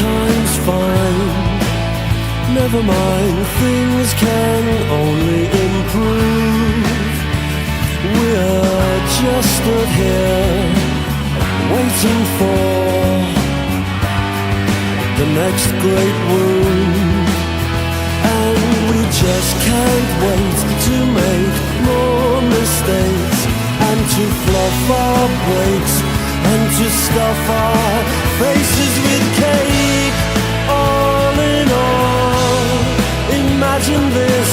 time's fine. Never mind, things can only improve. We're just stood here waiting for the next great wound. And we just can't wait to make more mistakes, and to fluff our breaks, and to stuff our faces with cake. All in all, imagine this: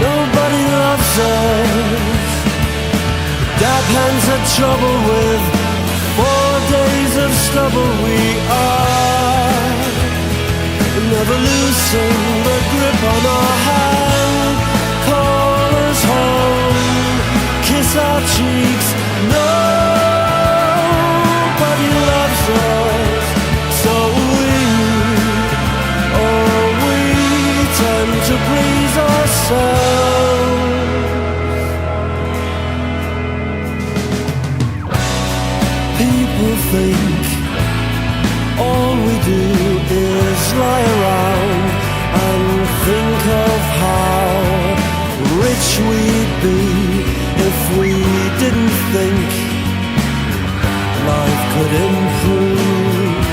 nobody loves us. Dab hands had trouble with 4 days of stubble. We are never loosen the grip on our hand. Call us home, kiss our cheeks. Nobody loves us, so we tend to please ourselves. People think all we do is lie around and think of how rich we'd be if we didn't think life could improve.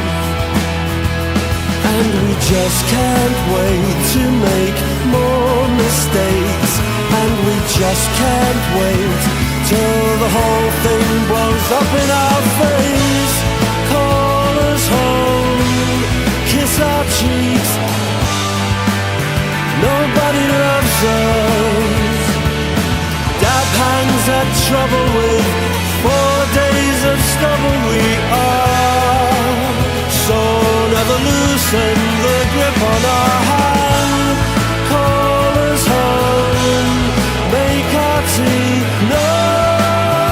And we just can't wait to make more mistakes, and we just can't wait till the whole thing blows up in our face. Call us home, kiss our cheeks. Nobody loves us. Dab hands had trouble with 4 days of stubble. We are so never loosen the grip on our hand. Call us home, make our tea. Nobody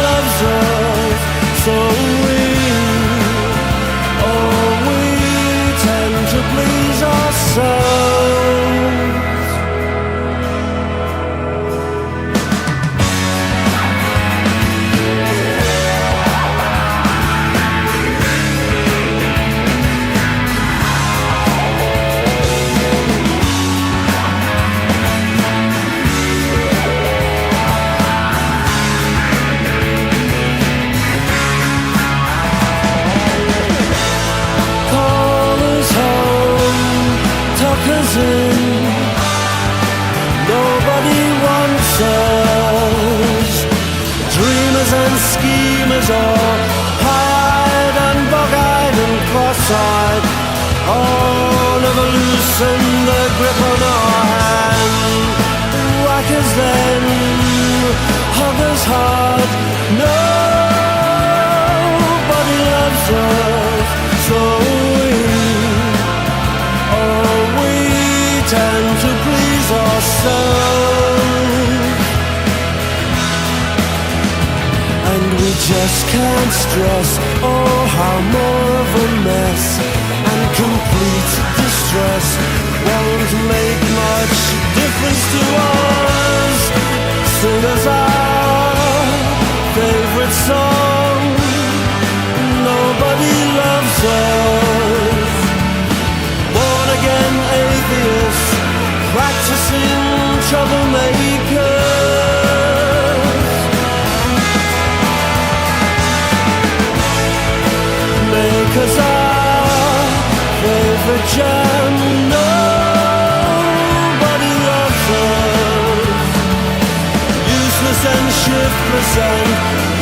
loves us, so we tend to please ourselves. Nobody wants us. Dreamers and schemers, all high-eyed and bug-eyed and cross-eyed, all never loosen the grip on our hand. Whack us then, hug us hard. Nobody loves us, so we tend to please ourselves. And we just can't stress, oh how more of a mess and complete distress won't make much difference to us. Sing us our favorite song. Nobody loves us. Born again atheists, practicing troublemakers. Make us our favorite jam. Nobody loves us. Useless and shiftless and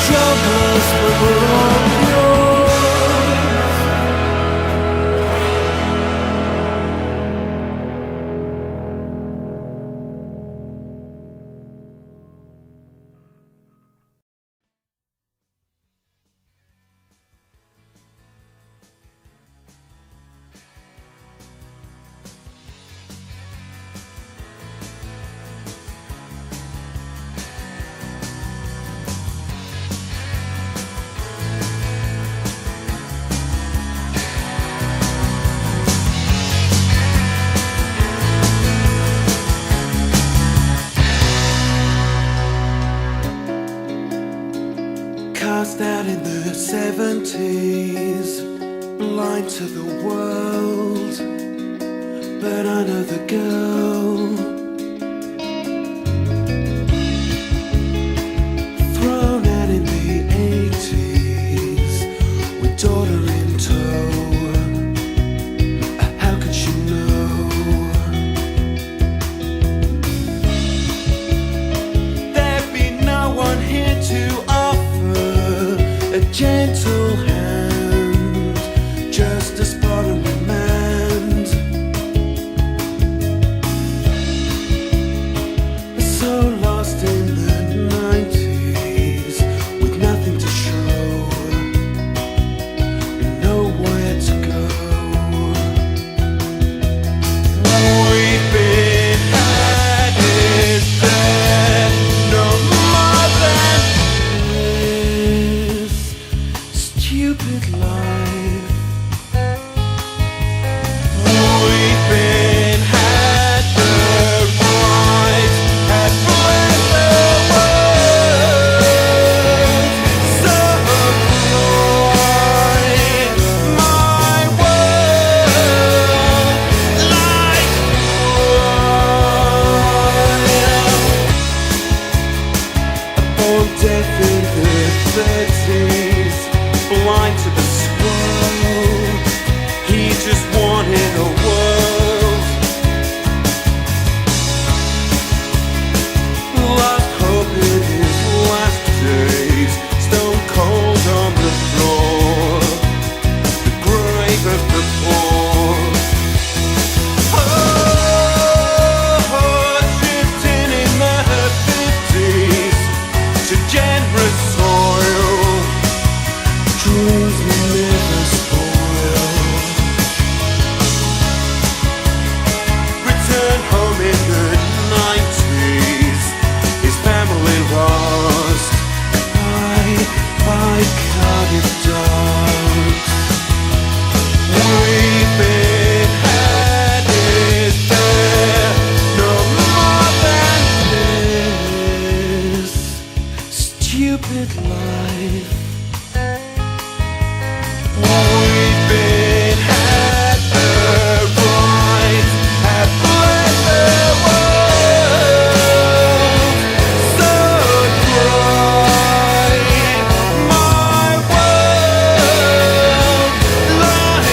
jobless, but we're all yours. Cast out in the 70s, blind to the world, but I know the girl. Thrown out in the 80s, with daughter in tow. How could she know? There'd be no one here to offer a gentle hand, just a spot of remand. So lost in the 90s, with nothing to show, and nowhere to go. We've been had, is there no more than this stupid life? We've been had the right, had bled the world. So bright, my world, like born deaf in the 30s, blind to the scroll. He just wanted a world. Lost hope in his last days, stone cold on the floor, the grave of the poor. Oh, drifting in the 50s to generous soil, dreams we never spoil. Return home in the 90s, his family lost by Cardiff dogs. We've been had, is there no more than this stupid life? We've been had the right, have bled the world. So bright, my world, like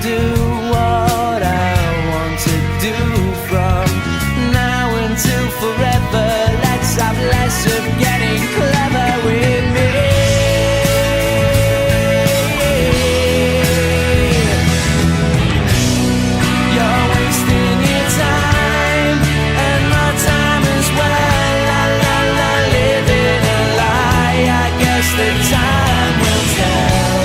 do what I want to do from now until forever. Let's have less of getting clever with me. You're wasting your time and my time as well. La la la, living a lie. I guess the time will tell.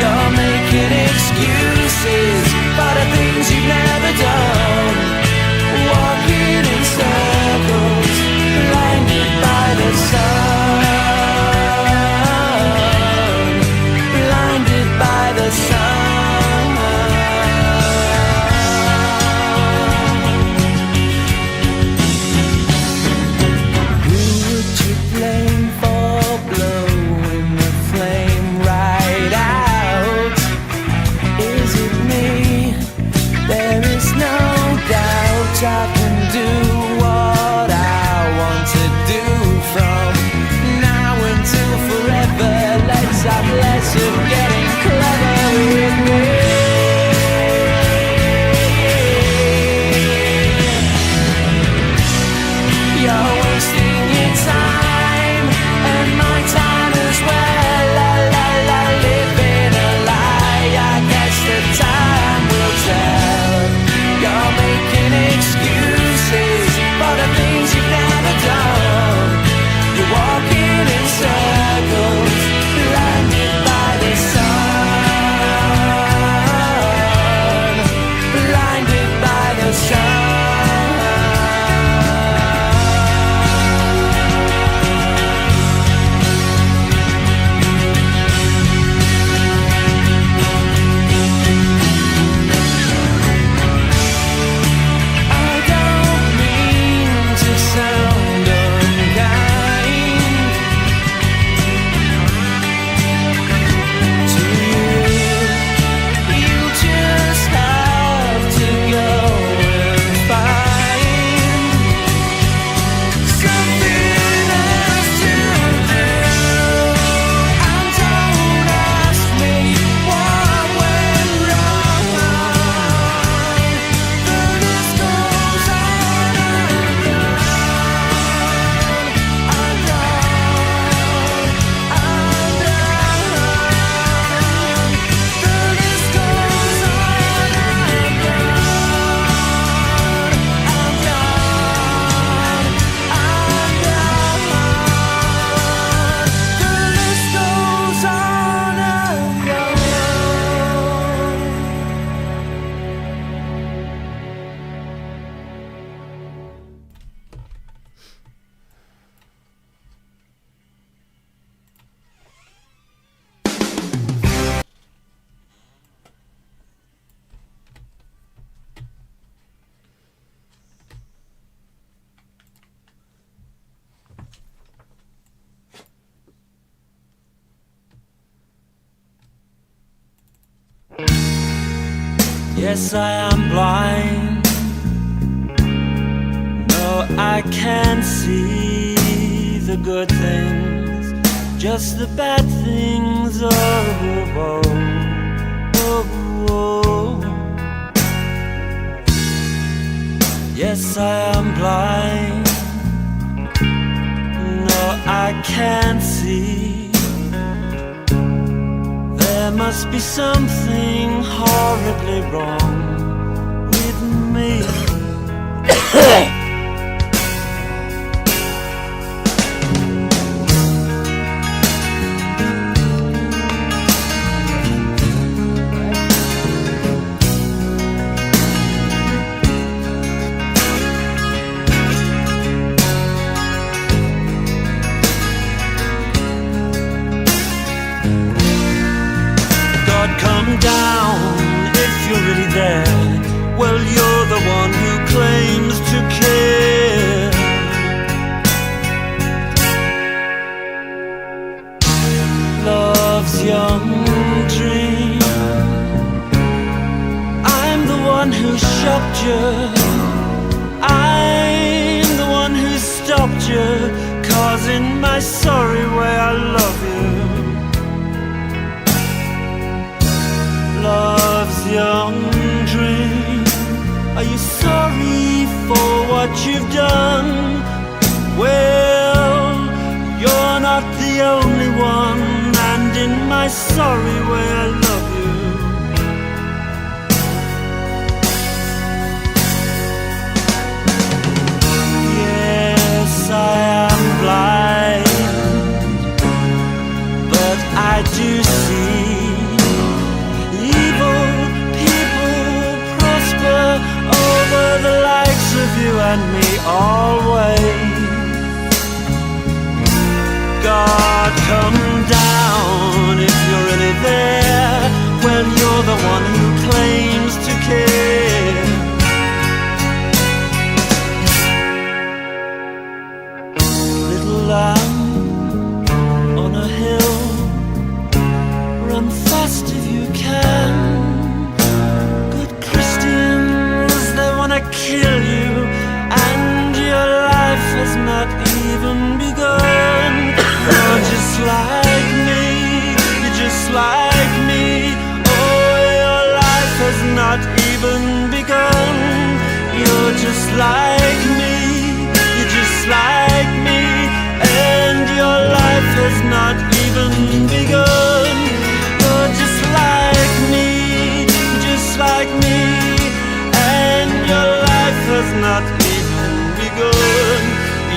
You're making excuses for the things you've never done. Walking in circles, blinded by the sun. Blinded by the sun. Who would you blame for blowing the flame right out? Is it me? There is no doubt I can do what I want to do from now until forever. Let's have less of getting clever with me. You're wasting your time and my time as well. La la la, living a lie. I guess the time will tell. You're making excuses for the things you've never done. You're walking in circles, blinded by the sun. Blinded by the sun. I don't mean to sound unkind to you. You just have to go and find something else to do. And don't ask me what went wrong. The list goes on and on and on and on. The list goes on and on and on and Yes, I am blind. No, I can't see the good things, just the bad things. Oh, oh, oh, oh. Yes, I am blind. No, I can't see. There must be something horribly wrong with me. Come down if you're really there. Well, you're the one who claims to care. Love's young dream. I'm the one who shocked you. I'm the one who stopped you, 'cause in my sorry way I love you. Love's young dream. Are you sorry for what you've done? Well, you're not the only one, and in my sorry way I love you. Yes, I am blind, but I do see evil people prosper over the likes of you and me always. God, come down if you're really there, when you're the one who claims to care. Little lamb on a hill, run fast if you can. Good Christians, they wanna kill you, and your life has not even begun. You're just like me, you're just like me. Oh, your life has not even begun. You're just like me, you're just like me, and your life has not even begun. You're just like me, just like me, and your life has not even begun.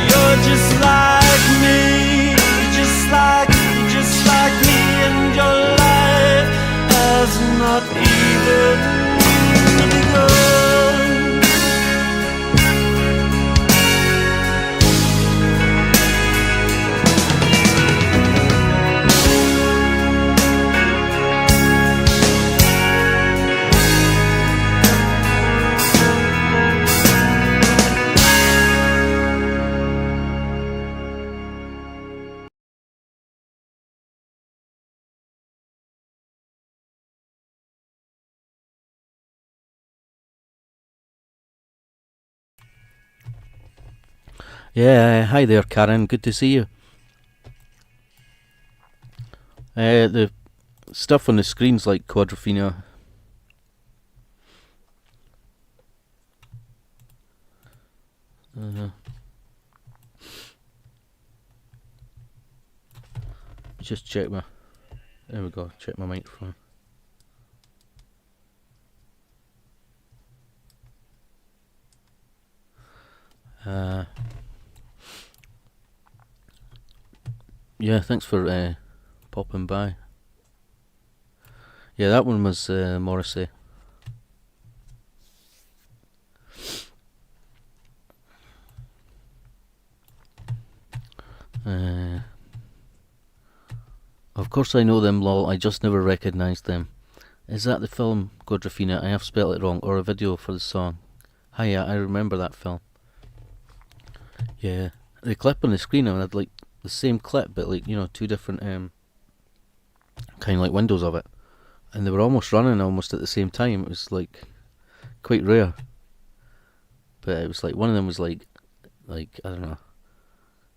You're just like me, just like me, and your life has not even begun. Yeah, hi there, Karen. Good to see you. The stuff on the screen's like Quadrophenia. Just check my. There we go. Check my microphone. Yeah, thanks for popping by. Yeah, that one was Morrissey. Of course I know them, lol, I just never recognised them. Is that the film, Quadrophenia? I have spelt it wrong, or a video for the song? Hi, yeah, I remember that film. Yeah, the clip on the screen, I had like the same clip, but like, you know, two different kind of like windows of it, and they were almost running almost at the same time. It was like quite rare, but it was like one of them was like I don't know,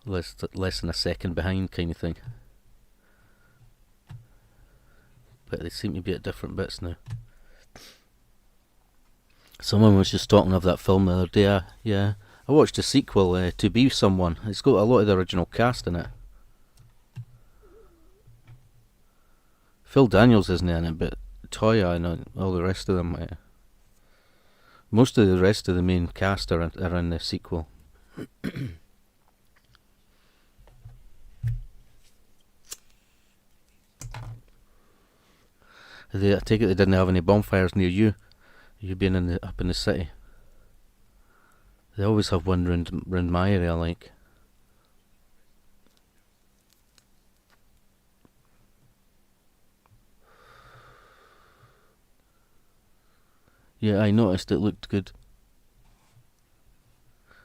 less than a second behind kind of thing. But they seem to be at different bits now. Someone was just talking of that film the other day. Yeah, I watched the sequel, To Be Someone. It's got a lot of the original cast in it. Phil Daniels isn't in it, but Toya and all the rest of them. Most of the rest of the main cast are in the sequel. I take it they didn't have any bonfires near you. You being up in the city. They always have one round my area, like. Yeah, I noticed it looked good.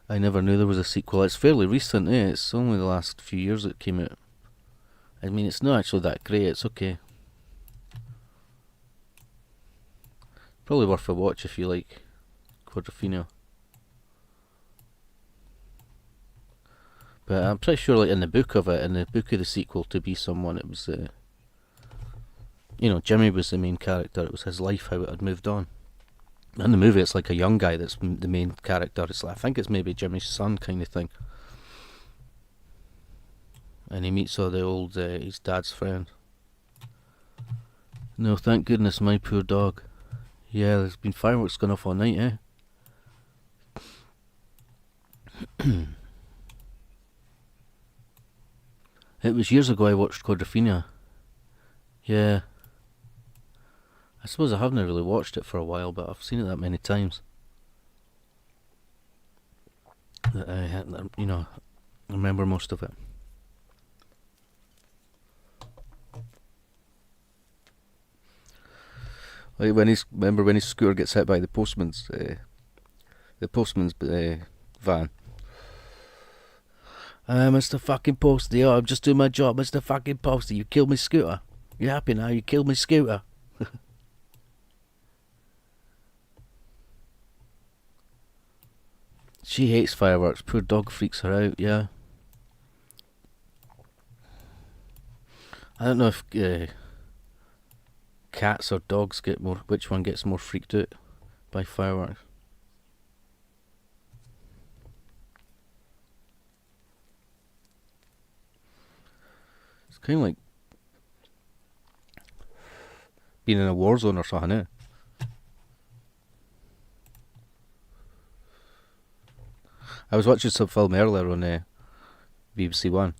I never knew there was a sequel. It's fairly recent, It's only the last few years it came out. I mean, it's not actually that great, it's okay. Probably worth a watch if you like Quadrophenia. But I'm pretty sure, like in the book of the sequel, To Be Someone, it was Jimmy was the main character. It was his life, how it had moved on. In the movie, it's like a young guy that's the main character. It's like, I think it's maybe Jimmy's son kind of thing. And he meets all the old, his dad's friend. No, thank goodness, my poor dog. Yeah, there's been fireworks going off all night, eh? It was years ago I watched Quadrophenia. Yeah. I suppose I haven't really watched it for a while, but I've seen it that many times that I remember most of it. Like remember when his scooter gets hit by the postman's van. Mr. fucking Postie, I'm just doing my job, Mr. fucking Postie. You killed my scooter. You happy now? You killed my scooter. She hates fireworks. Poor dog freaks her out. Yeah. I don't know if cats or dogs get more. Which one gets more freaked out by fireworks? It's kind of like being in a war zone or something, eh? I was watching some film earlier on BBC One,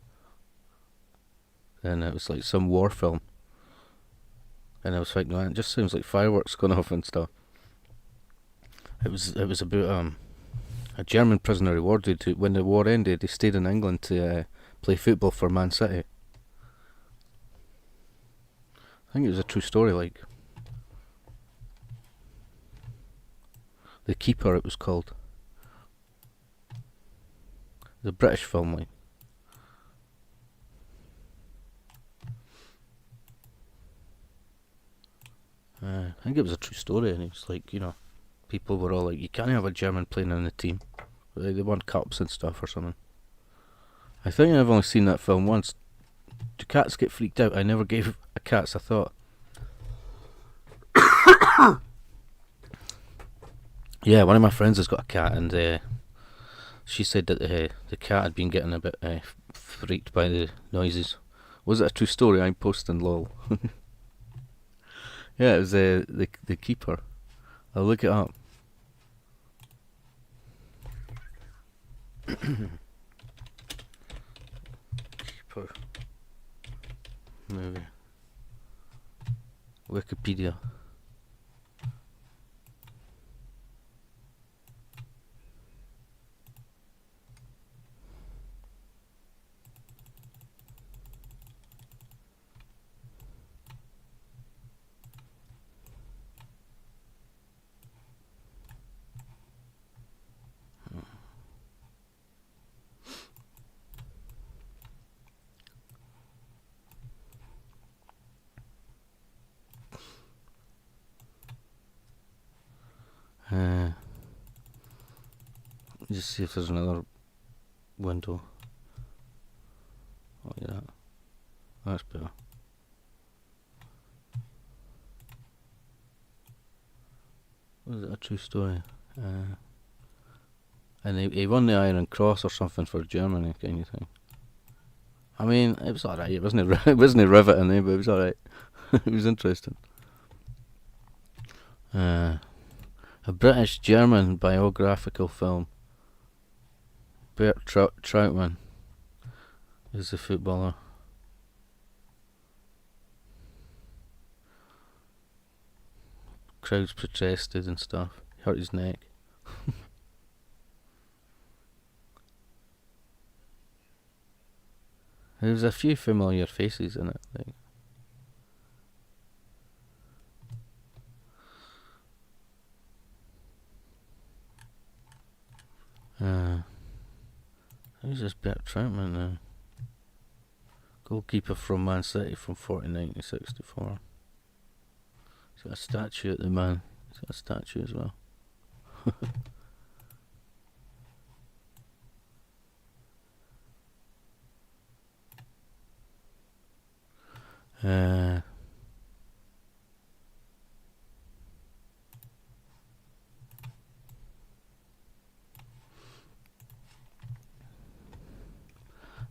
and it was like some war film, and I was thinking, man, it just sounds like fireworks going off and stuff. It was about a German prisoner of war dude who, when the war ended, he stayed in England to play football for Man City. I think it was a true story, like The Keeper, it was called. The British film, like. I think it was a true story, and it was like, people were all like, you can't have a German playing in the team. They won cups and stuff or something. I think I've only seen that film once. Do cats get freaked out? I never gave a cat's a thought. Yeah, one of my friends has got a cat, and she said that the cat had been getting a bit freaked by the noises. Was it a true story? I'm posting lol. Yeah, it was the Keeper. I'll look it up. Keeper movie. Wikipedia. Just see if there's another window. Oh, yeah, that's better. Was it a true story? And he won the Iron Cross or something for Germany, kind of thing. I mean, it was alright. It wasn't riveting, but it was alright. It was interesting. A British-German biographical film. Bert Trautmann is the footballer. Crowds protested and stuff. He hurt his neck. There's a few familiar faces in it. Who's this Bert Trautmann now? Goalkeeper from Man City from 49 to 64. He's got a statue at the man. He's got a statue as well.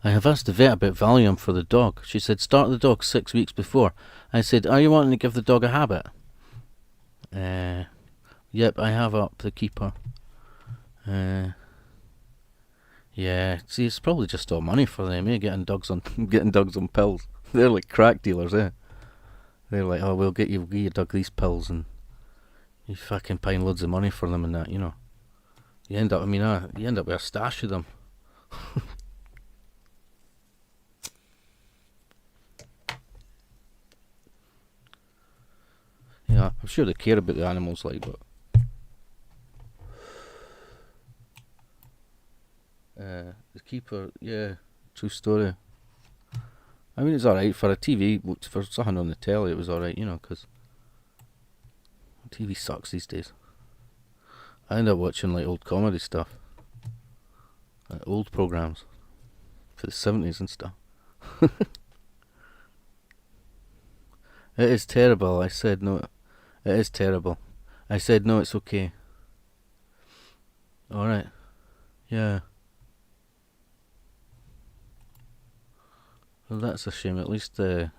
I have asked the vet about Valium for the dog. She said start the dog 6 weeks before. I said, are you wanting to give the dog a habit? Yep, I have up the keeper. Yeah, see, it's probably just all money for them, getting dogs on pills. They're like crack dealers, They're like, oh, we'll give your dog these pills, and you fucking paying loads of money for them and that, You end up, you end up with a stash of them. Yeah, I'm sure they care about the animals, like, but the keeper, yeah, true story. I mean, it's alright for a TV, for something on the telly. It was alright, because TV sucks these days. I end up watching like old comedy stuff, old programs for the 70s and stuff. It is terrible. I said no. It is terrible. I said no, it's okay. Alright. Yeah. Well, that's a shame. At least there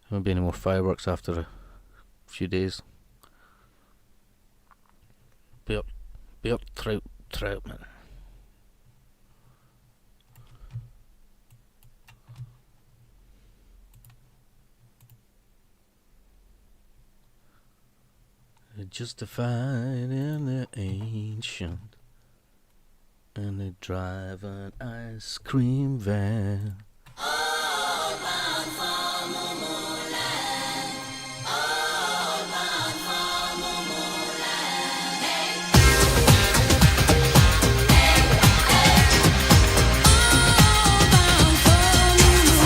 won't be any more fireworks after a few days. Be up, trout, man. Justified in the ancient, and they drive an ice cream van. All bound for Momoland. All bound for Momoland. Hey. Hey, hey. All bound for Momoland.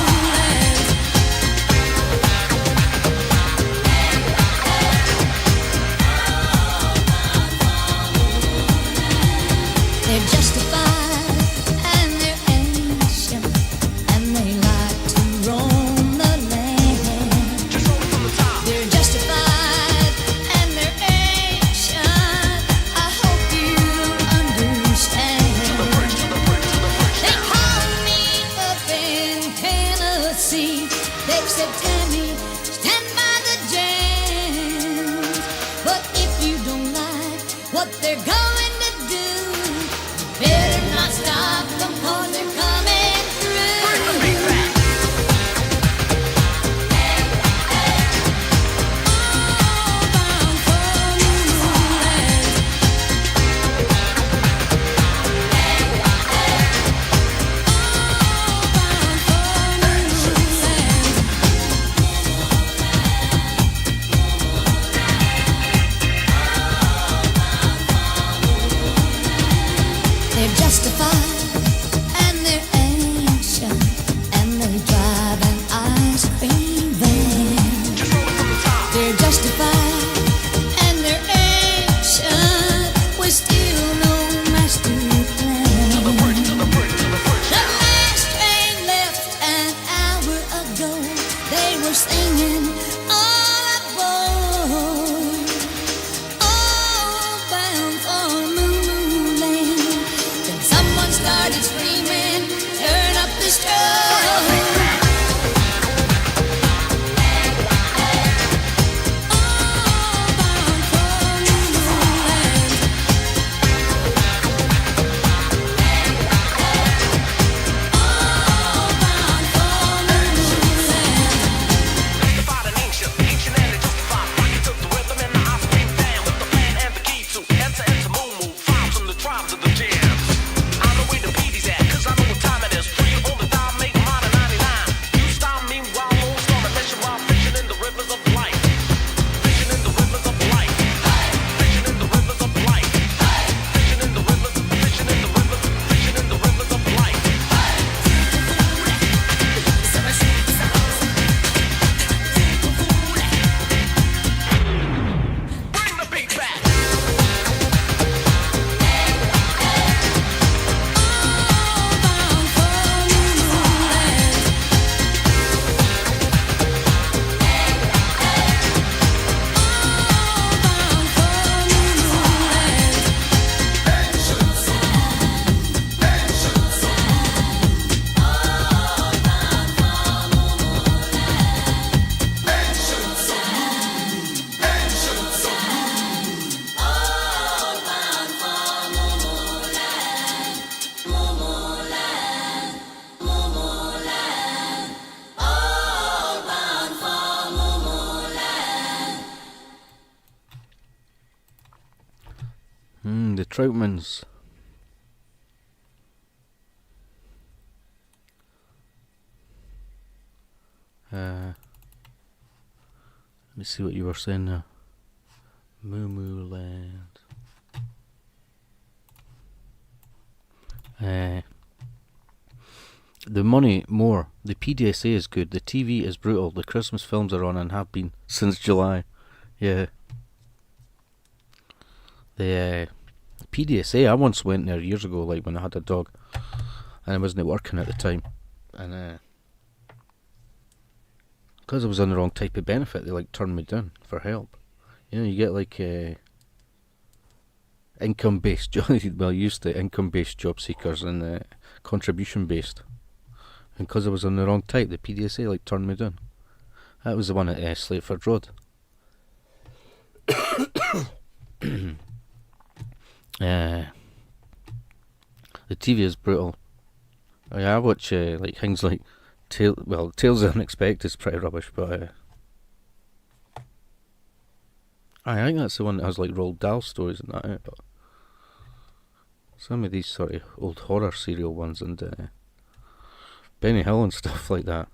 They're justified and they're ancient, and The Troutmans. Let me see what you were saying there. Moo Moo Land. The money more. The PDSA is good. The TV is brutal. The Christmas films are on and have been since July. Yeah. The PDSA, I once went there years ago, like when I had a dog, and I wasn't working at the time, and because I was on the wrong type of benefit, they like turned me down for help. You know, you get like income-based job. Well, used to income-based job seekers and contribution-based. And because I was on the wrong type, the PDSA like turned me down. That was the one at Slateford Road. The TV is brutal. I watch like things like Tales of the Unexpected is pretty rubbish, but I think that's the one that has like Roald Dahl stories and that. But some of these sort of old horror serial ones and Benny Hill and stuff like that,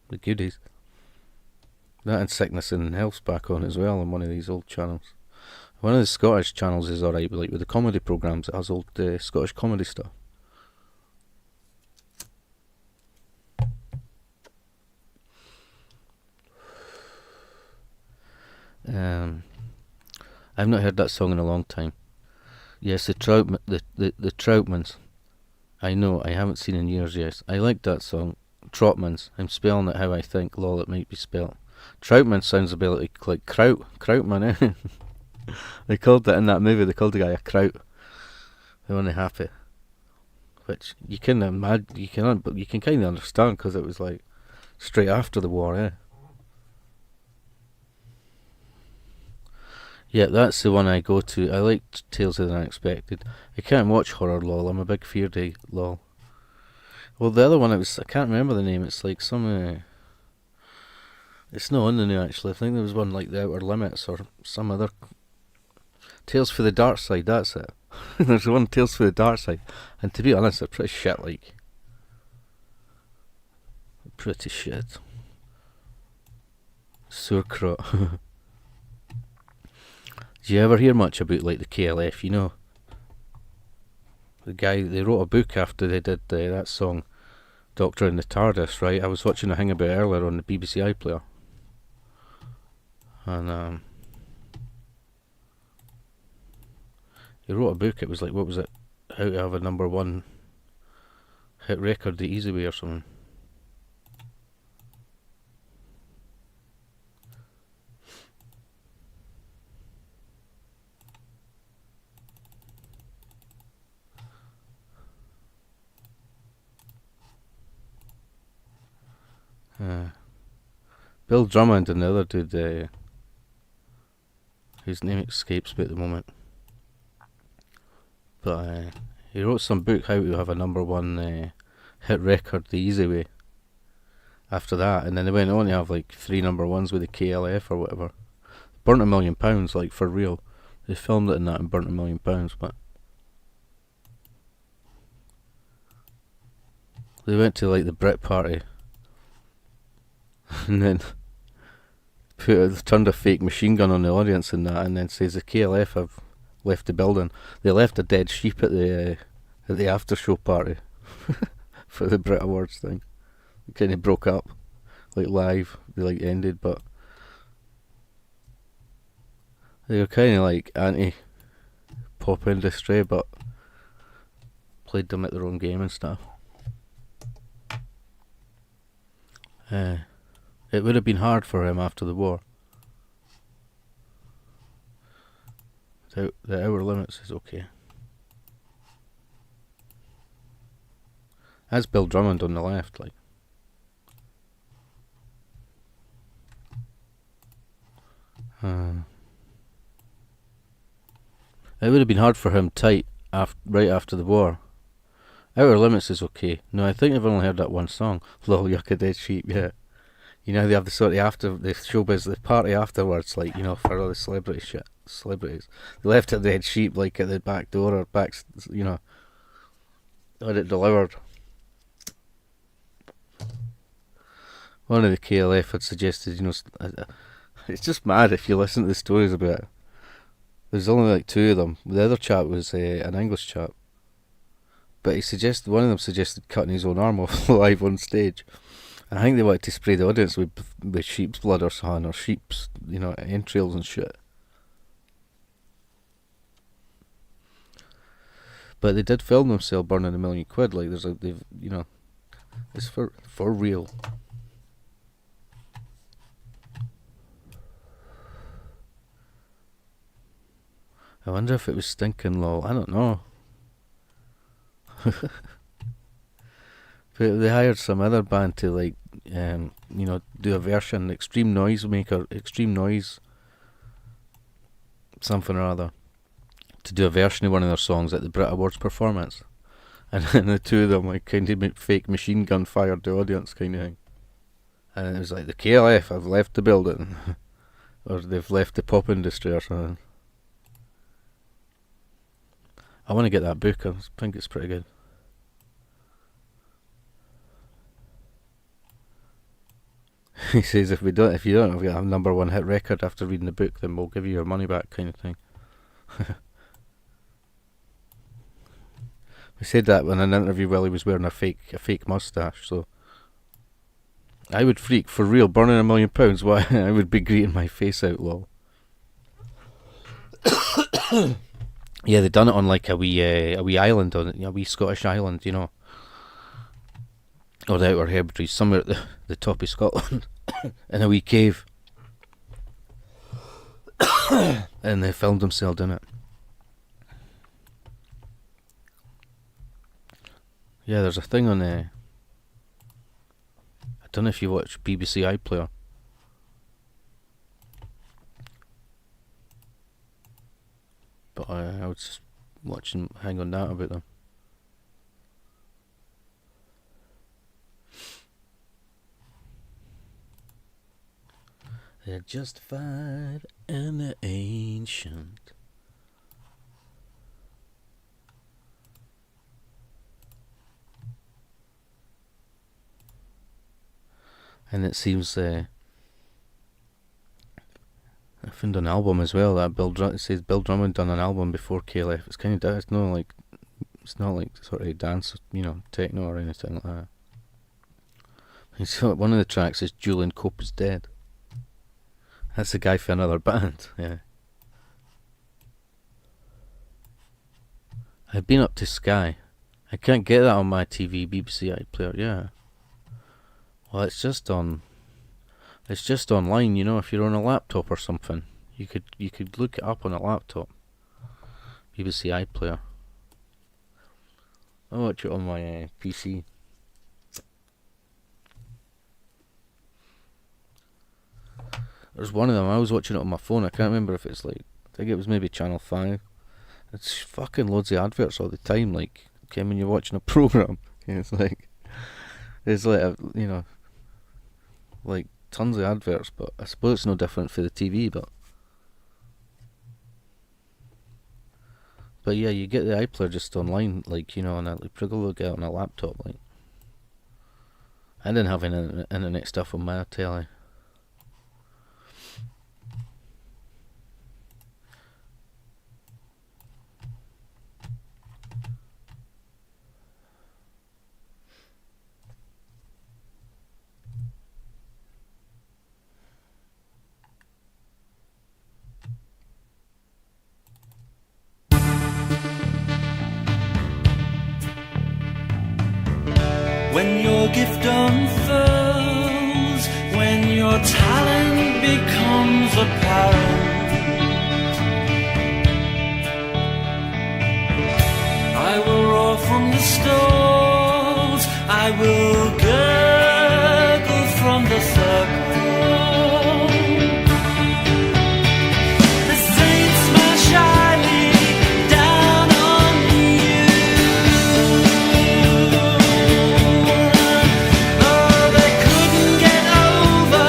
the goodies. That and Sickness and Health's back on as well on one of these old channels. One of the Scottish channels is alright, like with the comedy programmes, it has old Scottish comedy stuff. I've not heard that song in a long time. Yes, the Troutmans. I know, I haven't seen in years, yes. I like that song. Trotmans. I'm spelling it how I think, lol, it might be spelt. Troutman sounds a bit like Krautman, eh? They called that in that movie, they called the guy a Kraut. They weren't happy. Which you can imagine, but you can kind of understand because it was like straight after the war, eh? Yeah, that's the one I go to. I like Tales of the Unexpected. I can't watch horror, lol. I'm a big fearedy, lol. Well, the other one, I can't remember the name. It's like some... it's not on the new, actually. I think there was one like The Outer Limits or some other... Tales for the Dark Side, that's it. There's one Tales for the Dark Side. And to be honest, they're pretty shit, like. Pretty shit. Sauerkraut. Do you ever hear much about like the KLF, you know? The guy, they wrote a book after they did that song, Doctor in the TARDIS, right? I was watching a thing about it earlier on the BBC iPlayer. And he wrote a book, it was like, what was it? How to have a #1 hit record the easy way or something. Bill Drummond and the other dude, whose name escapes me at the moment, but he wrote some book how to have a #1 hit record the easy way. After that, and then they went on to have like 3 #1s with the KLF or whatever. Burnt £1 million, like for real. They filmed it in that and burnt £1 million, but they went to like the Brit Party. And then turned a fake machine gun on the audience and that, and then says the KLF have left the building. They left a dead sheep at the after show party for the Brit Awards thing. It kind of broke up, like live. They like ended, but they were kind of like anti-pop industry, but played them at their own game and stuff. It would have been hard for him after the war. The Outer Limits is okay. That's Bill Drummond on the left, like. It would have been hard for him tight right after the war. Outer Limits is okay. No, I think I've only heard that one song. Lol, yucca dead sheep, yeah. You know, they have the sort of the showbiz, the party afterwards, like, you know, for all the celebrities. They left it dead cheap, like at the back door or back, you know, had it delivered. One of the KLF had suggested, you know, it's just mad if you listen to the stories about it. There's only like two of them. The other chap was an English chap, but one of them suggested cutting his own arm off live on stage. I think they wanted to spray the audience with sheep's blood or something, or sheep's, you know, entrails and shit. But they did film themselves burning £1 million. Like they've, you know, it's for real. I wonder if it was Stinking Lol. I don't know. But they hired some other band to, like, you know, do a version, Extreme Noise, something or other, to do a version of one of their songs at the Brit Awards performance. And then the two of them, like, kind of fake machine gun fired the audience kind of thing. And it was like, the KLF have left the building. Or they've left the pop industry or something. I want to get that book. I think it's pretty good. He says if you don't have a #1 hit record after reading the book, then we'll give you your money back, kind of thing. He said that in an interview while he was wearing a fake mustache. So I would freak for real, burning £1 million. Why? I would be greeting my face out, lol. Yeah, they done it on like a wee island, on a wee Scottish island, you know, or the Outer Hebrides, somewhere at the top of Scotland, in a wee cave, and they filmed themselves in it. Yeah, there's a thing on I don't know if you watch BBC iPlayer. But I was just watching, hang on that about them. They're justified and they're ancient. And it seems I found an album as well that it says Bill Drummond done an album before KLF. It's kind of it's not like sort of dance, you know, techno or anything like that. One of the tracks is Julian Cope is Dead. That's the guy for another band. Yeah. I've been up to Sky. I can't get that on my TV, BBC iPlayer. Yeah. Well, it's just online, you know, if you're on a laptop or something. You could look it up on a laptop. BBC iPlayer. I'll watch it on my PC. There's one of them, I was watching it on my phone, I can't remember if it's like, I think it was maybe Channel 5. It's fucking loads of adverts all the time, like, okay, when you're watching a programme, it's like you know, like tons of adverts, but I suppose it's no different for the TV, but yeah, you get the iPlayer just online, like, you know, and like Priggle get it on a laptop, like. I didn't have any internet stuff on my telly. When your gift unfurls, when your talent becomes apparent, I will roar from the stalls, I will gurgle from the circle. The saints smile shyly down on you. Oh, they couldn't get over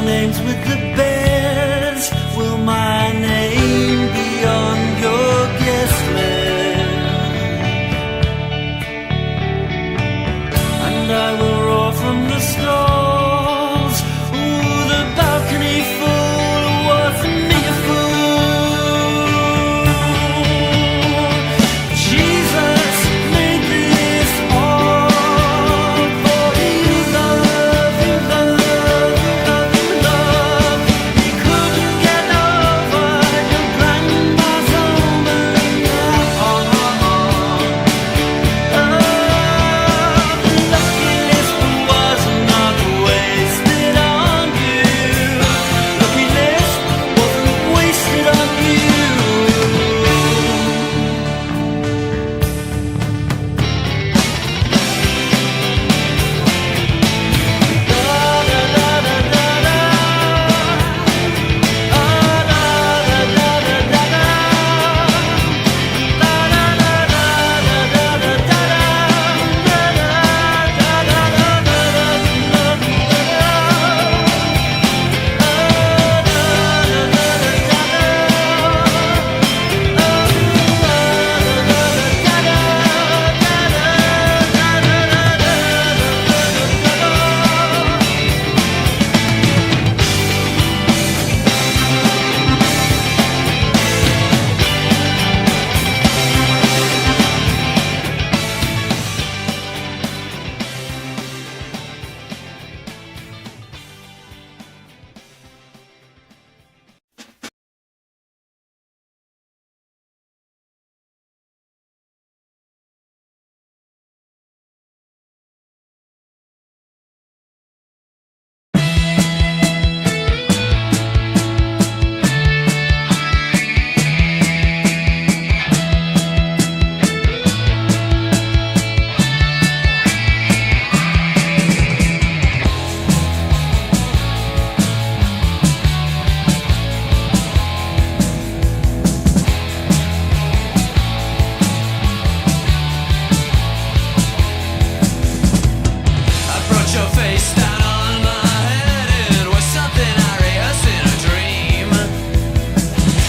names with the bears? Will my name be on your guest list? And I will roar from the stalls. Ooh, the balcony full was me a fool. Jesus made this all for you, love, you love, you love, you love. He couldn't get over your grandma's omen. The lucky list was not wasted on you. Lucky list wasn't wasted on you. I brought your face down on my head. It was something I rehearsed in a dream.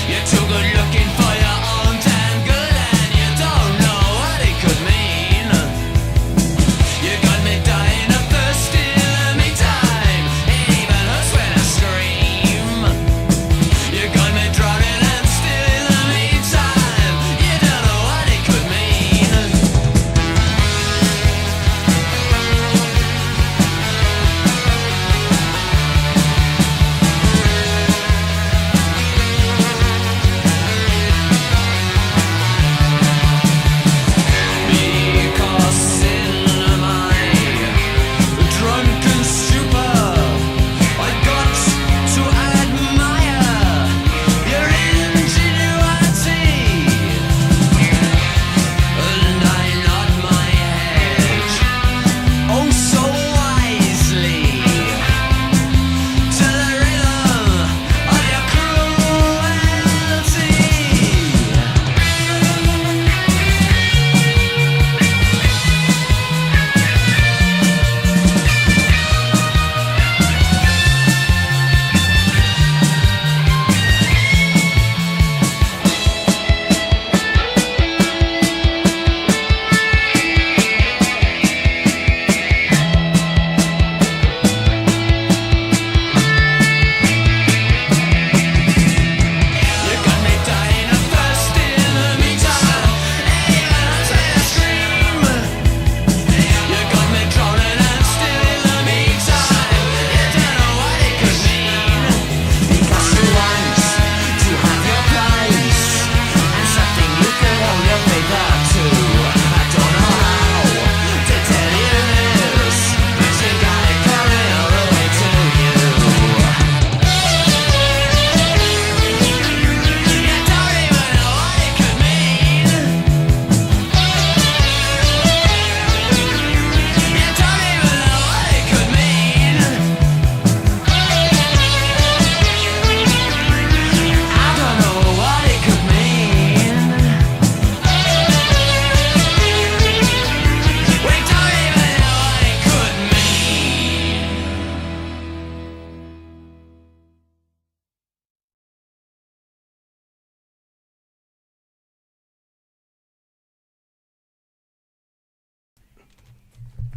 You're too good looking for your own damn good, and you don't know what it could mean. You got me dying of thirst in me time. It even hurts when I scream. You got me drowning and still in the meantime. You don't know what it could mean.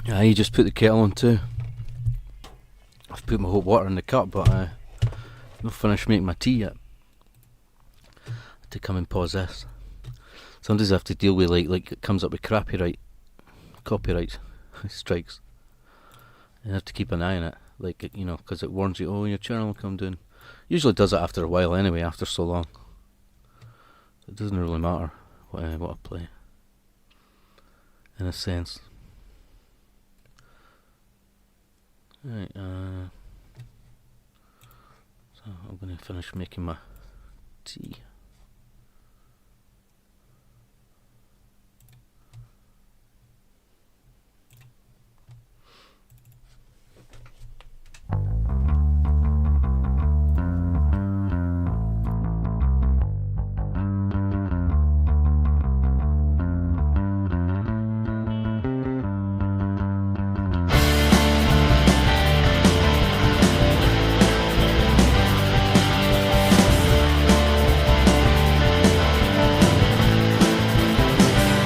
Yeah, you just put the kettle on too. I've put my hot water in the cup, but I've not finished making my tea yet. I had to come and pause this. Sometimes I have to deal with like it comes up with copyright strikes, and I have to keep an eye on it, like because it warns you, oh, your channel will come down. Usually it does it after a while anyway, after so long. It doesn't really matter what I play, in a sense. Right, so I'm going to finish making my tea.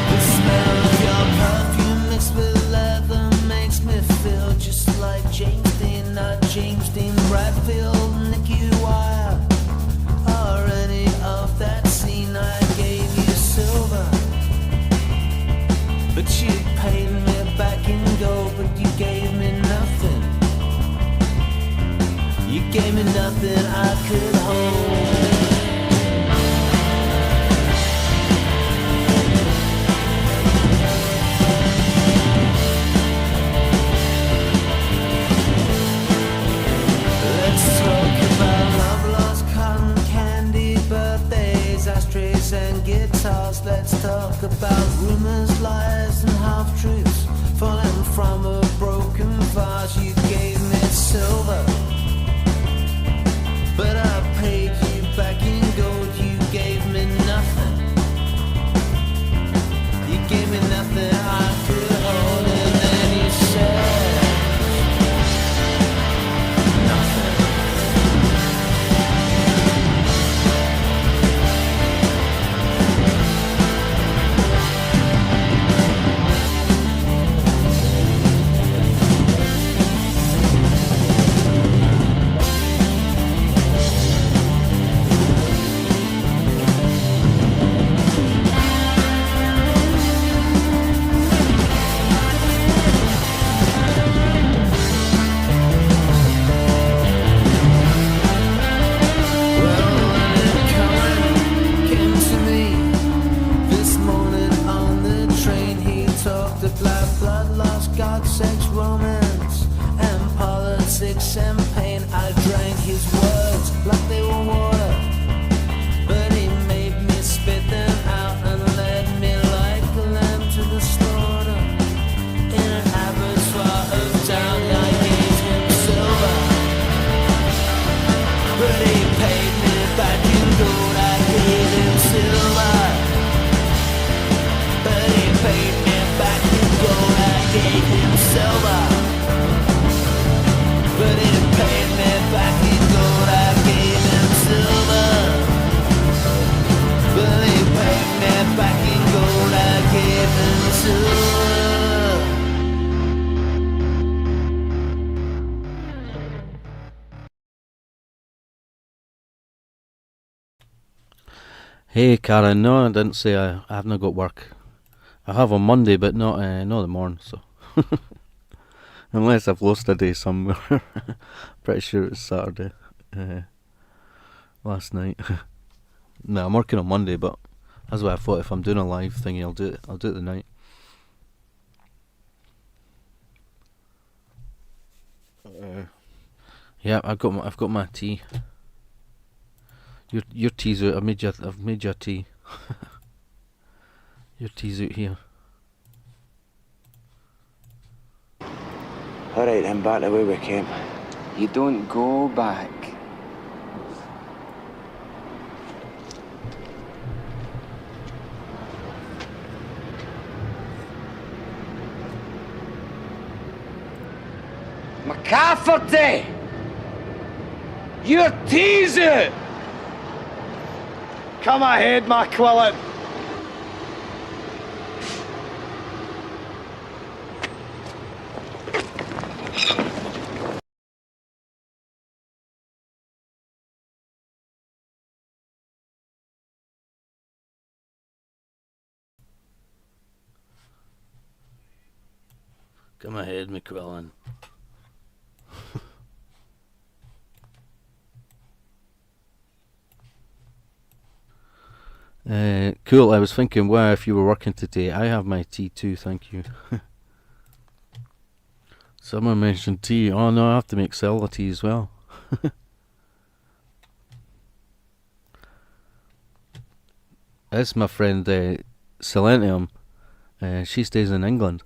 The smell of your perfume mixed with leather makes me feel just like James Dean, not James Dean Bradfield, Nicky Wire, or any of that scene. I gave you silver, but you paid me back in gold, but you gave me nothing. You gave me nothing I could hold. Let's talk about love, lost cotton candy, birthdays, ashtrays and guitars. Let's talk about rumors, lies and half-truths falling from a broken vase. You gave me silver, but I paid you back in gold. You gave me nothing. You gave me nothing I could hold, and then you said nothing. Came to me this morning on the train. He talked about blood loss, God, sex, romance, and politics and pain. I drank his words like they were water, but he made me spit them out and led me like a lamb to the slaughter. In an abattoir of down, I gave him silver, but he paid me back in gold. I gave him silver, but he paid me back in gold. I gave him silver, but he paid me back in gold. I gave him silver, but he paid me back in gold. I gave him silver. Hey Karen, no, I didn't say I haven't got work. I have on Monday, but not the morning. So unless I've lost a day somewhere, pretty sure it was Saturday last night. No, I'm working on Monday, but that's why I thought if I'm doing a live thingy, I'll do it the night. Yeah, I've got my tea. Your tea's out. I've made you a tea. Your tea's out here. Alright then, back the way we came. You don't go back. McCafferty! Your tea's out! Come ahead, McQuillan. Come ahead, McQuillan. Cool. I was thinking, well, if you were working today, I have my tea too, thank you. Someone mentioned tea. Oh no, I have to make Selva tea as well. That's my friend Silentium. She stays in England.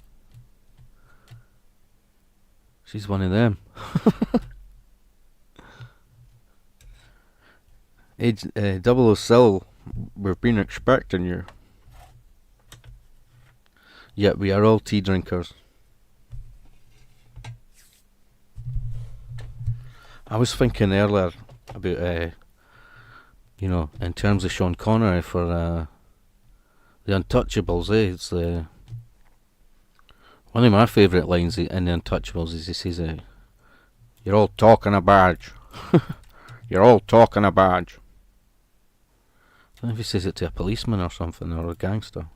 She's one of them. Double O Sil, we've been expecting you. Yet we are all tea drinkers. I was thinking earlier about, in terms of Sean Connery for The Untouchables, it's one of my favourite lines in The Untouchables is he says, "You're all talking a badge." You're all talking a badge. I don't know if he says it to a policeman or something, or a gangster.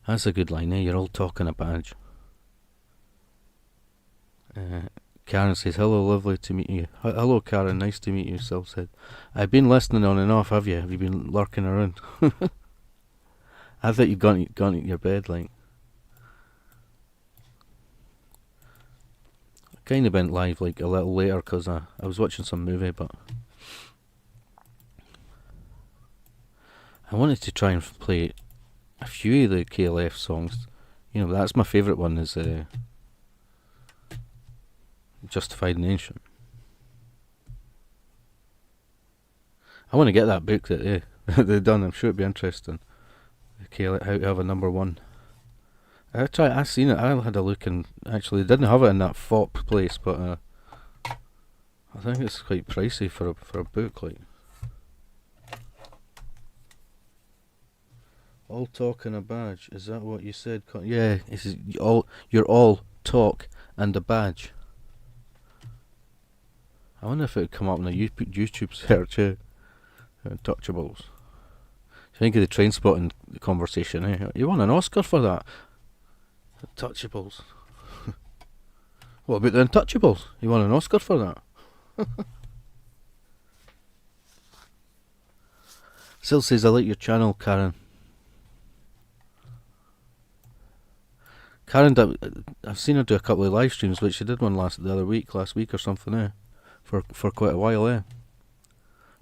That's a good line, eh? You're all talking a badge. Karen says, "Hello, lovely to meet you." Hello, Karen, nice to meet you, Sil said. I've been listening on and off, have you? Have you been lurking around? I thought you'd gone to your bed, like. I kind of went live, like, a little later, because I was watching some movie, but I wanted to try and play a few of the KLF songs. That's my favourite one, is Justified Nation. I want to get that book that they've done. I'm sure it'd be interesting. KLF, how to have a number one. I seen it. I had a look, and actually they didn't have it in that FOP place, but I think it's quite pricey for a book, like. All talk and a badge. Is that what you said? Yeah, it's you're all talk and a badge. I wonder if it would come up in a YouTube search. Untouchables. Think of the train spotting conversation. Eh? You won an Oscar for that. Untouchables. What about the Untouchables? You won an Oscar for that. Sil says, "I like your channel, Karen." Karen, I've seen her do a couple of live streams, which she did one last week or something, eh? For quite a while, eh?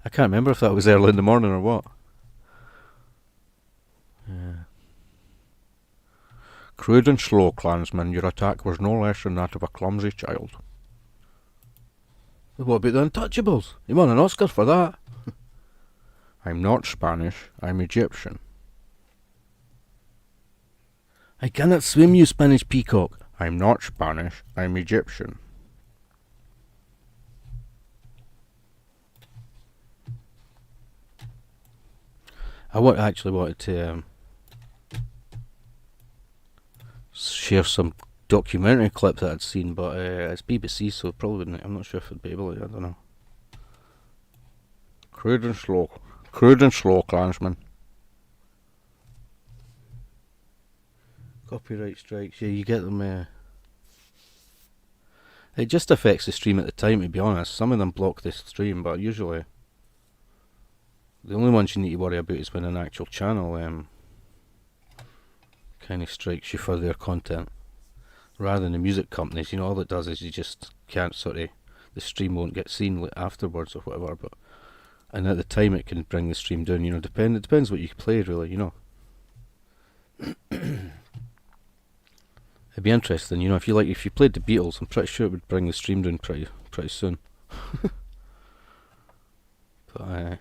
I can't remember if that was early in the morning or what. Yeah. Crude and slow, clansman. Your attack was no less than that of a clumsy child. What about the Untouchables? You won an Oscar for that. I'm not Spanish, I'm Egyptian. I cannot swim, you Spanish peacock. I'm not Spanish, I'm Egyptian. I actually wanted to share some documentary clip that I'd seen, but it's BBC, so probably I'm not sure if I'd be able to. I don't know. Crude and slow, clansman. Copyright strikes. Yeah, you get them. It just affects the stream at the time, to be honest. Some of them block the stream, but usually the only ones you need to worry about is when an actual channel kind of strikes you for their content, rather than the music companies. All it does is you just can't the stream won't get seen afterwards or whatever. And at the time it can bring the stream down. It depends what you played, really. It'd be interesting. If you played the Beatles, I'm pretty sure it would bring the stream down pretty soon. But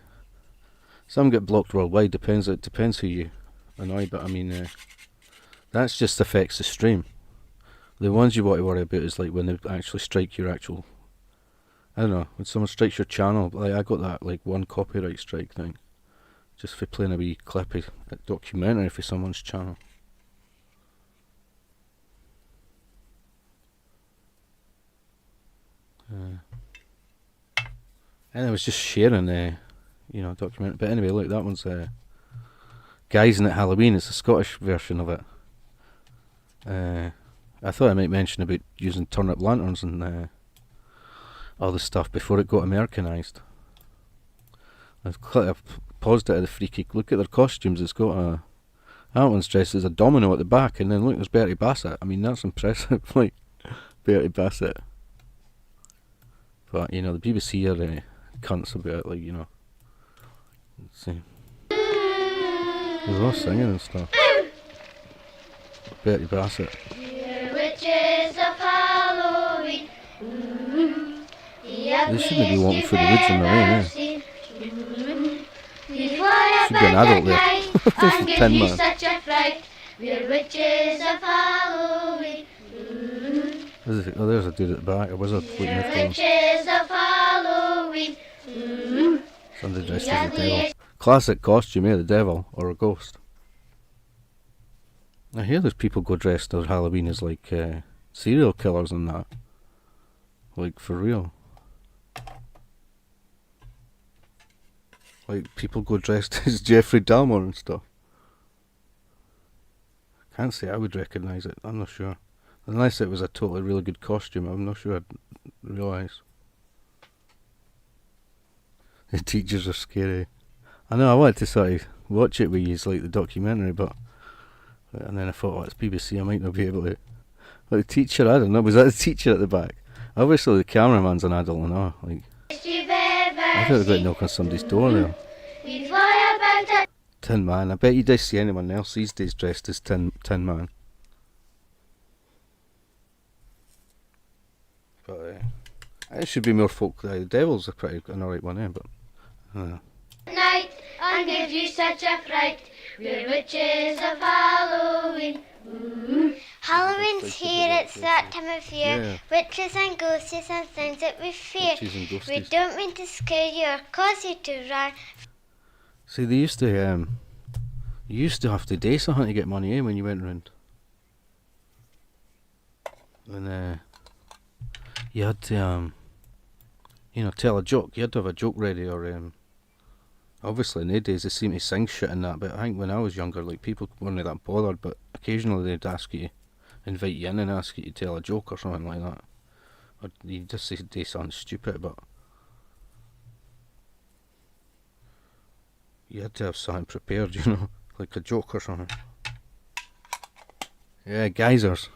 some get blocked worldwide. It depends who you annoy. But I mean, that just affects the stream. The ones you want to worry about is like when they actually strike your actual. I don't know, when someone strikes your channel. Like I got that like one copyright strike thing, just for playing a wee clippy documentary for someone's channel. And I was just sharing documentary. But anyway, look, that one's Guys in at Halloween. It's a Scottish version of it. I thought I might mention about using turnip lanterns and all the stuff before it got Americanised. I've paused it at the freaky. Look at their costumes. It's got that one's dressed as a domino at the back, and then look, there's Bertie Bassett. I mean, that's impressive. Like Bertie Bassett. But the BBC are cunts about it. Like let's see. There's all singing and stuff. Bertie Bassett. Dear witches of Halloween. They shouldn't be walking through the woods in the rain, eh? Should be an adult there. And give 10 you man. such a fright. We're witches of Halloween. There's a dude at the back, a wizard floating We're off the witches of Halloween. somebody dressed as a devil. Classic costume, the devil or a ghost. I hear there's people go dressed as Halloween as like serial killers and that. Like for real. Like people go dressed as Jeffrey Dahmer and stuff. Can't say I would recognise it, I'm not sure. Unless it was a totally really good costume, I'm not sure I'd realise. The teachers are scary. I know, I wanted to sort of watch it with you, like the documentary, but and then I thought, oh, it's BBC, I might not be able to. But the teacher, I don't know, was that the teacher at the back? Obviously the cameraman's an adult and all, like. I thought I was going to knock on somebody's door there. Tin Man, I bet you do see anyone else these days dressed as Tin Man. But it should be more folk. The Devil's a pretty an alright one, but Night and give you such a fright. We're witches of Halloween. Halloween's here, it's that time of year. Yeah. Witches and ghosts and things that we fear. Witches and We ghosties. don't mean to scare you or cause you to run. See, they used to you used to have to day something to get money when you went round. When you had to tell a joke. You had to have a joke ready, or obviously nowadays they seem to sing shit and that. But I think when I was younger, like people weren't that bothered. But occasionally they'd ask you, invite you in and ask you to tell a joke or something like that. Or you just say do something stupid, but you had to have something prepared, like a joke or something. Yeah, geysers.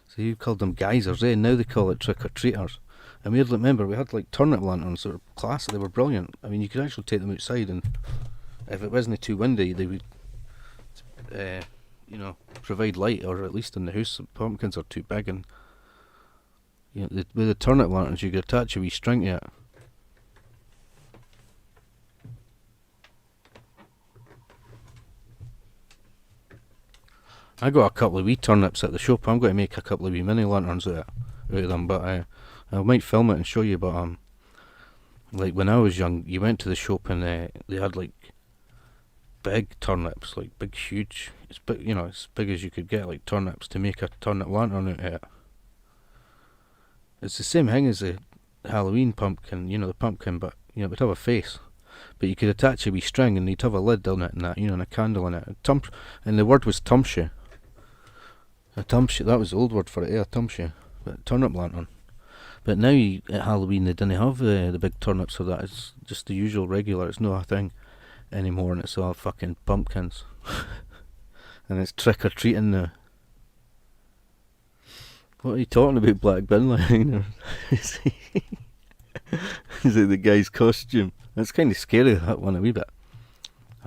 So you called them geysers, now they call it trick-or-treaters. And we had, remember, we had like turnip lanterns that were classic, they were brilliant. I mean, you could actually take them outside, and if it wasn't too windy, they would, provide light, or at least in the house. The pumpkins are too big, and with the turnip lanterns, you could attach a wee string to it. I got a couple of wee turnips at the shop. I'm going to make a couple of wee mini lanterns out of them, but I might film it and show you. But like when I was young, you went to the shop and they had like big turnips, like big, huge. It's big, as big as you could get, like turnips to make a turnip lantern out of it. It's the same thing as the Halloween pumpkin, the pumpkin, but it would have a face. But you could attach a wee string and you'd have a lid on it and that, and a candle in it. And the word was tumshe. A tumshe, that was the old word for it, a tumshe. But turnip lantern. But now at Halloween they didn't have the big turnips for that. It's just the usual regular, it's not a thing anymore, and it's all fucking pumpkins. And it's trick-or-treating now. What are you talking about, Black Bin Liner? Is it the guy's costume? It's kind of scary, that one, a wee bit.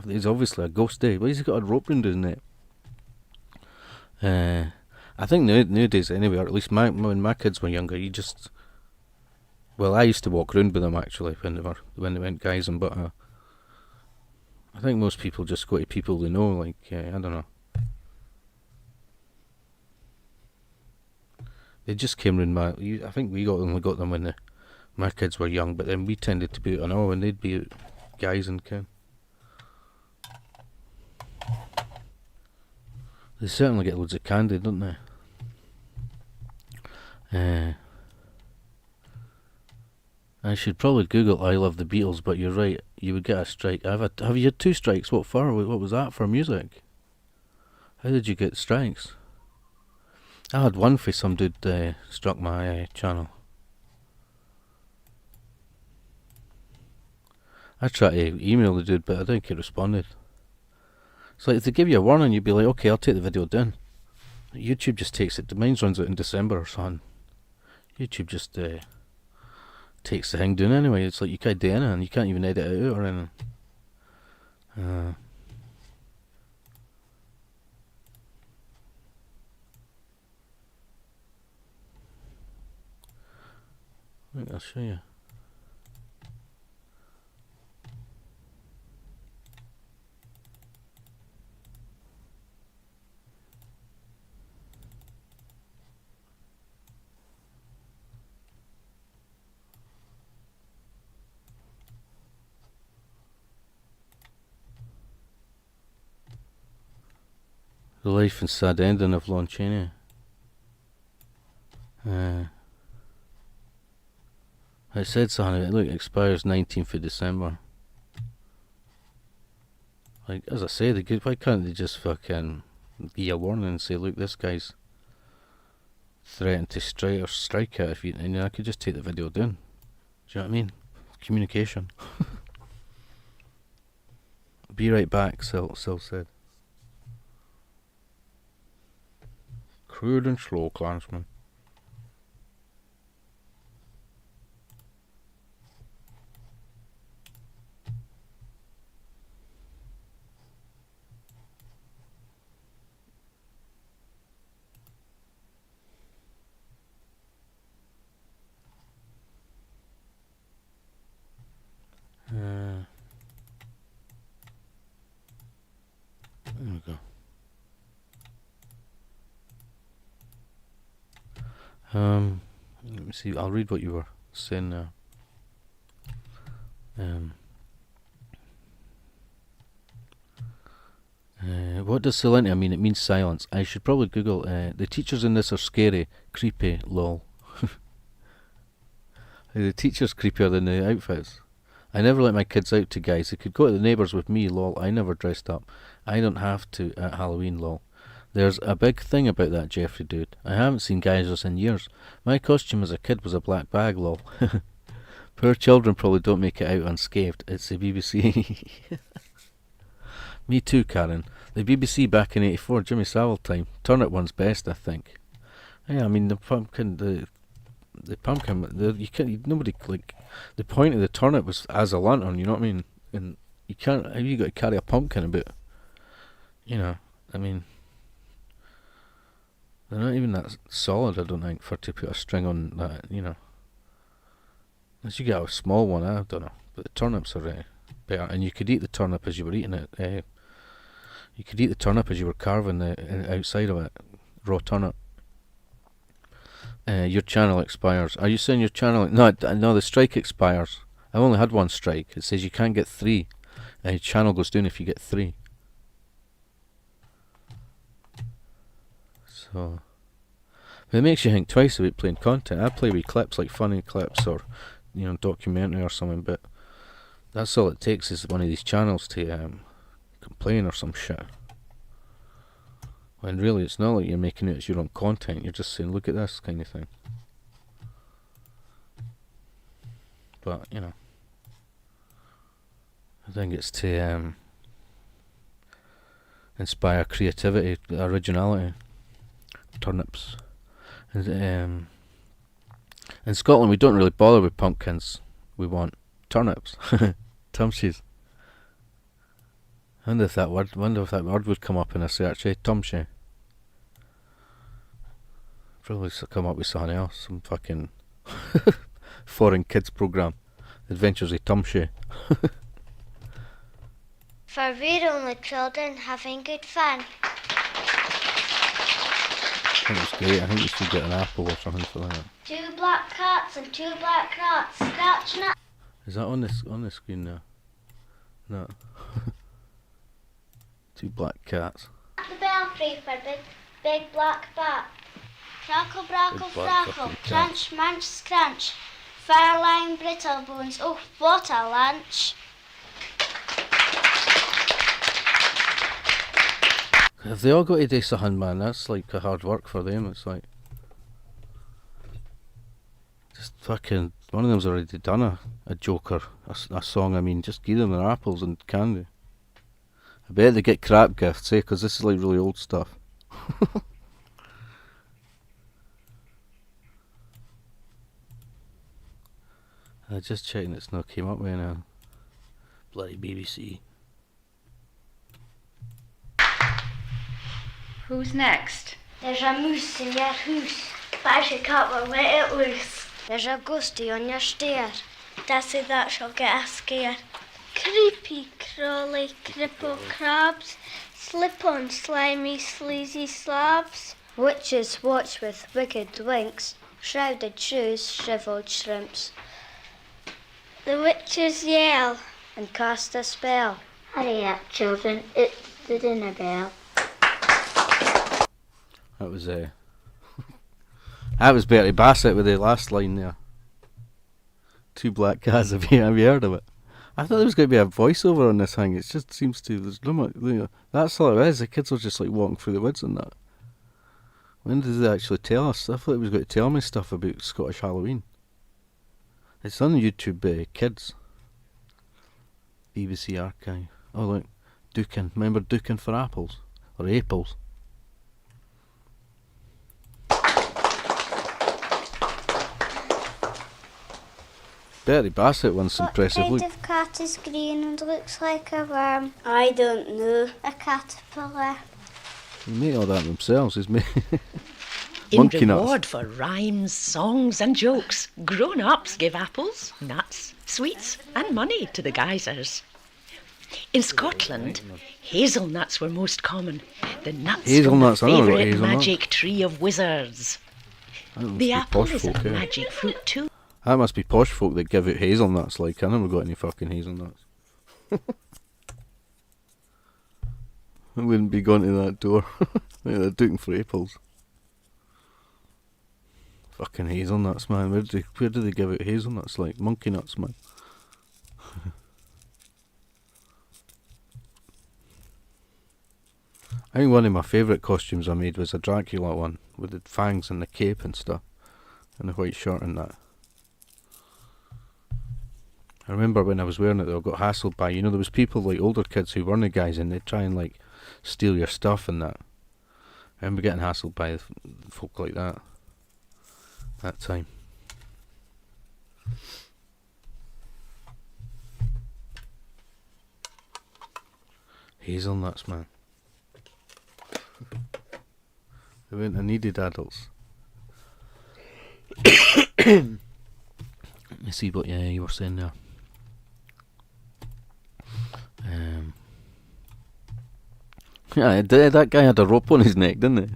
He's obviously a ghost, Why has he got a rope round his neck? I think nowadays, anyway, or at least when my kids were younger, I used to walk around with them actually when they went guysing, but I think most people just go to people they know, like I don't know. They just came round I think we only got them when my kids were young, but then we tended to be out and all, and they'd be out guysing, Ken. They certainly get loads of candy, don't they? I should probably Google I Love the Beatles, but you're right, you would get a strike. Have you had 2 strikes? What for? What was that for music? How did you get strikes? I had one for some dude struck my channel. I tried to email the dude, but I don't think he responded. It's like if they give you a warning, you'd be like, okay, I'll take the video down. YouTube just takes it. Mine runs out in December or something. YouTube just takes the thing down anyway. It's like you can't do anything. You can't even edit it out or anything. Wait, I'll show you. The life and sad ending of Lon Chaney. It said something, look, it expires 19th of December. Like, as I say, why can't they just fucking give you a warning and say, look, this guy's threatened to strike it if you, and I could just take the video down. Do you know what I mean? Communication. Be right back, Sil said. Crude and slow, Klansman. There we go. Let me see. I'll read what you were saying now. What does silentity mean? It means silence. I should probably Google. The teachers in this are scary, creepy. Lol. The teachers creepier than the outfits. I never let my kids out to guys. They could go to the neighbours with me. Lol. I never dressed up. I don't have to at Halloween. Lol. There's a big thing about that Jeffrey dude. I haven't seen geysers in years. My costume as a kid was a black bag, lol. Poor children probably don't make it out unscathed. It's the BBC. Me too, Karen. The BBC back in '84, Jimmy Savile time. Turnip one's best, I think. Yeah, I mean the pumpkin, you can't. Nobody like. The point of the turnip was as a lantern. You know what I mean? And you can't. Have you got to carry a pumpkin about? You know. I mean. They're not even that solid, I don't think, for to put a string on that, you know. Unless you get a small one, I don't know. But the turnips are better, and you could eat the turnip as you were eating it. You could eat the turnip as you were carving the outside of it, raw turnip. Your channel expires. Are you saying your channel? No, the strike expires. I've only had 1 strike. It says you can't get 3, and your channel goes down if you get 3. So, but it makes you think twice about playing content. I play with clips, like funny clips or, you know, documentary or something, but that's all it takes is one of these channels to complain or some shit. When really it's not like you're making it as your own content, you're just saying, look at this kind of thing. But, you know, I think it's to inspire creativity, originality. Turnips. And, in Scotland we don't really bother with pumpkins. We want turnips. Tumshies. I wonder if that word would come up in a search, Tumshi. Probably come up with something else, some fucking foreign kids program. Adventures of Tumshi. For we're only children having good fun. I think it's great. I think you should get an apple or something for that. 2 black cats and 2 black rats scratching at Is that on the screen now? No. 2 black cats. the belfry for big black bat. Crackle, brackle, Big black frackle, fucking cat. crunch, munch, scrunch. Farline Brittlebones. Oh, what a lunch. If they all got to do something, man, that's like a hard work for them. It's like just fucking one of them's already done a joke or a song. I mean, just give them their apples and candy. I bet they get crap gifts, eh? Because this is like really old stuff. I just checking it's not came up with now. Bloody BBC. Who's next? There's a moose in your hoose. But you can't let it loose. There's a ghostie on your stair. Dassy that shall get a scare. Creepy, crawly, cripple crabs. Slip on slimy, sleazy slabs. Witches watch with wicked winks. Shrouded shoes, shriveled shrimps. The witches yell and cast a spell. Hurry up, children, it's the dinner bell. That was that was Bertie Bassett with the last line there. Two black cats. Have you heard of it? I thought there was going to be a voiceover on this thing. It just seems to. There's no much. That's all it is. The kids are just like walking through the woods and that. When did they actually tell us? I thought it was going to tell me stuff about Scottish Halloween. It's on YouTube, Kids. BBC Archive. Oh look, Dukin. Remember Dukin for apples? Or apples? Bertie Bassett once impressive. What Look. kind of cat is green and looks like a worm? I don't know. A caterpillar. They make all that themselves. He's made In monkey nuts. reward for rhymes, songs and jokes, grown-ups give apples, nuts, sweets and money to the geysers. In Scotland, hazelnuts were most common. The nuts Hazelnuts, I from the never got favourite hazelnuts. magic tree of wizards. That must The be apple posh is folk, a eh? magic fruit too. That must be posh folk that give out hazelnuts. Like I never got any fucking hazelnuts. I wouldn't be going to that door. Like they're looking for apples. Fucking hazelnuts, man. Where do they give out hazelnuts? Like monkey nuts, man. I think one of my favourite costumes I made was a Dracula one with the fangs and the cape and stuff, and the white shirt and that. I remember when I was wearing it, I got hassled by, there was people like older kids who weren't the guys, and they'd try and like steal your stuff and that. I remember getting hassled by folk like that time. Hazelnuts, man. They went and needed adults. Let me see what you were saying there. Yeah, that guy had a rope on his neck, didn't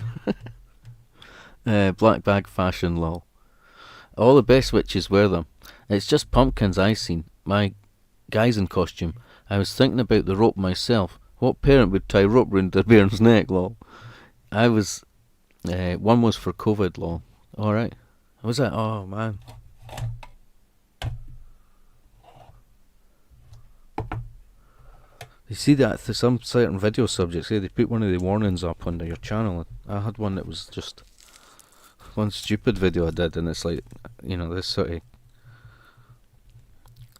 he? Black bag fashion, lol. All the best witches wear them. It's just pumpkins I seen. My guy's in costume. I was thinking about the rope myself. What parent would tie rope round their bairn's neck, lol? I was... one was for COVID, lol. Alright. Was that? Oh, man. You see that some certain video subjects, they put one of the warnings up on your channel. I had one that was just one stupid video I did, and it's like, this sort of,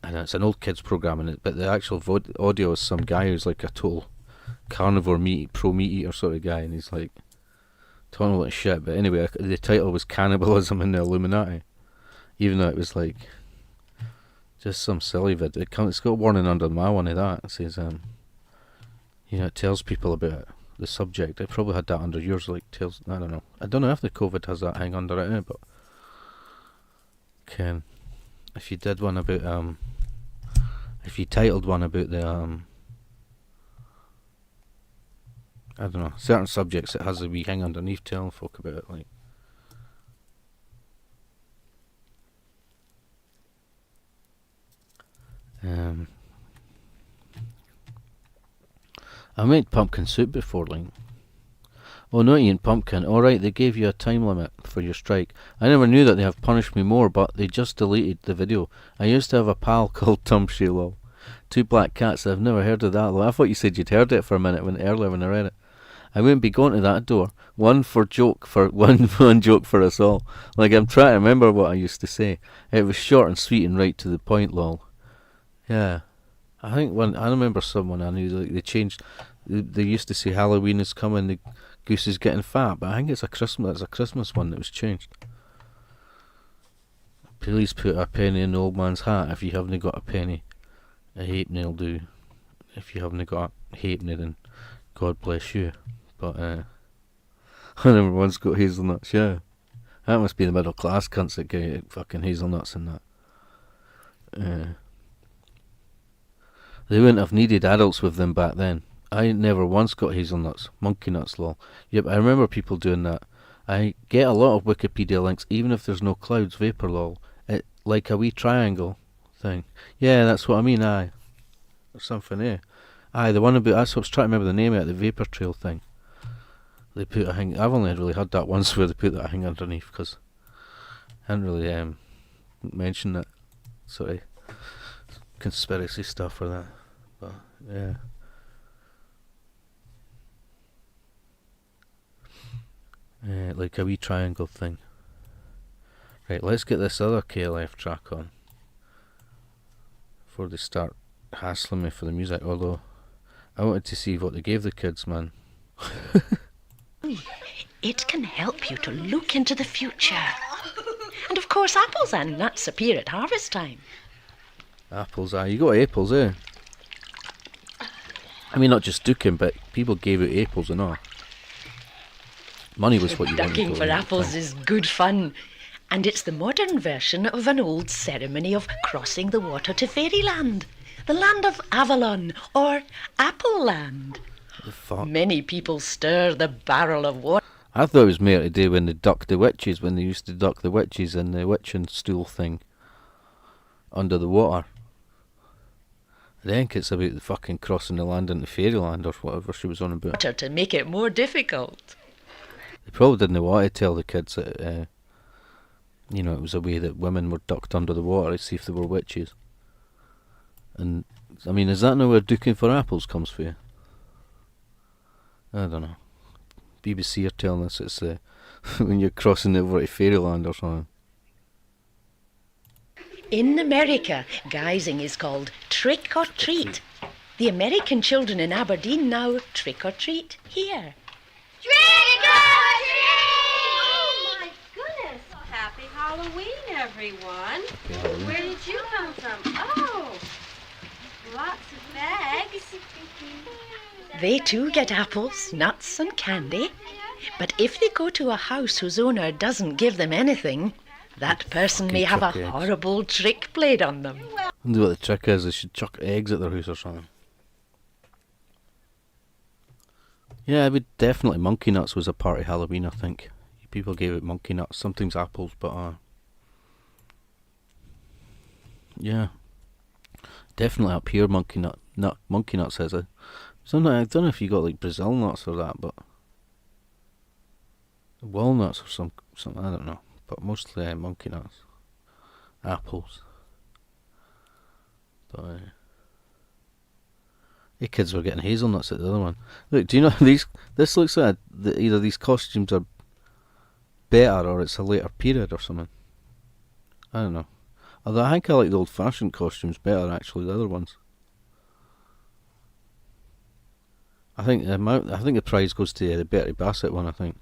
I know it's an old kids program, but the actual audio is some guy who's like a total carnivore pro meat eater sort of guy, and he's like talking a lot of shit. But anyway, the title was Cannibalism in the Illuminati, even though it was like just some silly video. It's got a warning under my one of that. It says it tells people about it, the subject. It probably had that under yours, like tells. I don't know. I don't know if the COVID has that hang under it, but if you did one about if you titled one about the I don't know, certain subjects, it has a wee hang underneath telling folk about it, like. I made pumpkin soup before, like. Oh, not eating pumpkin. All right, they gave you a time limit for your strike. I never knew that they have punished me more, but they just deleted the video. I used to have a pal called Tumshay, lol. Two black cats. I've never heard of that, lol. I thought you said you'd heard it for a minute earlier when I read it. I wouldn't be going to that door. One joke for us all. Like, I'm trying to remember what I used to say. It was short and sweet and right to the point, lol. Yeah. I remember someone I knew, like, they changed. They used to say Halloween is coming, the goose is getting fat, but I think it's a Christmas one that was changed. Please put a penny in the old man's hat if you haven't got a penny. A halfpenny'll do. If you haven't got a halfpenny, then God bless you. But I never once got hazelnuts. Yeah, that must be the middle class cunts that get fucking hazelnuts and that. They wouldn't have needed adults with them back then. I never once got hazelnuts. Monkey nuts, lol. Yep, I remember people doing that. I get a lot of Wikipedia links, even if there's no clouds, vapor, lol. It like a wee triangle thing. Yeah, that's what I mean, aye. Or something, eh? Aye, the one about, that's what I was trying to remember the name of it, the vapor trail thing. They put a thing, I've only really had that once where they put that thing underneath, because I hadn't really mentioned that sort of conspiracy stuff for that. But, yeah. Like a wee triangle thing. Right, let's get this other KLF track on before they start hassling me for the music, although I wanted to see what they gave the kids, man. It can help you to look into the future. And of course, apples and nuts appear at harvest time. Apples, aye. You got apples, eh? I mean, not just duking, but people gave out apples and all. Money was what you wanted. Ducking for apples is good fun. And it's the modern version of an old ceremony of crossing the water to fairyland. The land of Avalon, or Apple Land. The fuck? Many people stir the barrel of water. I thought it was more to do when they ducked the witches, when they used to duck the witches in the witching stool thing under the water. I think it's about the fucking crossing the land into fairyland or whatever she was on about. To make it more difficult. They probably didn't want to tell the kids that, you know, it was a way that women were ducked under the water to see if they were witches. And, I mean, is that now where duking for apples comes for you? I don't know. BBC are telling us it's when you're crossing over to fairyland or something. In America, guising is called trick or treat. The American children in Aberdeen now trick or treat here. Trick or treat! Oh my goodness! Happy Halloween, everyone. Where did you come from? Oh, lots of bags. They too get apples, nuts and candy. But if they go to a house whose owner doesn't give them anything, that person may have a horrible trick played on them. I wonder what the trick is. They should chuck eggs at their house or something. Yeah, I would definitely. Monkey nuts was a part of Halloween, I think. People gave it monkey nuts, sometimes apples, but yeah, definitely up here monkey nuts is it? Sometimes I don't know if you got like Brazil nuts or that, but walnuts or something. I don't know, but mostly monkey nuts, apples. But the kids were getting hazelnuts at the other one. Look, do you know these? This looks like either these costumes are better or it's a later period or something. I don't know. Although I think I like the old-fashioned costumes better, actually, the other ones. I think the prize goes to the Betty Bassett one, I think.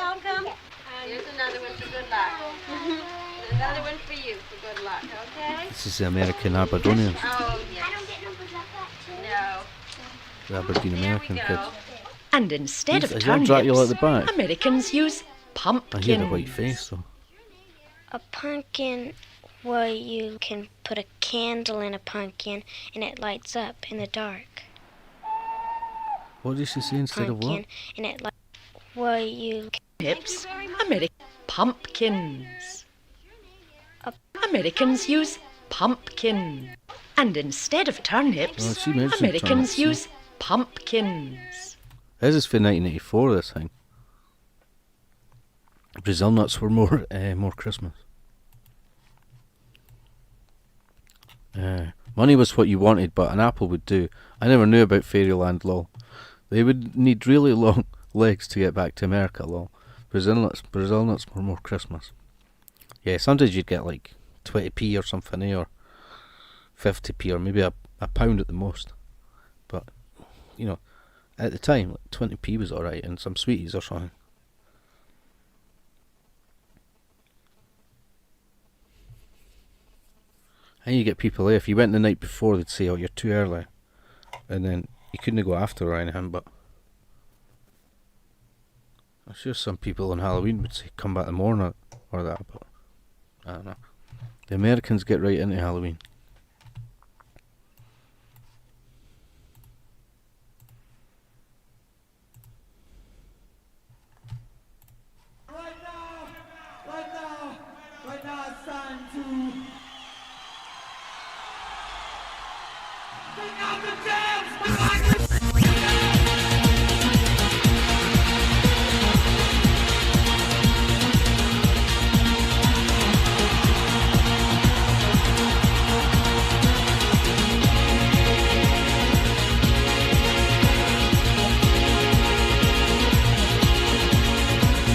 Welcome. Here's another one for good luck. Another one for you for good luck, okay? This is the American Aberdonians. Oh, yes. I don't get numbers like that too. No. The Aberdeen There American we kids. go. And instead of Is that Dracula at the turnips, back? Americans use I hear the white pumpkins. face, though. A pumpkin where you can put a candle in a pumpkin and it lights up in the dark. What did she say instead of what? Pumpkin and it lights where you Turnips, pumpkins. Americans use pumpkin. And instead of Oh, turnips, she mentioned Americans turnips, yeah. use pumpkins. This is for 1984. This thing. Brazil nuts were more Christmas. Money was what you wanted, but an apple would do. I never knew about Fairyland, lol. They would need really long legs to get back to America, lol. Brazil nuts were more Christmas. Yeah, sometimes you'd get like 20p or something, or 50p, or maybe a pound at the most. But, you know, at the time, like 20p was alright, and some sweeties or something. And you get people there, if you went the night before, they'd say, oh, you're too early. And then you couldn't go after or anything, but I'm sure some people on Halloween would say, come back the morning or that, but I don't know. The Americans get right into Halloween. Right now it's time to take out the dance.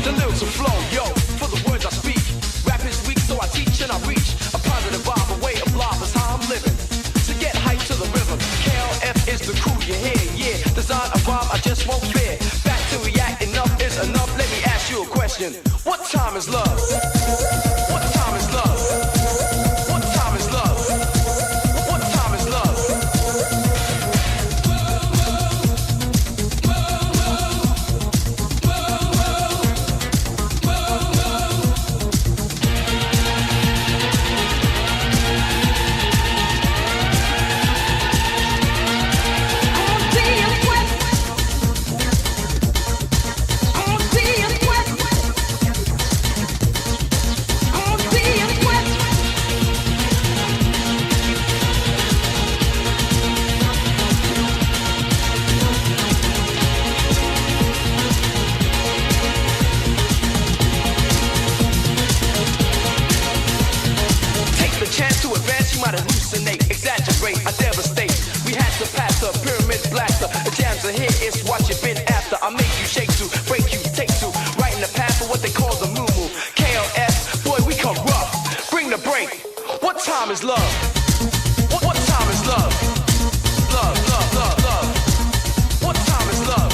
The lyrics will flow, yo, for the words I speak. Rap is weak, so I teach and I reach. A positive vibe, a way of life is how I'm living. So get hyped to the rhythm. KLF is the crew you hear, yeah. Design a rhyme I just won't fear. Back to react, enough is enough. Let me ask you a question. What time is love? What time is love? What time is love? What time is love? Take the chance to advance, you might hallucinate, exaggerate, I devastate. We had to pass the pyramid blaster. The jams are here, it's what you've been after. I make you shake to, break you, take to. Right in the path of what they call the moo. KLS, boy, we come rough. Bring the break. What time is love? What time is love? Love, love, love, love. What time is love?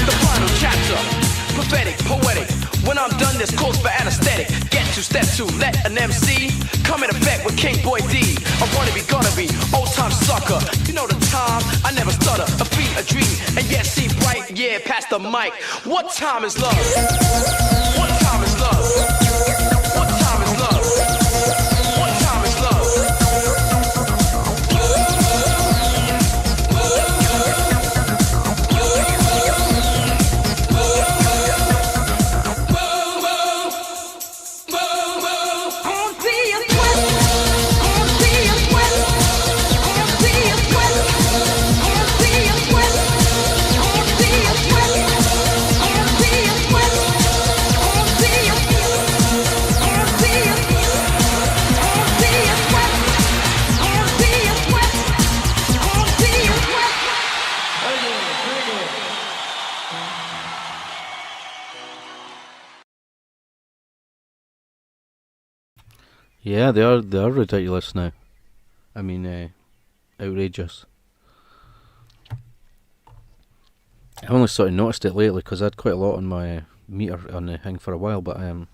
The final chapter, prophetic, poetic. When I'm done, this calls for anesthetic. Get to step two, let an MC come in effect with King Boy D. I wanna be, gonna be, old time sucker. You know the time, I never stutter. A beat, a dream, and yet see bright. Yeah, pass the mic. What time is love? What time is love? What time is love? What time is love? Yeah, they are ridiculous now. I mean, outrageous. I only sort of noticed it lately because I had quite a lot on my meter on the thing for a while, but I mean,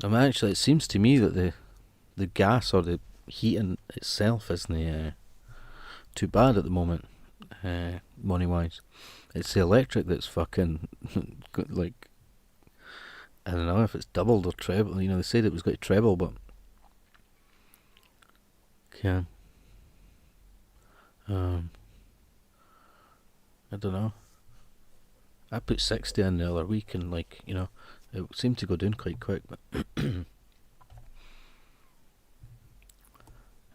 actually, it seems to me that the gas or the heating itself isn't too bad at the moment, money wise. It's the electric that's fucking like, I don't know if it's doubled or treble. You know, they said it was going to treble, but yeah. I don't know. I put 60 in the other week, and like, you know, it seemed to go down quite quick. But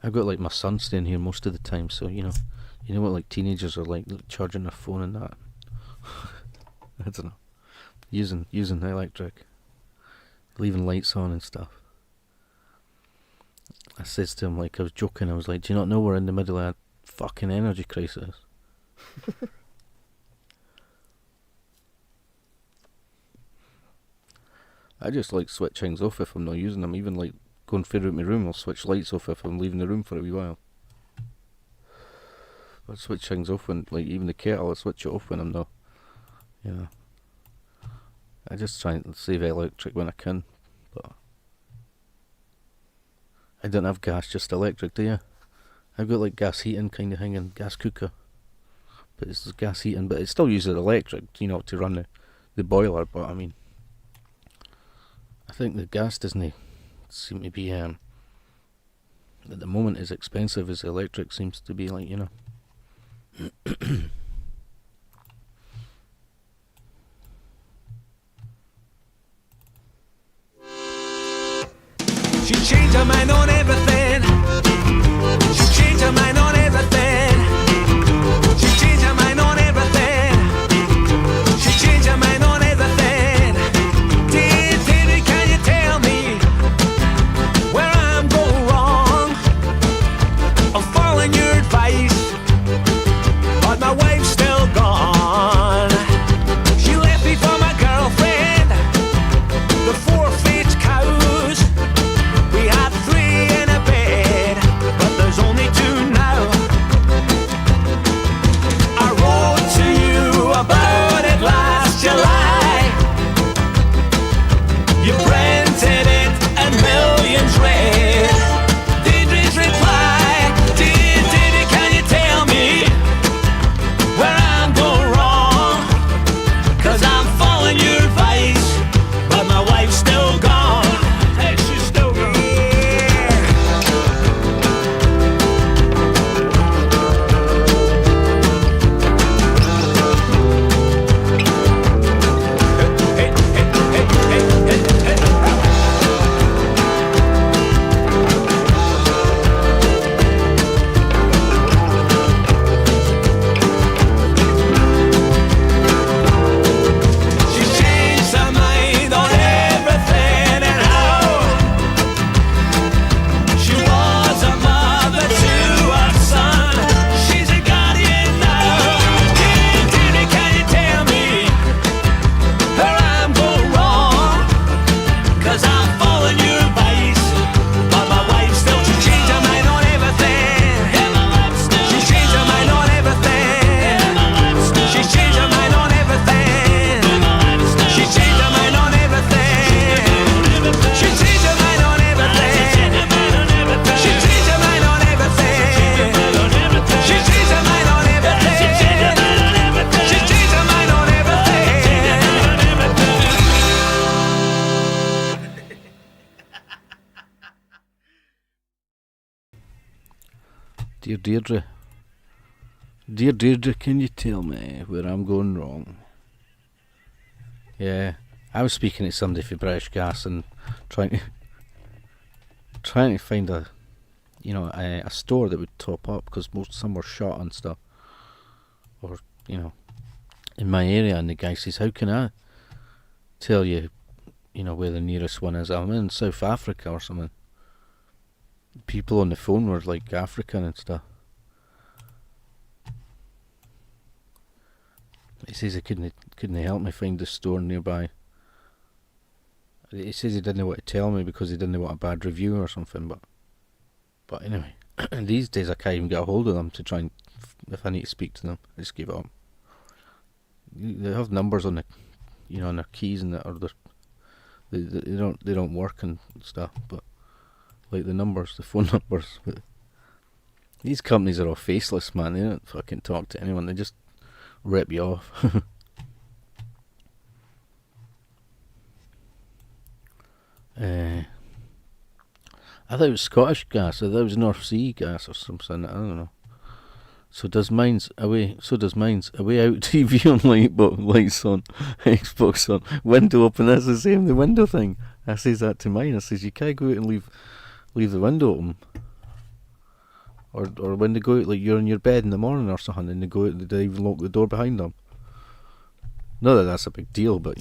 I've got like my son staying here most of the time, so you know what like teenagers are like charging their phone and that. I don't know, using the electric, leaving lights on and stuff. I says to him, like, I was joking, I was like, do you not know we're in the middle of a fucking energy crisis? I just like switch things off if I'm not using them. Even like going through my room, I'll switch lights off if I'm leaving the room for a wee while. I'll switch things off when, like, even the kettle, I'll switch it off when I'm not, you know. I just try and save electric when I can, but I don't have gas, just electric, do you? I've got like gas heating kind of thing and gas cooker, but it's gas heating, but it still uses electric, you know, to run the boiler. But I mean, I think the gas doesn't seem to be at the moment as expensive as the electric seems to be, like, you know. She changed her mind on everything. She changed her mind on everything. She changed her mind on everything. She changed her mind on everything. Dear, can you tell me where I'm going wrong? I'm following your advice, but my wife's still gone. She left me for my girlfriend, the four-faced cows. We had three in a bed, but there's only two now. I wrote to you about it last July. You printed it and millions read. Deirdre's reply, Deirdre, can you tell me where I'm going wrong? 'Cause I'm following your advice, but my wife's still gone. Hey, she's still gone. She changed her mind on everything and how she was a mother to her son. She's a guardian now. Dear, can you tell me where I'm going wrong? 'Cause I'm following your advice, but my wife's still. She changed her mind on everything. She changed her mind on everything. She changed her mind on everything. She changed her mind on everything. She changed her mind on everything. She changed her mind on everything. She changed her mind on everything. She changed her mind on everything. Dear Deirdre. Dear Deirdre, can you tell me where I'm going wrong? Yeah, I was speaking to somebody for British Gas and trying to find a store that would top up, because some were shut and stuff, or you know, in my area. And the guy says, how can I tell you, where the nearest one is? I'm in South Africa or something. People on the phone were like African and stuff. He says he couldn't help me find the store nearby. He says he didn't want to tell me because he didn't want a bad review or something, but But anyway, these days I can't even get a hold of them to try and, if I need to speak to them, I just give it up. They have numbers on the, on their keys and that, or they don't work and stuff. But like the numbers, the phone numbers. But these companies are all faceless, man. They don't fucking talk to anyone. They just rip you off. I thought it was Scottish Gas. I thought it was North Sea Gas or something. I don't know. So does mine's away out TV on lights on, Xbox on, window open. That's the same, the window thing. I says that to mine. I says you can't go out and leave the window open. Or when they go out, like you're in your bed in the morning or something, and they go out, they even lock the door behind them. Not that that's a big deal, but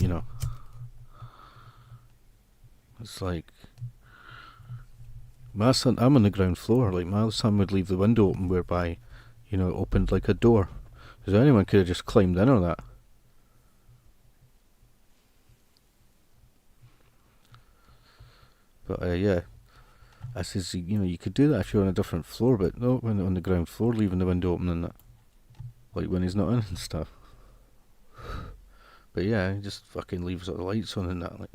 it's like my son. I'm on the ground floor. Like my son would leave the window open, whereby it opened like a door. Because anyone could have just climbed in or that. But yeah, I says you could do that if you're on a different floor, but no, when on the ground floor, leaving the window open and that, like when he's not in and stuff. But yeah, he just fucking leaves all the lights on and that. Like,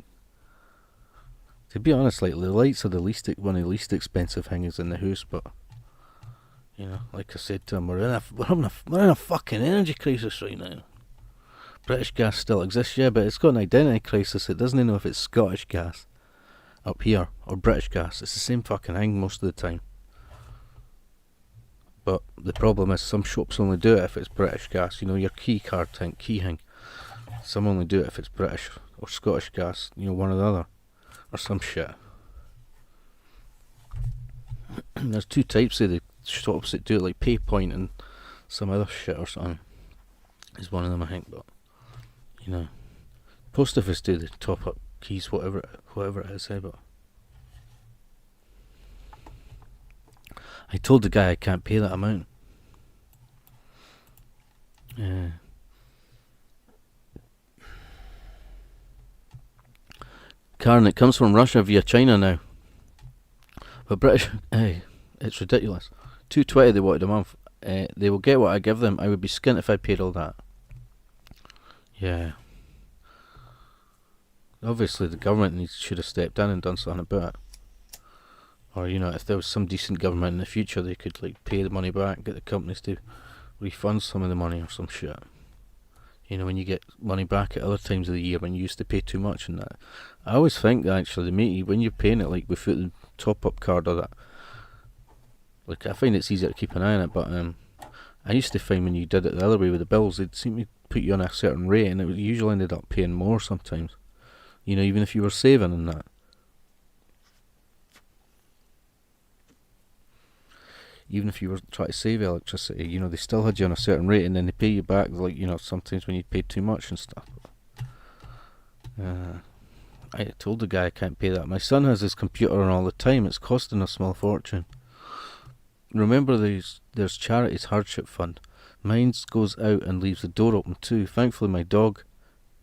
to be honest, like the lights are one of the least expensive things in the house, but. Like I said to him, we're in a fucking energy crisis right now. British Gas still exists, yeah, but it's got an identity crisis. It doesn't know if it's Scottish Gas up here or British Gas. It's the same fucking thing most of the time. But the problem is some shops only do it if it's British Gas. Your key card thing, key thing. Some only do it if it's British or Scottish Gas. One or the other, or some shit. There's two types of the shops that do it, like PayPoint and some other shit or something. Is one of them, I think. But post office do the top up keys, whatever it is. But I told the guy I can't pay that amount. Karen, it comes from Russia via China now. But British, it's ridiculous. $2.20 they wanted a month. They will get what I give them. I would be skint if I paid all that. Yeah. Obviously the government should have stepped in and done something about it. Or if there was some decent government in the future, they could pay the money back, get the companies to refund some of the money or some shit. When you get money back at other times of the year when you used to pay too much and that. I always think that actually, mate, when you're paying it without the top up card or that, I find it's easier to keep an eye on it, but I used to find when you did it the other way with the bills, they'd seem to put you on a certain rate, and it usually ended up paying more sometimes. Even if you were saving and that. Even if you were trying to save electricity, they still had you on a certain rate, and then they pay you back, sometimes when you paid too much and stuff. I told the guy I can't pay that. My son has his computer on all the time. It's costing a small fortune. Remember, there's Charities Hardship Fund. Mine goes out and leaves the door open too. Thankfully my dog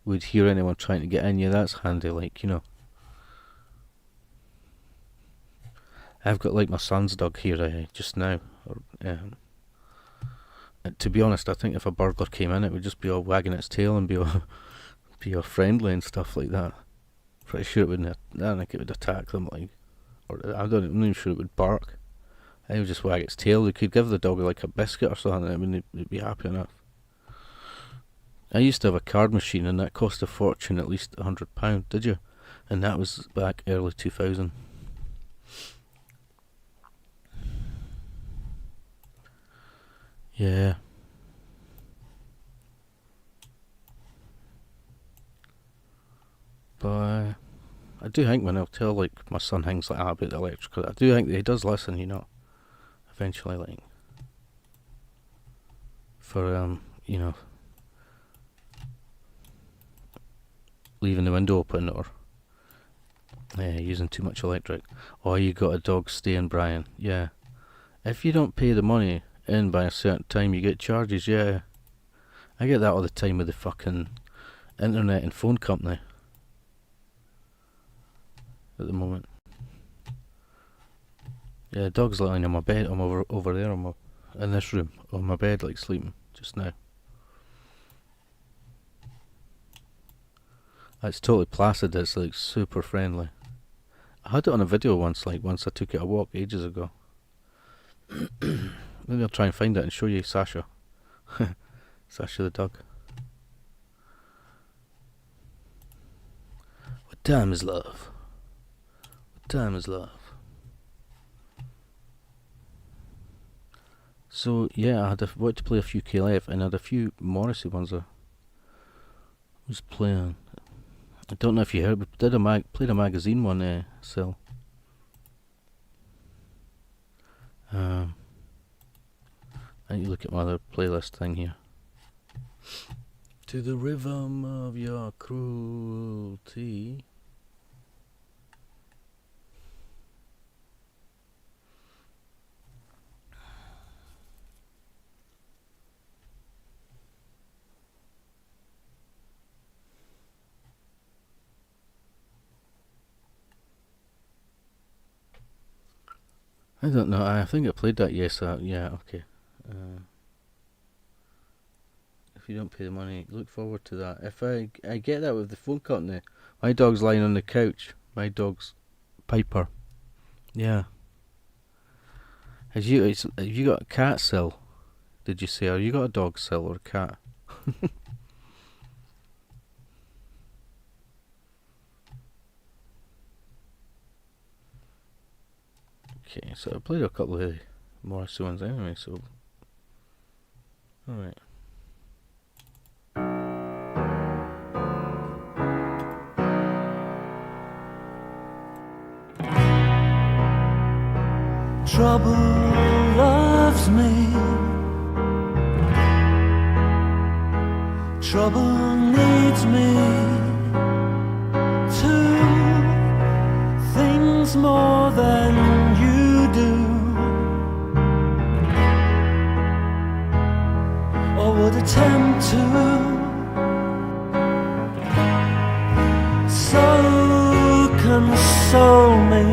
would hear anyone trying to get in. Yeah, that's handy, I've got my son's dog here just now. To be honest, I think if a burglar came in, it would just be all wagging its tail and be all friendly and stuff like that. Pretty sure it wouldn't. I don't think it would attack them, or I'm not even sure it would bark. It would just wag its tail. They could give the dog a biscuit or something, and it'd be happy enough. I used to have a card machine, and that cost a fortune, at least £100. Did you? And that was back early 2000. Yeah. But I do think when I'll tell my son things like that about the electrical, I do think that he does listen, eventually, for leaving the window open or using too much electric. Oh, you got a dog staying, Brian. Yeah. If you don't pay the money in by a certain time, you get charges. Yeah. I get that all the time with the fucking internet and phone company at the moment. Yeah, the dog's lying on my bed. I'm over there in this room on my bed, like sleeping just now. It's totally placid. It's like super friendly. I had it on a video once I took it a walk ages ago. Maybe I'll try and find it and show you Sasha. Sasha the dog. What time is love? What time is love? So yeah, I wanted to play a few KLF and I had a few Morrissey ones I was playing. I don't know if you heard, but played a magazine one, Sil. I need to look at my other playlist thing here. To the rhythm of your cruelty. I don't know. I think I played that. Yes. Yeah. Okay. If you don't pay the money, look forward to that. If I get that with the phone company, my dog's lying on the couch. My dog's Piper. Yeah. Have you got a cat, Sil? Did you say? Or you got a dog, Sil, or a cat? Okay, so I played a couple of the Morrissey ones anyway, so... Alright. Trouble loves me. Trouble needs me to things more than you do, or would attempt to. So console me.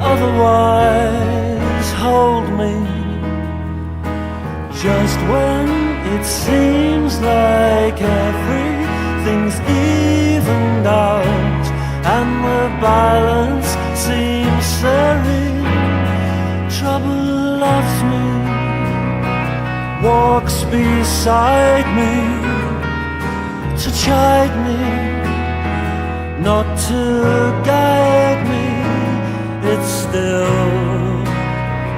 Otherwise hold me just when it seems like everything's evened out and the balance seems serene. Trouble loves me, walks beside me to chide me, not to guide me. It's still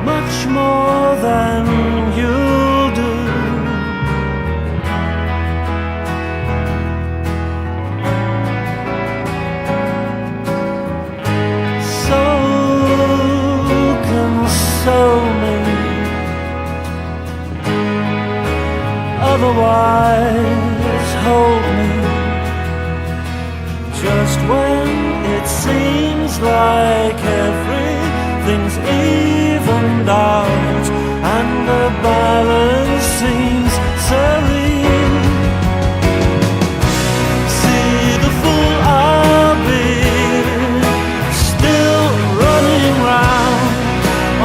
much more than you'll do. So console me, otherwise hold me just when it seems like everything's evened out and the balance seems serene. See the fool I'll be, still running round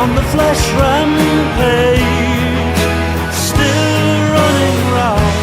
on the flesh rampage, still running round.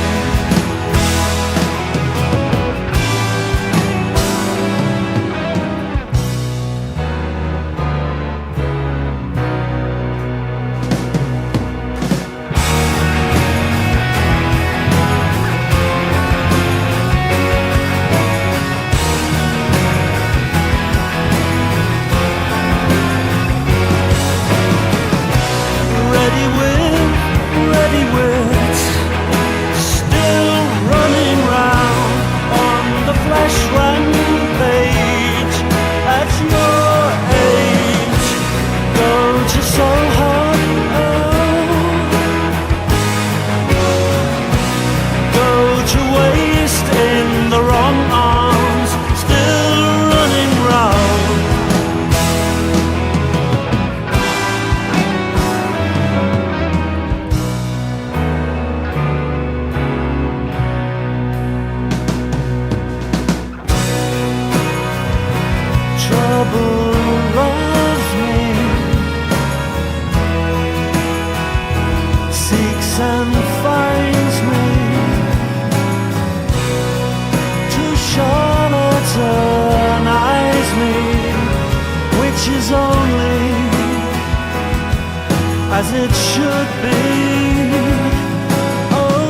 as it should be. Oh,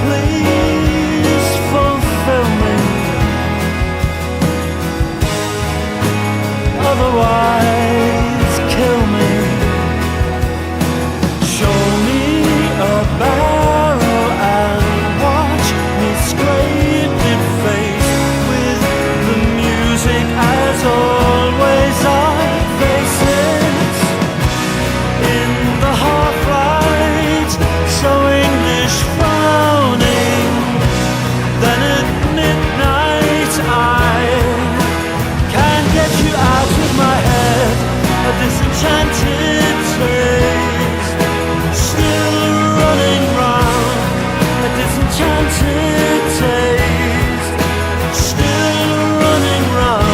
please fulfill me, otherwise kill me. Show me a barrel and watch me scrape it face with the music as always I face it. In the half light, so English frowning, then at midnight I can't get you out of my head. A disenchanted taste, still running round. A disenchanted taste, still running round.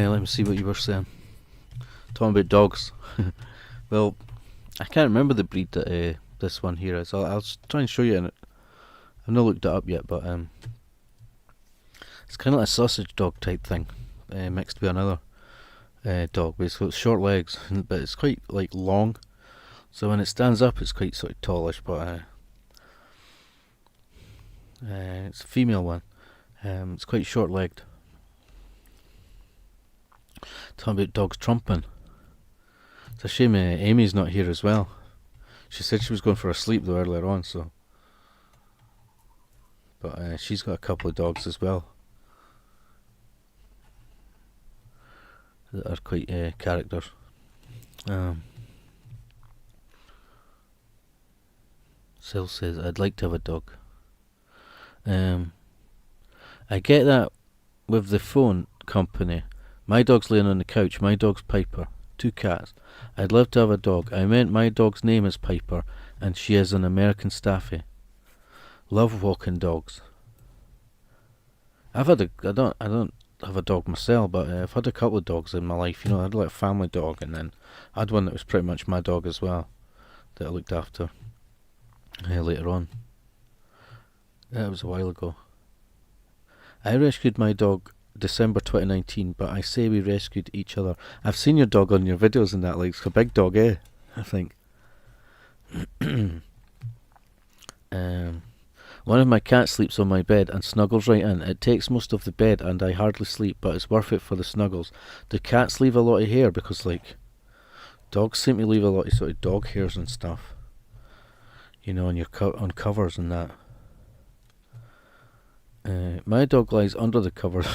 Let me see what you were saying. Talking about dogs. Well, I can't remember the breed that this one here is. I'll try and show you in it. I've not looked it up yet, but it's kind of like a sausage dog type thing, mixed with another dog. Basically, it's short legs, but it's quite like long. So when it stands up, it's quite sort of tallish. But it's a female one. It's quite short legged. Talking about dogs trumping. It's a shame Amy's not here as well. She said she was going for a sleep though earlier on, so. But she's got a couple of dogs as well that are quite characters. Sil says, I'd like to have a dog. I get that with the phone company. My dog's laying on the couch, my dog's Piper. 2 cats. I'd love to have a dog. I meant my dog's name is Piper, and she is an American Staffy. Love walking dogs. I don't have a dog myself, but I've had a couple of dogs in my life. You know, I had like a family dog, and then I had one that was pretty much my dog as well, that I looked after later on. That was a while ago. I rescued my dog December 2019, but I say we rescued each other. I've seen your dog on your videos and that, like, it's a big dog, I think. One of my cats sleeps on my bed and snuggles right in. It takes most of the bed and I hardly sleep, but it's worth it for the snuggles. Do cats leave a lot of hair? Because, like, dogs seem to leave a lot of sort of dog hairs and stuff, you know, on your on covers and that. My dog lies under the covers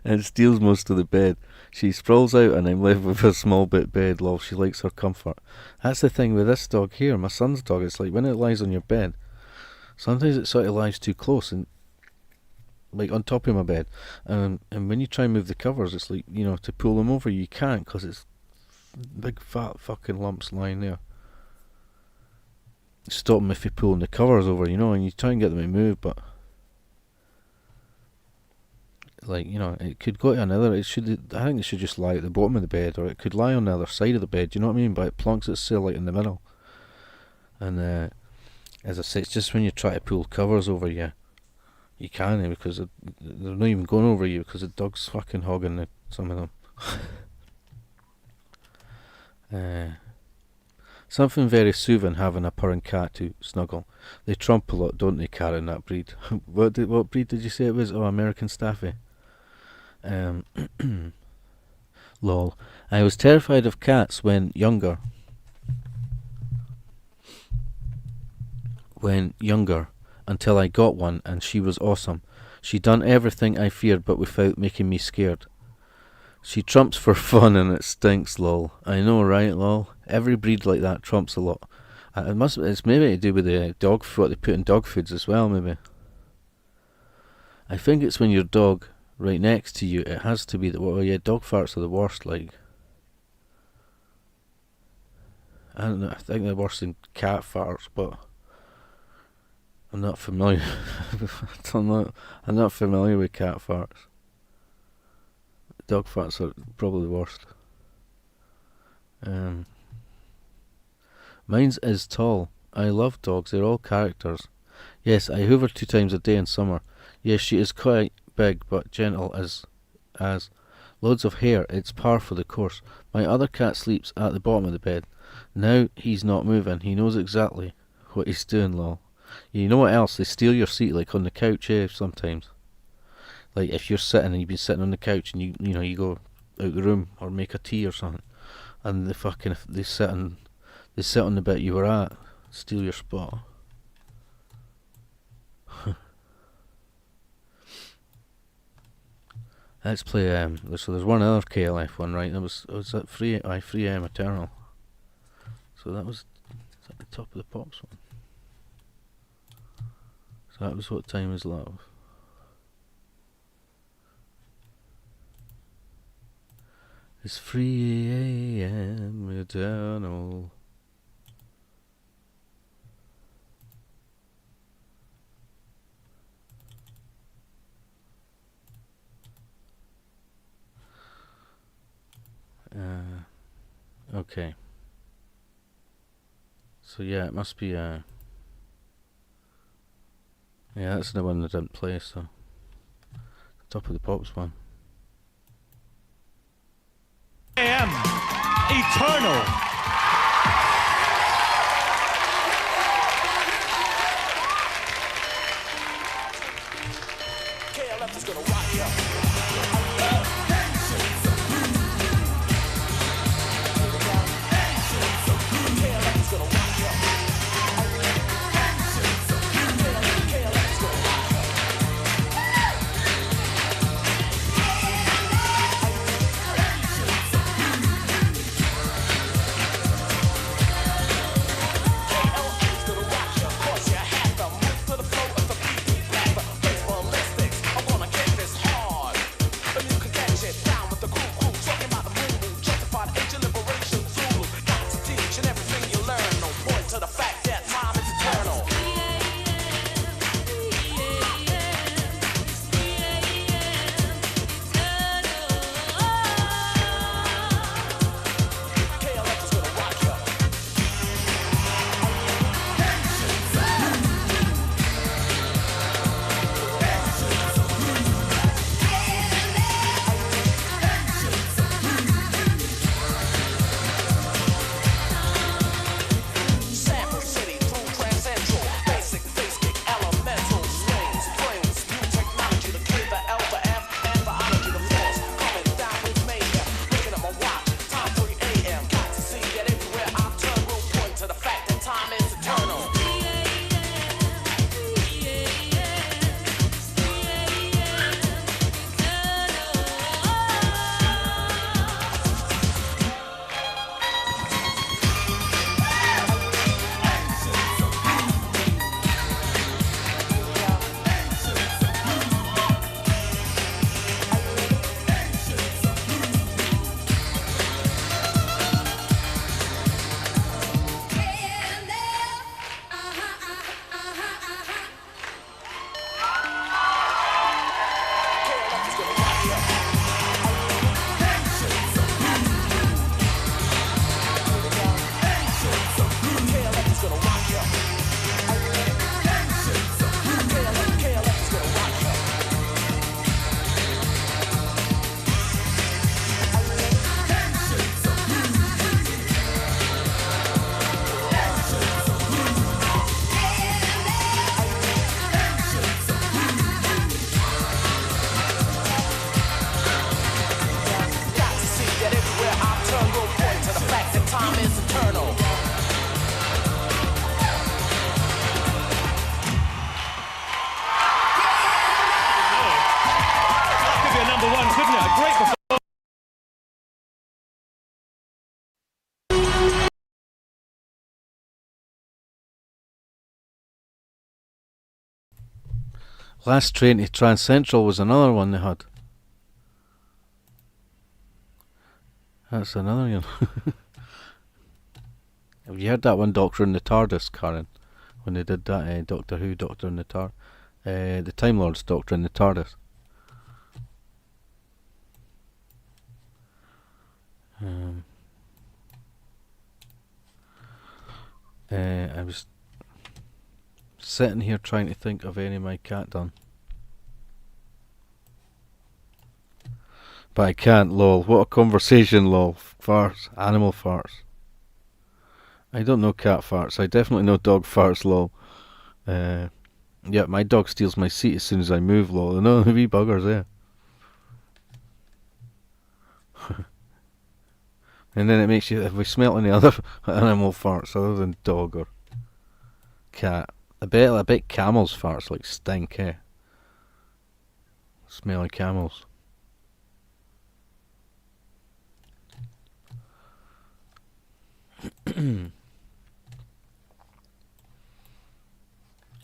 and steals most of the bed. She sprawls out and I'm left with a small bit bed. Lol, she likes her comfort. That's the thing with this dog here, my son's dog. It's like when it lies on your bed, sometimes it sort of lies too close and like on top of my bed. And when you try and move the covers, it's like, you know, to pull them over, you can't because it's big fat fucking lumps lying there. Stop them if you're pulling the covers over, you know, and you try and get them to move, but like, you know, it could go to another. I think it should just lie at the bottom of the bed, or it could lie on the other side of the bed. You know what I mean? But it plonks itself like in the middle. And as I say, it's just when you try to pull covers over you, you can't, because they're not even going over you because the dog's fucking hogging some of them. Something very soothing having a purring cat to snuggle. They trump a lot, don't they, Karen? That breed. What breed did you say it was? Oh, American Staffy. Lol. I was terrified of cats when younger, until I got one and she was awesome. She done everything I feared but without making me scared. She trumps for fun and it stinks, lol. I know, right, lol? Every breed like that trumps a lot. It's maybe to do with the dog food, what they put in dog foods as well, maybe. I think it's when your dog right next to you, it has to be well, yeah, dog farts are the worst, like. I don't know, I think they're worse than cat farts, but I'm not familiar. I'm not familiar with cat farts. Dog farts are probably the worst. Mine's is tall. I love dogs. They're all characters. Yes, I hoover 2 times a day in summer. Yes, she is quite big but gentle as loads of hair. It's par for the course. My other cat sleeps at the bottom of the bed. Now he's not moving. He knows exactly what he's doing, lol. You know what else? They steal your seat, like on the couch, sometimes. Like if you're sitting and you've been sitting on the couch and you go out the room or make a tea or something, and they sit on the bit you were at, steal your spot. Let's play so there's one other KLF one, right? That was that Free AM Eternal. So that was at the top of the Pops one. So that was What Time Is Love. It's 3 AM Eternal. Okay. So yeah, it must be yeah, that's the one that didn't play, so Top of the Pops one. AM Eternal. KLF is gonna rock you. Last Train to Trans Central was another one they had. That's another one. Have you heard that one, Doctor in the TARDIS, Karen? When they did that Doctor Who, Doctor in the the Time Lord's Doctor in the TARDIS. I was sitting here trying to think of any my cat done. But I can't, lol. What a conversation, lol. Farts. Animal farts. I don't know cat farts. I definitely know dog farts, lol. Yeah, my dog steals my seat as soon as I move, lol. I know the wee buggers there. And then it makes you, have we smelt any other animal farts other than dog or cat? I bet camels farts like stink, eh? Smelly camels.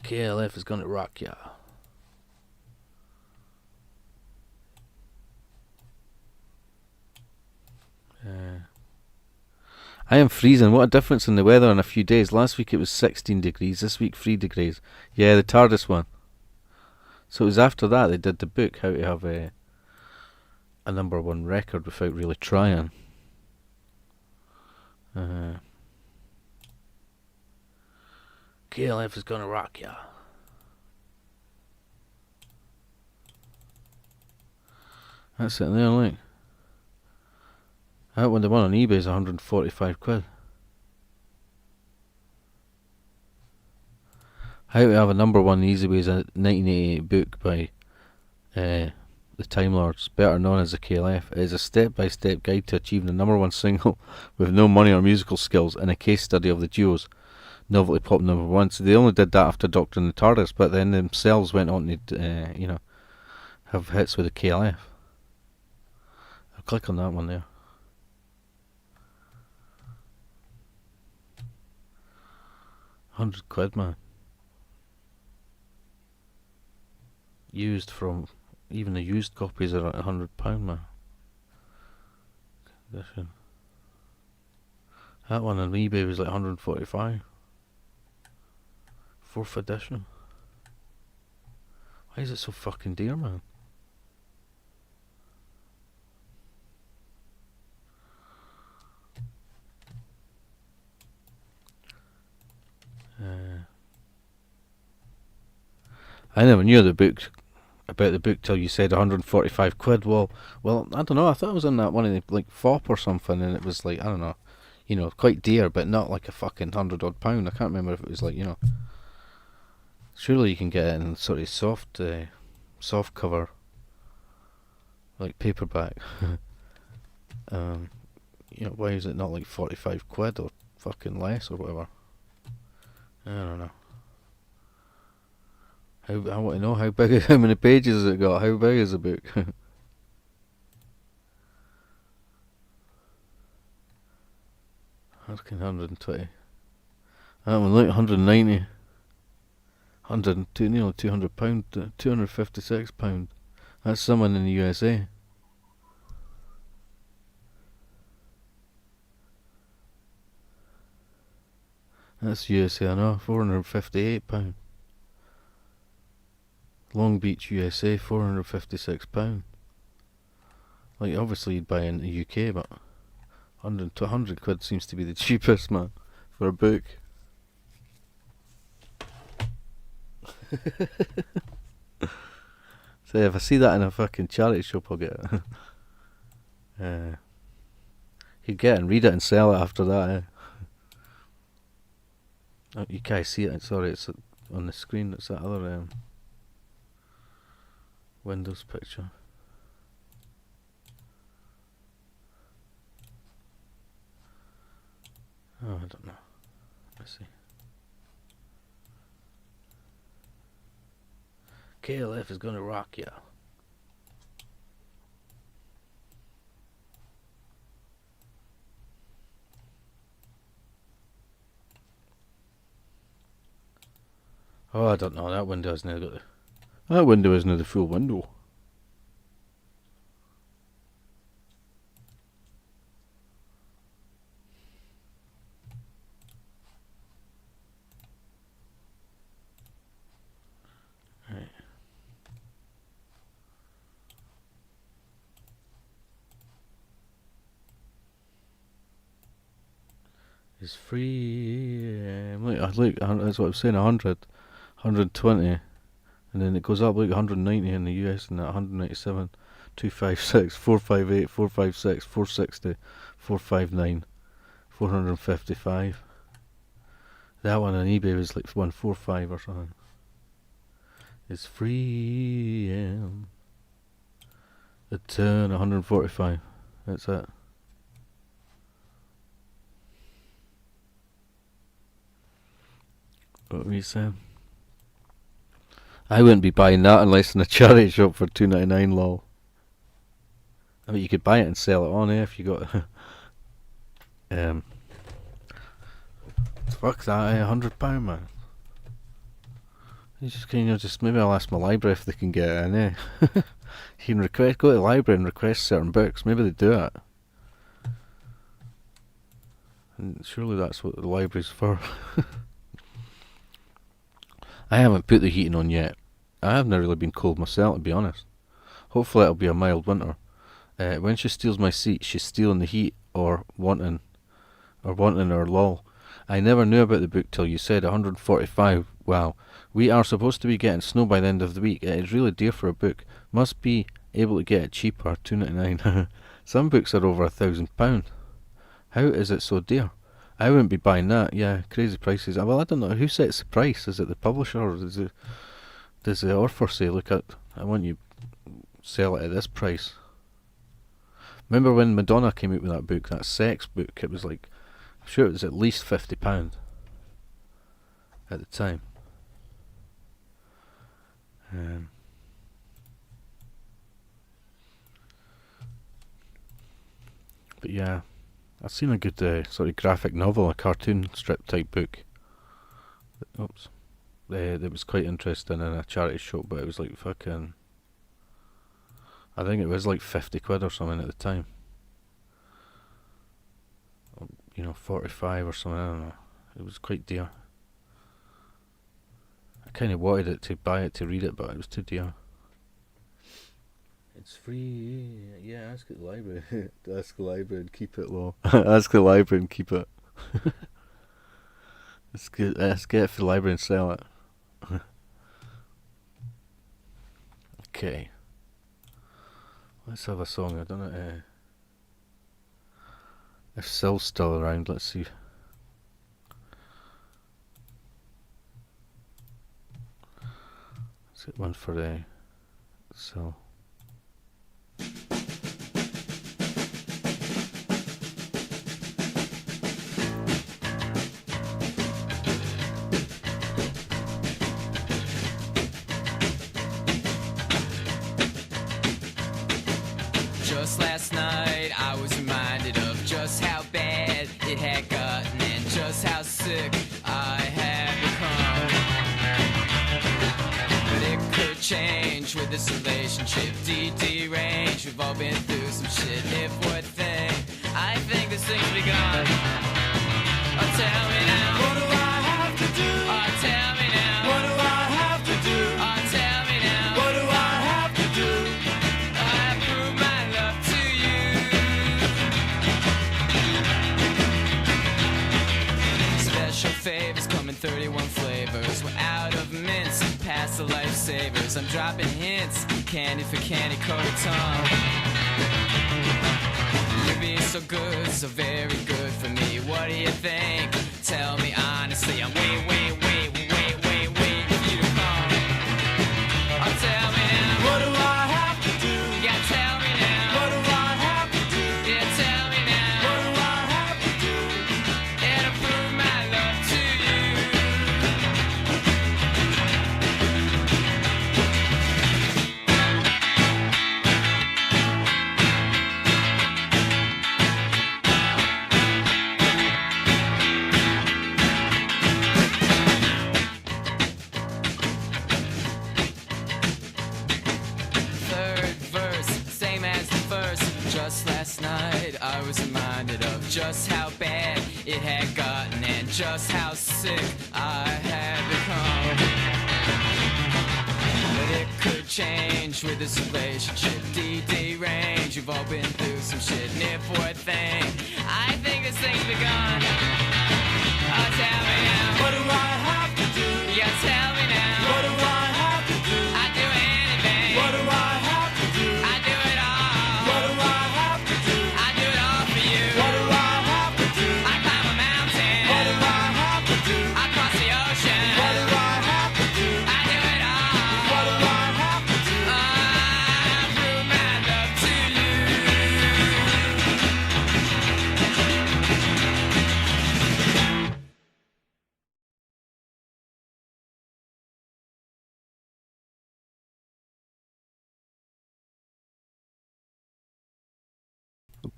KLF is gonna rock ya. I am freezing. What a difference in the weather in a few days. Last week it was 16 degrees. This week 3 degrees. Yeah, the TARDIS one. So it was after that they did the book, How to Have a #1 record without really trying. KLF is gonna rock ya. That's it there, like. That one, the one on eBay is 145 quid. How to Have a #1 Easy Way is a 1988 book by the Time Lords, better known as the KLF. It is a step-by-step guide to achieving the #1 single with no money or musical skills, and a case study of the duos. Novelty pop #1. So they only did that after Doctor and the TARDIS, but then themselves went on to, have hits with the KLF. I'll click on that one there. £100, man. Used from, even the used copies are at £100, man. Condition. That one on eBay was like 145. 4th edition. Why is it so fucking dear, man? I never knew about the book till you said 145 quid. Well, I don't know. I thought it was in that one of the, like, FOP or something, and it was like, I don't know, quite dear, but not like a fucking £100 odd. I can't remember if it was like, surely you can get it in sort of soft cover, like paperback. Why is it not like 45 quid or fucking less or whatever? I don't know. I want to know how many pages has it got? How big is the book? Fucking 120. That one, like 190. 102, nearly £200, £256. That's someone in the USA. That's USA, I know, £458. Long Beach, USA, £456. Like, obviously you'd buy in the UK, but 100 to 100 quid seems to be the cheapest, man, for a book. So if I see that in a fucking charity shop, I'll get it. You get it and read it and sell it after that, eh? Oh, you can't see it, sorry, it's on the screen, it's that other Windows picture. Oh, I don't know. Let's see. KLF is gonna rock ya. Oh, I don't know. That window isn't got the. That window isn't the full window. Right. It's free. Look, that's what I was saying. 100, 120, and then it goes up like 190 in the US, and that 197, 256, 458, 456, 460, 459, 455. That one on eBay was like 145 or something. It's free. The turn 145. That's it. What were you saying? I wouldn't be buying that unless in a charity shop for $2.99, lol. I mean, you could buy it and sell it on if you got fuck that, £100, man. You just just maybe I'll ask my library if they can get it in, eh? You can go to the library and request certain books. Maybe they do it. And surely that's what the library's for. I haven't put the heating on yet. I haven't really been cold myself, to be honest. Hopefully it'll be a mild winter. When she steals my seat, she's stealing the heat or wanting her, lol. I never knew about the book till you said 145. Wow. We are supposed to be getting snow by the end of the week. It is really dear for a book. Must be able to get it cheaper, $2.99. Some books are over £1,000. How is it so dear? I wouldn't be buying that. Yeah, crazy prices. Well, I don't know. Who sets the price? Is it the publisher, or does the author say, look, I want you sell it at this price? Remember when Madonna came out with that book, that sex book? It was like, I'm sure it was at least £50 at the time. But yeah, I've seen a good sort of graphic novel, a cartoon strip type book. Oops. That was quite interesting in a charity shop, but it was like fucking, I think it was like 50 quid or something at the time. 45 or something, I don't know. It was quite dear. I kind of wanted it to buy it to read it, but it was too dear. It's free. Yeah, ask at the library. Ask the library and keep it low. Ask the library and keep it. Let's get it for the library and sell it. Okay. Let's have a song. I don't know if Sil's still around. Let's see. Let's get one for Sil. Just last night I was reminded of just how bad it had gotten and just how sick I had become. But it could change with this relationship. DD range, we've all been through some shit. If one thing, I think this thing's begun. Oh, tell me now, what do I have to do? Oh, tell me now, what do I have to do? Oh, tell me now, what do I have to do? I prove my love to you. Special favors come in 31 flavors. We're out of mints, past the lifesavers. I'm dropping hints, candy for candy coated tongue. You're being so good, so very good for me. What do you think? Tell me honestly, I'm waiting for you to come. Oh, tell me now, what do I have to do? Yeah, tell me now, what do I have to do? Yeah, tell me now, what do I have to do? Yeah, to prove my love to just last night I was reminded of just how bad it had gotten and just how sick I had become. But it could change with this relationship. DD range, you've all been through some shit. And if one thing, I think this thing's begun.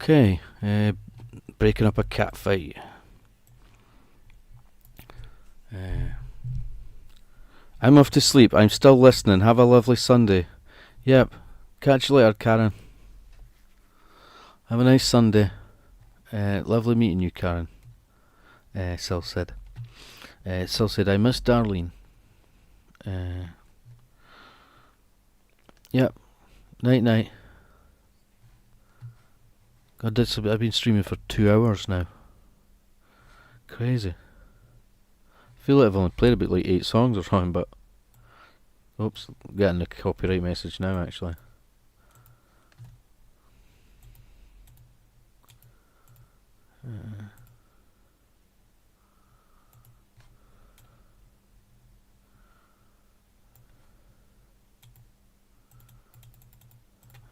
Okay, breaking up a cat fight. I'm off to sleep. I'm still listening. Have a lovely Sunday. Yep. Catch you later, Karen. Have a nice Sunday. Lovely meeting you, Karen. Sil said. Sil said, I miss Darlene. Yep. Night night. God, I've been streaming for 2 hours now. Crazy. I feel like I've only played about like 8 songs or something, but... Oops, getting a copyright message now actually.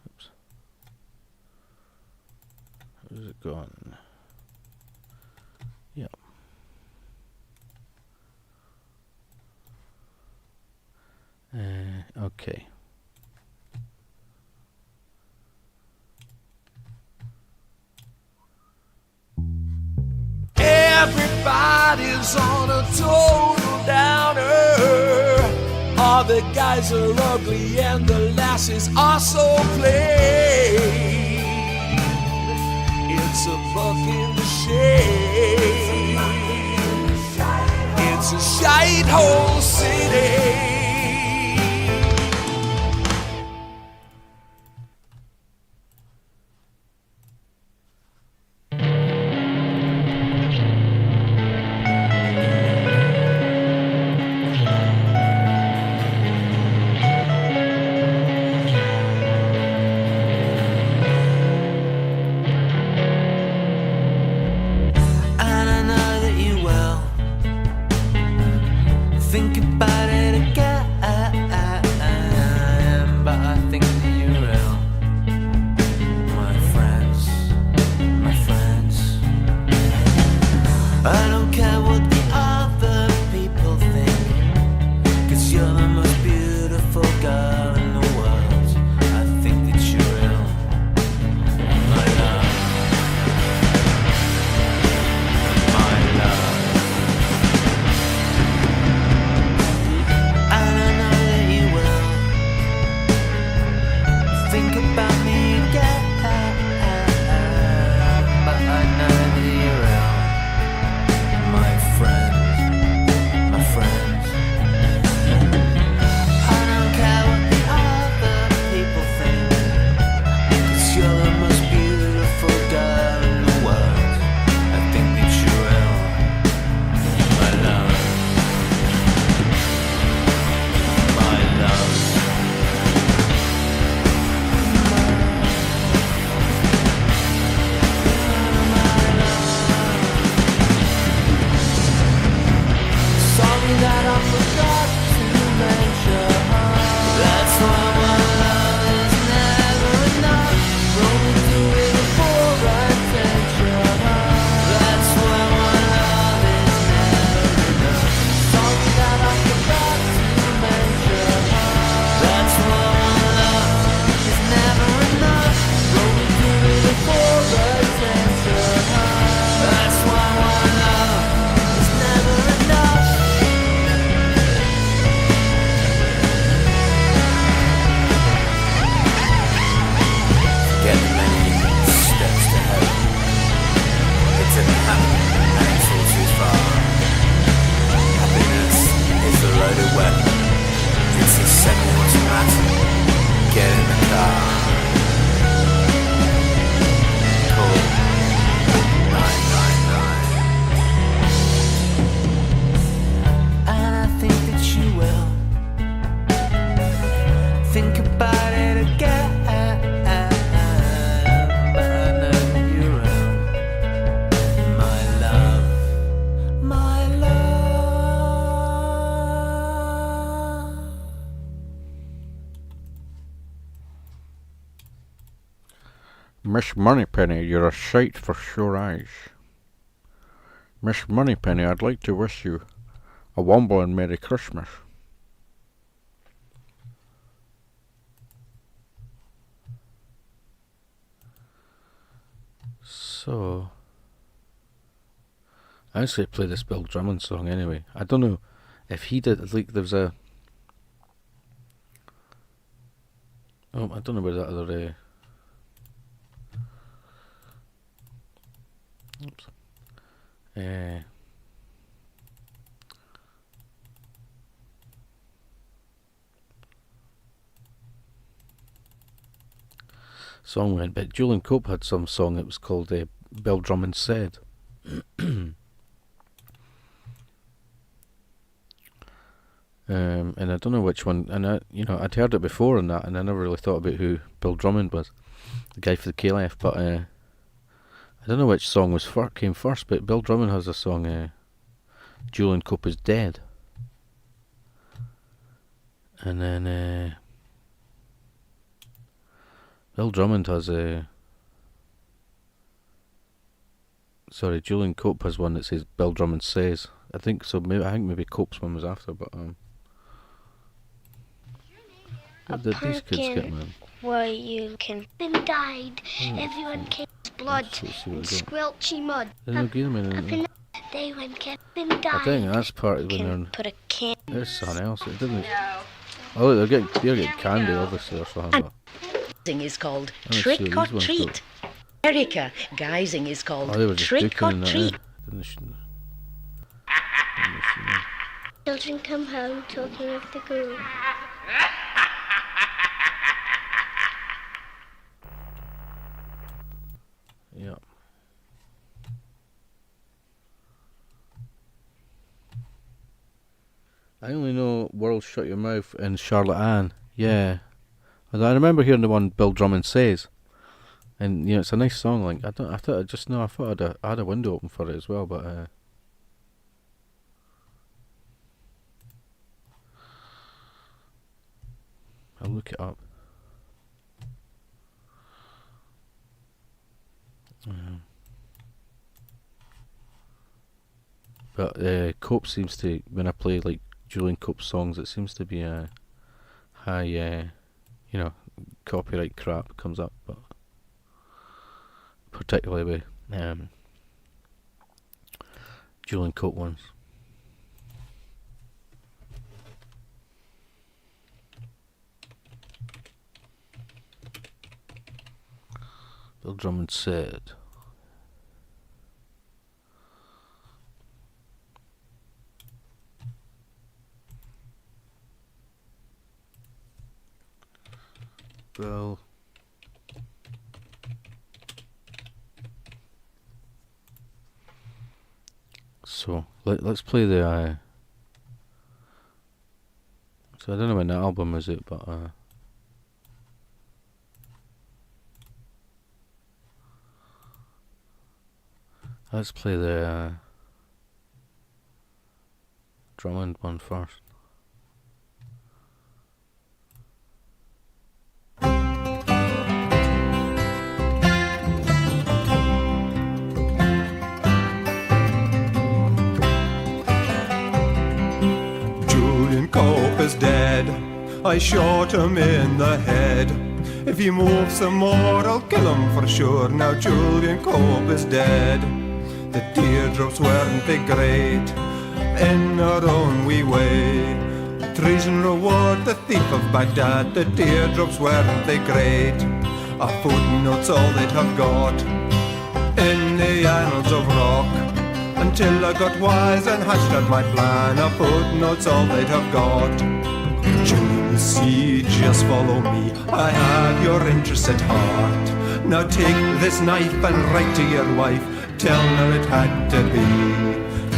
Oops. Where's it gone? Yep. Okay. Everybody's on a total downer. All the guys are ugly and the lasses are so plain. It's a buck in the shade. It's a shite hole city. Miss Moneypenny, you're a sight for sore eyes. Miss Moneypenny, I'd like to wish you a womble and Merry Christmas. So, I actually play this Bill Drummond song anyway. I don't know if he did, like, there's a... Oh, I don't know where that other... Oops. Song went, but Julian Cope had some song that was called Bill Drummond Said. And I don't know which one, and I'd heard it before and that, and I never really thought about who Bill Drummond was, the guy for the K-Left, but I don't know which song came first, but Bill Drummond has a song, Julian Cope is Dead. And then Bill Drummond has Julian Cope has one that says Bill Drummond Says. I think so. I think maybe Cope's one was after, but what did these kids get, man? Where you can been died, everyone came blood and squelchy mud. They when Kevin died. I think that's part of when can they're... put a can. There's something else. It didn't... Oh, look, they're getting candy, obviously, or something. Guising is called Trick or Treat. Erica, guising is called Trick or Treat. Children come home talking of the girl. Yeah. I only know World Shut Your Mouth and Charlotte Ann. Yeah. Although I remember hearing the one Bill Drummond Says. And it's a nice song. Like I thought I had a window open for it as well, but I'll look it up. But Cope seems to, when I play like Julian Cope songs, it seems to be a high, copyright crap comes up, but particularly with Julian Cope ones. Bill Drummond Said. Bill So let's play the so I don't know when the album is it, but let's play the Drummond one first. Julian Cope is dead. I shot him in the head. If he moves some more, I'll kill him for sure. Now Julian Cope is dead. The teardrops weren't they great in our own wee way. Treason reward the thief of Baghdad. The teardrops weren't they great. A footnote's all they'd have got in the annals of rock. Until I got wise and hatched out my plan, a footnote's all they'd have got. Julian C, just follow me, I have your interests at heart. Now take this knife and write to your wife, tell her it had to be.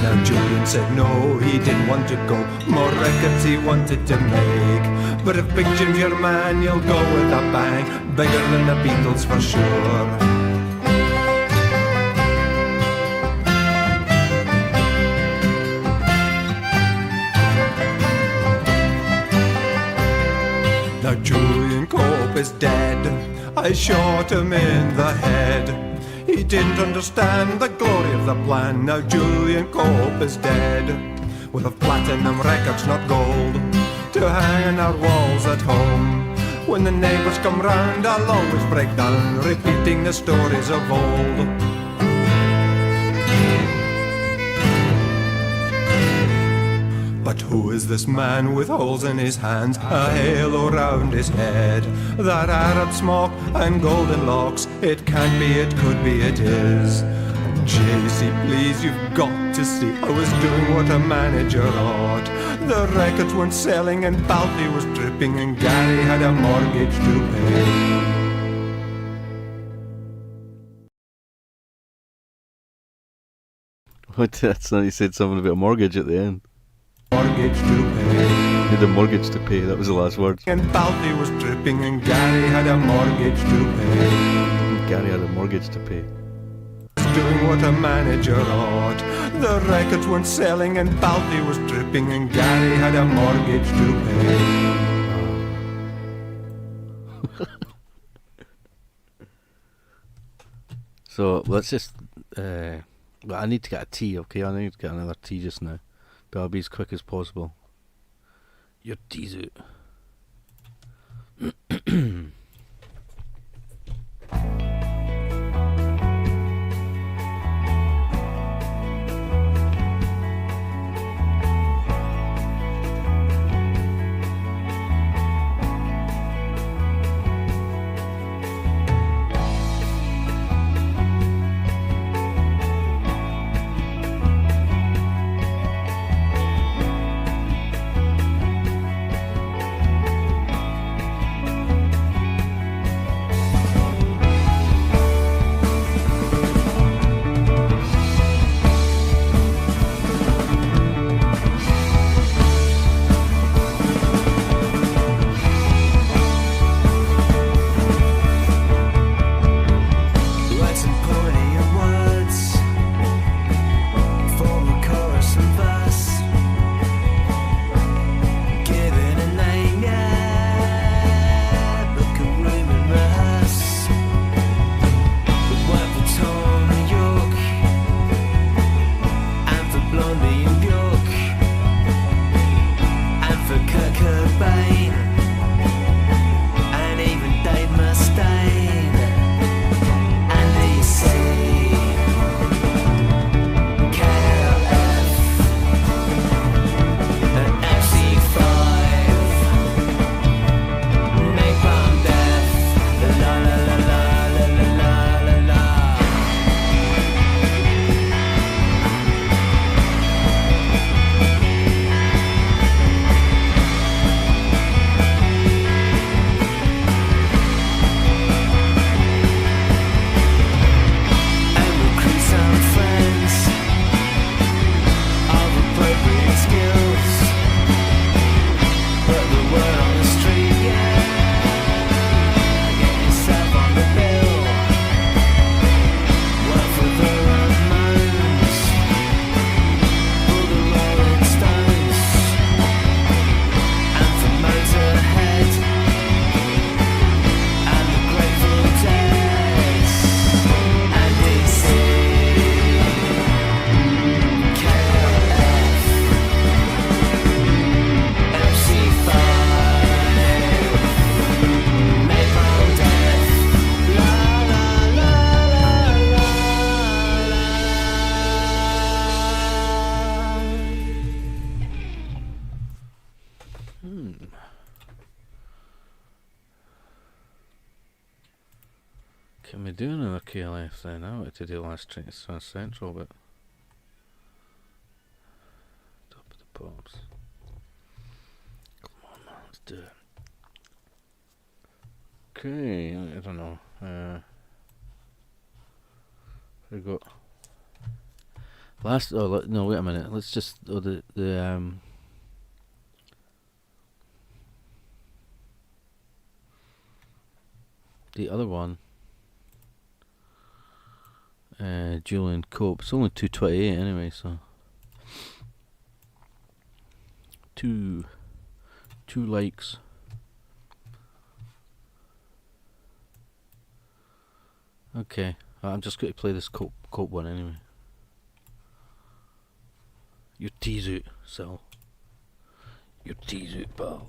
Now Julian said no, he didn't want to go, more records he wanted to make. But if Big Jim's your man, you'll go with a bang, bigger than the Beatles for sure. Now Julian Cope is dead. I shot him in the head. He didn't understand the glory of the plan. Now Julian Cope is dead. We'll have platinum records, not gold, to hang on our walls at home. When the neighbours come round, I'll always break down, repeating the stories of old. But who is this man with holes in his hands, a halo round his head? That Arab smock and golden locks, it can't be, it could be, it is. JC, please, you've got to see I was doing what a manager ought. The records weren't selling and Balti was dripping and Gary had a mortgage to pay. What? That's not, he said something about a mortgage at the end. Mortgage to pay. He had a mortgage to pay, that was the last words. And Balti was dripping and Gary had a mortgage to pay. Gary had a mortgage to pay. Doing what a manager ought. The records weren't selling and Balti was dripping and Gary had a mortgage to pay. So let's just well, I need to get a tea, okay? I need to get another tea just now. But I'll be as quick as possible. Your tea's out. Can we do another KLF then? I wanted to do last train to South Central, but top of the pops. Come on, man, let's do it. Okay, I don't know. We got last. Oh no, wait a minute. Let's just the other one. Julian Cope. It's only 228 anyway, so two likes. Okay, I'm just going to play this Cope one anyway. Your tea's out, Sal. Your tea's out, pal.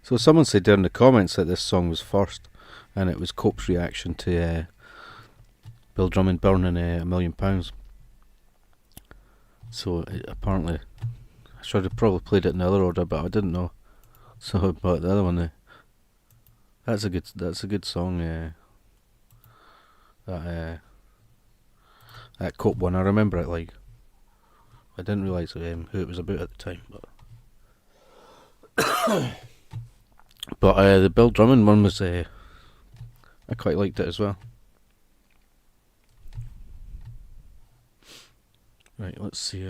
So someone said there in the comments that this song was first, and it was Cope's reaction to Bill Drummond burning £1 million. So apparently, I should have probably played it in the other order, but I didn't know. So, but the other one, that's a good song. That Cope one, I remember it like. I didn't realise who it was about at the time, but the Bill Drummond one was I quite liked it as well. Right, let's see.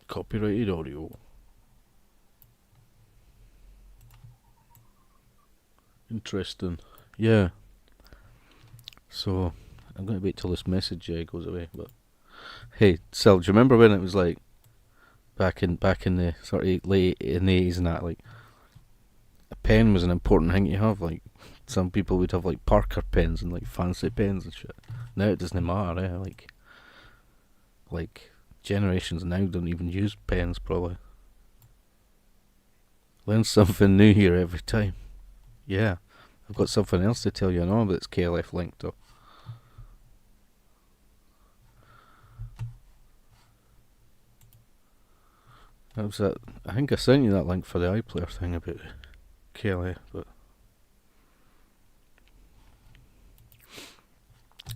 Copyrighted audio. Interesting. Yeah. So I'm going to wait till this message goes away. But hey, Sil, do you remember when it was like back in the sort of late in the 80s and that, like a pen was an important thing to have. Like some people would have like Parker pens and like fancy pens and shit. Now it doesn't matter. Like generations now don't even use pens probably. Learn something new here every time. Yeah, I've got something else to tell you now, but it's KLF linked up. That was that. I think I sent you that link for the iPlayer thing about KLF, but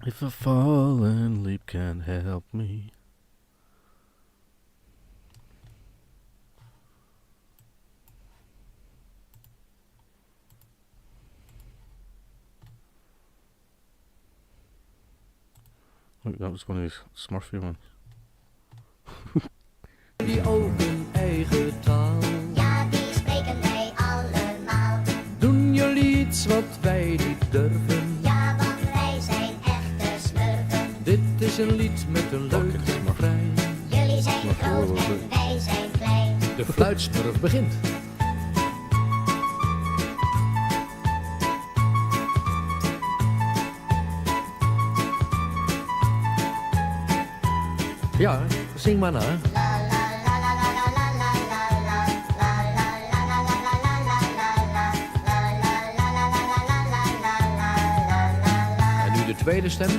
if a fallen leaf can help me. Look, that was one of these Smurfy ones. Die ook een eigen taal. Ja, die spreken wij allemaal. Doen jullie iets wat wij niet durven? Ja, want wij zijn echte smurfen. Dit is een lied met een leuk refrein. Jullie zijn groot en wij zijn klein. De fluitsmurf begint. Ja, zing maar na. En nu de tweede stem.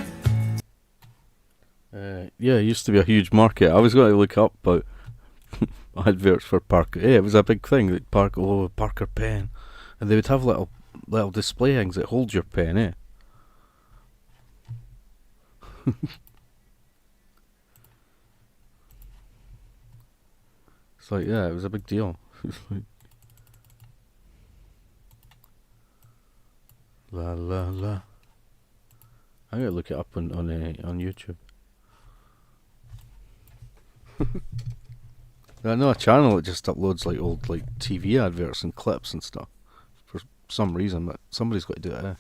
Yeah, it used to be a huge market. I was going to look up about adverts for Parker. Yeah, it was a big thing. Like Parker pen, and they would have little display things that hold your pen. It's like, yeah, it was a big deal. La la la. I gotta look it up on YouTube. I know a channel that just uploads like old like TV adverts and clips and stuff for some reason, but somebody's got to do it.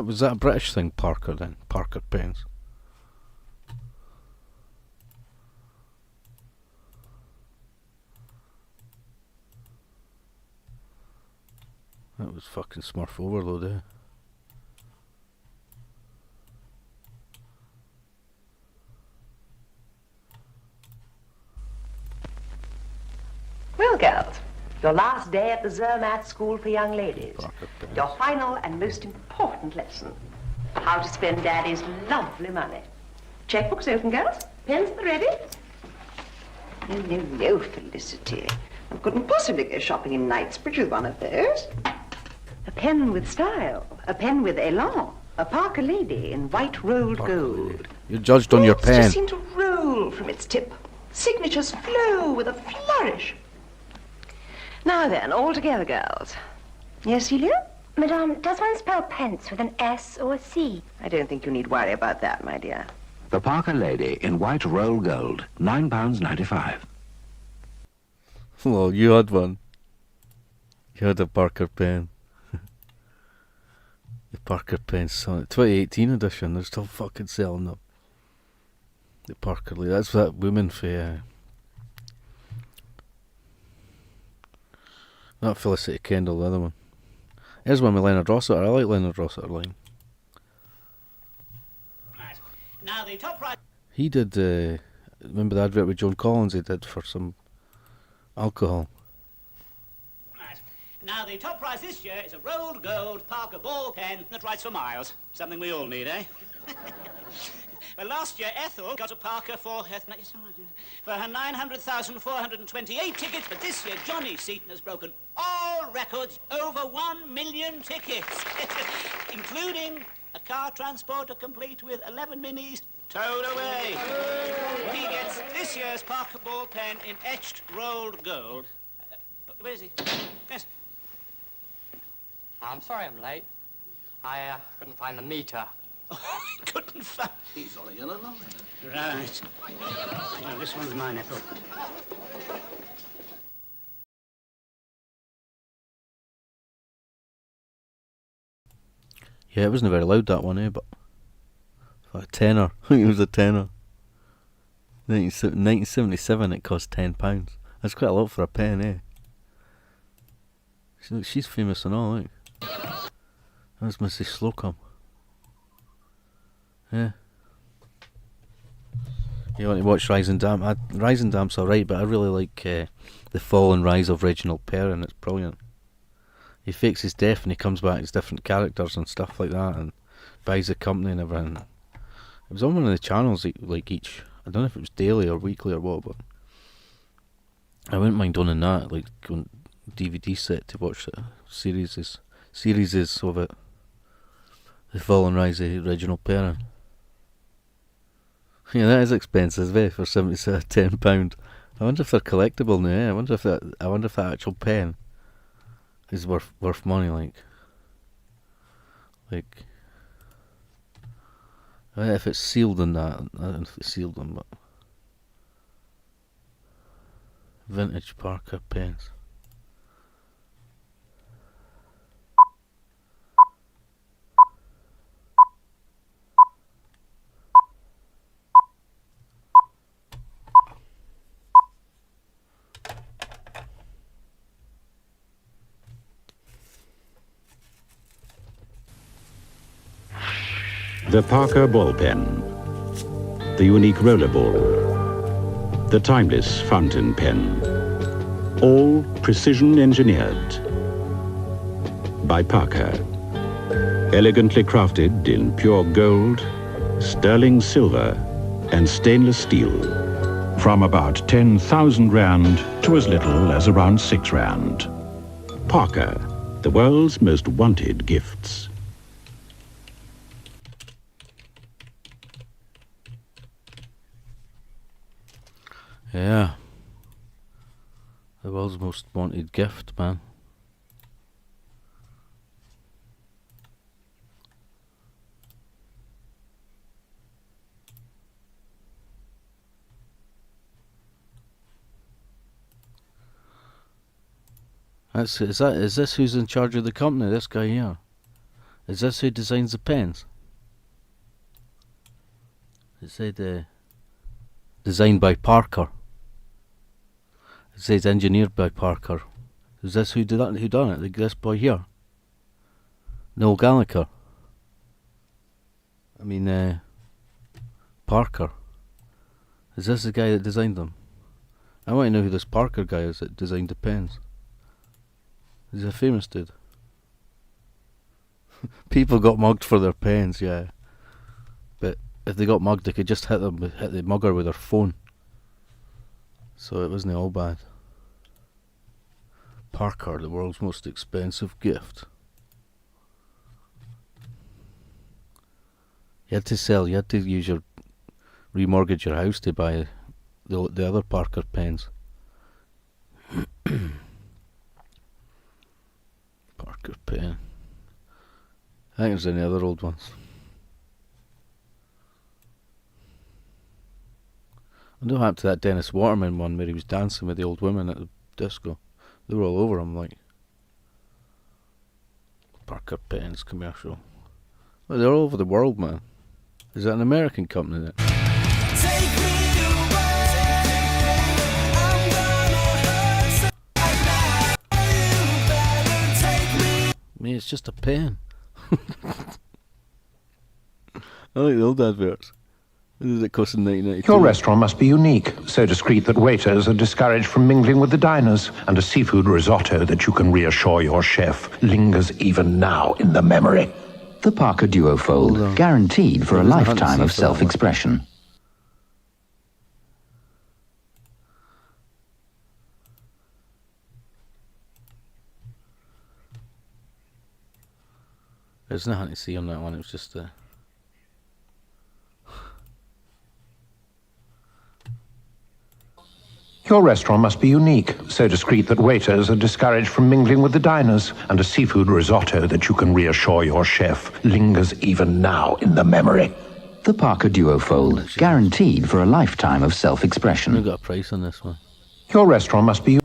Was that a British thing, Parker then? Parker pens. That was fucking Smurf overload, Well, girls, your last day at the Zermatt School for Young Ladies. Your final and most important lesson. How to spend Daddy's lovely money. Checkbooks open, girls? Pens at the ready? No, Felicity. I couldn't possibly go shopping in Knightsbridge with one of those. A pen with style. A pen with élan. A Parker Lady in white rolled gold. You're judged on your pen. It just seemed to roll from its tip. Signatures flow with a flourish. Now then, all together, girls. Yes, Celia? Madame, does one spell pence with an S or a C? I don't think you need worry about that, my dear. The Parker Lady in white roll gold, £9.95. Well, you had one. You had a Parker pen. The Parker pen, 2018 edition. They're still fucking selling them. The Parker Lady. That's that woman for not Felicity Kendall, the other one. Here's one with Leonard Rossiter. I like Leonard Rossiter line. He did, remember the advert with Joan Collins he did for some alcohol? Right. Now, the top prize this year is a rolled gold Parker ball pen that writes for miles. Something we all need, eh? Well, last year Ethel got a Parker for her 900,428 tickets, but this year Johnny Seaton has broken all records, over 1 million tickets, including a car transporter complete with 11 minis towed away. He gets this year's Parker ball pen in etched rolled gold. Where is he? Yes. I'm sorry I'm late. I couldn't find the meter. Oh, I couldn't find... He's on a yellow line. Right. Well, this one's mine, Ethel. Yeah, it wasn't very loud, that one, but... For a tenner. I think it was a tenner. 1977, it cost £10. That's quite a lot for a pen, eh? She's famous and all, eh? That's Mrs. Slocum. Yeah. You want to watch Rising Damp? Rising Damp's alright, but I really like The Fall and Rise of Reginald Perrin. It's brilliant. He fakes his death and he comes back as different characters and stuff like that, and buys the company and everything. It was on one of the channels, like each. I don't know if it was daily or weekly or what, but I wouldn't mind owning that, like going DVD set to watch the series of it. The Fall and Rise of Reginald Perrin. Yeah, that is expensive, eh? For £10. I wonder if they're collectible now. Eh? I wonder if that actual pen is worth money. Like if it's sealed in that. I don't know if it's sealed them, but vintage Parker pens. The Parker ball pen, the unique roller ball, the timeless fountain pen, all precision engineered by Parker, elegantly crafted in pure gold, sterling silver and stainless steel, from about 10,000 rand to as little as around 6 rand. Parker, the world's most wanted gifts. Yeah. The world's most wanted gift, man. Is this who's in charge of the company, this guy here? Is this who designs the pens? It said designed by Parker. It says engineered by Parker. Is this who did that? Who done it? This boy here, Noel Gallagher. I mean, Parker. Is this the guy that designed them? I want to know who this Parker guy is that designed the pens. He's a famous dude. People got mugged for their pens, yeah. But if they got mugged, they could just hit the mugger with their phone. So it wasn't all bad. Parker, the world's most expensive gift. You had to use your remortgage your house to buy the other Parker pens. Parker pen. I think there's any other old ones. I know what happened to that Dennis Waterman one where he was dancing with the old women at the disco. They were all over him, like. Parker Pens commercial. Well, they're all over the world, man. Is that an American company then? I mean, it's just a pen. I like the old adverts. This is it costing 1992. Your restaurant must be unique, so discreet that waiters are discouraged from mingling with the diners, and a seafood risotto that you can reassure your chef lingers even now in the memory. The Parker Duofold, guaranteed for a lifetime of self-expression. There's nothing to see on that one, it was just Your restaurant must be unique, so discreet that waiters are discouraged from mingling with the diners, and a seafood risotto that you can reassure your chef lingers even now in the memory. The Parker Duofold, guaranteed for a lifetime of self-expression. We've got a price on this one. Your restaurant must be...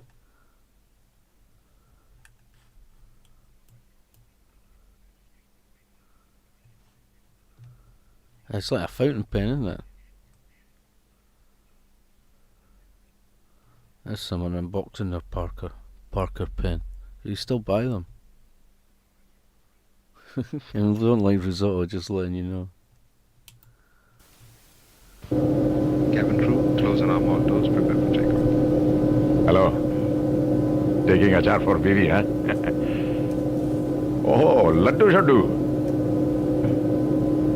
It's like a fountain pen, isn't it? There's someone unboxing their Parker pen. You still buy them? And if you don't like risotto, just letting you know. Cabin crew, closing our motors, prepare for takeoff. Hello. Taking achar for Bibi, huh? Oh, laddu shaddu.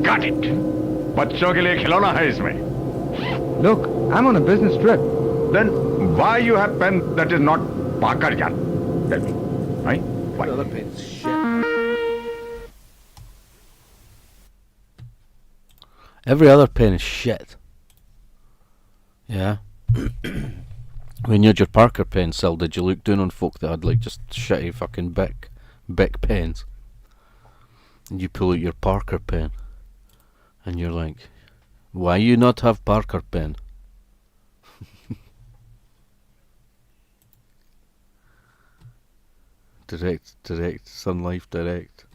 Got it. बच्चों के लिए खिलौना है इसमें. Look, I'm on a business trip. Then why you have pen that is not Parker yaar? Tell me, right? Why? Other pen's shit. Every other pen is shit. Yeah. When you had your Parker pen, Sil, did you look down on folk that had like just shitty fucking Bic pens? And you pull out your Parker pen, and you're like, why you not have Parker pen? Direct, Sun Life Direct.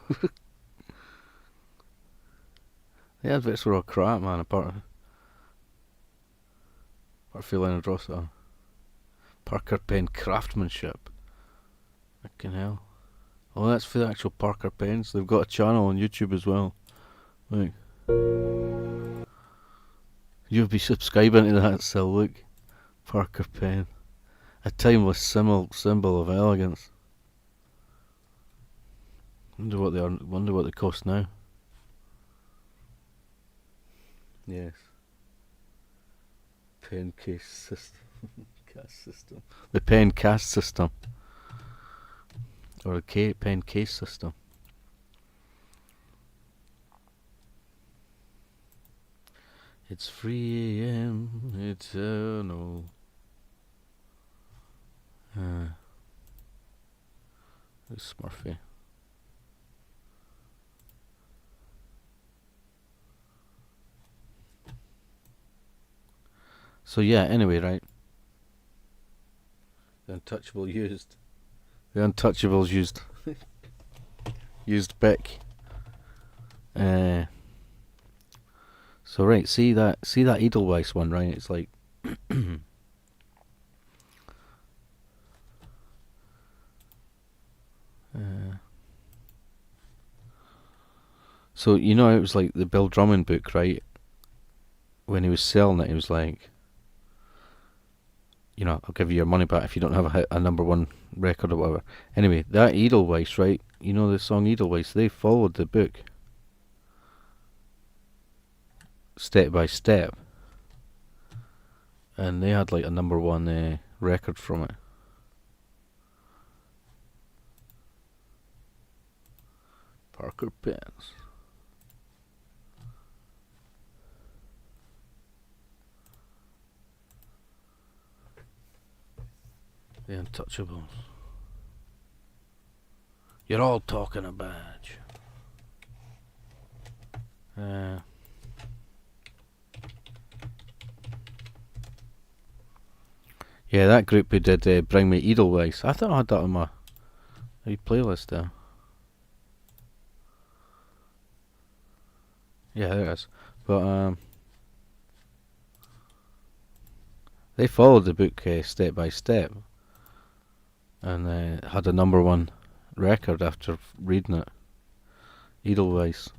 The adverts were all crap, man, apart feeling Rossa. Parker pen craftsmanship. Fucking hell. Oh, that's for the actual Parker pens. They've got a channel on YouTube as well. Look. You'll be subscribing to that, Sil, look. Parker pen. A timeless symbol of elegance. Wonder what they cost now. Yes. Pen case system. Cast system. The pen cast system. Or a pen case system. It's 3 AM, eternal. It's Smurfy. So yeah, anyway, right. The Untouchables used used Bic. So right, see that Edelweiss one, right? It's like so you know it was like the Bill Drummond book, right? When he was selling it, he was like, you know, I'll give you your money back if you don't have a #1 record or whatever. Anyway, that Edelweiss, right? You know the song Edelweiss? They followed the book step by step, and they had like a #1 record from it. Parker pens. The Untouchables. You're all talking a badge. Yeah, that group who did Bring Me Edelweiss. I thought I had that on my playlist there. Yeah, there it is. But they followed the book step by step, and had a #1 record after reading it. Edelweiss.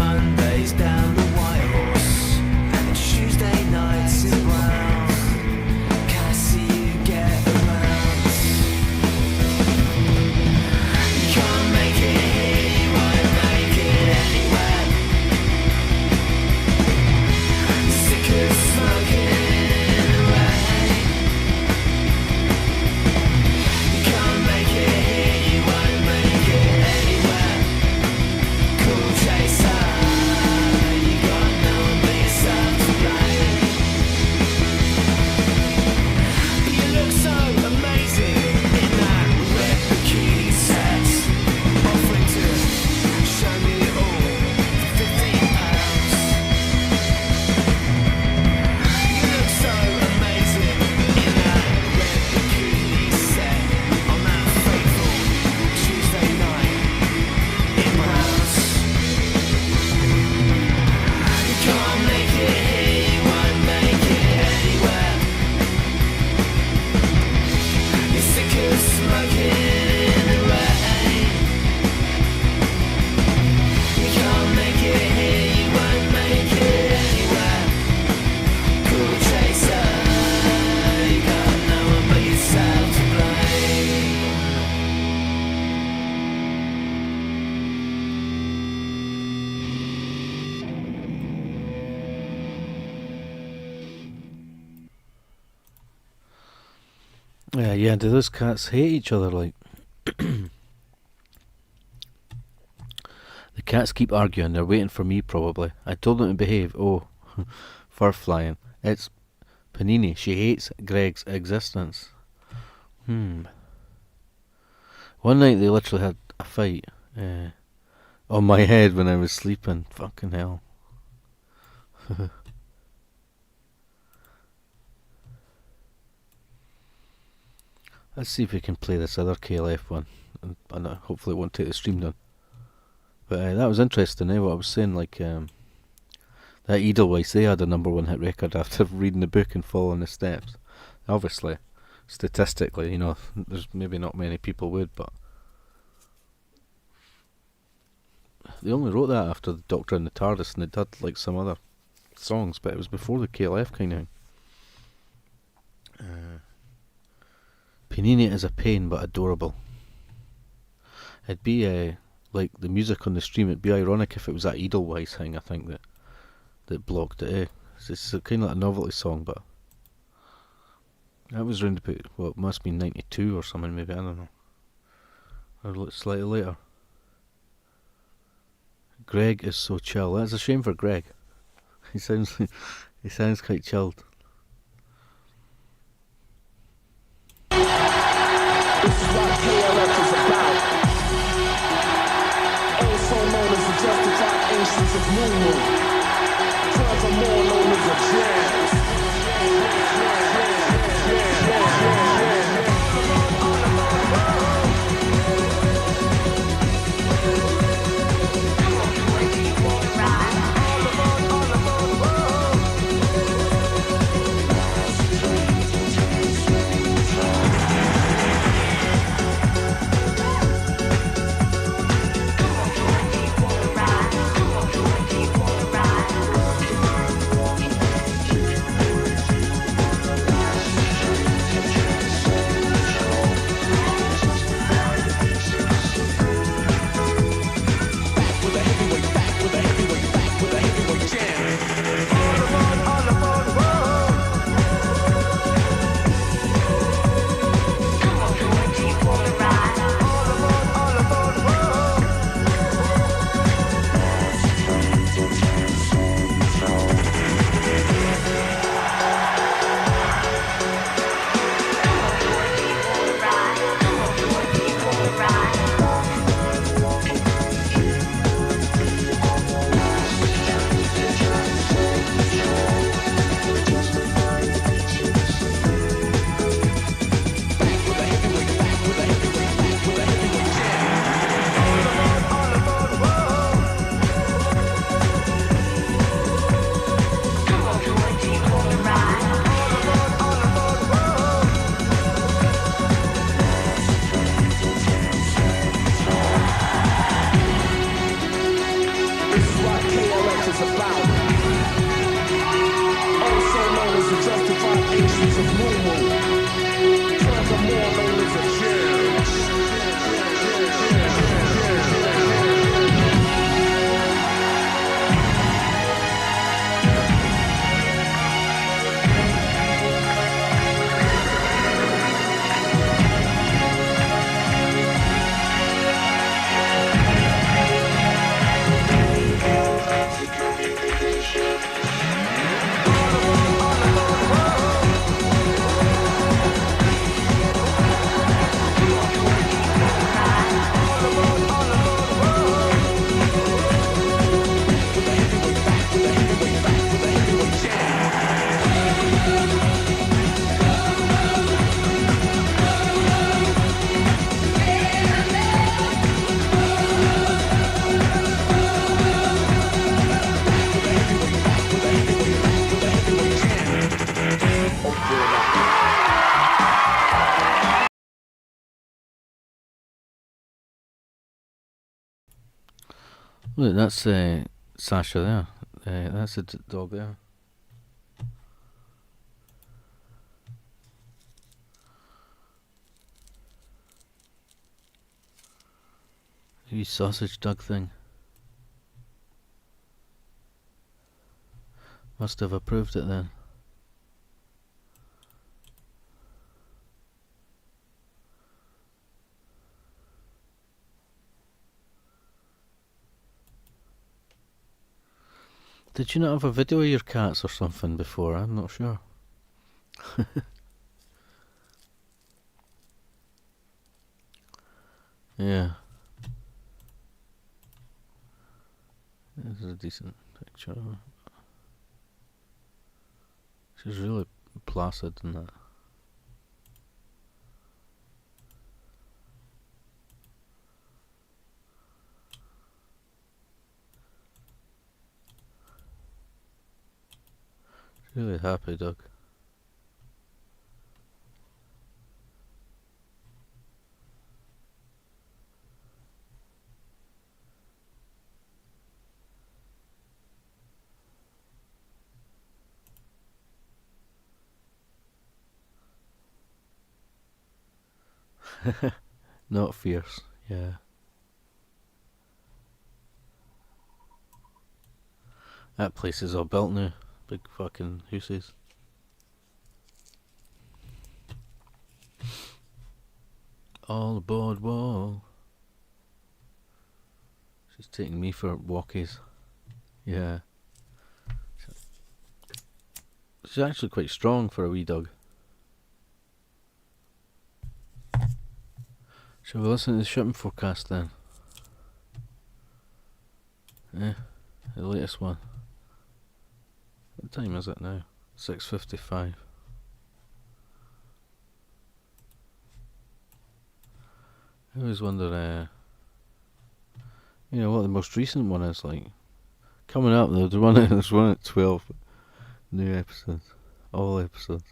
Mondays down the White Horse, and Tuesday nights in brown. Can I see you get around? You can't make it here, you won't make it anywhere. Sick of smoking in the rain. You can't make it here, you won't make it anywhere. Cool chaser, you got no one but yourself to blame. You look so amazing in that red bikini set, offering to show me it all for £15. You look so amazing in that red bikini set on that fateful Tuesday night in my house. You can't make it here, you won't make it anywhere. You're sick of smoking in the rain. You can't make it here, you won't make it anywhere. Cool chaser, you got no one but yourself to blame. Yeah, do those cats hate each other like? The cats keep arguing, they're waiting for me probably. I told them to behave. Oh, fur flying. It's Panini, she hates Greg's existence. One night they literally had a fight on my head when I was sleeping. Fucking hell. Let's see if we can play this other KLF one, and hopefully it won't take the stream down. But that was interesting, what I was saying, like, that Edelweiss, they had a #1 hit record after reading the book and following the steps. Obviously, statistically, there's maybe not many people would, but they only wrote that after the Doctor and the TARDIS, and they did like some other songs, but it was before the KLF kind of thing. Panini is a pain, but adorable. It'd be like the music on the stream. It'd be ironic if it was that Edelweiss thing. I think that blocked it. It's kind of like a novelty song, but that was around about it must be 92 or something. Maybe, I don't know. Or slightly later. Greg is so chill. That's a shame for Greg. He sounds quite chilled. This is what KLF is about. Also known as the justified ancients of Moon Moon. Furthermore known as the jazz. This is what KLX is about. Also known as the justified issues of Mumu. Furthermore known as a Look, that's Sasha there. That's the dog there. You sausage dog thing. Must have approved it then. Did you not have a video of your cats or something before? I'm not sure. Yeah. This is a decent picture of her. She's really placid in that. Really happy dog. Not fierce, yeah. That place is all built now. Big fucking houses. All aboard wall. She's taking me for walkies. Yeah. She's actually quite strong for a wee dog. Shall we listen to the shipping forecast then? Yeah, the latest one. What time is it now? 6:55. I always wonder, you know, what the most recent one is like. Coming up, there's one at 12 new episodes, all episodes.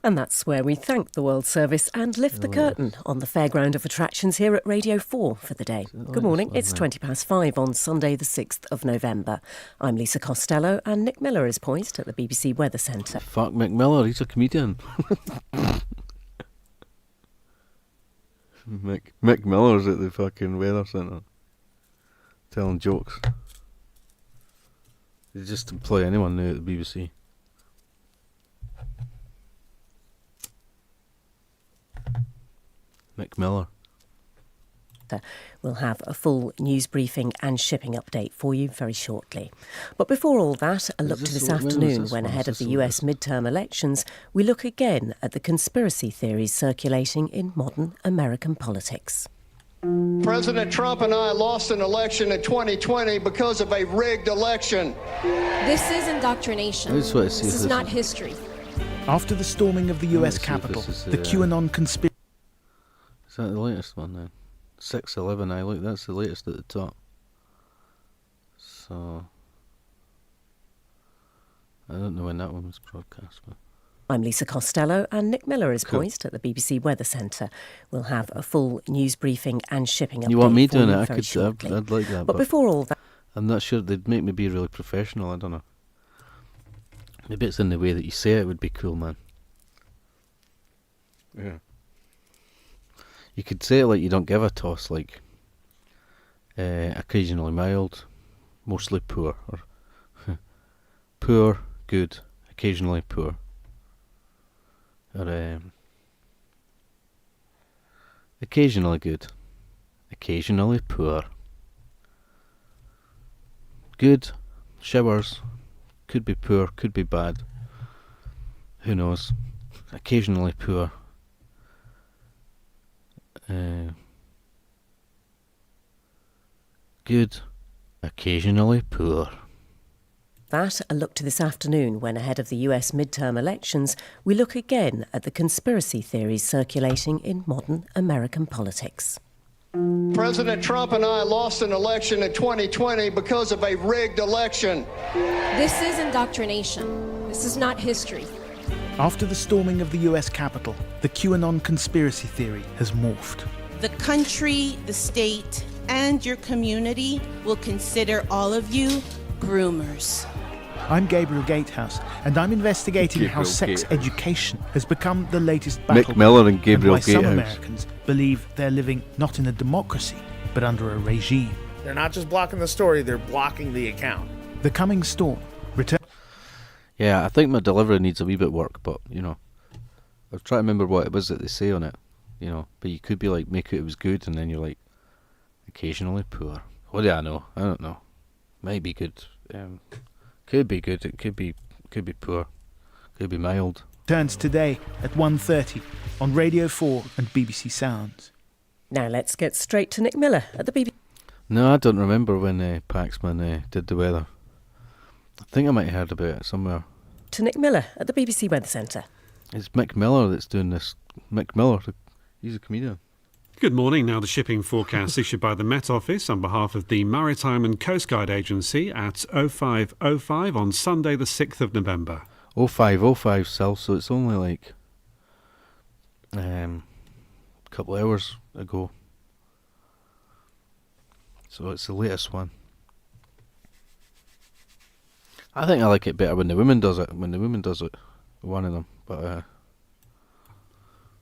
And that's where we thank the World Service and lift the curtain on the fairground of attractions here at Radio 4 for the day. Good morning, it's 5:20 on Sunday the 6th of November. I'm Lisa Costello and Nick Miller is poised at the BBC Weather Centre. Fuck Mick Miller, he's a comedian. Mick Miller's at the fucking Weather Centre telling jokes. They just employ anyone now at the BBC. Mick Miller. We'll have a full news briefing and shipping update for you very shortly. But before all that, a look to this afternoon when, ahead of the US midterm elections, we look again at the conspiracy theories circulating in modern American politics. President Trump and I lost an election in 2020 because of a rigged election. This is indoctrination. This is not history. After the storming of the US Capitol, the QAnon conspiracy... Is that the latest one then? 6:11. I look. That's the latest at the top. So I don't know when that one was broadcast, but I'm Lisa Costello, and Nick Miller is poised at the BBC Weather Centre. We'll have a full news briefing and shipping update. You want me for doing you it? very shortly. I'd like that. But before all that, I'm not sure they'd make me be really professional. I don't know. Maybe it's in the way that you say it would be cool, man. Yeah. You could say it like you don't give a toss, like occasionally mild, mostly poor, or poor, good, occasionally poor, or occasionally good, occasionally poor, good, showers, could be poor, could be bad, who knows, occasionally poor, good, occasionally poor. that, a look to this afternoon when, ahead of the US midterm elections, we look again at the conspiracy theories circulating in modern American politics. President Trump and I lost an election in 2020 because of a rigged election. This is indoctrination. This is not history. After the storming of the US Capitol, the QAnon conspiracy theory has morphed. The country, the state, and your community will consider all of you groomers. I'm Gabriel Gatehouse, and I'm investigating how sex education has become the latest battle. Mick Miller and Gabriel why some Gatehouse. Americans believe they're living not in a democracy, but under a regime. They're not just blocking the story, they're blocking the account. The coming storm. Yeah, I think my delivery needs a wee bit work, but, you know, I'll try to remember what it was that they say on it, you know, but you could be like, make it was good, and then you're like, occasionally poor. What do I know? I don't know. Might be good. Could be good. It could be poor. Could be mild. Turns today at 1:30 on Radio 4 and BBC Sounds. Now let's get straight to Nick Miller at the BBC. No, I don't remember when Paxman did the weather. I think I might have heard about it somewhere. To Nick Miller at the BBC Weather Centre. It's Mick Miller that's doing this. Mick Miller, he's a comedian. Good morning. Now the shipping forecast issued by the Met Office on behalf of the Maritime and Coast Guard Agency at 05:05 on Sunday the 6th of November. 05:05 Sal, so it's only like a couple of hours ago. So it's the latest one. I think I like it better when the woman does it. One of them. But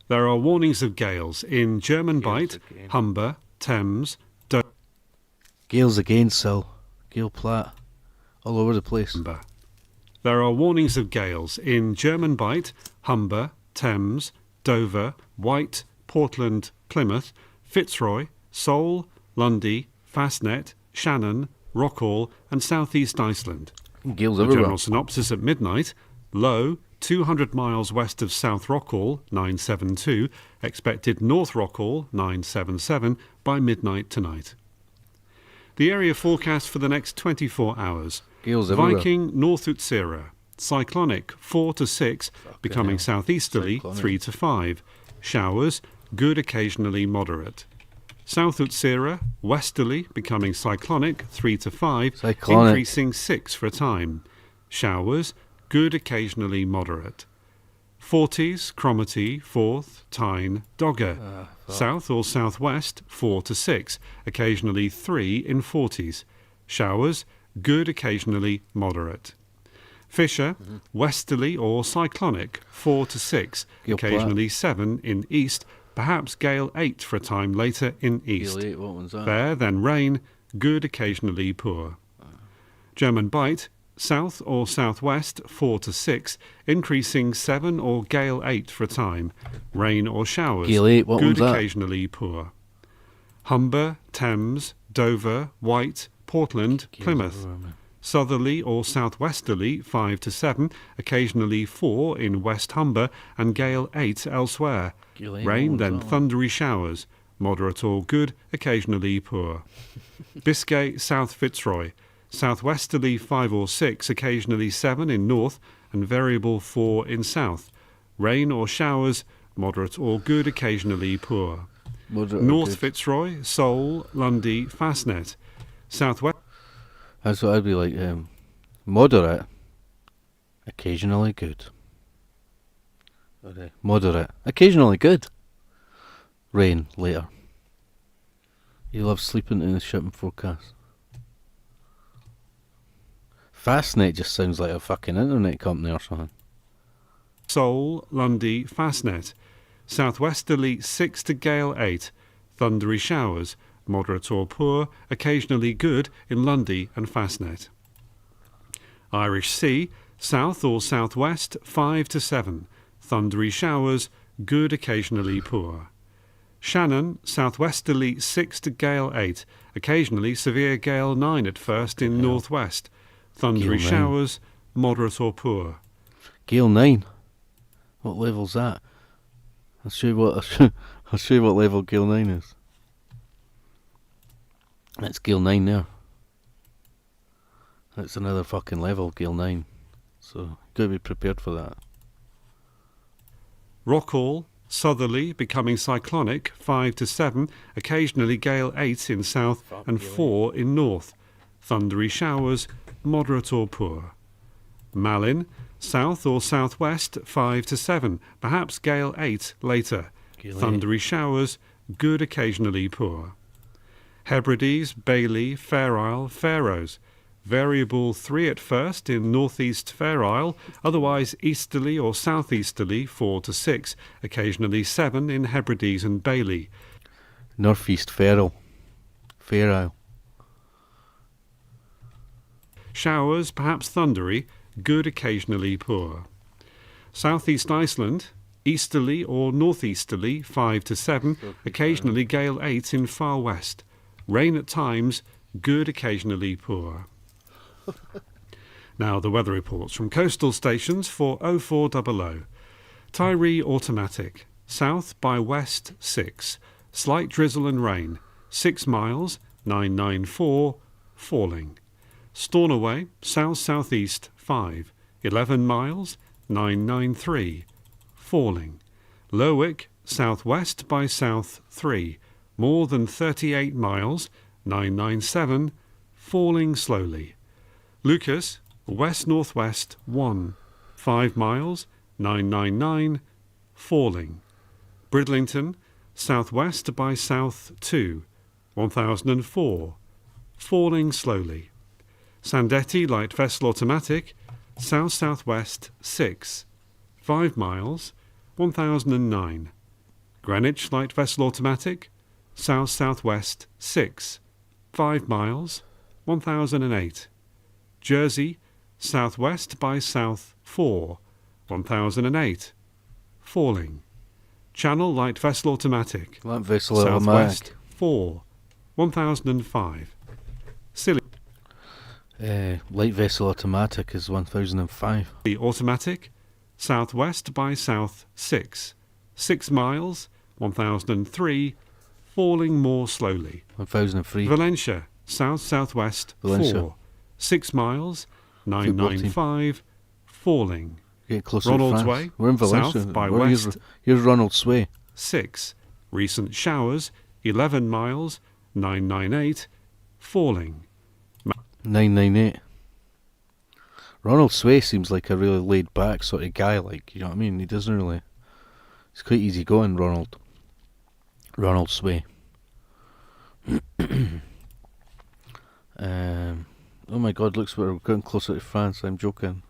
there are warnings of gales in German Bight, Humber, Thames, gales again, Sil. Gale Platt. All over the place. There are warnings of gales in German Bight, Humber, Thames, Dover, White, Portland, Plymouth, Fitzroy, Seoul, Lundy, Fastnet, Shannon, Rockall and South East Iceland. Gales The everywhere. general synopsis at midnight. Low, 200 miles west of South Rockall, 972. Expected North Rockall, 977, by midnight tonight. The area forecast for the next 24 hours. Gales everywhere. Viking, North Utsira. Cyclonic, 4 to 6, becoming southeasterly, Cyclonic. 3 to 5. Showers, good occasionally moderate. South Utsira, westerly, becoming cyclonic, 3 to 5, Cyclonic. increasing 6 for a time. Showers, good occasionally moderate. Forties, Cromarty, Forth, Tyne, Dogger. South or southwest, 4 to 6, occasionally 3 in 40s. Showers, good occasionally moderate. Fisher, westerly or cyclonic, 4 to 6, Gale Platt. occasionally 7 in east, perhaps gale 8 for a time later in east. Gale 8, what one's that? Fair, then rain, good occasionally poor. German Bight, south or southwest 4 to 6, increasing 7 or gale 8 for a time. Rain or showers, Gale 8, what good one's that? occasionally poor. Humber, Thames, Dover, White, Portland, Plymouth. Southerly or southwesterly 5 to 7, occasionally 4 in West Humber and gale 8 elsewhere. Gale 8, Rain, what then one's that? thundery showers, moderate or good, occasionally poor. Biscay, South Fitzroy, southwesterly 5 or 6, occasionally 7 in north and variable 4 in south. Rain or showers, moderate or good, occasionally poor. Moderate or North good. Fitzroy, Seoul, Lundy, Fastnet. Southwest. That's what I'd be like. Moderate, occasionally good. Moderate. Occasionally good. Rain later. You love sleeping in the shipping forecast. Fastnet just sounds like a fucking internet company or something. Seoul, Lundy, Fastnet. Southwesterly 6 to gale 8. Thundery showers, moderate or poor, occasionally good in Lundy and Fastnet. Irish Sea, south or southwest 5 to 7. Thundery showers, good occasionally poor. Shannon, southwesterly 6 to gale 8. Occasionally severe gale 9 at first in northwest. Thundery Gale 9. showers, moderate or poor. Gale 9. What level's that? I'll show you what level Gale 9 is. That's Gale 9 there. That's another fucking level, Gale 9. So, gotta be prepared for that. Rockall, southerly, becoming cyclonic 5 to 7, occasionally gale 8 in south and 4 in north. Thundery showers, moderate or poor. Malin, south or southwest 5 to 7, perhaps gale 8 later. Gale 8. Thundery showers, good occasionally poor. Hebrides, Bailey, Fair Isle, Faroes. Variable 3 at first in northeast Fair Isle, otherwise easterly or southeasterly 4 to 6, occasionally 7 in Hebrides and Bailey. Northeast Fair Isle. Showers, perhaps thundery, good occasionally poor. Southeast Iceland, easterly or northeasterly 5 to 7, occasionally gale 8 in far west. Rain at times, good occasionally poor. Now the weather reports from coastal stations for 0400. Tyree automatic, south by west 6, slight drizzle and rain, 6 miles, 994, falling. Stornoway, south-southeast 5, 11 miles, 993, falling. Lerwick, southwest by south 3, more than 38 miles, 997, falling slowly. Lucas, west-northwest 1, 5 miles, 999, falling. Bridlington, southwest by south 2, 1004, falling slowly. Sandetti, light vessel automatic, south-southwest 6, 5 miles, 1009. Greenwich, light vessel automatic, south-southwest 6, 5 miles, 1008. Jersey, southwest by south 4, 1008, falling. Channel, light vessel automatic, Light vessel southwest automatic. 4, 1005. Silly. Light vessel automatic is 1005. The automatic, southwest by south 6, 6 miles, 1003, falling more slowly. 1003. Valencia, south-southwest 4, 6 miles, 995, falling. Get closer Ronald's to France. Way, We're in Valencia. south by Where west here's Ronald's Way. 6, recent showers, 11 miles, 998, falling. 998. Ronald Sway seems like a really laid back sort of guy, like, you know what I mean? He doesn't really. He's quite easy going, Ronald. Ronald Sway. Oh my god, looks like we're getting closer to France. I'm joking.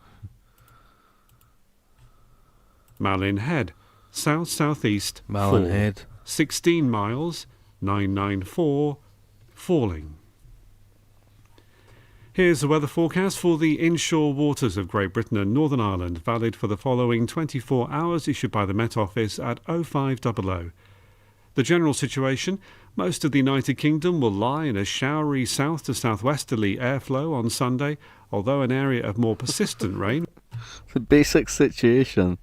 Malin Head, south-southeast Malin 4, Head. 16 miles, 994, falling. Here's the weather forecast for the inshore waters of Great Britain and Northern Ireland, valid for the following 24 hours, issued by the Met Office at 0500. The general situation: most of the United Kingdom will lie in a showery south to southwesterly airflow on Sunday, although an area of more persistent rain. The basic situation.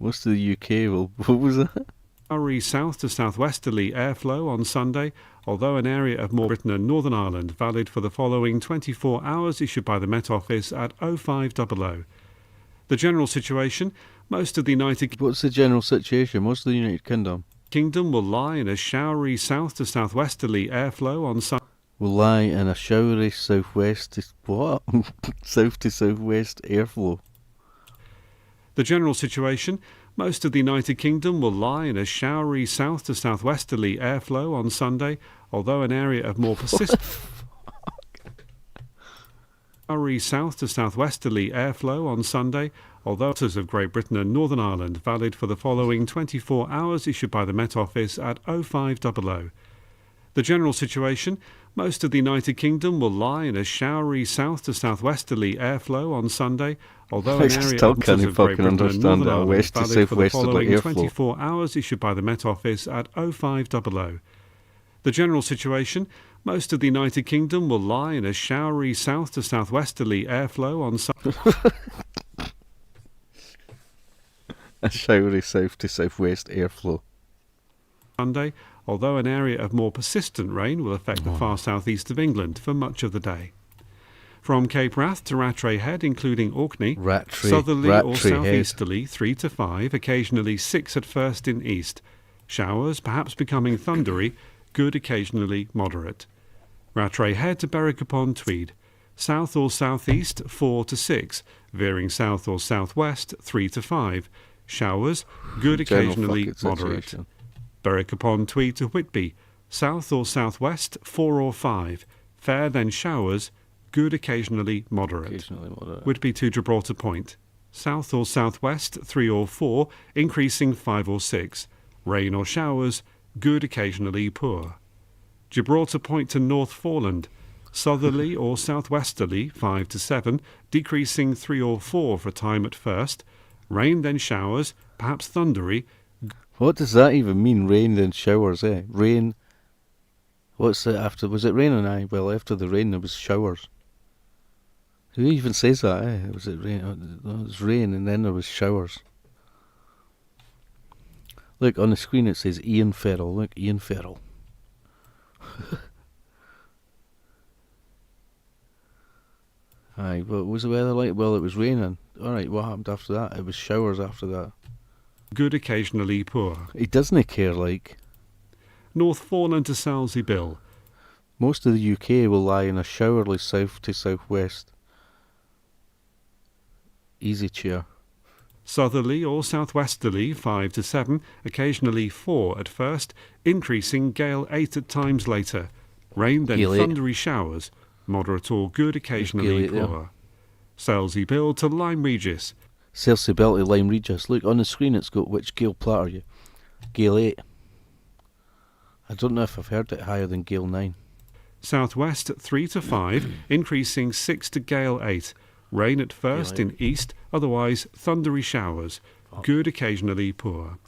Most of the UK will. What was that? Showery south to southwesterly airflow on Sunday, although an area of more Britain and Northern Ireland, valid for the following 24 hours, issued by the Met Office at 0500. The general situation: most of the United What's the general situation? Most of the United Kingdom will lie in a showery south to southwesterly airflow on Sunday. Will lie in a showery southwest to what? South to southwest airflow. The general situation: Most of the United Kingdom will lie in a showery south to southwesterly airflow on Sunday, although an area of more persistent showery south to southwesterly airflow on Sunday, although waters of Great Britain and Northern Ireland valid for the following 24 hours issued by the Met Office at 0500. The general situation: most of the United Kingdom will lie in a showery south to southwesterly airflow on Sunday, although an area of waters of Great Britain and Northern Ireland valid for the following 24 hours issued by the Met Office at 0500. The general situation: most of the United Kingdom will lie in a showery south to southwesterly airflow on Sunday. A showery south to southwest airflow. Sunday, although an area of more persistent rain will affect the far southeast of England for much of the day. From Cape Wrath to Rattray Head, including Orkney, southerly or southeasterly 3 to 5, occasionally 6 at first in east. Showers, perhaps becoming thundery, good occasionally moderate. Rattray Head to Berwick upon Tweed, south or southeast 4 to 6, veering south or southwest 3 to 5. Showers, good occasionally moderate. Berwick upon Tweed to Whitby, south or southwest 4 or 5, fair then showers, good occasionally moderate. Whitby to Gibraltar Point, south or southwest 3 or 4, increasing 5 or 6, rain or showers, good occasionally poor. Gibraltar Point to North Foreland, southerly or southwesterly 5 to 7, decreasing 3 or 4 for a time at first, rain then showers, perhaps thundery. What does that even mean, rain then showers, eh? Rain. What's it after? Was it raining? Well, after the rain there was showers. Who even says that, eh? Was it rain? It was rain and then there was showers. Look, on the screen it says Ian Ferrell. Look, Ian Ferrell. Aye, what was the weather like? Well, it was raining. Alright, what happened after that? It was showers after that. Good occasionally poor. He doesn't care, like. North Foreland to Selsey Bill. Most of the UK will lie in a showerly south to southwest. Easy chair. Southerly or southwesterly 5 to 7, occasionally 4 at first, increasing gale 8 at times later. Rain then Gale 8. thundery showers, moderate or good occasionally Gale 8, poor. Selsey Bill to Lyme Regis. Selsey Bill to Lyme Regis. Look, on the screen it's got which gale plat are you? Gale 8. I don't know if I've heard it higher than gale 9. Southwest 3 to 5, increasing 6 to gale 8. Rain at first in east, otherwise thundery showers, good occasionally poor.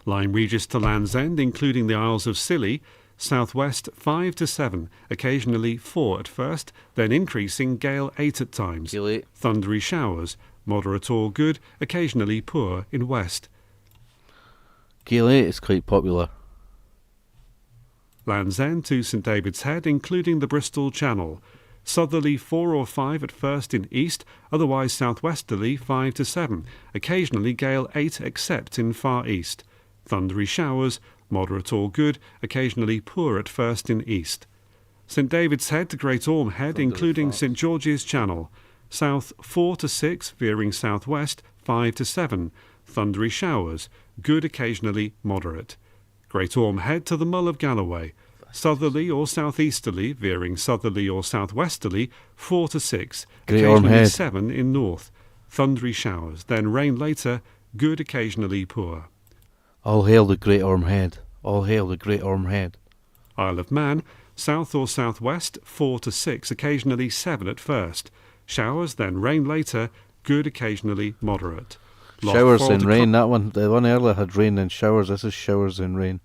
Lyme Regis to Land's End, including the Isles of Scilly, southwest 5 to 7, occasionally 4 at first, then increasing gale 8 at times. Gale 8. Thundery showers, moderate or good, occasionally poor in west. Gale 8 is quite popular. Land's End to St David's Head, including the Bristol Channel. Southerly 4 or 5 at first in east, otherwise southwesterly 5 to 7, occasionally gale 8 except in far east. Thundery showers, moderate or good, occasionally poor at first in east. St David's Head to Great Orme Head, including St George's Channel. South 4 to 6, veering southwest 5 to 7, thundery showers, good occasionally moderate. Great Orme Head to the Mull of Galloway. Southerly or southeasterly, veering southerly or southwesterly, 4 to 6, Great Orme occasionally Head. 7 in north. Thundery showers, then rain later, good occasionally poor. All hail the Great Orme Head. All hail the Great Orme Head. Isle of Man, south or southwest, 4 to 6, occasionally 7 at first. Showers, then rain later, good occasionally moderate. Showers Loch and Foyle to rain. That one, the one earlier had rain and showers. This is showers and rain.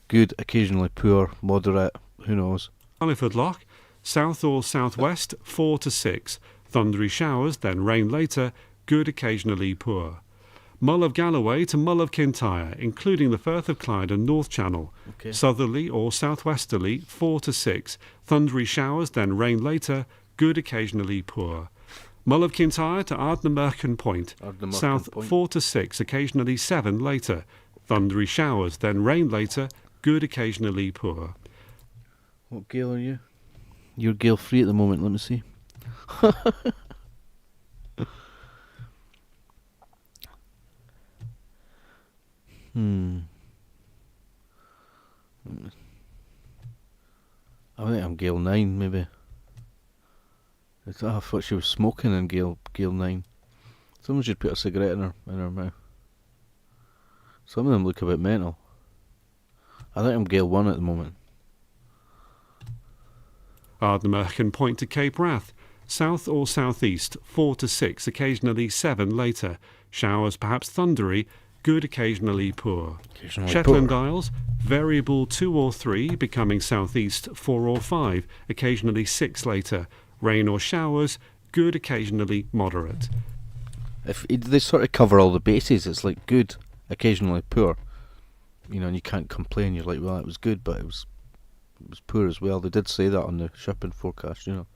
Good, occasionally poor, moderate, who knows. Carliford Loch, south or southwest, 4 to 6. Thundery showers, then rain later, good occasionally poor. Mull of Galloway to Mull of Kintyre, including the Firth of Clyde and North Channel. Okay. Southerly or southwesterly, 4 to 6. Thundery showers, then rain later, good occasionally poor. Mull of Kintyre to Ardnamurchan Point. Ardnamurchan South Point. 4 to 6, occasionally 7 later. Thundery showers, then rain later, good occasionally poor. What gale are you? You're gale free at the moment, let me see. I think I'm Gale 9, maybe. I thought she was smoking in Gale 9. Someone should put a cigarette in her mouth. Some of them look a bit mental. I think I'm Gale 1 at the moment. Ardnamurch can point to Cape Wrath. South or southeast, 4 to 6, occasionally 7 later. Showers perhaps thundery, good occasionally poor. Shetland Isles, variable 2 or 3, becoming southeast 4 or 5, occasionally 6 later. Rain or showers, good occasionally moderate. If they sort of cover all the bases, it's like good, occasionally poor. You know, and you can't complain. You're like, well, it was good, but it was poor as well. They did say that on the shipping forecast, you know.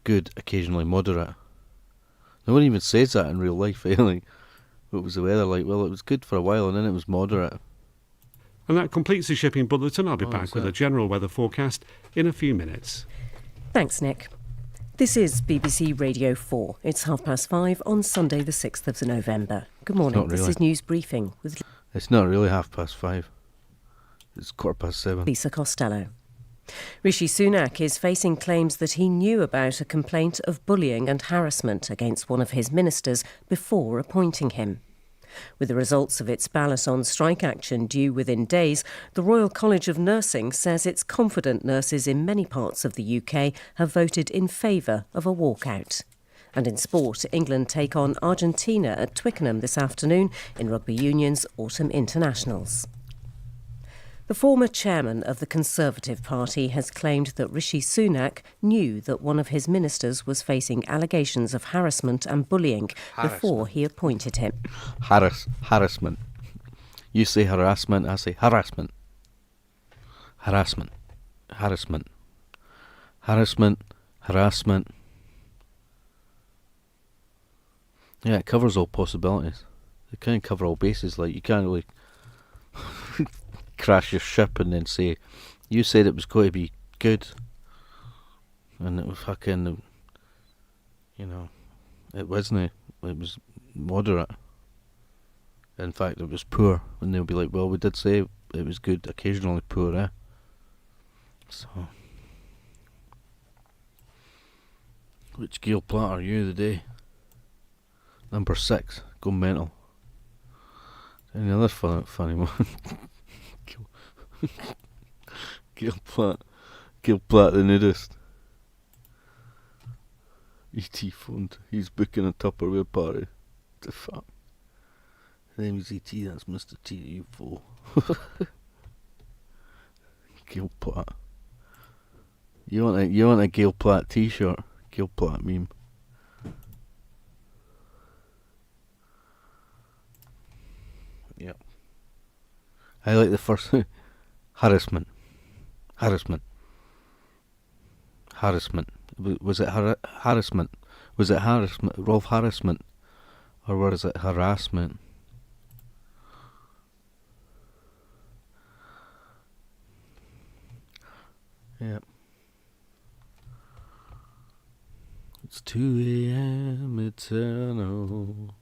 Good, occasionally moderate. No one even says that in real life, eh? Like, what was the weather like? Well, it was good for a while, and then it was moderate. And that completes the shipping bulletin. I'll be back with a general weather forecast in a few minutes. Thanks, Nick. This is BBC Radio 4. It's 5:30 on Sunday the 6th of November. Good morning. Not really. This is News Briefing with... It's not really 5:30. It's 7:15. Lisa Costello. Rishi Sunak is facing claims that he knew about a complaint of bullying and harassment against one of his ministers before appointing him. With the results of its ballot on strike action due within days, the Royal College of Nursing says it's confident nurses in many parts of the UK have voted in favour of a walkout. And in sport, England take on Argentina at Twickenham this afternoon in Rugby Union's Autumn Internationals. The former chairman of the Conservative Party has claimed that Rishi Sunak knew that one of his ministers was facing allegations of harassment and bullying before he appointed him. Harassment. You say harassment, I say harassment. Harassment. Harassment. Harassment. Harassment. Yeah, it covers all possibilities. It can't cover all bases. Like, you can't really crash your ship and then say, you said it was going to be good, and it was fucking, you know, it wasn't. It was moderate. In fact, it was poor, and they'll be like, well, we did say it was good, occasionally poor, eh? So, which Gail Platt are you today? Number 6, go mental. Any other funny one? Gail Platt the nudist. E.T. phoned. He's booking a Tupperware party. The fuck? His name is E.T. That's Mr. T. You fool. Gail Platt. You want a Gail Platt T-shirt? Gail Platt meme. Yep. I like the first harassment. Harassment. Harassment. Was it harassment? Was it harassment? Rolf harassment? Or was it harassment? Yep. It's 2 a.m. eternal.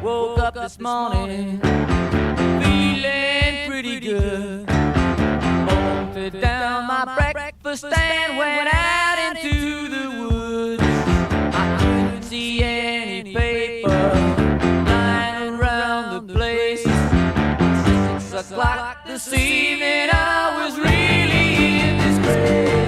Woke up this morning feeling pretty good. Bolted down my breakfast and went out into the woods. I couldn't see any paper lying around the place. 6 o'clock this evening I was really in disgrace.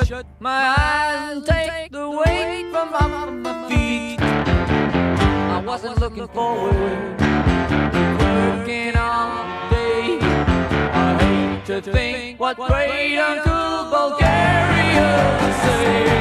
Shut my eyes and take the weight from off of my feet. I I wasn't looking forward to working all day. I hate to think what great Uncle Bulgaria would say.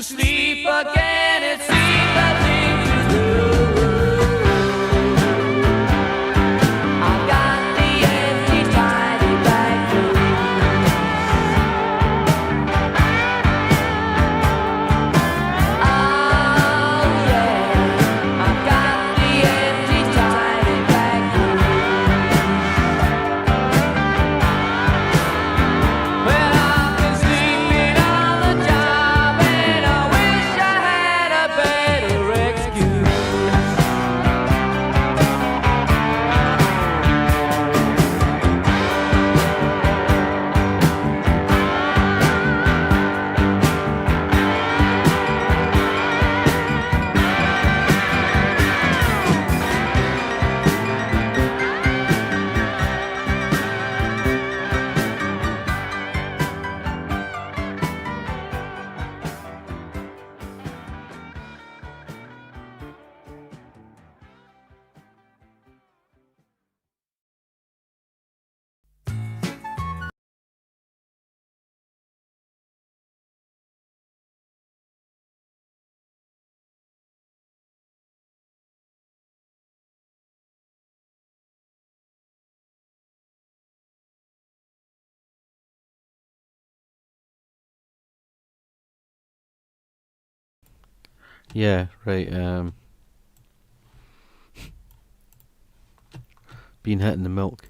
Sleep again, it seemed that things was blue. I got the empty tidy bag oh yeah, I got the empty tidy bag well, I've been sleeping on the job and I wish I had a better excuse. Yeah, right. Being hit in the milk.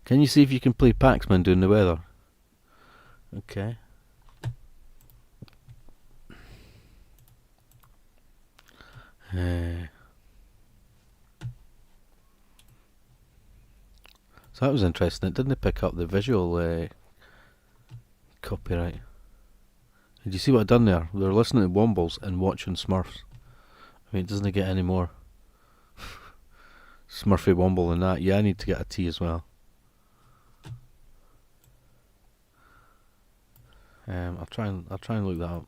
Can you see if you can play Paxman doing the weather? Okay. So that was interesting. It didn't pick up the visual copyright. Did you see what I done there? They're listening to Wombles and watching Smurfs. I mean, it doesn't get any more Smurfy Womble than that. Yeah, I need to get a tea as well. I'll try and look that up.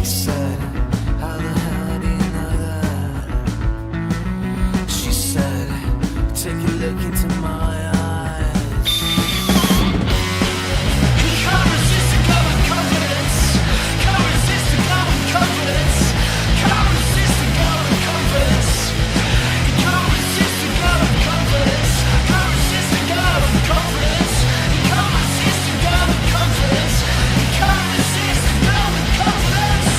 said, how the hell do you know that? She said, take a look into my eyes. You can't resist the glow of confidence. Can't resist the glow of confidence. Can't resist the glow of confidence. You can't resist the glow of confidence. Can't resist the glow of confidence. You can't resist the glow of confidence. You can't resist the glow of confidence.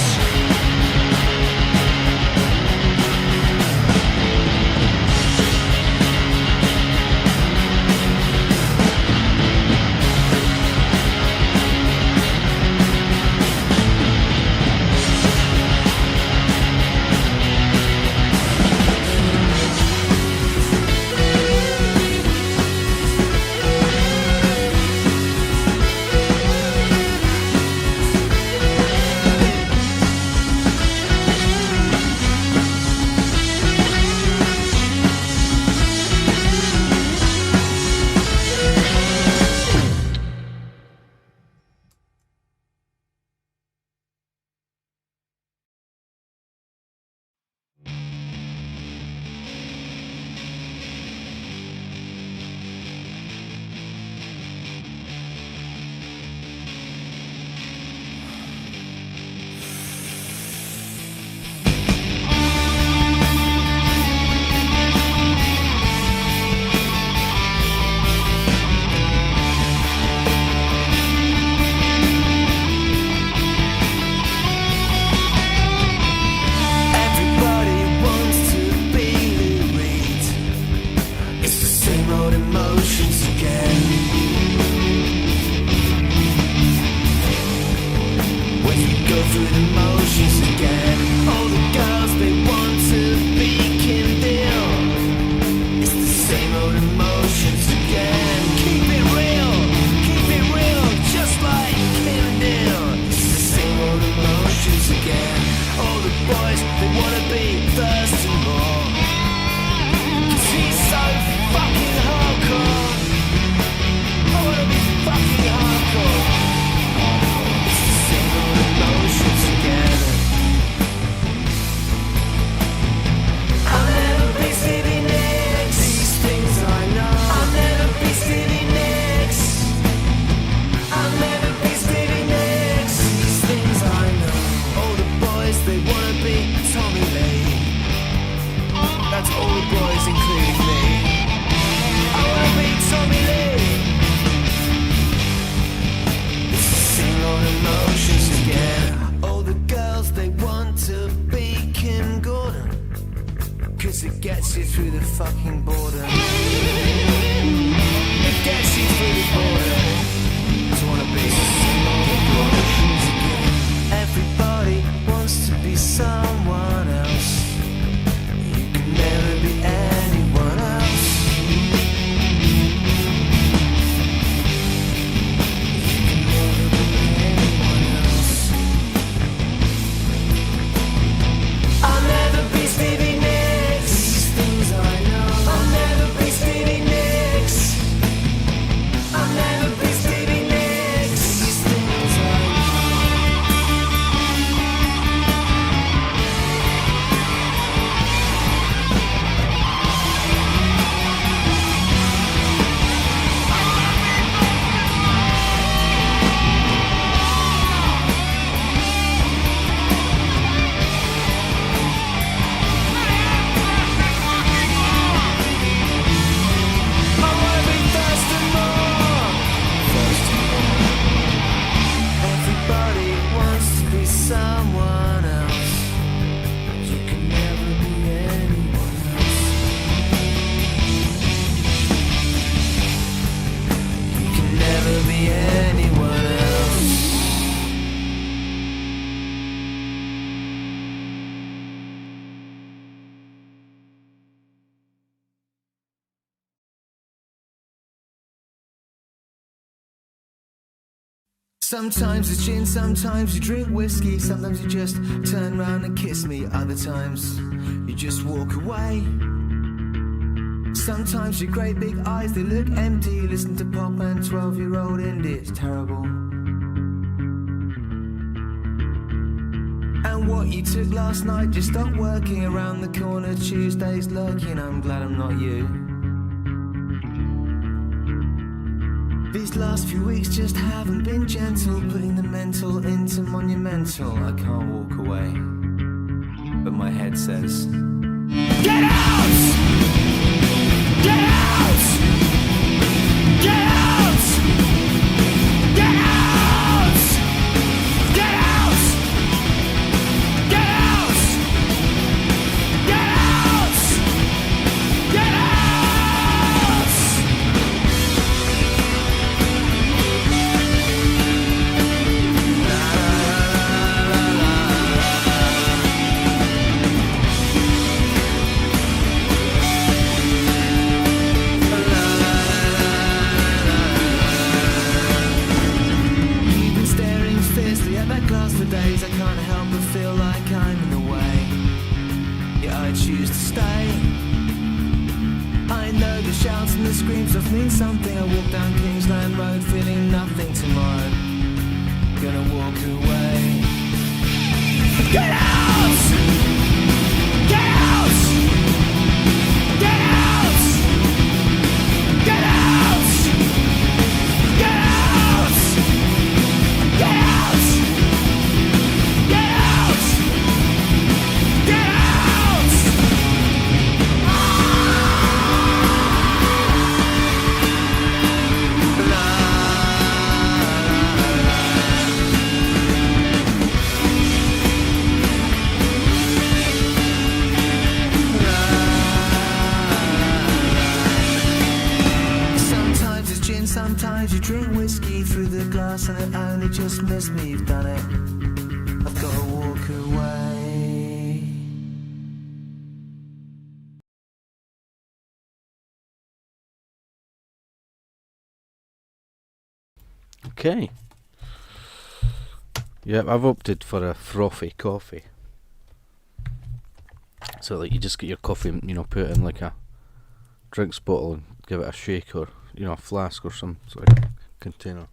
Everybody wants to be elite. It's the same old emotions again. When you go through the motions again, all the girls they want to be Kim Deal. It's the same old emotions again. Keep it real, just like Kim Deal. It's the same old emotions again. All the boys they wanna be thirsty more. 'Cause he's so fucking hardcore. I wanna be fucking hardcore. It's the same old emotions again. I'll never be Stevie Nicks. These things I know. I'll never be Stevie Nicks. I'll never be Stevie Nicks. These things I know. All the boys they wanna be Tommy Lee. That's all the boys, including me. I wanna be Tommy Lee. It's the same old emotions again. All the girls they want to be Kim Gordon. 'Cause it gets you through the fucking boredom. It gets you through the boredom. Just wanna be the same old emotions again. Everybody wants to be someone else. You can never be anyone else. You can never be anyone else. I'll never be Stevie Nicks. These things I know. I'll never be Stevie Nicks. I'll never be Stevie Nicks. These things I wanna be thirsty more. Everybody wants to be someone else. You can never be anyone else. You can never be anyone else. Sometimes it's gin, sometimes you drink whiskey, sometimes you just turn round and kiss me, other times you just walk away. Sometimes your great big eyes, they look empty, listen to pop and 12-year-old indie, it's terrible. And what you took last night just stopped working. Around the corner, Tuesday's lurking. I'm glad I'm not you. These last few weeks just haven't been gentle, putting the mental into monumental. I can't walk away, but my head says, get out! Get out! Get out! Get out! Get out! Get out! Get out! Get out! For days I can't help but feel like I'm in the way. Yeah, I choose to stay. I know the shouts and the screams of mean something. I walk down Kingsland Road feeling nothing tomorrow. Gonna walk away. Get out! Get out! Get out! Get out! Get out! Get out! Sometimes you drink whiskey through the glass and it only just missed me. You've done it. I've got to walk away. Okay. Yep, I've opted for a frothy coffee. So like you just get your coffee and, you know, put it in like a drinks bottle and give it a shake, or, you know, a flask or some sort of container.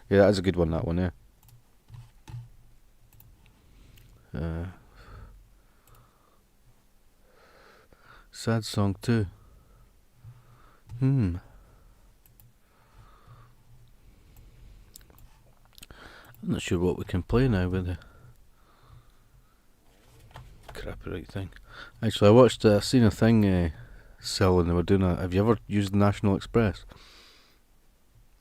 Yeah, that is a good one, that one, yeah. Sad song too. I'm not sure what we can play now with the copyright thing. Actually, I seen a thing selling. They were doing a. Have you ever used the National Express?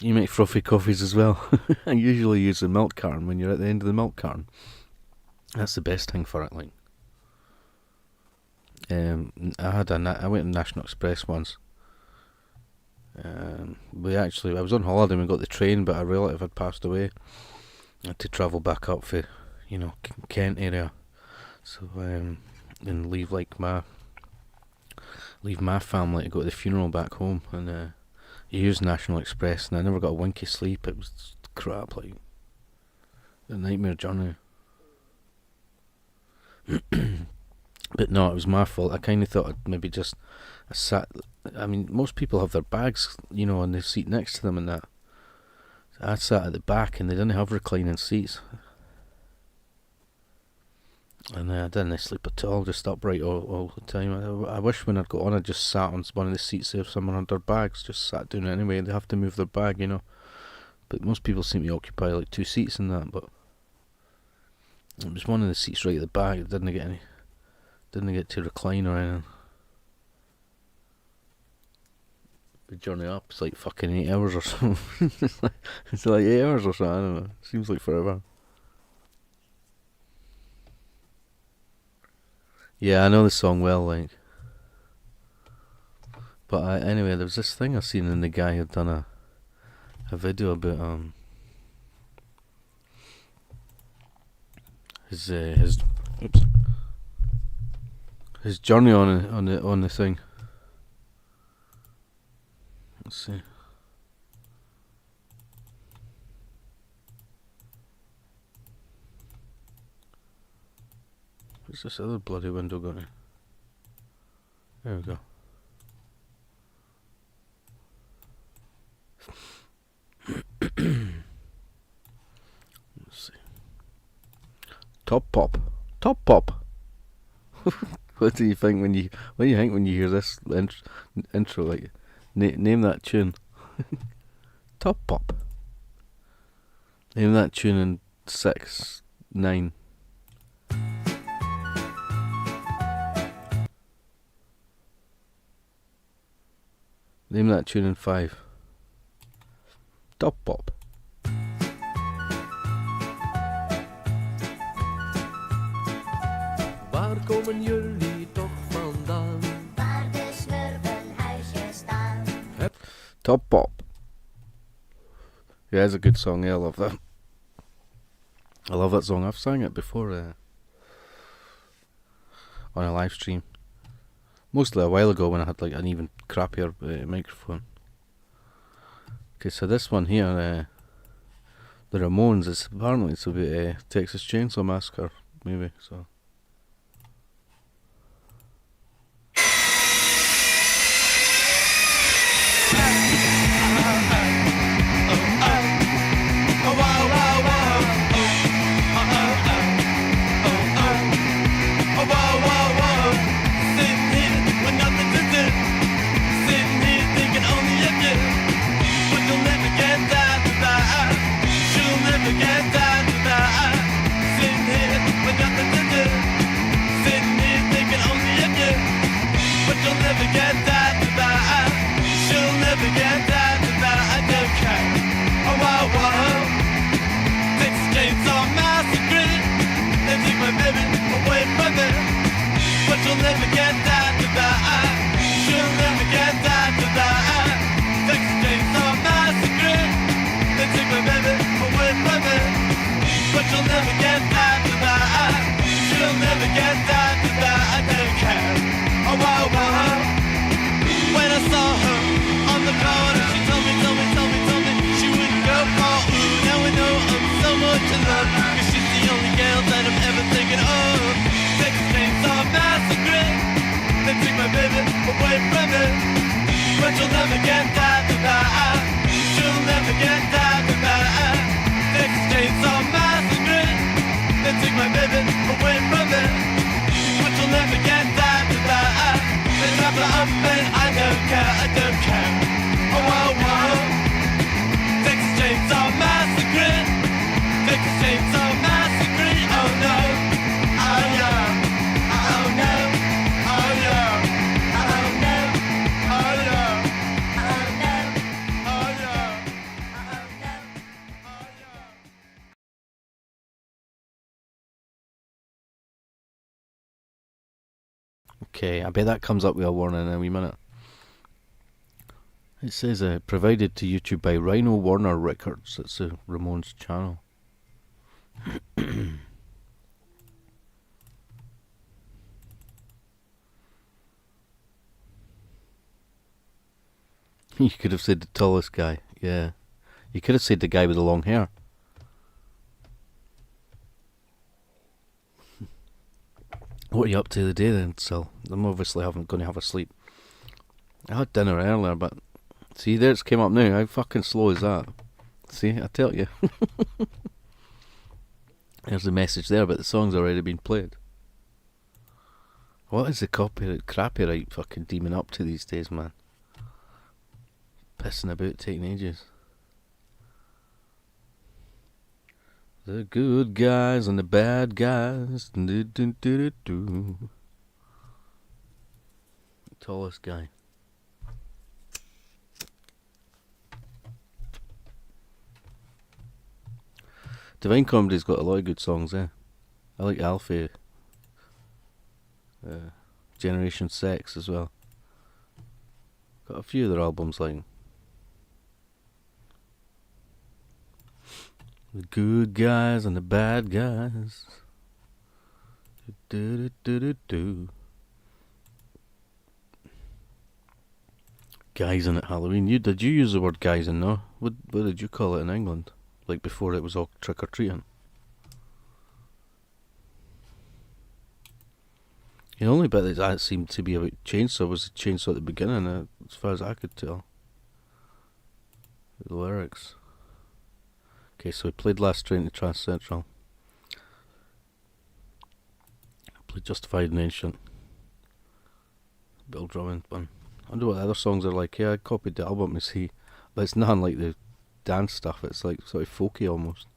You make frothy coffees as well. I usually use the milk carton when you're at the end of the milk carton. That's the best thing for it. Like, I went to National Express once. I was on holiday and we got the train, but a relative had passed away. I had to travel back up for, you know, Kent area. So and leave my family to go to the funeral back home, and you use National Express, and I never got a wink of sleep. It was crap, like a nightmare journey. But no, it was my fault. I kind of thought I'd maybe just I mean, most people have their bags, you know, on the seat next to them and that. So I sat at the back, and they didn't have reclining seats. And I didn't sleep at all, just upright all the time. I wish when I'd got on, I just sat on one of the seats if someone had their bags, just sat down anyway. They have to move their bag, you know. But most people seem to occupy like 2 seats in that, but it was one of the seats right at the back. It didn't get to recline or anything. The journey up, it's like fucking 8 hours or something. It's like 8 hours or something, I don't know. Seems like forever. Yeah, I know the song well, like. But anyway, there was this thing I seen, and the guy had done a video about his journey on the thing. Let's see. Where's this other bloody window going? There we go. Top Pop. Top Pop. What do you think when you hear this intro? Like, name that tune. Top Pop. Name that tune in 6, 9. Name that tune in 5. Top Pop. Waar komen jullie toch vandaan? Waar de snurpenhuisjes staan. Top Pop. Yeah, it's a good song. Yeah, I love that. I love that song. I've sang it before on a live stream. Mostly a while ago when I had like an even crappier microphone. Okay, so this one here, the Ramones, apparently it's about Texas Chainsaw Massacre, maybe, so. You'll never get that to that. She'll never get that to that. Texas Chainsaw Massacre. They took my baby away from me, but you'll never get that to that. She'll never get that to that. I don't care. Oh wow wow. When I saw her on the corner, she told me she wouldn't go for. Ooh, now I know I'm so much in love, 'cause she's the only girl that I'm ever thinking of. Texas Chainsaw Massacre. They took my baby away from me, but you'll never get that to that. She'll never get that to that. Texas Chainsaw Massacre. They took my baby away from me, but you'll never get that to that. They wrap her up and I don't care. Oh wow wow. Texas Chainsaw Massacre. Texas Chainsaw Massacre. Oh no. Oh yeah. Oh no. Oh yeah. Oh no. Oh yeah. Oh no. Oh yeah. Okay, I bet that comes up with a warning in a wee minute. It says provided to YouTube by Rhino Warner Records. It's the Ramones channel. You could have said the tallest guy. Yeah. You could have said the guy with the long hair. What are you up to today then, Sil? I'm obviously going to have a sleep. I had dinner earlier, but see, there it's came up now. How fucking slow is that? See, I tell you. There's the message there, but the song's already been played. What is the copyright fucking demon up to these days, man? Pissing about, taking ages. The good guys and the bad guys. The tallest guy. Divine Comedy's got a lot of good songs, I like Alfie. Generation Sex as well. Got a few of their albums like the good guys and the bad guys. Guys in at Halloween. Did you use the word guys in, no? What did you call it in England? Like before it was all trick or treating. The only bit that seemed to be about chainsaw was the chainsaw at the beginning, as far as I could tell. The lyrics. Okay, so we played Last Train to Trans Central. Like Justified and Ancient. Bill Drummond one. I wonder what the other songs are like. Yeah, I copied the album to see, but it's nothing like the dance stuff. It's like sort of folky almost.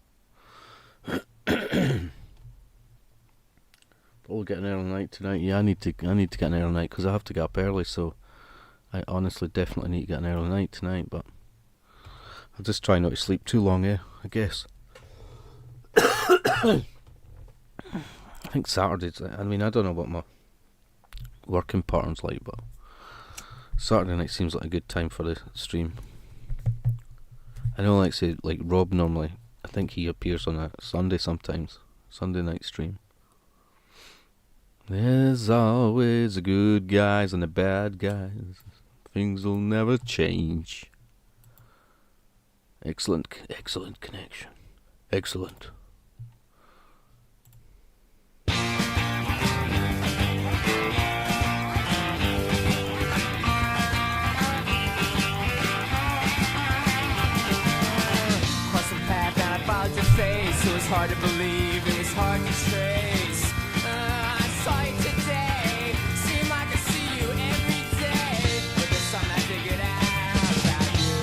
Probably get an early night tonight. Yeah, I need to get an early night because I have to get up early. So I honestly definitely need to get an early night tonight. But I'll just try not to sleep too long. I guess. I think Saturdays. I mean, I don't know what my working pattern's like, but Saturday night seems like a good time for the stream. I know, like say, like Rob normally, I think he appears on a Sunday sometimes, Sunday night stream. There's always the good guys and the bad guys. Things will never change. Excellent connection. Excellent. It was hard to believe, it was hard to trace. I saw you today, seemed like I see you every day. But there's something I figured out about you.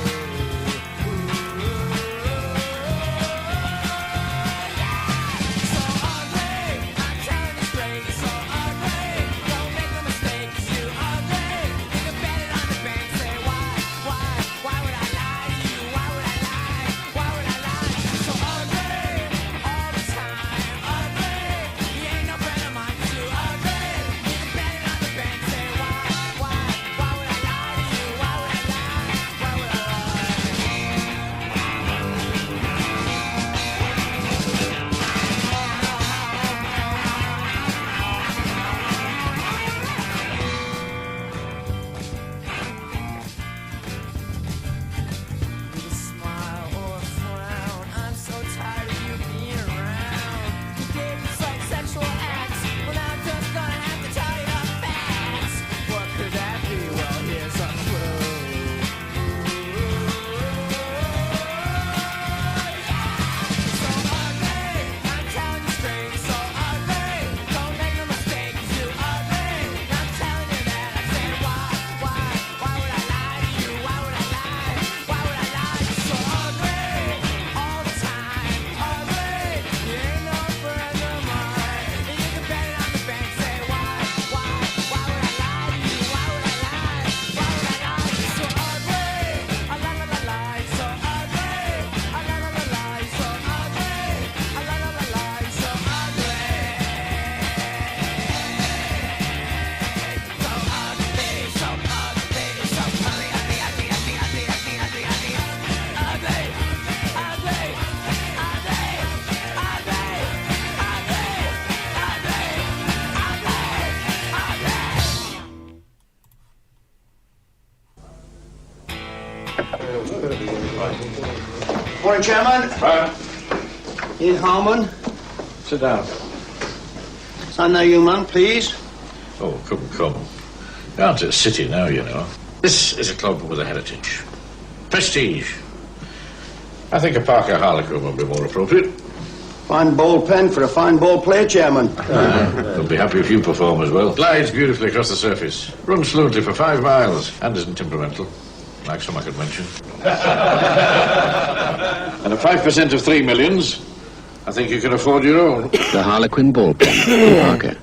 So ugly, I'm telling you straight, you're so ugly. Don't make no mistake, 'cause you ugly. You can bet it on the bank, say why would I lie to you? Why would I lie? Why would I lie? So ugly. Morning, Chairman. Right. Ian Harmon. Sit down. Sign there, young man, please. Oh, come. You're out at a city now, you know. This is a club with a heritage. Prestige. I think a Parker Harlequin would be more appropriate. Fine ball pen for a fine ball player, Chairman. They'll be happy if you perform as well. Glides beautifully across the surface. Runs fluently for 5 miles. And isn't temperamental. Like some I could mention. And at 5% of 3 millions, I think you can afford your own. The Harlequin ball pen from Parker.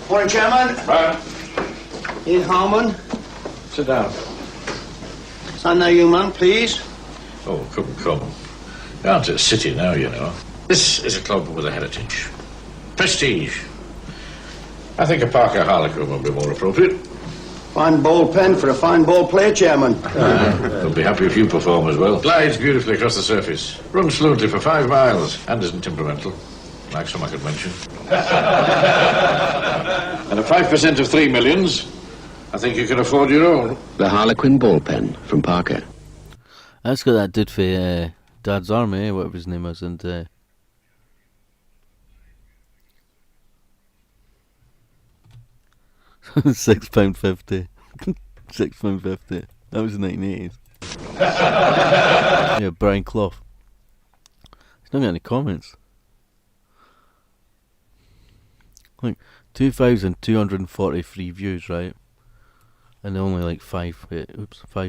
Morning, Chairman. Right. Ian Harmon. Sit down. Sign there, young man, please. Oh, come. You're out at a city now, you know. This is a club with a heritage. Prestige. I think a Parker Harlequin would be more appropriate. Fine ball pen for a fine ball player, Chairman. They'll be happy if you perform as well. Glides beautifully across the surface. Runs fluently for 5 miles. And isn't temperamental. Like some I could mention. And at 5% of 3 millions, I think you can afford your own. The Harlequin ball pen from Parker. That's got that dude for Dad's Army, whatever his name is, and £6.50. £6.50. That was the 1980s. Yeah, Brian Clough. Don't get any comments. Like 2,243 views, right? And only like 5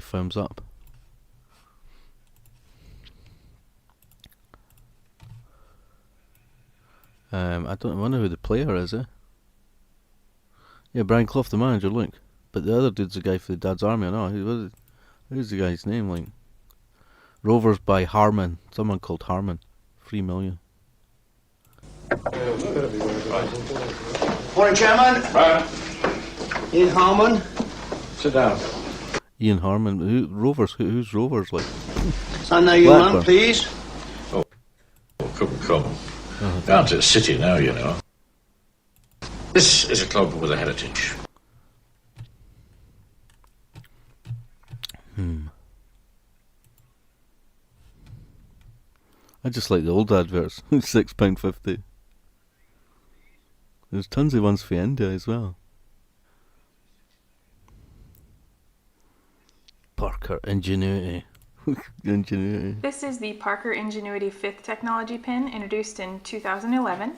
thumbs up. I wonder who the player is, eh? Yeah, Brian Clough, the manager, look. But the other dude's the guy for the Dad's Army, I know. Who's the guy's name, like? Rovers by Harman. Someone called Harman. 3 million. Morning, Chairman. Ian Harmon. Sit down. Ian Harman. Rovers? Who's Rovers, like? Stand there, you man, please. Oh, come. Down to the city now, you know. This is a club with a heritage. I just like the old adverts. £6.50. There's tons of ones for India as well. Parker Ingenuity. Ingenuity. This is the Parker Ingenuity 5th technology pin, introduced in 2011.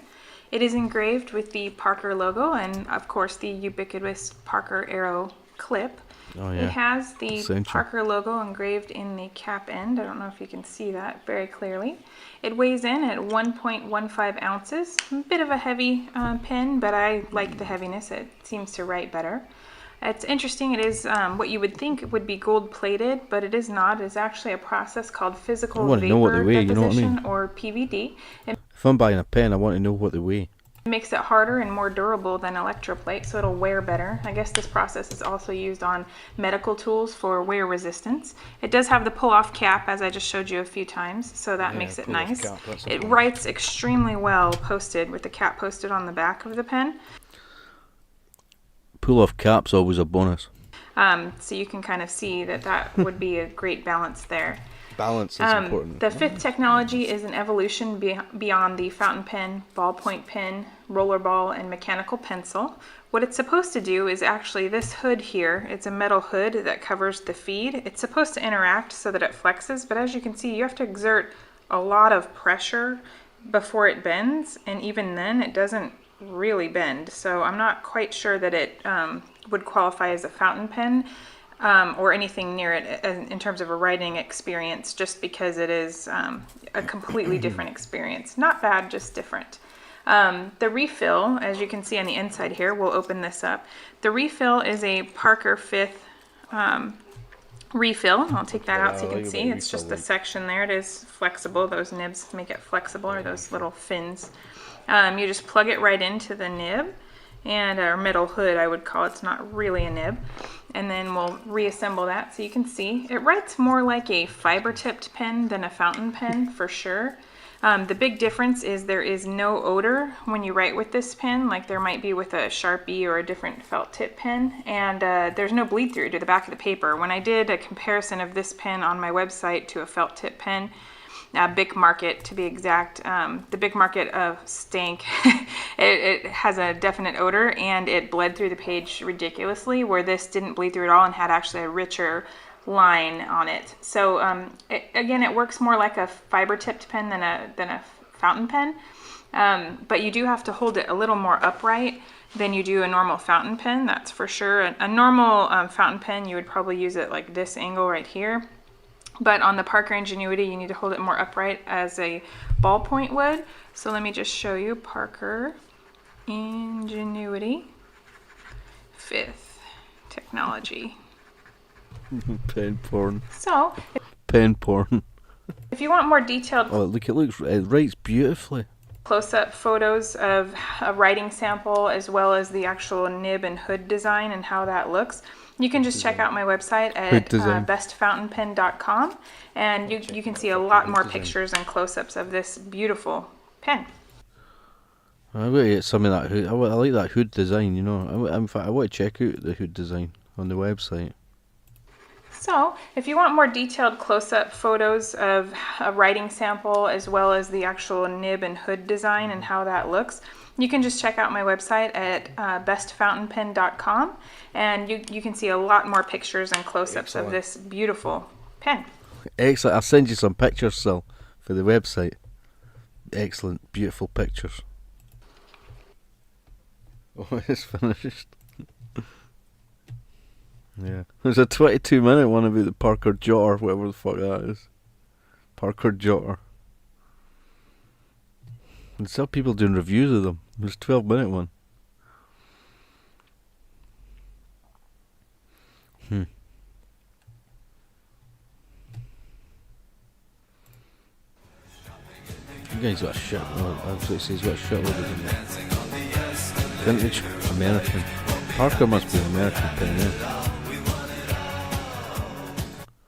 It is engraved with the Parker logo and, of course, the ubiquitous Parker Arrow clip. Oh, yeah. It has the Essential. Parker logo engraved in the cap end. I don't know if you can see that very clearly. It weighs in at 1.15 ounces. A bit of a heavy pin, but I like the heaviness. It seems to write better. It's interesting. It is what you would think would be gold plated, but it is not. It's actually a process called physical vapor deposition, or PVD. If I'm buying a pen, I want to know what they weigh. It makes it harder and more durable than electroplate, so it'll wear better. I guess this process is also used on medical tools for wear resistance. It does have the pull-off cap, as I just showed you a few times, so that makes it nice. It writes extremely well posted, with the cap posted on the back of the pen. Pull-off cap's always a bonus. So you can kind of see that would be a great balance there. Balance is important. The 5th technology is an evolution beyond the fountain pen, ballpoint pen, roller ball, and mechanical pencil. What it's supposed to do is actually this hood here. It's a metal hood that covers the feed. It's supposed to interact so that it flexes, but as you can see, you have to exert a lot of pressure before it bends, and even then it doesn't really bend. So I'm not quite sure that it would qualify as a fountain pen. Or anything near it in terms of a writing experience, just because it is a completely different experience. Not bad, just different. The refill, as you can see on the inside here, we'll open this up. The refill is a Parker 5th refill. I'll take that out so you can see. It's just the section there. It is flexible. Those nibs make it flexible, or those little fins. You just plug it right into the nib. And our metal hood, I would call it. It's not really a nib. And then we'll reassemble that so you can see. It writes more like a fiber-tipped pen than a fountain pen, for sure. The big difference is there is no odor when you write with this pen, like there might be with a Sharpie or a different felt tip pen. And there's no bleed through to the back of the paper. When I did a comparison of this pen on my website to a felt tip pen, Bic Market to be exact, the Bic Market stank. it has a definite odor, and it bled through the page ridiculously, where this didn't bleed through at all and had actually a richer line on it. So again, it works more like a fiber tipped pen than a fountain pen, but you do have to hold it a little more upright than you do a normal fountain pen, that's for sure. A normal fountain pen, you would probably use it like this angle right here. But on the Parker Ingenuity, you need to hold it more upright as a ballpoint would. So let me just show you Parker Ingenuity 5th technology. Pen porn. So, pen porn. If you want more detailed look, it writes beautifully. Close-up photos of a writing sample, as well as the actual nib and hood design and how that looks, you can just check out my website at bestfountainpen.com, and you can see a lot more pictures and close-ups of this beautiful pen. I want to get some of that hood. I like that hood design, you know. In fact, I want to check out the hood design on the website. So, if you want more detailed close-up photos of a writing sample, as well as the actual nib and hood design and how that looks, you can just check out my website at bestfountainpen.com, and you can see a lot more pictures and close-ups of this beautiful pen. Excellent. I'll send you some pictures, Sil, for the website. excellent, beautiful pictures. Oh, it's finished. Yeah. There's a 22-minute one about the Parker Jotter, whatever the fuck that is. Parker Jotter. There's still people doing reviews of them. There's a 12-minute one. You guys got a shit. Absolutely says got a shit load of them. Vintage American. Parker must be an American pen, yeah.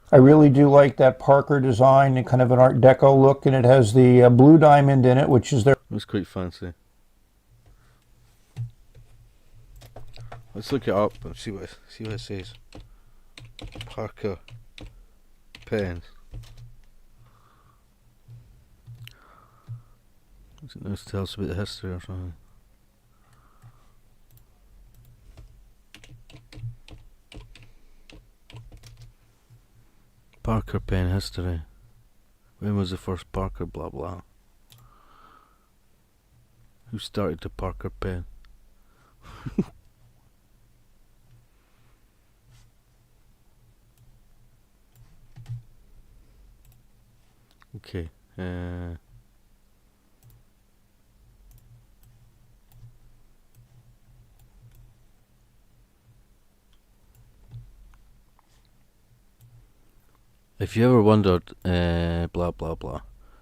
I really do like that Parker design and kind of an Art Deco look, and it has the blue diamond in it, which is their... It's quite fancy. Let's look it up and see what it says. Parker pens. Does it knows tell us about the history or something? Parker pen history. When was the first Parker blah blah? Who started the Parker pen? Okay. If you ever wondered, blah blah blah,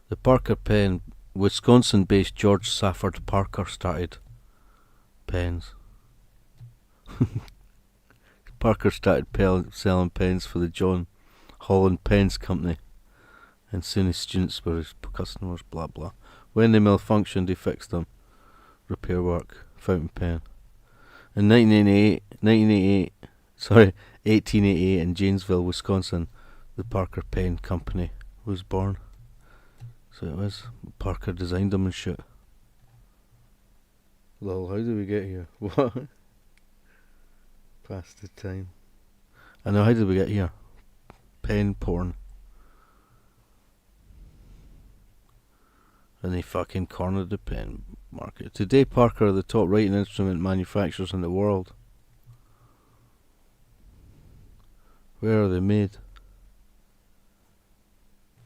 the Parker pen, Wisconsin-based George Safford Parker started pens. Parker started selling pens for the John Holland Pens Company, and soon his students were his customers. Blah blah. When they malfunctioned, he fixed them. Repair work, fountain pen. In 1888 in Janesville, Wisconsin, the Parker Pen Company was born. So it was. Parker designed them and shit. Lol, how did we get here? What? Past the time. I know, how did we get here? Pen porn. And they fucking cornered the pen market. Today, Parker are the top writing instrument manufacturers in the world. Where are they made?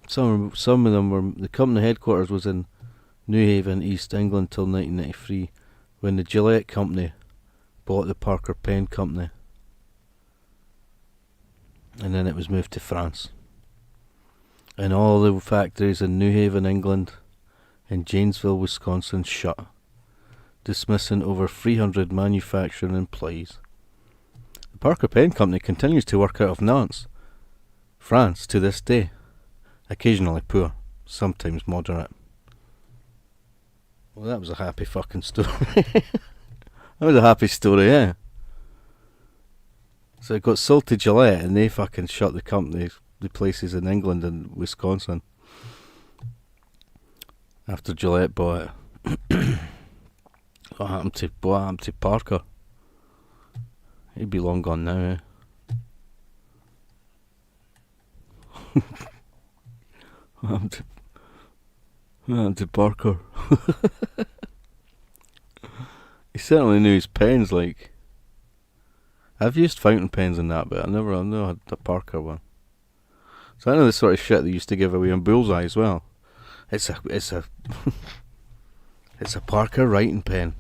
Some of them were... The company headquarters was in New Haven, East England till 1993, when the Gillette Company bought the Parker Pen Company. And then it was moved to France. And all the factories in New Haven, England, and Janesville, Wisconsin shut, dismissing over 300 manufacturing employees. The Parker Pen Company continues to work out of Nantes, France to this day. Occasionally poor, sometimes moderate. Well, that was a happy fucking story. That was a happy story, yeah. So it got sold to Gillette and they fucking shut the company, the places in England and Wisconsin. After Gillette bought it. What happened to Parker? He'd be long gone now, eh? What happened to Parker? He certainly knew his pens, like... I've used fountain pens and that, but I've never had the Parker one. So I know the sort of shit they used to give away on Bullseye as well. It's a it's a Parker writing pen,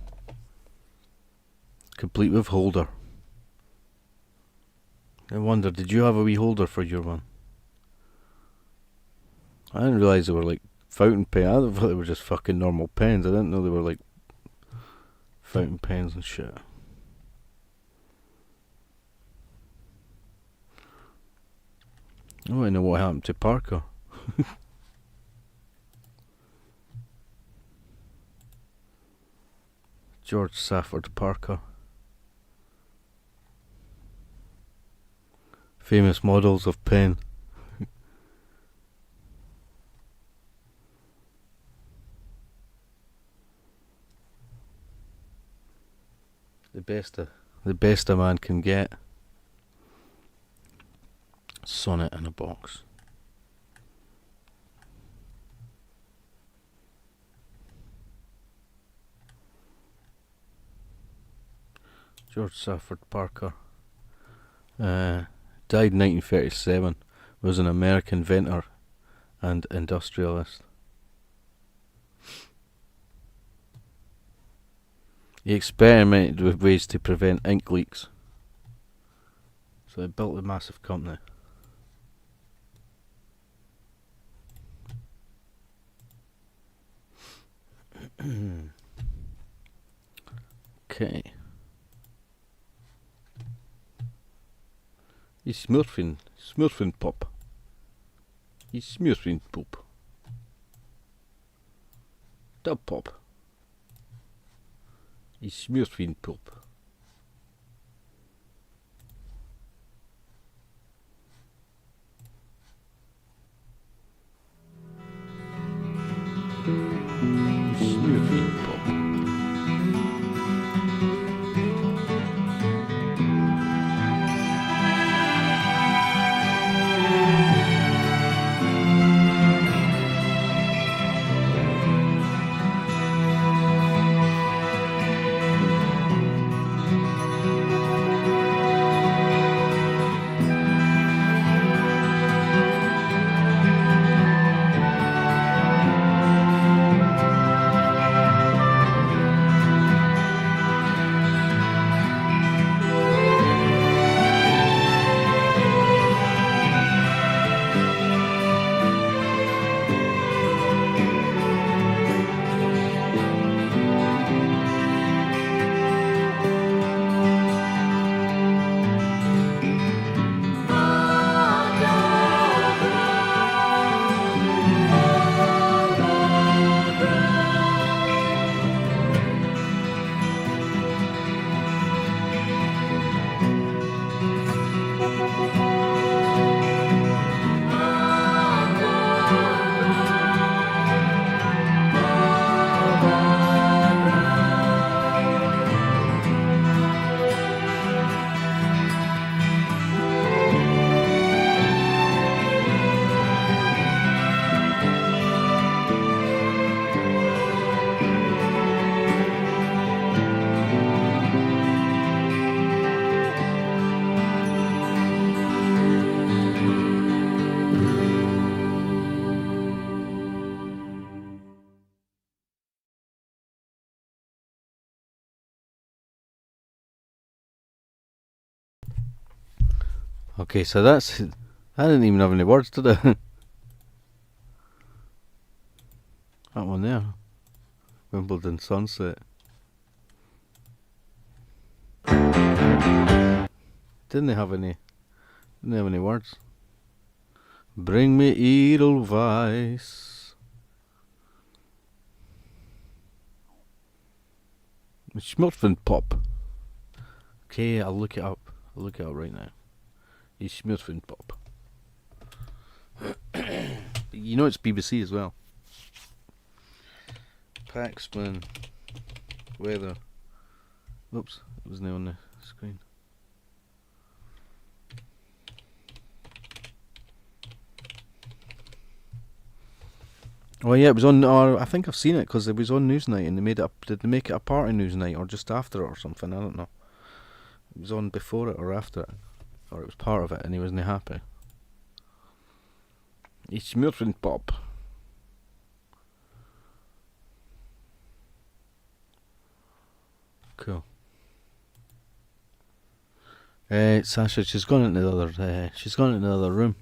complete with holder. I wonder, did you have a wee holder for your one? I didn't realise they were like fountain pen. I thought they were just fucking normal pens. I didn't know they were like fountain pens and shit. I want to know what happened to Parker. George Safford Parker. Famous models of pen. The best a man can get. Sonnet in a box. George Safford Parker. Died in 1937. Was an American inventor and industrialist. He experimented with ways to prevent ink leaks. So he built a massive company. Okay. He's smurfing pop. He's smurfing poop. The pop. He's smurfing poop. Smurfing pop. Okay, so that's... I didn't even have any words, did I? That one there. Wimbledon Sunset. Didn't have any words. Bring me Edelweiss. Schmurfen Pop. Okay, I'll look it up. I'll look it up right now. He's Schmurfen Pop. You know it's BBC as well. Paxman. Weather. Oops, it wasn't on the screen. Oh yeah, it was on. I think I've seen it because it was on Newsnight, and they made it up. Did they make it a part of Newsnight or just after it or something? I don't know. It was on before it or after it, or it was part of it, and he wasn't happy. It's Schmurfen Pop. Cool. Sasha, she's gone into the other. She's gone into the other room.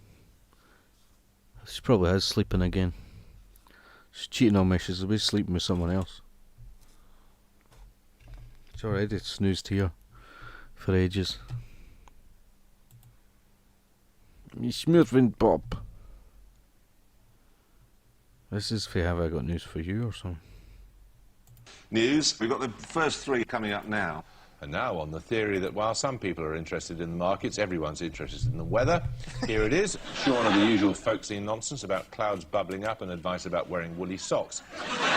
She probably is sleeping again. She's cheating on me. She's always sleeping with someone else. It's already snoozed here for ages. Schmurfen Pop. This is for Have I Got News For You or something. News. We've got the first three coming up now. And now on the theory that while some people are interested in the markets, everyone's interested in the weather. Here it is, shorn of the usual folksy nonsense about clouds bubbling up and advice about wearing woolly socks.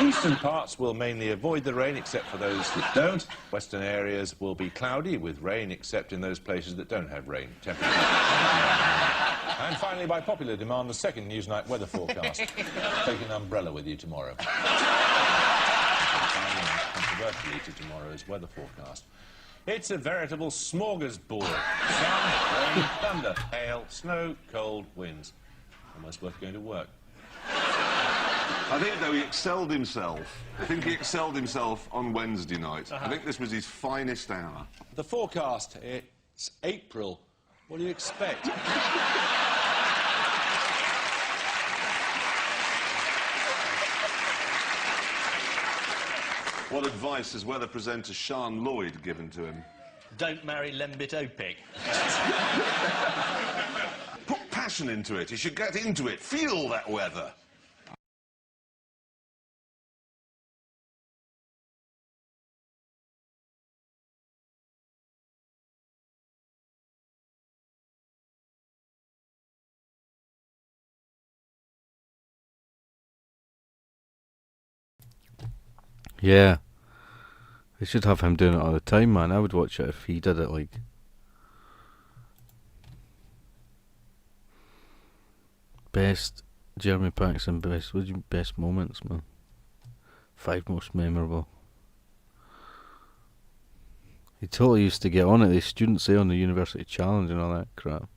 Eastern parts will mainly avoid the rain except for those that don't. Western areas will be cloudy with rain except in those places that don't have rain. Temperature. And finally, by popular demand, the second Newsnight weather forecast. Take an umbrella with you tomorrow. Controversially to tomorrow's weather forecast. It's a veritable smorgasbord. Sun, rain, thunder, hail, snow, cold, winds. Almost worth going to work. I think, though, he excelled himself. I think he excelled himself on Wednesday night. I think this was his finest hour. The forecast, it's April. What do you expect? What advice has weather presenter Sean Lloyd given to him? Don't marry Lembit Opik. Put passion into it. You should get into it. Feel that weather. Yeah. They should have him doing it all the time, man. I would watch it if he did it, like. Best Jeremy Paxson, best moments, man. 5 most memorable. He totally used to get on it. The students say on the University Challenge and all that crap.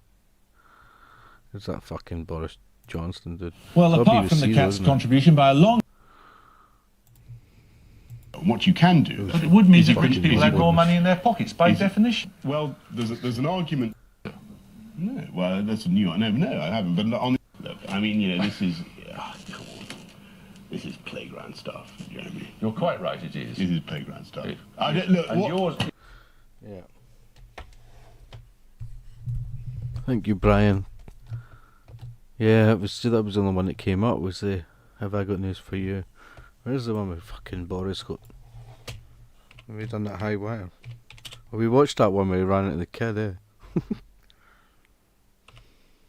There's that fucking Boris Johnson dude. Well, apart from the cat's contribution by a long... What you can do... But it would mean that rich people had more money in their pockets, by definition. Well, there's an argument... No, well, that's a new one. No, I haven't. But on look, I mean, you know, this is... come on. This is playground stuff, Jeremy. You're quite right, it is. This is playground stuff. Look, and yours... Yeah. Thank you, Brian. Yeah, that was the only one that came up, was the Have I Got News For You. Where's the one with fucking Boris got... Have we done that high wire? Well, we watched that one where he ran into the kid,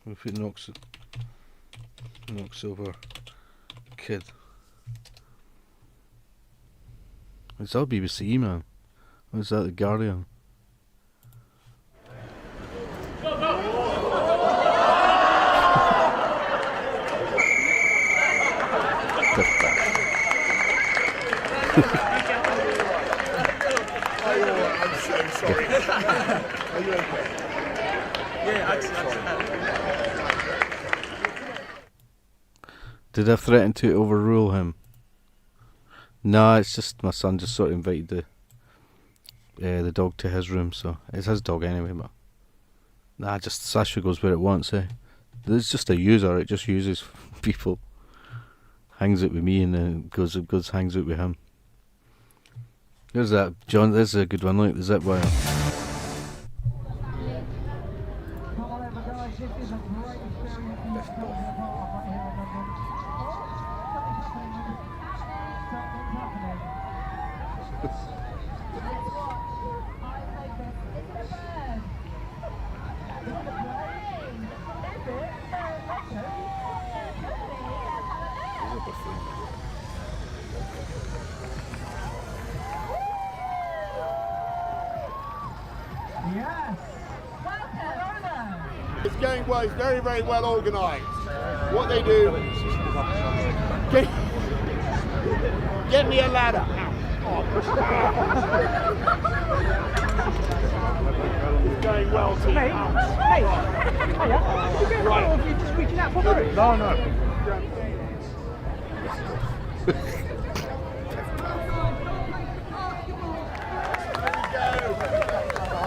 If it knocks over kid. It's all BBC, man. What's that, The Guardian? I'm so sorry. Are you okay? Yeah, Did I threaten to overrule him? Nah, it's just my son just sort of invited the dog to his room, so it's his dog anyway, but nah, just Sasha goes where it wants, It's just a user, it just uses people. Hangs out with me and then goes hangs out with him. There's that, John, this is a good one, look, the zip wire. It's going well, it's very, very well organised. What they do, get me a ladder. It's going well, team. Hey, you going well, or are you just reaching out for me? No.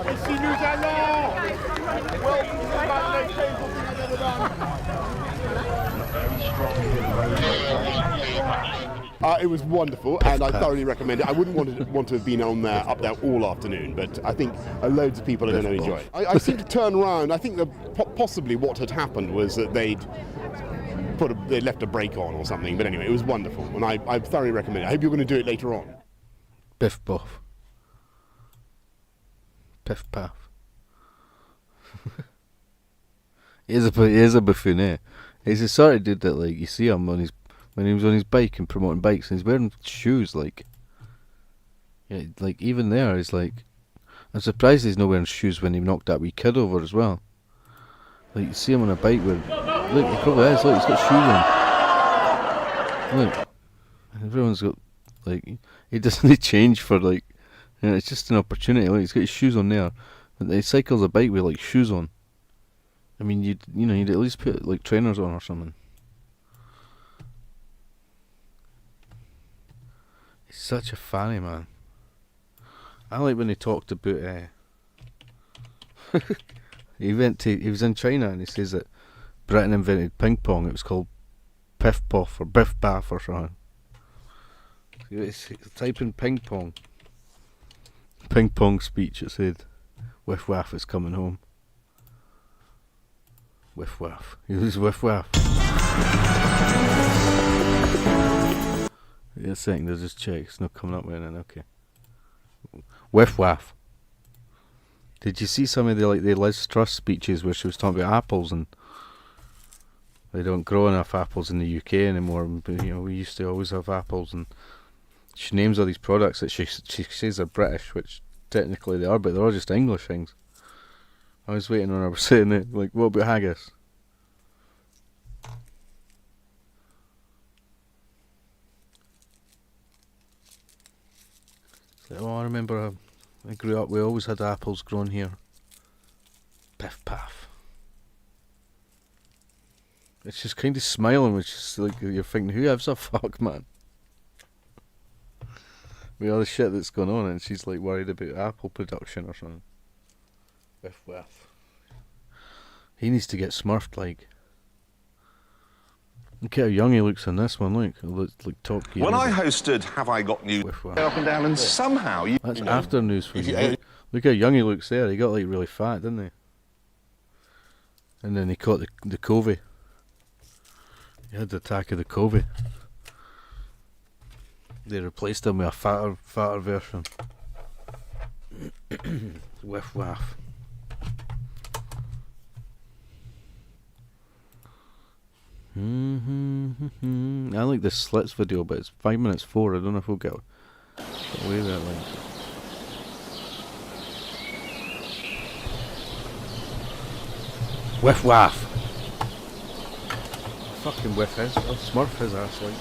Ici nous allons. Welcome to the Battle Painful thing I've ever done. It was wonderful, and I thoroughly recommend it. I wouldn't want to have been on there, up there all afternoon, but I think loads of people are going to enjoy it. I seem to turn around. I think that possibly what had happened was that they'd left a brake on or something. But anyway, it was wonderful, and I thoroughly recommend it. I hope you're going to do it later on. Biff Boff. Piff Paff. He is a buffoon, He's the sort of dude that, like, you see him when he was on his bike and promoting bikes, and he's wearing shoes, like, yeah, like, even there, he's like, I'm surprised he's not wearing shoes when he knocked that wee kid over as well. Like, you see him on a bike with, look, he probably is, look, he's got shoes on. Look, and everyone's got, like, he doesn't change for, like, Yeah, it's just an opportunity. Look, he's got his shoes on there. But he cycles a bike with like shoes on. I mean, you'd at least put like trainers on or something. He's such a fanny, man. I like when he talked about. He was in China and he says that Britain invented ping pong. It was called Piff Puff or Biff Baff or something. Type in ping pong. Ping pong speech, it said. Whiff Waff is coming home. Whiff Waff. He was Whiff Waff. Wait a second, there's just check. It's not coming up with anything, okay. Whiff Waff. Did you see some of the Liz Truss speeches where she was talking about apples and they don't grow enough apples in the UK anymore? But, we used to always have apples, and she names all these products that she says are British, which technically they are, but they're all just English things. I was waiting on her saying it, like, what about haggis? It's like, I remember I grew up, we always had apples grown here. Piff Paff. It's just kind of smiling, which is like, you're thinking, who gives a fuck, man? With all the shit that's going on, and she's like worried about apple production or something. Whiff Waff. He needs to get smurfed, like. Look at how young he looks in this one, look. He looks like Top Gear. When I hosted Have I Got News up and down, and somehow you... That's after news for you. Look how young he looks there. He got like really fat, didn't he? And then he caught the COVID. He had the attack of the COVID. They replaced him with a fatter version. Whiff Waff. I like this Slits video, but it's 5 minutes 4. I don't know if we'll get away with it. Like. Whiff Waff. Fucking whiff his. I'll smurf his ass like.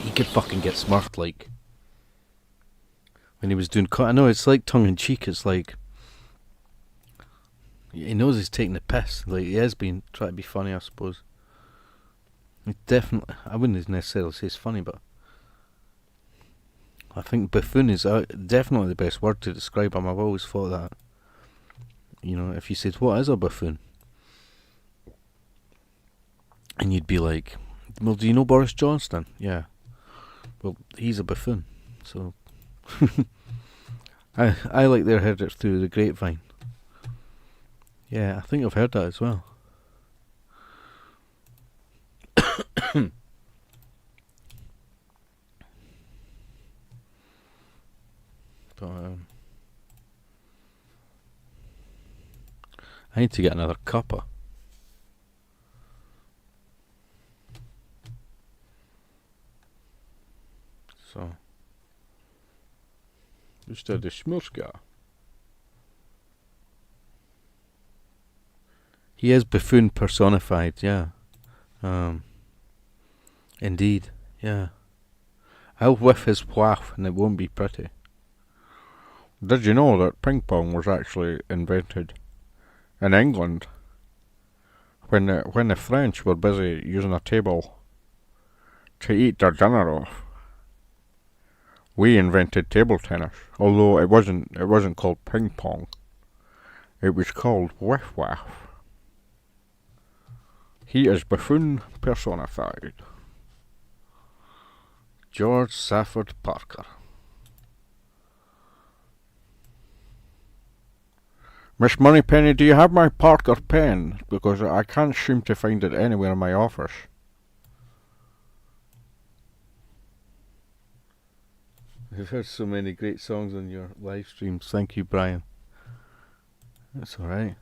He could fucking get smurfed, like. When he was doing I know it's like tongue in cheek. It's like he knows he's taking the piss. Like he has been trying to be funny, I suppose. He definitely, I wouldn't necessarily say it's funny, but I think buffoon is definitely the best word to describe him. I've always thought that. If you said what is a buffoon, and you'd be like, well, do you know Boris Johnson? Yeah. Well, he's a buffoon, so. I like their heard it through the grapevine. Yeah, I think I've heard that as well. But, I need to get another cuppa. So. Mr. de Smurska. He is buffoon personified, yeah. Indeed, yeah. I'll whiff his waff and it won't be pretty. Did you know that ping pong was actually invented in England when the French were busy using a table to eat their dinner off? We invented table tennis, although it wasn't called ping pong. It was called whiff waff. He is buffoon personified. George Safford Parker. Miss Moneypenny, do you have my Parker pen? Because I can't seem to find it anywhere in my office. You've heard so many great songs on your live streams. Thank you, Brian. That's alright.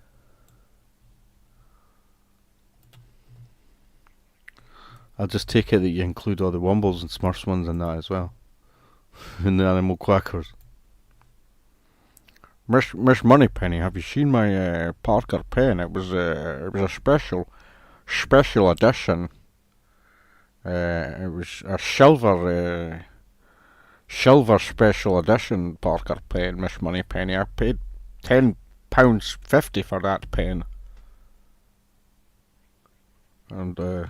I'll just take it that you include all the Wombles and Smurfs ones in that as well. And the Animal Quackers. Miss Moneypenny, have you seen my Parker pen? It was a special edition. It was a silver special edition Parker pen, Miss Moneypenny. I paid £10.50 for that pen. And I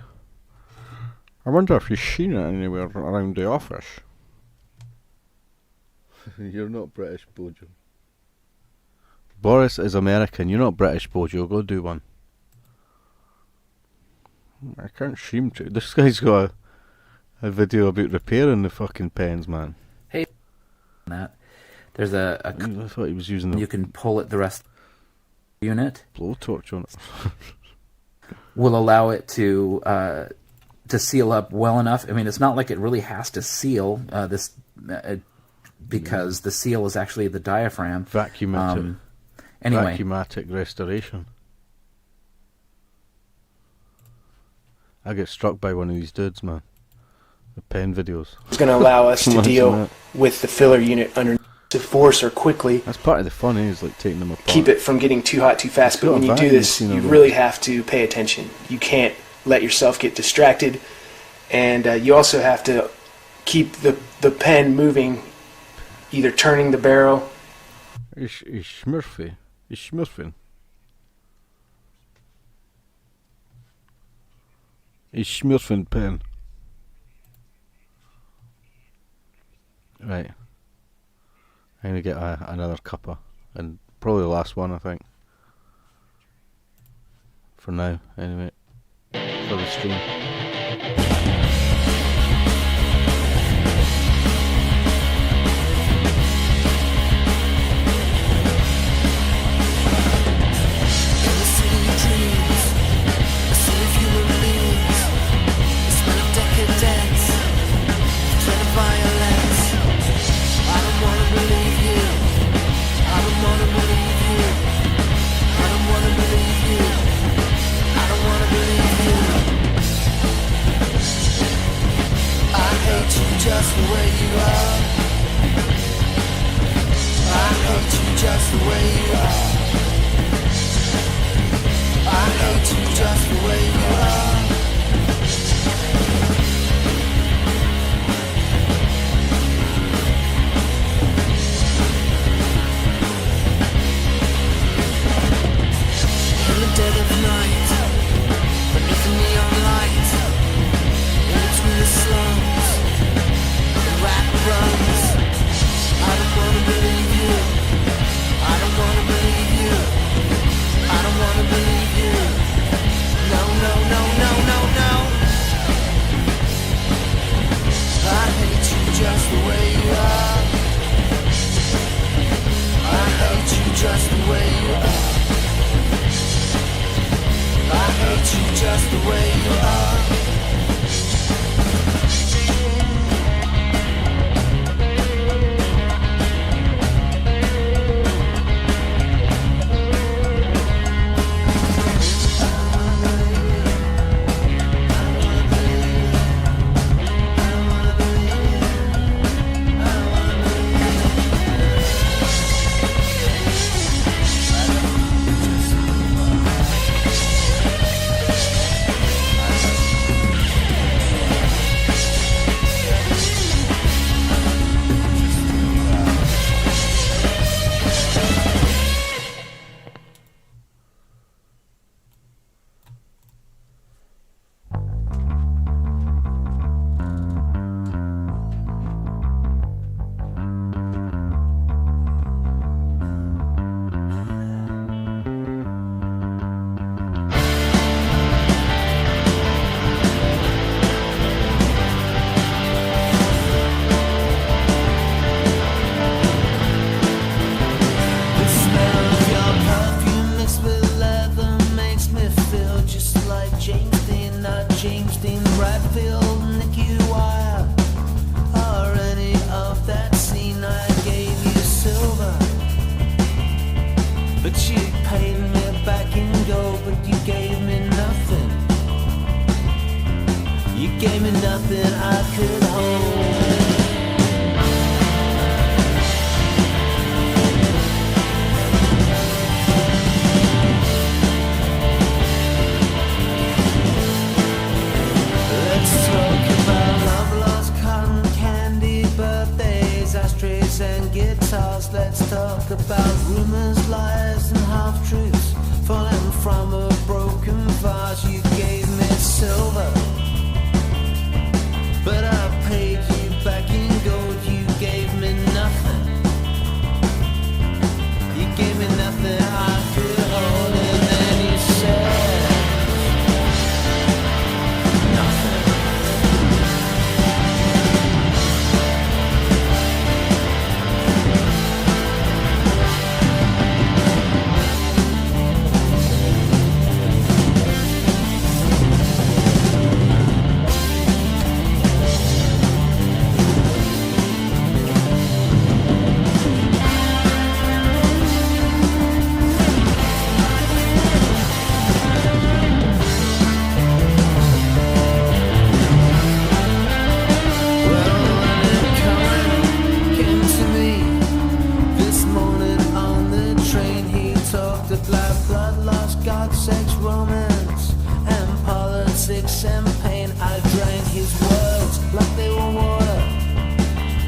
wonder if you've seen it anywhere around the office. You're not British, Bojo. Boris is American. You're not British, Bojo. Go do one. I can't seem to. This guy's got a video about repairing the fucking pens, man. Hey, that there's a I thought he was using the you can pull it the rest unit. Blowtorch on it. Will allow it to seal up well enough. I mean, it's not like it really has to seal because the seal is actually the diaphragm. Vacuumatic. Anyway. Vacuumatic restoration. I get struck by one of these dudes, man. The pen videos. It's going to allow us to deal with the filler unit under to force or quickly. That's part of the fun, is like taking them apart. Keep it from getting too hot too fast. But when you do this, you really have to pay attention. You can't let yourself get distracted, and you also have to keep the pen moving, either turning the barrel. Is Smurfy? Is Smurfing? Is Smurfing pen? Right. I'm gonna get another cuppa, and probably the last one, I think. For now, anyway. For the stream. Just the way you are. I hate you just the way you are. I hate you just the way you are. In the dead of night, beneath the neon light, in the slums. Runs. I don't wanna believe you. I don't wanna believe you. I don't wanna believe you. No, no, no, no, no, no. I hate you just the way you are. I hate you just the way you are. I hate you just the way you are. and I drank his words like they were water.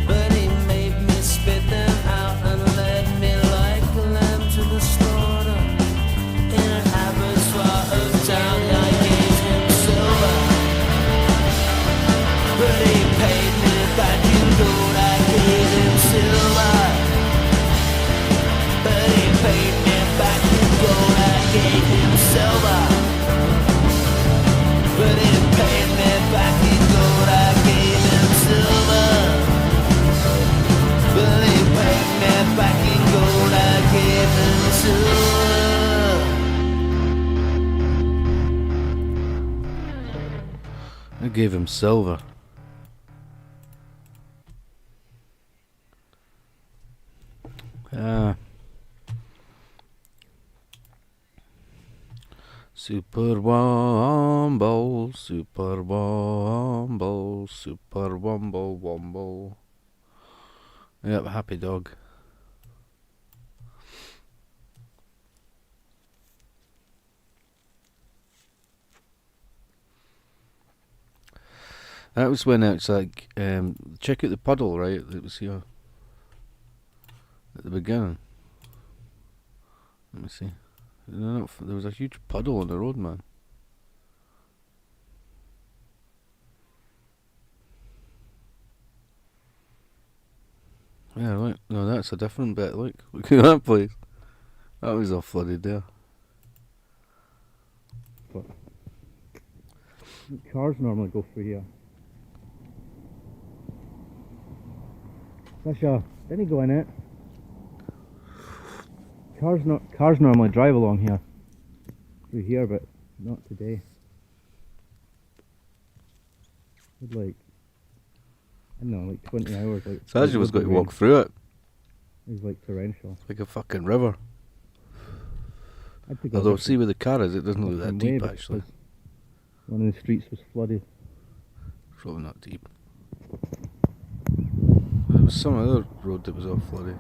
But he made me spit them out and led me like a lamb to the slaughter. In an abattoir of town, I gave him silver, but he paid me back in gold. I gave him silver, but he paid me back in gold. I gave him silver, but he paid me back in gold. I gave him silver, but he paid me back in gold. I gave him silver. I gave him silver. Super Wombo, Super Wombo, Super Wombo Wombo. Yep, happy dog. That was when it's like, check out the puddle, right? It was here at the beginning. Let me see. No, there was a huge puddle on the road, man. Yeah, look. No, that's a different bit. Look at that place. That was all flooded there. But cars normally go through here. Sasha, didn't he go in it? Cars normally drive along here, through here, but not today. It's like, I don't know, like 20 hours. Like Sasha was going to walk through it. It was like torrential. It's like a fucking river. Although see where the car is, it doesn't look that deep actually. One of the streets was flooded. Probably not deep. There was some other road that was all flooded.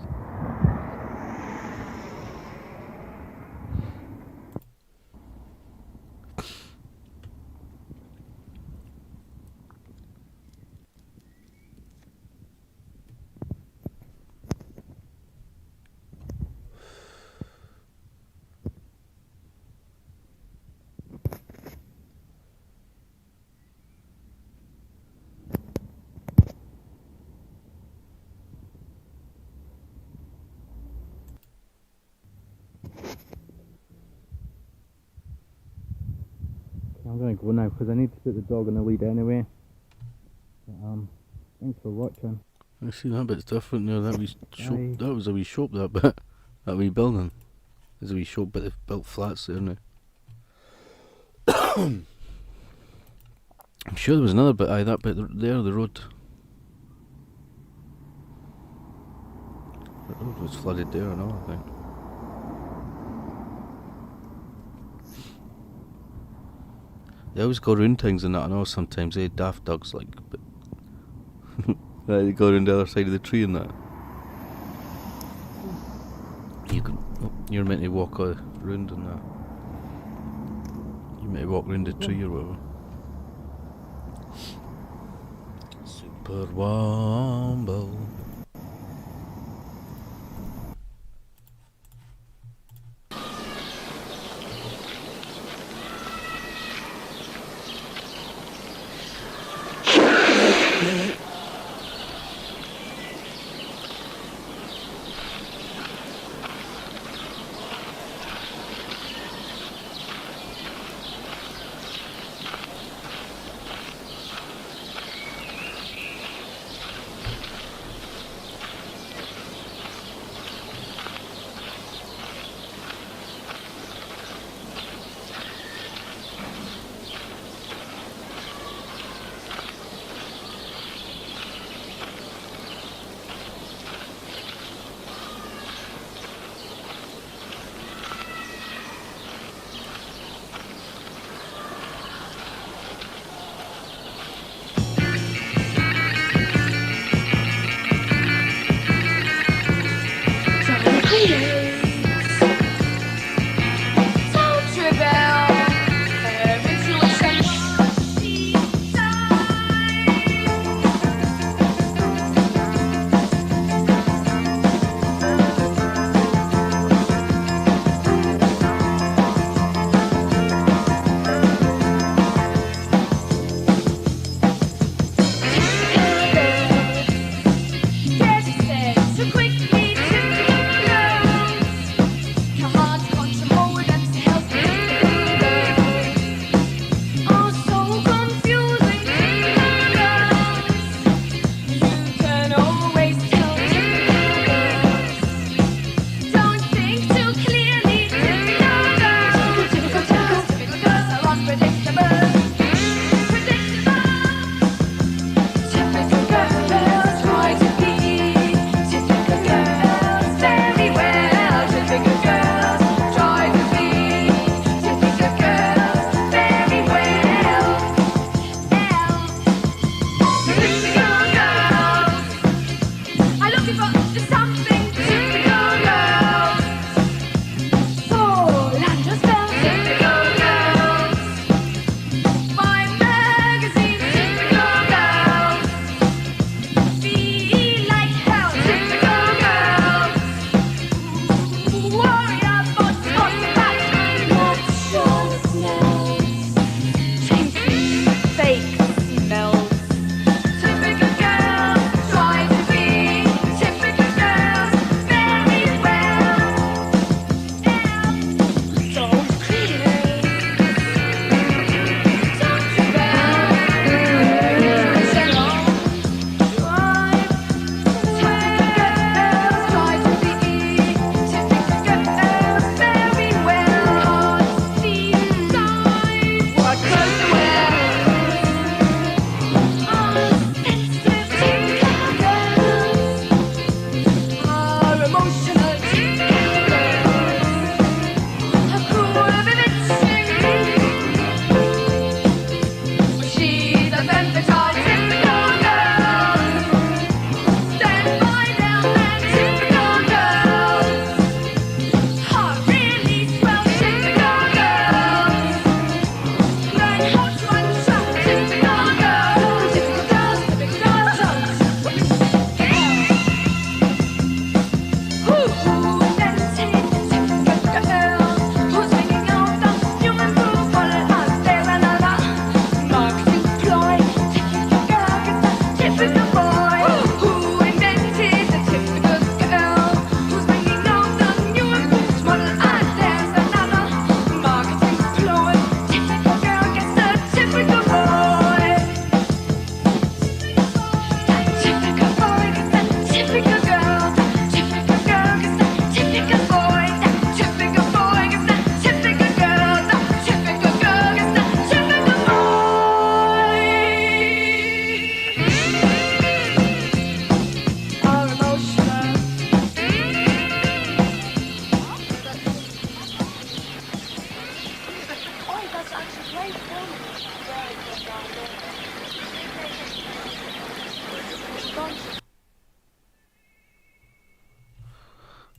I'm gonna go now because I need to put the dog on the lead anyway. But, thanks for watching. I see that bit's different there. That was a wee shop. That bit, that wee building. There's a wee shop, but they've built flats there now. I'm sure there was another bit. Aye, that bit there, the road. The road was flooded there and all, I think. They always go round things and that, I know sometimes, daft dogs like, but they go around the other side of the tree and that. You're meant to walk round and that. You're meant to walk round the tree or whatever. Super Wombo.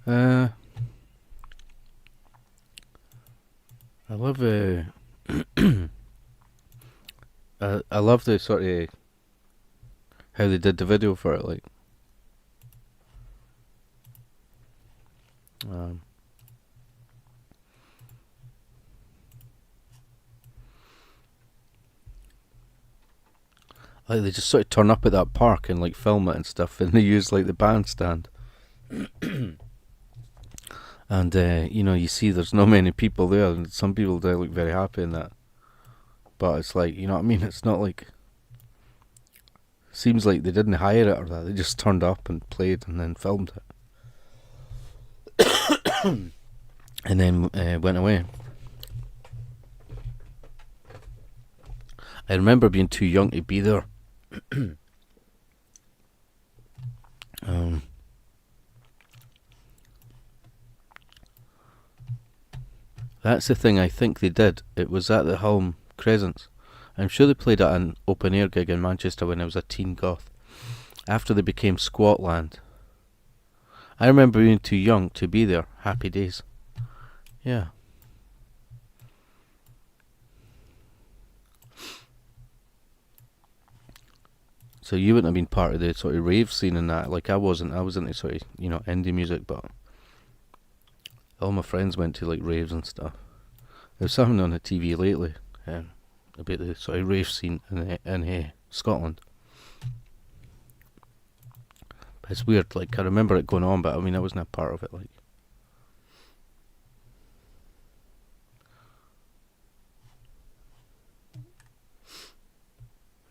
I love I love the sort of how they did the video for it, like. Like they just sort of turn up at that park and like film it and stuff, and they use like the bandstand. And you know, you see there's not many people there, and some people they look very happy in that. But it's like, you know what I mean? It's not like, seems like they didn't hire it or that. They just turned up and played and then filmed it. And then went away. I remember being too young to be there. That's the thing I think they did. It was at the Hulme Crescents. I'm sure they played at an open air gig in Manchester when I was a teen goth. After they became Squatland. I remember being too young to be there. Happy days. Yeah. So you wouldn't have been part of the sort of rave scene in that. Like I wasn't. I was into sort of, you know, indie music, but all my friends went to like raves and stuff. There's something on the TV lately about the sort of rave scene in Scotland. But it's weird. Like I remember it going on, but I mean I wasn't a part of it. Like.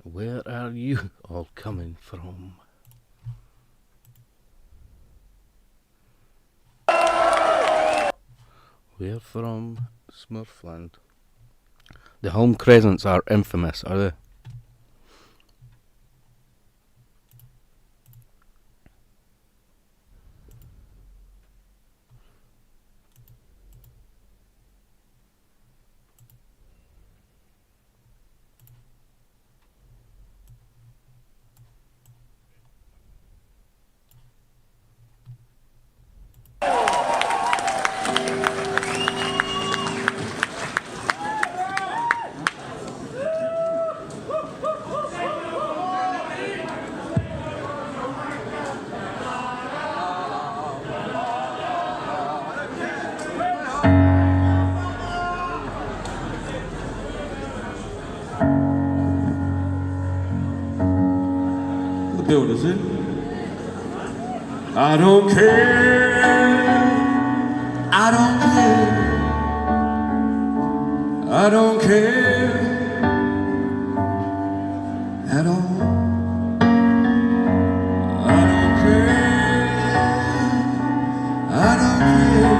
Where are you all coming from? We're from Smurfland. The Hulme Crescents are infamous, are they? Builders in. I don't care. I don't care. I don't care at all. I don't care. I don't care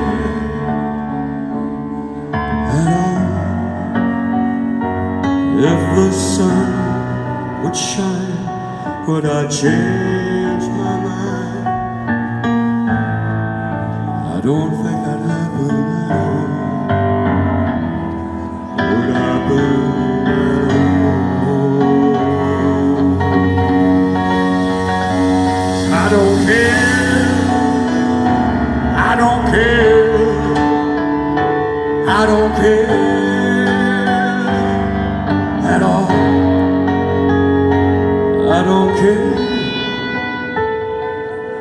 at all. If the sun would shine, would I change my mind? I don't think that happen at all. Would I burn at all? I don't care. I don't care. I don't care at all. I don't care,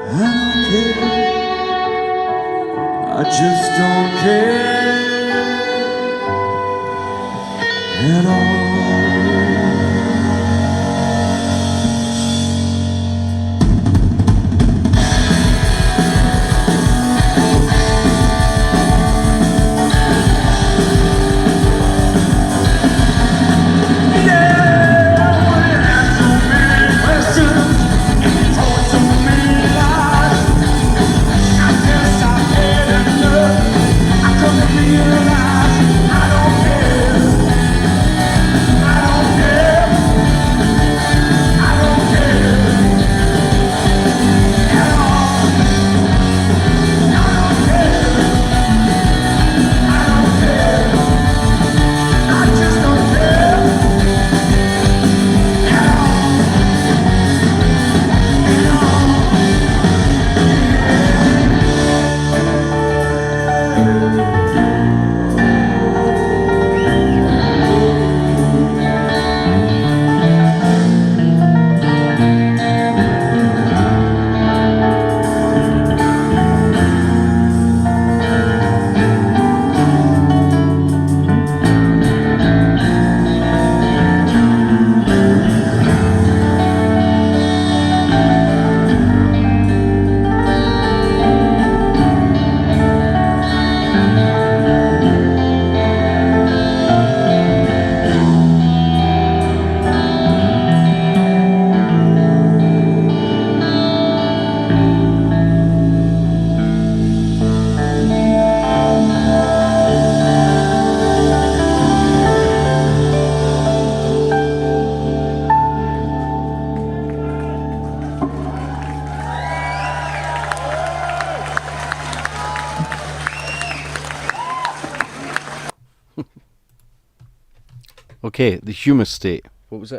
I don't care, I just don't care at all. Okay, the humus state. What was it?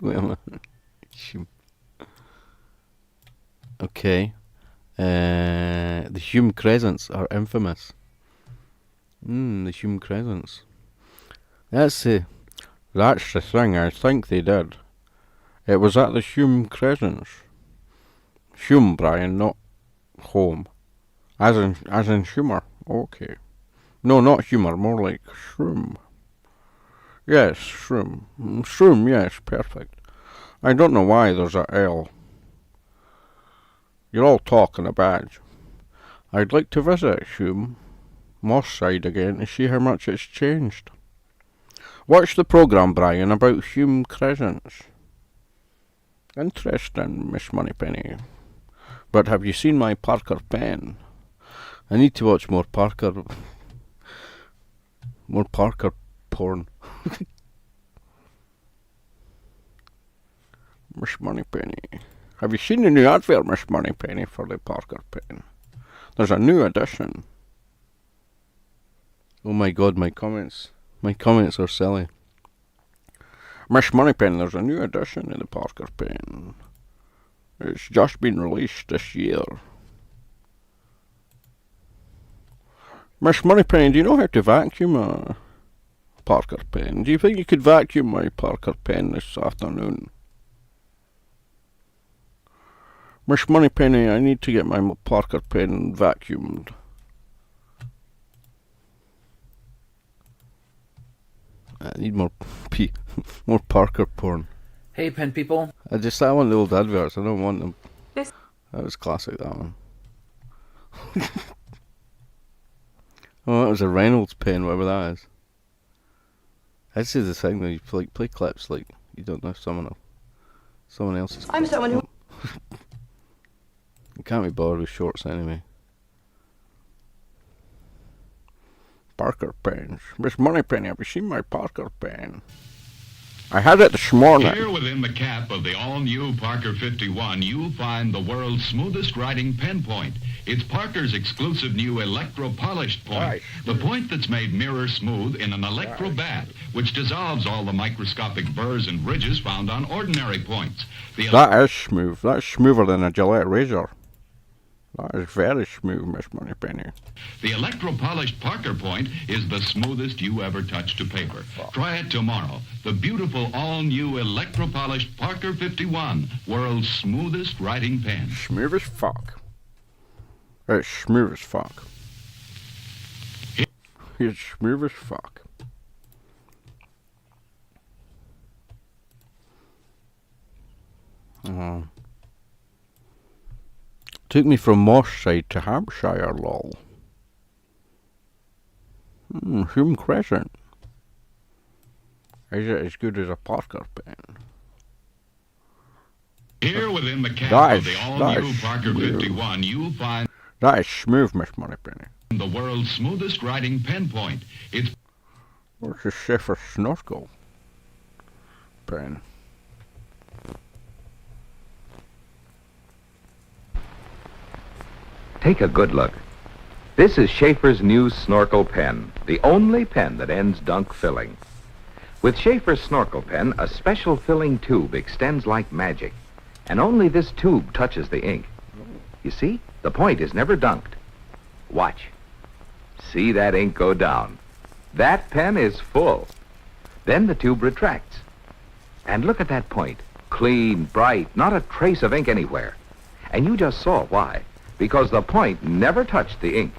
Wait a minute. Okay. The Hume Crescents are infamous. The Hume Crescents. That's the thing, I think they did. It was at the Hume Crescents. Hume, Brian, not home. As in humour. Okay. No, not humour, more like shroom. Yes, shroom. Shroom, yes, perfect. I don't know why there's a L. You're all talk and a badge. I'd like to visit Hume, Moss Side again, to see how much it's changed. Watch the programme, Brian, about Hume Crescents. Interesting, Miss Moneypenny. But have you seen my Parker pen? I need to watch more Parker porn. Miss Moneypenny. Have you seen the new advert, Miss Moneypenny, for the Parker pen? There's a new edition. Oh my god, my comments are silly. Miss Moneypenny, there's a new edition of the Parker pen. It's just been released this year. Miss Moneypenny, do you know how to vacuum a Parker pen? Do you think you could vacuum my Parker pen this afternoon? Miss Moneypenny, I need to get my Parker pen vacuumed. I need more Parker porn. Hey, pen people. I want the old adverts. I don't want them. That was classic, that one. Oh, that was a Reynolds pen, whatever that is. This is the thing that you play clips like you don't know someone else's. I'm someone who. You can't be bothered with shorts anyway. Parker pens. Miss Moneypenny, have you seen my Parker pen? I had it this morning. Here within the cap of the all-new Parker 51, you'll find the world's smoothest writing pen point. It's Parker's exclusive new electro-polished point. Right. The point that's made mirror smooth in an electro-bat, which dissolves all the microscopic burrs and ridges found on ordinary points. That is smooth. That's smoother than a Gillette razor. That is very smooth, Miss Moneypenny. The electro-polished Parker point is the smoothest you ever touched to paper. Try it tomorrow. The beautiful all-new electro-polished Parker 51, world's smoothest writing pen. Smooth as fuck. It's smooth as fuck. It's smooth as fuck. Took me from Moss Side to Hampshire, lol. Hume Crescent. Is it as good as a Parker pen? Here within the cap of the all-new Parker 51, you'll find... That is smooth, Miss Moneypenny. The world's smoothest writing pen point. It's... What's the Schaefer Snorkel pen? Take a good look. This is Schaefer's new Snorkel pen, the only pen that ends dunk filling. With Schaefer's Snorkel pen, a special filling tube extends like magic, and only this tube touches the ink. You see, the point is never dunked. Watch. See that ink go down. That pen is full. Then the tube retracts. And look at that point. Clean, bright, not a trace of ink anywhere. And you just saw why. Because the point never touched the ink.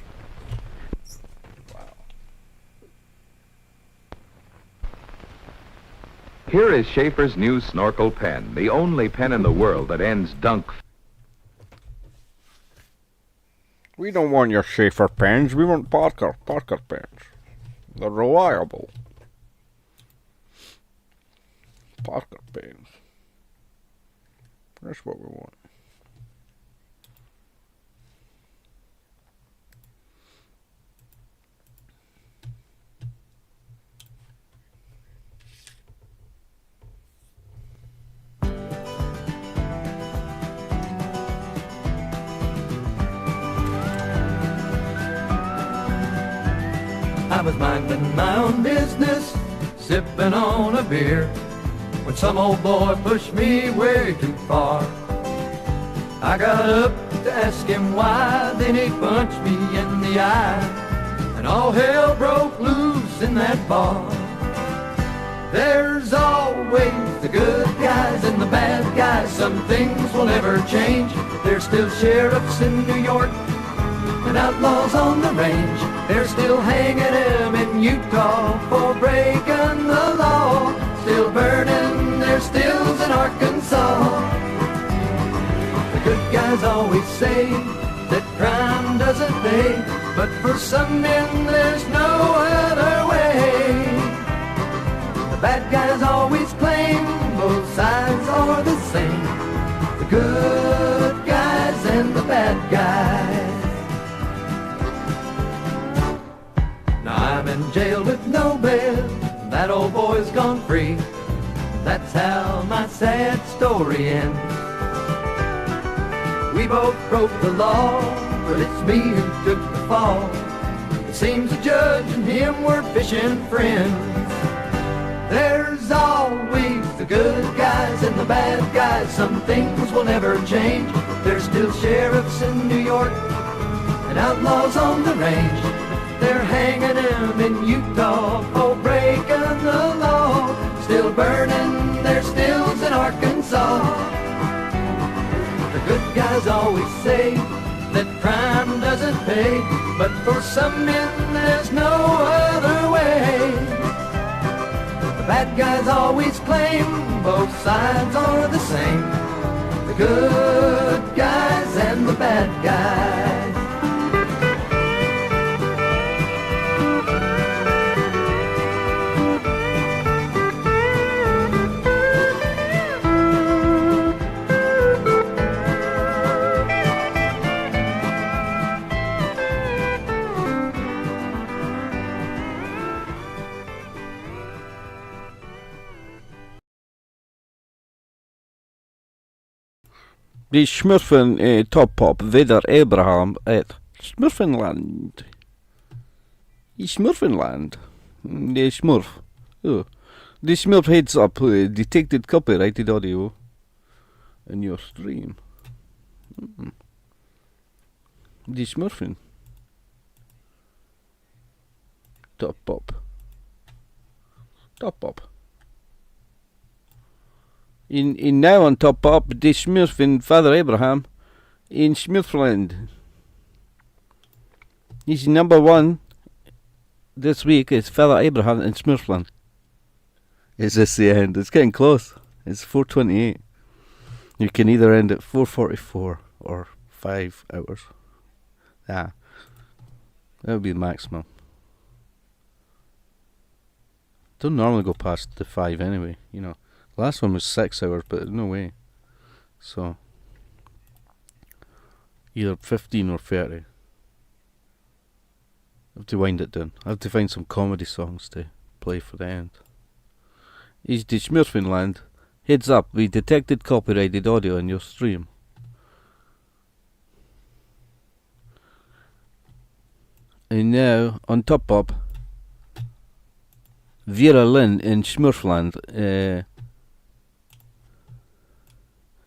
Here is Schaefer's new Snorkel pen, the only pen in the world that ends dunk. We don't want your Schaefer pens, we want Parker pens. They're reliable. Parker pens. That's what we want. I was minding my own business, sipping on a beer, when some old boy pushed me way too far. I got up to ask him why, then he punched me in the eye, and all hell broke loose in that bar. There's always the good guys and the bad guys. Some things will never change. There's still sheriffs in New York and outlaws on the range. They're still hanging them in Utah for breaking the law. Still burning their stills in Arkansas. The good guys always say that crime doesn't pay, but for some men there's no other way. The bad guys always claim both sides are the same. The good guys and the bad guys. Now I'm in jail with no bail, that old boy's gone free. That's how my sad story ends. We both broke the law, but it's me who took the fall. It seems the judge and him were fishing friends. There's always the good guys and the bad guys. Some things will never change. There's still sheriffs in New York and outlaws on the range. They're hanging them in Utah for breaking the law. Still burning their stills in Arkansas. The good guys always say that crime doesn't pay, but for some men there's no other way. The bad guys always claim both sides are the same. The good guys and the bad guys. Die Smurfen Top Pop Vidder Abraham uit Smurfenland. Die Smurfenland. Die Smurf. Oh. Die Smurf heads up detected copyrighted audio in your stream. Die Smurfen. Top Pop. Top Pop. In now on Top Pop, the Smurf in Father Abraham in Smurfland. He's number one this week is Father Abraham in Smurfland. Is this the end? It's getting close. It's 4:28. You can either end at 4:44 or 5 hours. Ah, that would be the maximum. Don't normally go past the 5 anyway, you know. Last one was 6 hours, but no way. So, either 15 or 30. I have to wind it down. I have to find some comedy songs to play for the end. Is the Smurfenland. Heads up, we detected copyrighted audio in your stream. And now, on Top Pop, Vera Lynn in Smurfland,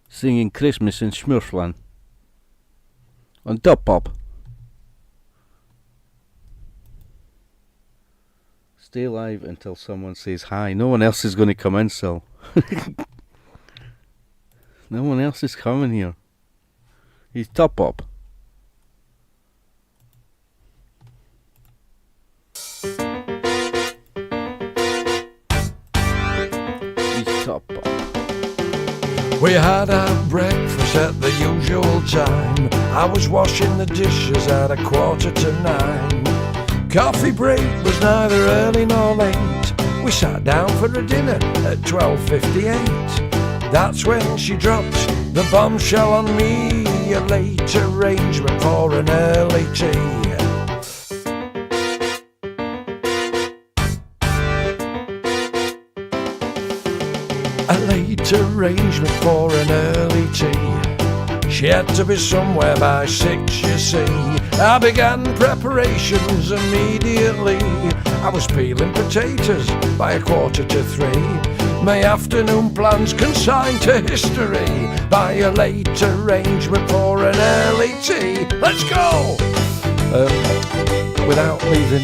singing Christmas in Smurfland. On Top Pop. Stay live until someone says hi. No one else is going to come in, so. No one else is coming here. He's Top Pop. He's Top Pop. We had our breakfast at the usual time. I was washing the dishes at 9:15. Coffee break was neither early nor late. We sat down for a dinner at 12:58. That's when she dropped the bombshell on me. A late arrangement for an early tea. A late arrangement for an early tea. She had to be somewhere by 6, you see. I began preparations immediately. I was peeling potatoes by 2:45. My afternoon plans consigned to history by a late arrangement for an early tea. Let's go! Without leaving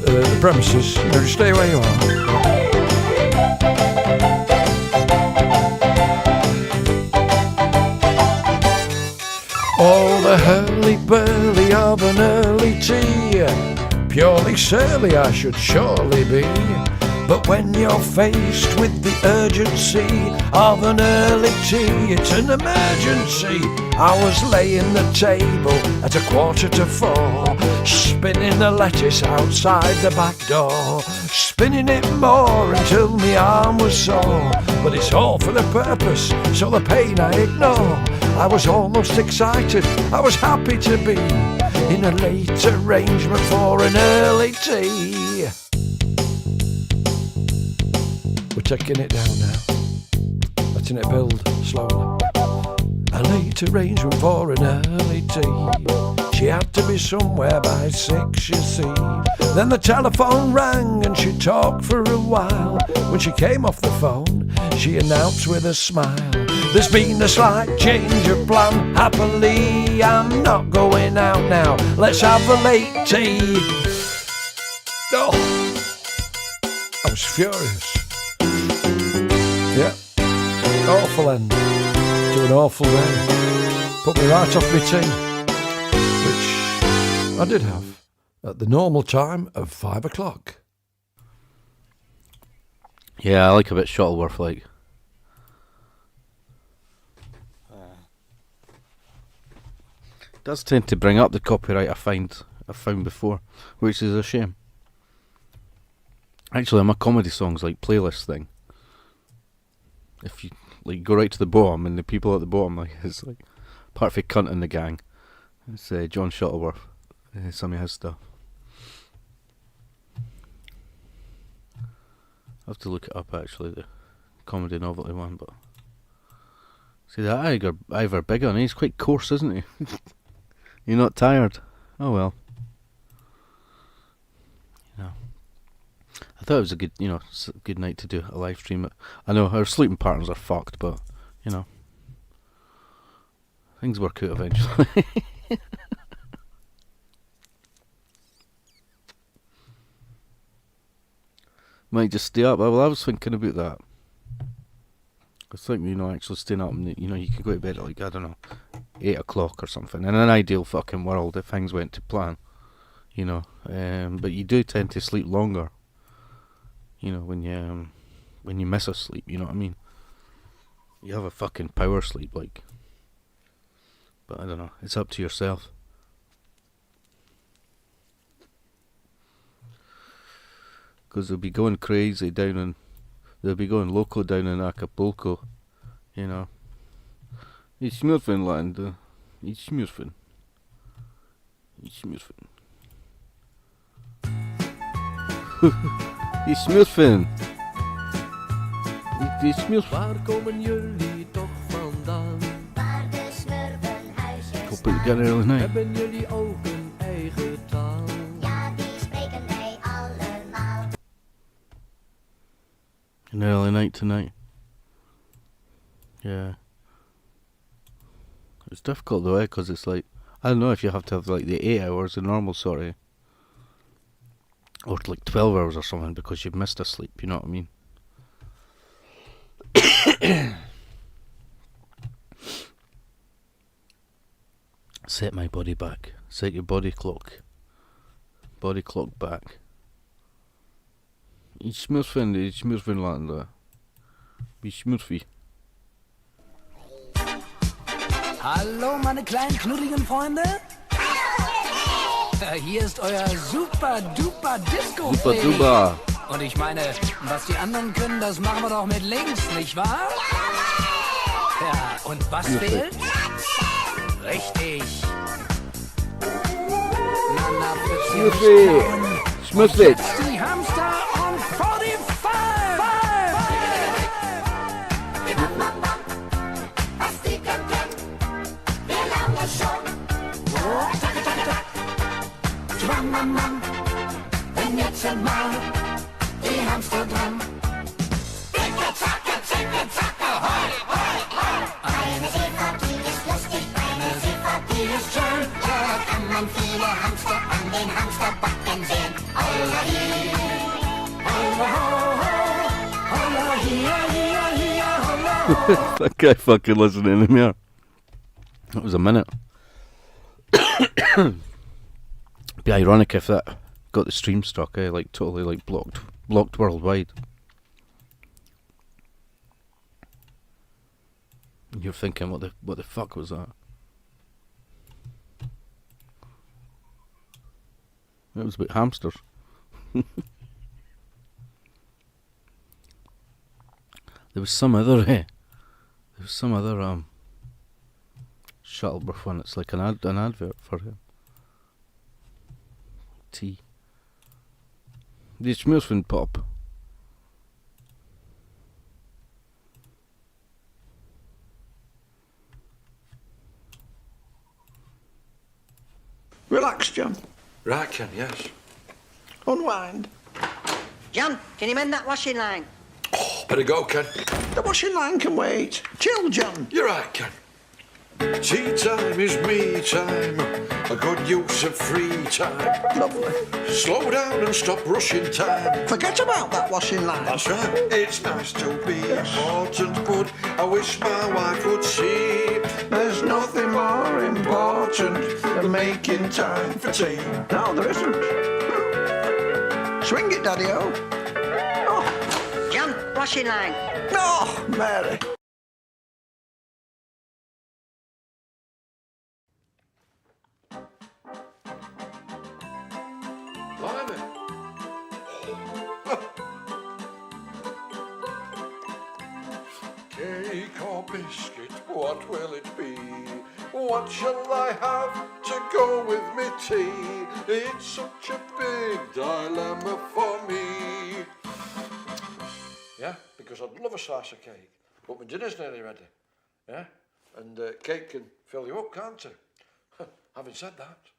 the premises, you know, just stay where you are. Oh, the hurly-burly of an early tea, purely surly I should surely be. But when you're faced with the urgency of an early tea, it's an emergency. I was laying the table at 4:45, spinning the lettuce outside the back door, spinning it more until my arm was sore. But it's all for the purpose, so the pain I ignore. I was almost excited, I was happy to be in a late arrangement for an early tea. We're taking it down now, letting it build slowly. A late arrangement for an early tea. She had to be somewhere by 6, you see. Then the telephone rang and she talked for a while. When she came off the phone, she announced with a smile, there's been a slight change of plan. Happily, I'm not going out now. Let's have a late tea. Oh, I was furious. Yeah, awful end to an awful day. Put me right off my tea, which I did have at the normal time of 5 o'clock. Yeah, I like a bit Shuttleworth, like. It does tend to bring up the copyright I've found before, which is a shame. Actually, my comedy songs like playlist thing. If you like go right to the bottom, and the people at the bottom, like, it's like Perfect Cunt in the Gang. It's John Shuttleworth, some of his stuff. I have to look it up actually, the comedy novelty one, but see that Ivor Biggin, he's quite coarse, isn't he? You're not tired? Oh well. You know, I thought it was a good, good night to do a live stream. I know our sleeping patterns are fucked, but you know, things work out eventually. Might just stay up. Well, I was thinking about that. I was thinking, actually staying up, and you can go to bed at like, I don't know, 8 o'clock or something. In an ideal fucking world, if things went to plan, but you do tend to sleep longer. When you miss a sleep, you know what I mean. You have a fucking power sleep, like. But I don't know. It's up to yourself. Because they'll be going crazy they'll be going loco down in Acapulco, It's smurfing land, it's smurfing. It's smurfing. It's smurfing. Het is smurfing. Waar komen jullie toch vandaan? Waar de smurfenhuisjes Ik hoop dat je er heel night. Hebben jullie ook een eigen taal? Ja, die spreken wij allemaal. An early night tonight. Yeah. It's difficult though, because it's like, I don't know if you have to have like the 8 hours, the normal sort of, or like 12 hours or something, because you've missed a sleep, you know what I mean? Set my body back. Set your body clock. Body clock back. Iets Smurfenland. Wie Smurfie. Hallo meine kleinen knuddigen Freunde. Hier ist euer super duper Disco. Super duper. Und ich meine, was die anderen können, das machen wir doch mit links, nicht wahr? Ja, und was fehlt? Richtig. Smurfie. Smurfie. Die Hamster on 45. man, man. En jetset man i Amsterdam. Ticka-tacka, hoi, hoi, hoi. Eine Seefahrt, die ist lustig, eine Seefahrt, die ist schön. Da kann man viele Hamster an den Hamsterbacken sehen. Alla hi, alla ho, ho, alla hi, alla. That guy fucking listening to me. That was a minute. Be ironic if that got the stream struck, like totally like blocked worldwide. And you're thinking, what the fuck was that? It was about hamsters. There was some other Shuttleworth one. It's like an advert for him. Tea. Die smeers van pop. Relax, John. Right, Ken, yes. Unwind. John, can you mend that washing line? Oh, better go, Ken. The washing line can wait. Chill, John. You're right, Ken. Tea time is me time, a good use of free time. Lovely. Slow down and stop rushing time. Forget about that washing line. That's right. It's nice to be important, but I wish my wife would see. There's nothing more important than making time for tea. No, there isn't. Swing it, Daddy-o. Oh. John, washing line. Oh, Mary. Cake or biscuit, what will it be? What shall I have to go with me tea? It's such a big dilemma for me. Yeah, because I'd love a slice of cake, but my dinner's nearly ready. Yeah, and cake can fill you up, can't it? Having said that,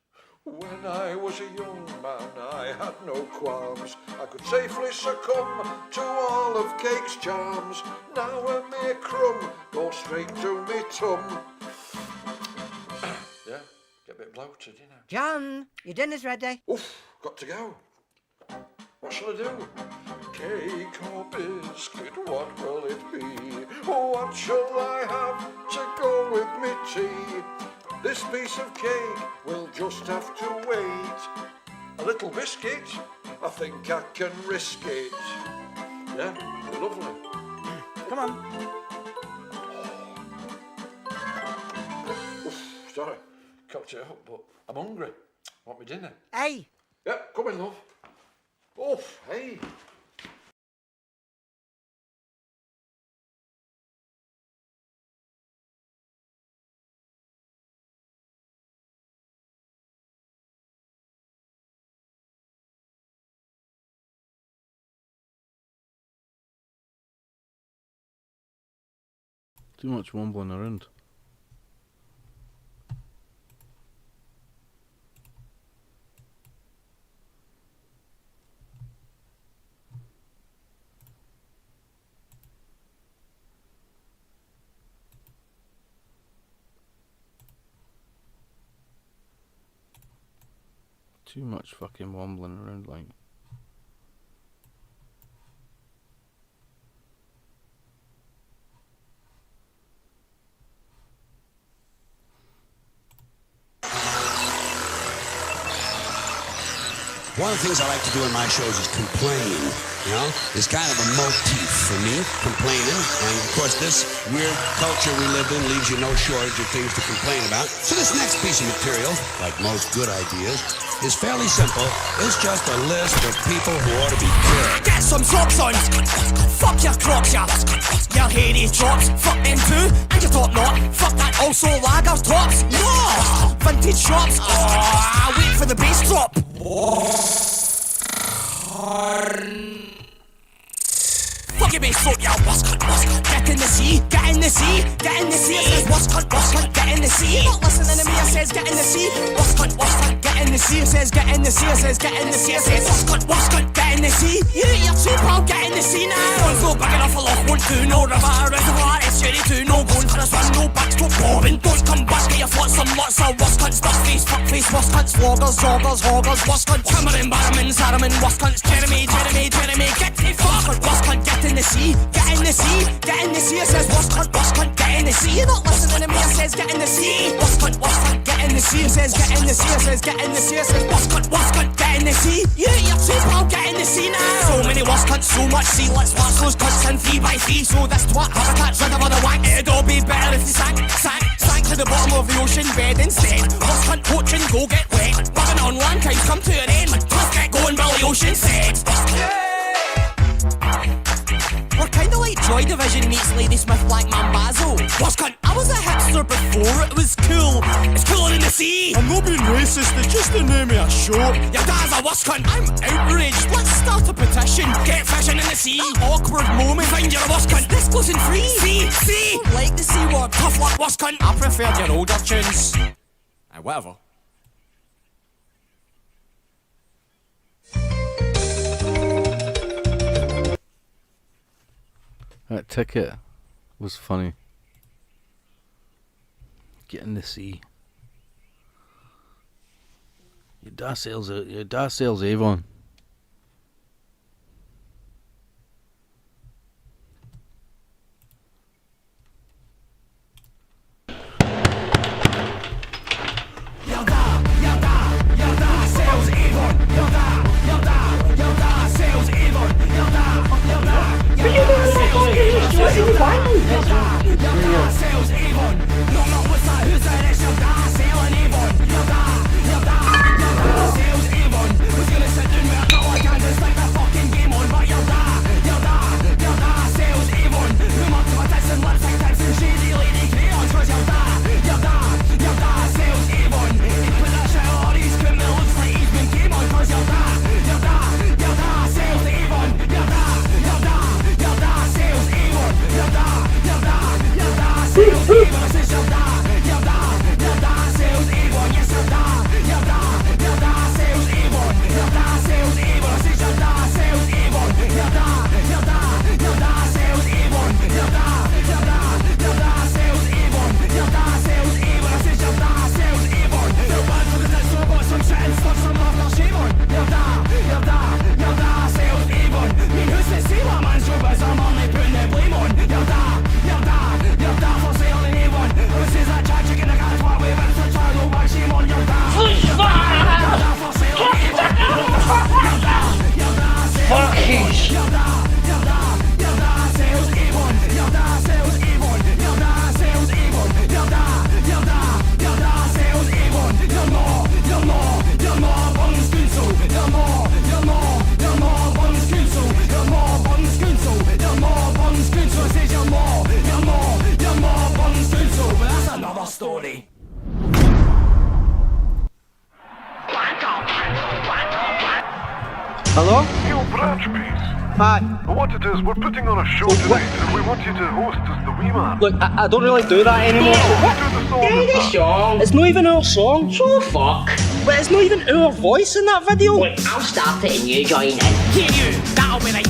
when I was a young man, I had no qualms. I could safely succumb to all of cake's charms. Now a mere crumb goes straight to me tum. Yeah, get a bit bloated, you know. John, your dinner's ready. Oof, got to go. What shall I do? Cake or biscuit, what will it be? What shall I have to go with me tea? This piece of cake will just have to wait. A little biscuit, I think I can risk it. Yeah, lovely. Come on. Oof, sorry, cocked it up, but I'm hungry. Want me dinner? Hey. Yeah, come in, love. Oof, hey. Too much mumbling around. Too much fucking mumbling around, like. One of the things I like to do in my shows is complain, you know? It's kind of a motif for me, complaining. And of course, this weird culture we live in leaves you no shortage of things to complain about. So this next piece of material, like most good ideas, is fairly simple. It's just a list of people who ought to be killed. Get some socks on! Fuck your crocs, ya! Your Hades drops! Fuck them too! And you thought not! Fuck that also lagers tops! No! Vintage shops! Oh, wait for the bass drop! Fuck you be so, yeah, what's cunt, get in the sea, get in the sea, get in the sea. It says, what's cunt, get in the sea. You're not listening to me, it says, get in the sea. What's cunt, get in the sea. It says, get in the sea, it says, get in the sea. It says, what's cunt, get in the sea. You're too proud, get in the sea now. One's no big enough for loch, won't do no river, reservoir, estuary too, no going for a swim, no backstroke bobbing. Don't come back, get your flots and lots of what's cunt, stuff face, fuck face, what's cunts, floggers, zoggers, hoggers, what's cunt, Cameron, Barrowman, Sarraman, what's cunts, Jeremy, get the fuck, what's cunt, get in the sea, get in the sea, get in the sea. It says, what's cunt, get in the sea. You're not listening to me, it says, get in the sea. What's cunt, get in the sea. It says, get in the sea, it says, get in the sea. It says, what's cunt, get in the sea. You're too proud, get in the sea now. So many what's cunts, so much sea, let's watch those cunts in 3x3. So this twat habitat's rid of other wank. It'd all be better if they sank to the bottom of the ocean bed instead. What's cunt poaching, go get wet. Bugging on land, times come to an end. Tough get going, Billy Ocean said. We're kinda like Joy Division meets Ladysmith Black Mambazo. What's cunt? I was a hipster before, it was cool. It's cooler than the sea. I'm not being racist, it's just the name of a show. Your dad's a wuss cunt, I'm outraged. Let's start a petition, get fishing in the sea. That awkward moment, find your wuss cunt. This goes in free. See. Don't like the C word, tough luck wuss cunt. I preferred your older tunes. Whatever. That ticket was funny. Get in the sea. Your dad sells Avon. Hello? Yo, Branch Piece. Hi. What it is, we're putting on a show tonight, and we want you to host as the wee man. Look, I don't really do that anymore. Do the song. It's not even our song. So fuck. But it's not even our voice in that video. Wait, I'll start it and you join in. Hear you, that'll be right.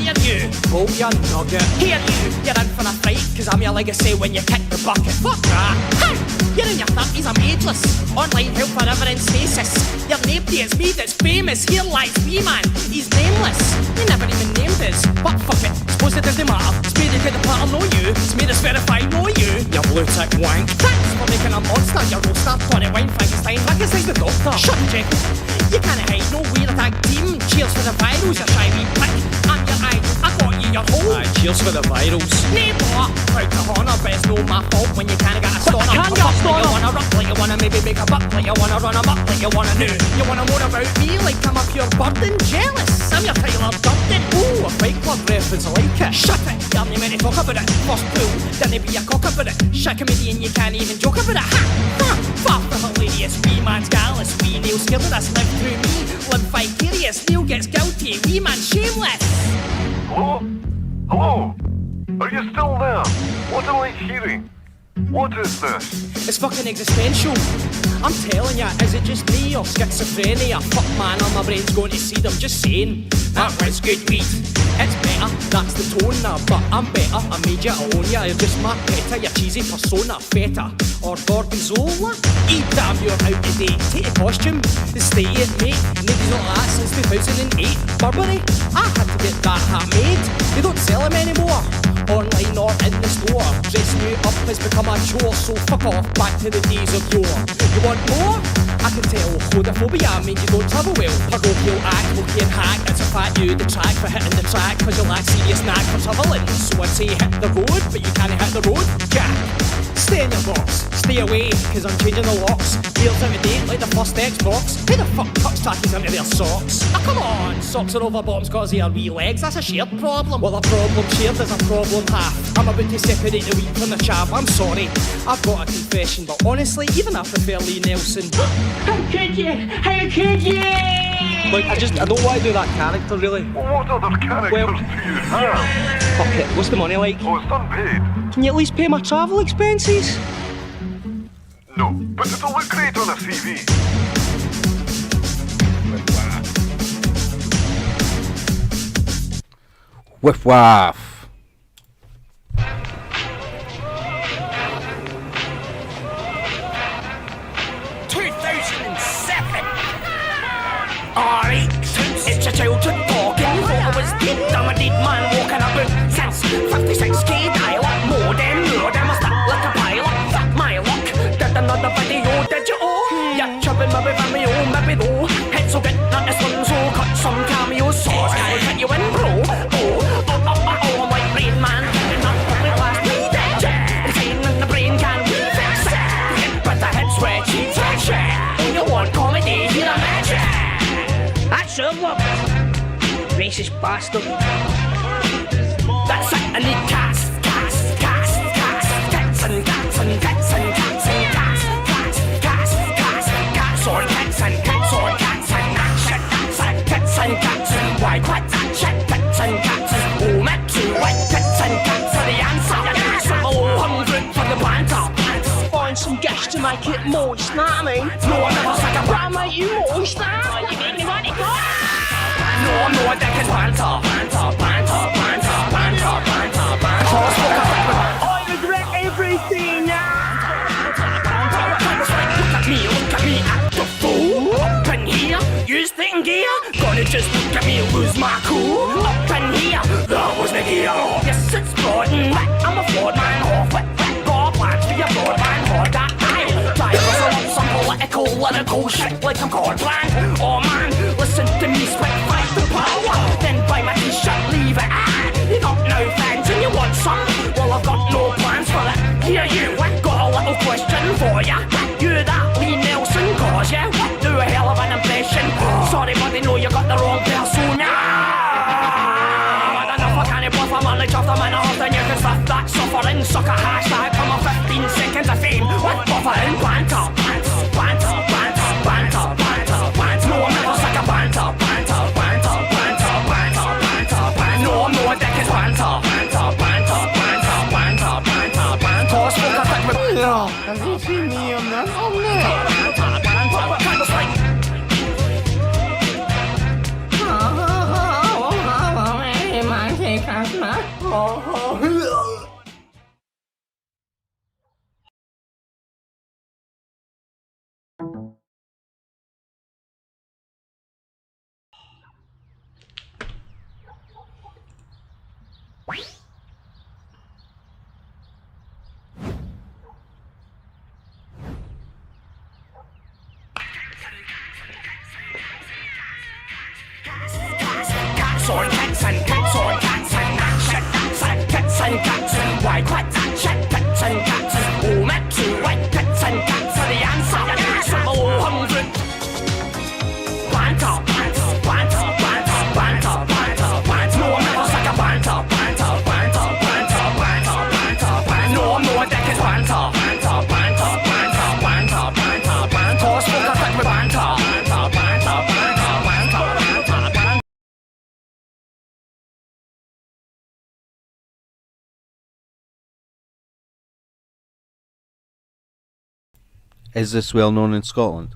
Hear you, oh you nugget. Hear you, you're in for a fright, cause I'm your legacy when you kick the bucket. Fuck that. Hey, you're in your 30s, I'm ageless. Online help forever in stasis. Your nobody, it's me that's famous. Here lies me man, he's nameless. You never even named us, but fuck it. Suppose it doesn't matter. It's made to get the part, know you. It's made us verify, know you. You blue tick wank. Thanks for making a monster. Your roaster, Tony Wine, Frankenstein, recognize the doctor. Shut up, Jekyll. You can't hide, no weird tag team. Cheers for the virals, you shy wee prick. I'm your idol, I got you your hole. Aye, cheers for the virals. Neighbour, proud to honour, but it's no my fault when you can't get a stoner. Can't get a stoner. You wanna rock like you wanna maybe make a buck like you wanna run amok like you wanna know. You wanna more about me like I'm a pure burden. Jealous, I'm your Tyler Durden. Ooh, a Fight Club reference, I like it. Shut it, you're not meant to talk about it. First pool, didn't be a cock about it. Shit comedian, you can't even joke about it. Ha, far from hilarious, wee man's gallus. Wee Neil scared of this, live through me. Live vicarious, Neil gets guilty, wee man shameless. Hello? Hello? Are you still there? What am I hearing? What is this? It's fucking existential. I'm telling ya, is it just me or schizophrenia? Fuck man, my brain's going to seed, I'm just saying. That was good weed. It's better, that's the tone now, but I'm better. I made ya, I own ya, you're just my peta, your cheesy persona, feta. Or Gorgonzola? Damn, you're out of date. Take a costume, stay it, mate. Nobody's not that since 2008. Burberry? I had to get that hat made. They don't sell them anymore. Online or in the store. Dressing you up has become a chore, so fuck off, back to the days of yore. You want more? I can tell. Phobophobia means you don't travel well. Parochial act, cocaine hack, it's a fat you detract for hitting the track, cause you lack serious knack for travelling. So I'd say hit the road, but you can't hit the road, Jack. Stay in your box, stay away, cause I'm changing the locks. Wheels out of date like the first Xbox. Who the fuck tucks trackies into their socks? Oh come on, socks are over bottoms cause they are wee legs, that's a shared problem. Well a problem shared is a problem half. I'm about to separate the wheat from the chaff, I'm sorry. I've got a confession, but honestly, even I prefer Lee Nelson. How could you? How could you? Like, I don't want to do that character, really. What other characters do you have? Fuck it, what's the money like? Oh, it's unpaid. Can you at least pay my travel expenses? No, but it'll look great on a CV. Whiff waff. Alright, it's a childhood talking. Thought I was dead, I'm a dead man walking about since 56k dial-up. More than I stuck like a pilot. Fuck my luck, did another video, did you all? Yeah, chopping maybe from me own, maybe though. Head so good, not this one, so cut some cameo sauce. I'll cut you in, bro. Oh, I'm like Rain Man. And not the last me dead, yeah. Insane in the brain, can we fix it? But the head's where cheats and shit. You want comedy, here I'm at you. That's Sherlock. Racist bastard. That's it, I need cats and cats and cats and cats and cats and cats or cats and cats or cats and cats and cats and why quite that shit, cats and cats and oh met to white cats and cats are the answer. Oh, 100 for the banter. Find some gas to make it moist, know what I mean? No, I never said a I'll make you moist, huh? You make me want it, No, I think it's banter. I regret everything now. Look at me, act a fool. Up in here, you think gear? Gonna just look at me and lose my cool. Up in here, that was the gear. Yes, it's broad and wet. I'm a fraud man, off wet. Got plans for your broad man, hard that time. Try to wrestle up some political shit like I'm God plan. Oh man, listen to me, spit fight the power. Then buy my t-shirt, leave it at. You got no fans and you want some? Well, I've got no plans for it. Here you, got a little question for ya. You that Lee Nelson, cause ya do a hell of an impression. Sorry, but I know you got the wrong persona. But enough, I can't bluff, I'm only just a minute off, then you can stuff that suffering. Suck a hashtag for my 15 seconds of fame. What buffering banter? No, I'm never suck a banter. No, I'm no dick is banter. Cause folk are thick with No, have you seen me on that? Oh no. Is this well known in Scotland?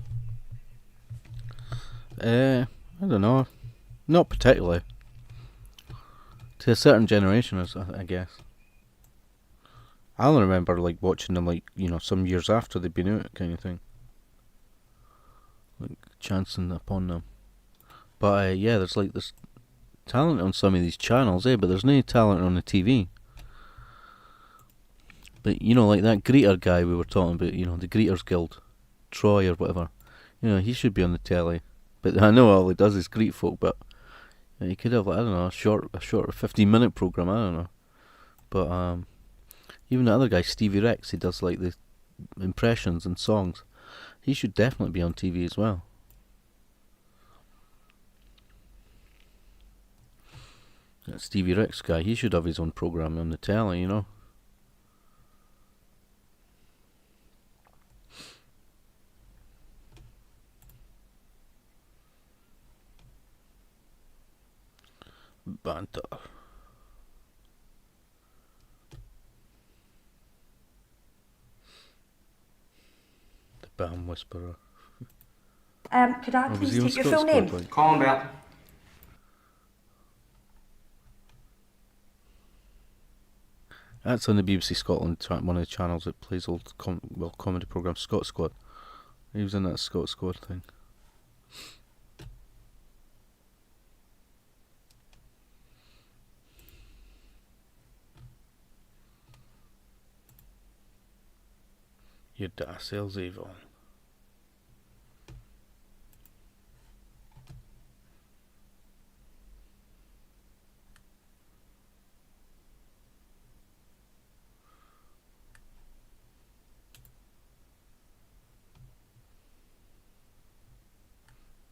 I don't know. Not particularly. To a certain generation, I guess. I only remember like watching them like, you know, some years after they'd been out, kind of thing. Like chancing upon them. But yeah, there's like this talent on some of these channels, but there's no talent on the TV. But you know, like that greeter guy we were talking about, you know, the Greeters Guild, Troy or whatever. You know, he should be on the telly. But I know all he does is greet folk, but he could have, like, I don't know, a short 15-minute program. I don't know. But even the other guy, Stevie Rex, he does like the impressions and songs. He should definitely be on TV as well. That Stevie Rex guy, he should have his own program on the telly, you know. Banter. The Bam Whisperer. Could I please take your full name? Colin Bell. That's on the BBC Scotland, one of the channels that plays old comedy programmes, Scot Squad. He was in that Scot Squad thing. Your da sales evil.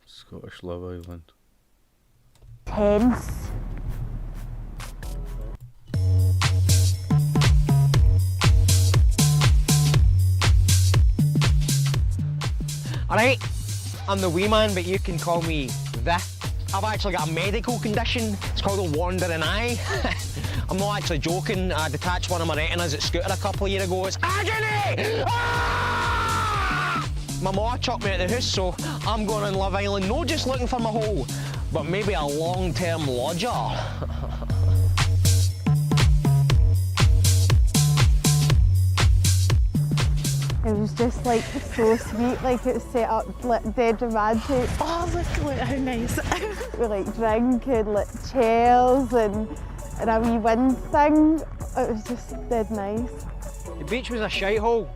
Scottish Love Island. Tense. Alright, I'm the wee man, but you can call me the. I've actually got a medical condition. It's called a wandering eye. I'm not actually joking. I detached one of my retinas at Scooter a couple of years ago. It's agony! Ah! My ma chucked me out the house, so I'm going on Love Island, not just looking for my hole, but maybe a long-term lodger. It was just like so sweet, like it was set up like dead romantic. Oh, look how nice. We like drinking, like chairs and a wee wind thing. It was just dead nice. The beach was a shithole.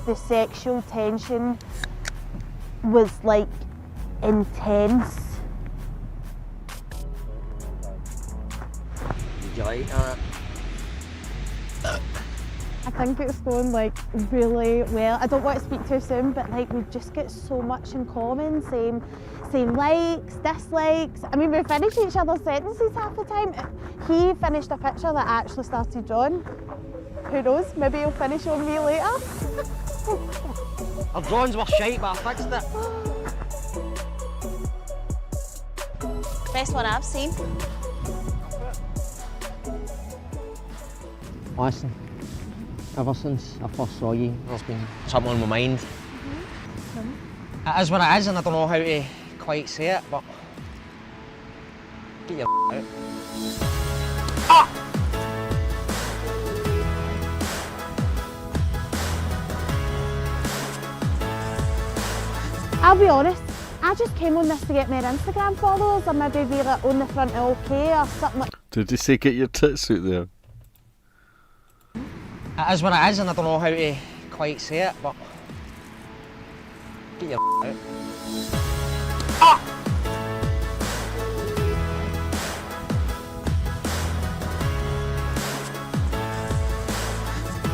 The sexual tension was like intense. Did you like that? I think it's going like really well. I don't want to speak too soon, but like we just get so much in common. Same likes, dislikes. I mean, we finish each other's sentences half the time. He finished a picture that I actually started drawing. Who knows? Maybe he'll finish on me later. Our drawings were shite, but I fixed it. Best one I've seen. Listen, ever since I first saw you, there's been something on my mind. It is what it is, and I don't know how to quite say it, but get your out. Ah! I'll be honest, I just came on this to get more Instagram followers or maybe be like on the front of OK or something like. Did you say get your tits out there? It is what it is, and I don't know how to quite say it, but get your out. Ah!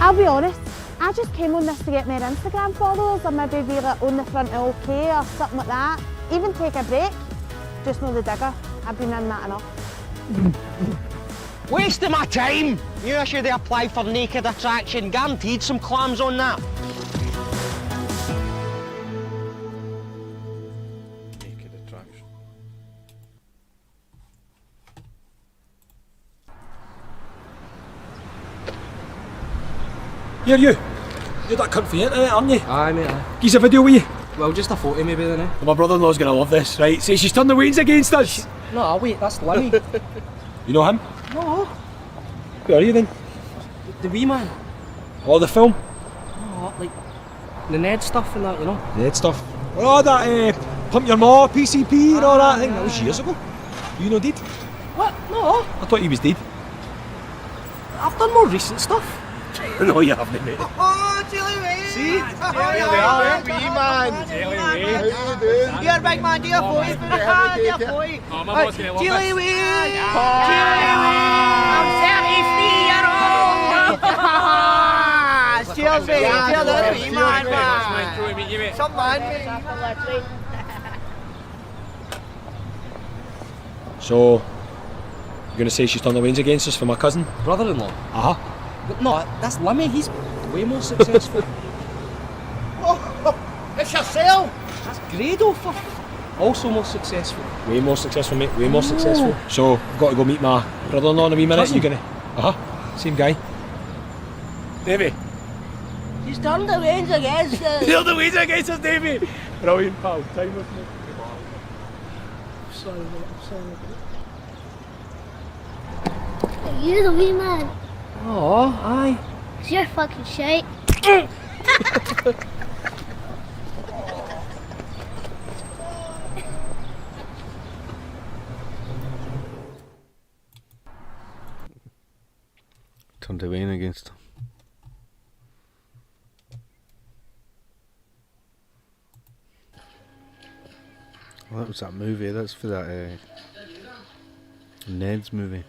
I'll be honest, I just came on this to get more Instagram followers or maybe be like on the front of OK or something like that. Even take a break. Just know the digger. I've been in that enough. Wasting my time! You should have applied for Naked Attraction. Guaranteed some clams on that. Naked Attraction. Here, you. You're that cunt for the internet, aren't you? Aye, mate, aye. Gives a video with you? Well, just a photo maybe then, eh? Well, my brother-in-law's gonna love this, right? Say she's turned the wains against us. No, wait, that's Lemmy. You know him? No. Who are you then? The wee man. Oh, the film? No, like the Ned stuff and that, you know? Ned stuff. Oh, that Pump Your Ma, PCP and all that thing. That was years ago. You know deed? What? No. I thought he was dead. I've done more recent stuff. No, you haven't, mate. Oh, Jelly Way! See? Jelly Way, wee man! Jelly Way! How you doing? You're a big man, do you boy? Do you boy? Oh, my boss gonna love Jelly this. Way! Jelly Way! I'm 33 years old! Cheers, mate! Cheers, out wee man, man! Some man, mate! So, you're gonna say she's turned the wains against us for my cousin? Brother-in-law? Uh-huh. But no, that's Lemmy. He's way more successful. It's yourself! That's Grado for also more successful. Way more successful, mate. Way more successful. So, I've got to go meet my brother-in-law in a wee minute. Cousin? You gonna? Uh-huh. Same guy. Davey. She's turned the wains against us! Turned the wains against us, Davey! Brilliant, pal. Time with me. Sorry, mate. I'm sorry. You're the wee man. Oh, aye. You're fucking shite. Turned the wain against him. Well, that was that movie. That's for that Ned's movie.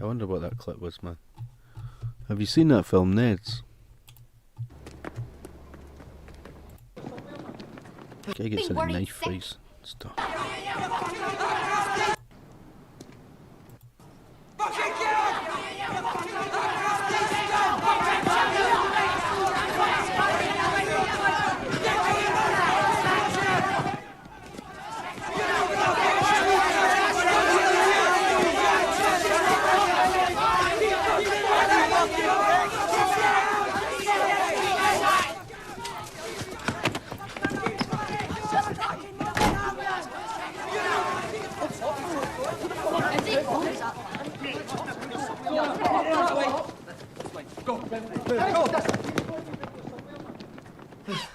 I wonder what that clip was, man. Have you seen that film, Ned's? Guy gets in a knife fights and stuff.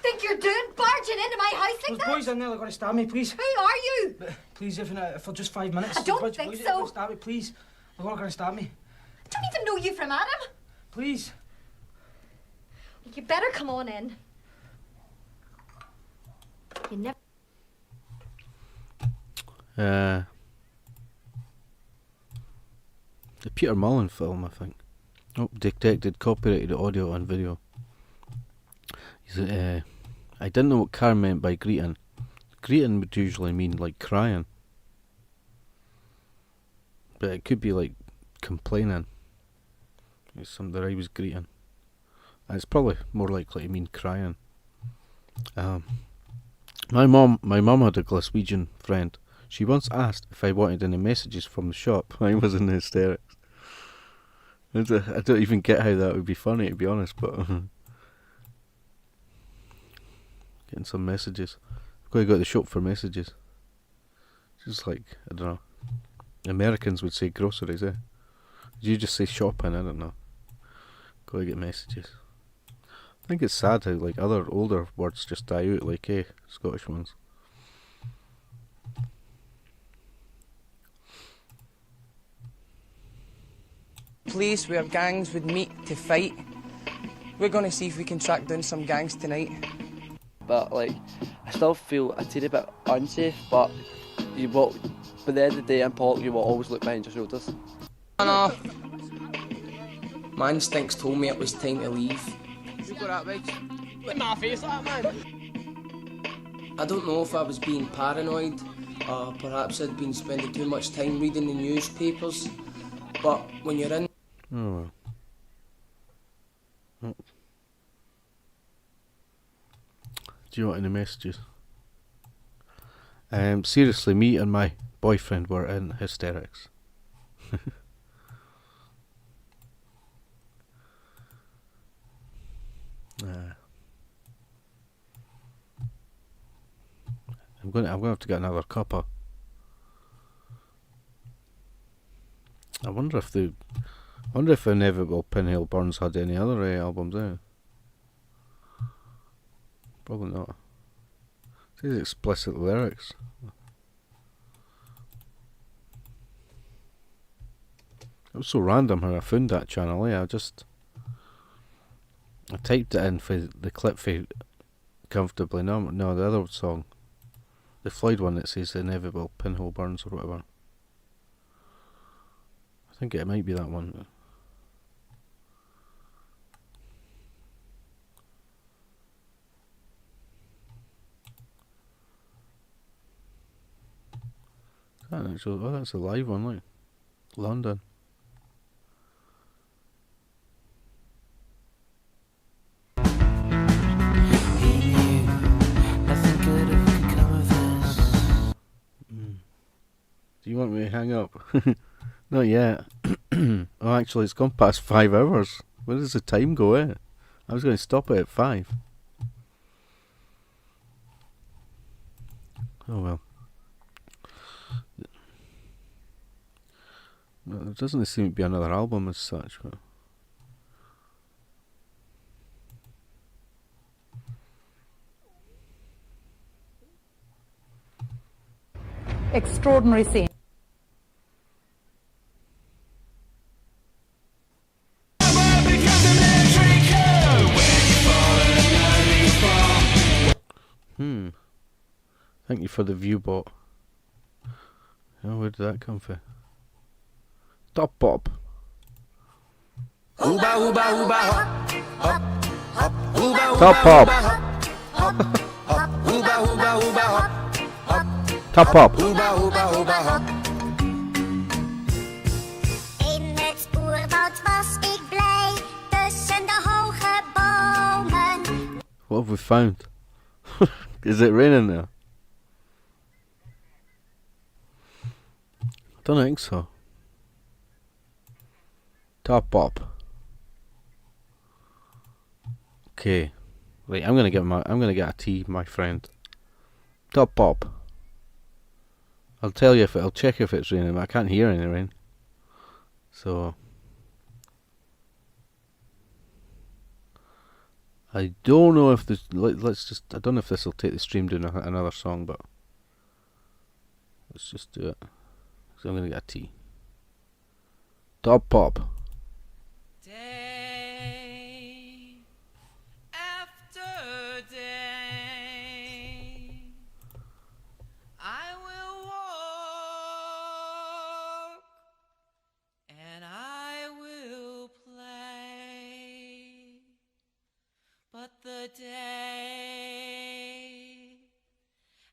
Think you're doing barging into my house like Those that? boys in there are going to stab me, please. Who are you? Please, if for just 5 minutes. I don't Boys think are so. so. Stab me, please. They're going to stab me. I don't even know you from Adam. Please. You better come on in. You never. The Peter Mullen film, I think. Oh, detected copyrighted audio and video. I didn't know what Karen meant by greeting. Greeting would usually mean like crying, but it could be like complaining. It's something I was greeting. And it's probably more likely to mean crying. My mum had a Glaswegian friend. She once asked if I wanted any messages from the shop. I was in hysterics. I don't even get how that would be funny, to be honest, but getting some messages. I've got to go to the shop for messages. Just like, I don't know. Americans would say groceries, eh? You just say shopping, I don't know. Got to get messages. I think it's sad how like other older words just die out, like Scottish ones. Place where gangs would meet to fight. We're going to see if we can track down some gangs tonight. But like, I still feel a teeny bit unsafe. But you will, by the end of the day in Pollock, you will always look behind your shoulders. No. My instincts told me it was time to leave. You got that, mate? Look at my face, that man. I don't know if I was being paranoid, or perhaps I'd been spending too much time reading the newspapers. But when you're in. Oh well. Do you want any messages? Seriously, me and my boyfriend were in hysterics. I'm gonna have to get another cuppa. I wonder if Inevitable Pinhole Burns had any other albums out. Probably not. These explicit lyrics. It was so random how I found that channel. I typed it in for the clip for Comfortably Numb. No, the other song, the Floyd one that says Inevitable Pinhole Burns or whatever. I think it might be that one. Oh, that's a live one, like London. Do you want me to hang up? Not yet. Oh, actually, it's gone past 5 hours. Where does the time go, I was going to stop it at 5. Oh well. There doesn't seem to be another album as such, but extraordinary scene. Thank you for the view bot. Oh, where did that come from? Top Pop. Top Pop. Top Pop. In het oerwoud was ik blij tussen de hoge bomen. What have we found? Is it raining there? I don't think so. Top Pop. Okay. Wait, I'm gonna get a tea, my friend. Top Pop. I'll tell you I'll check if it's raining, but I can't hear any rain. So I don't know if this I don't know if this will take the stream doing another song, but let's just do it. So I'm gonna get a tea. Top Pop. Day after day, I will walk and I will play, but the day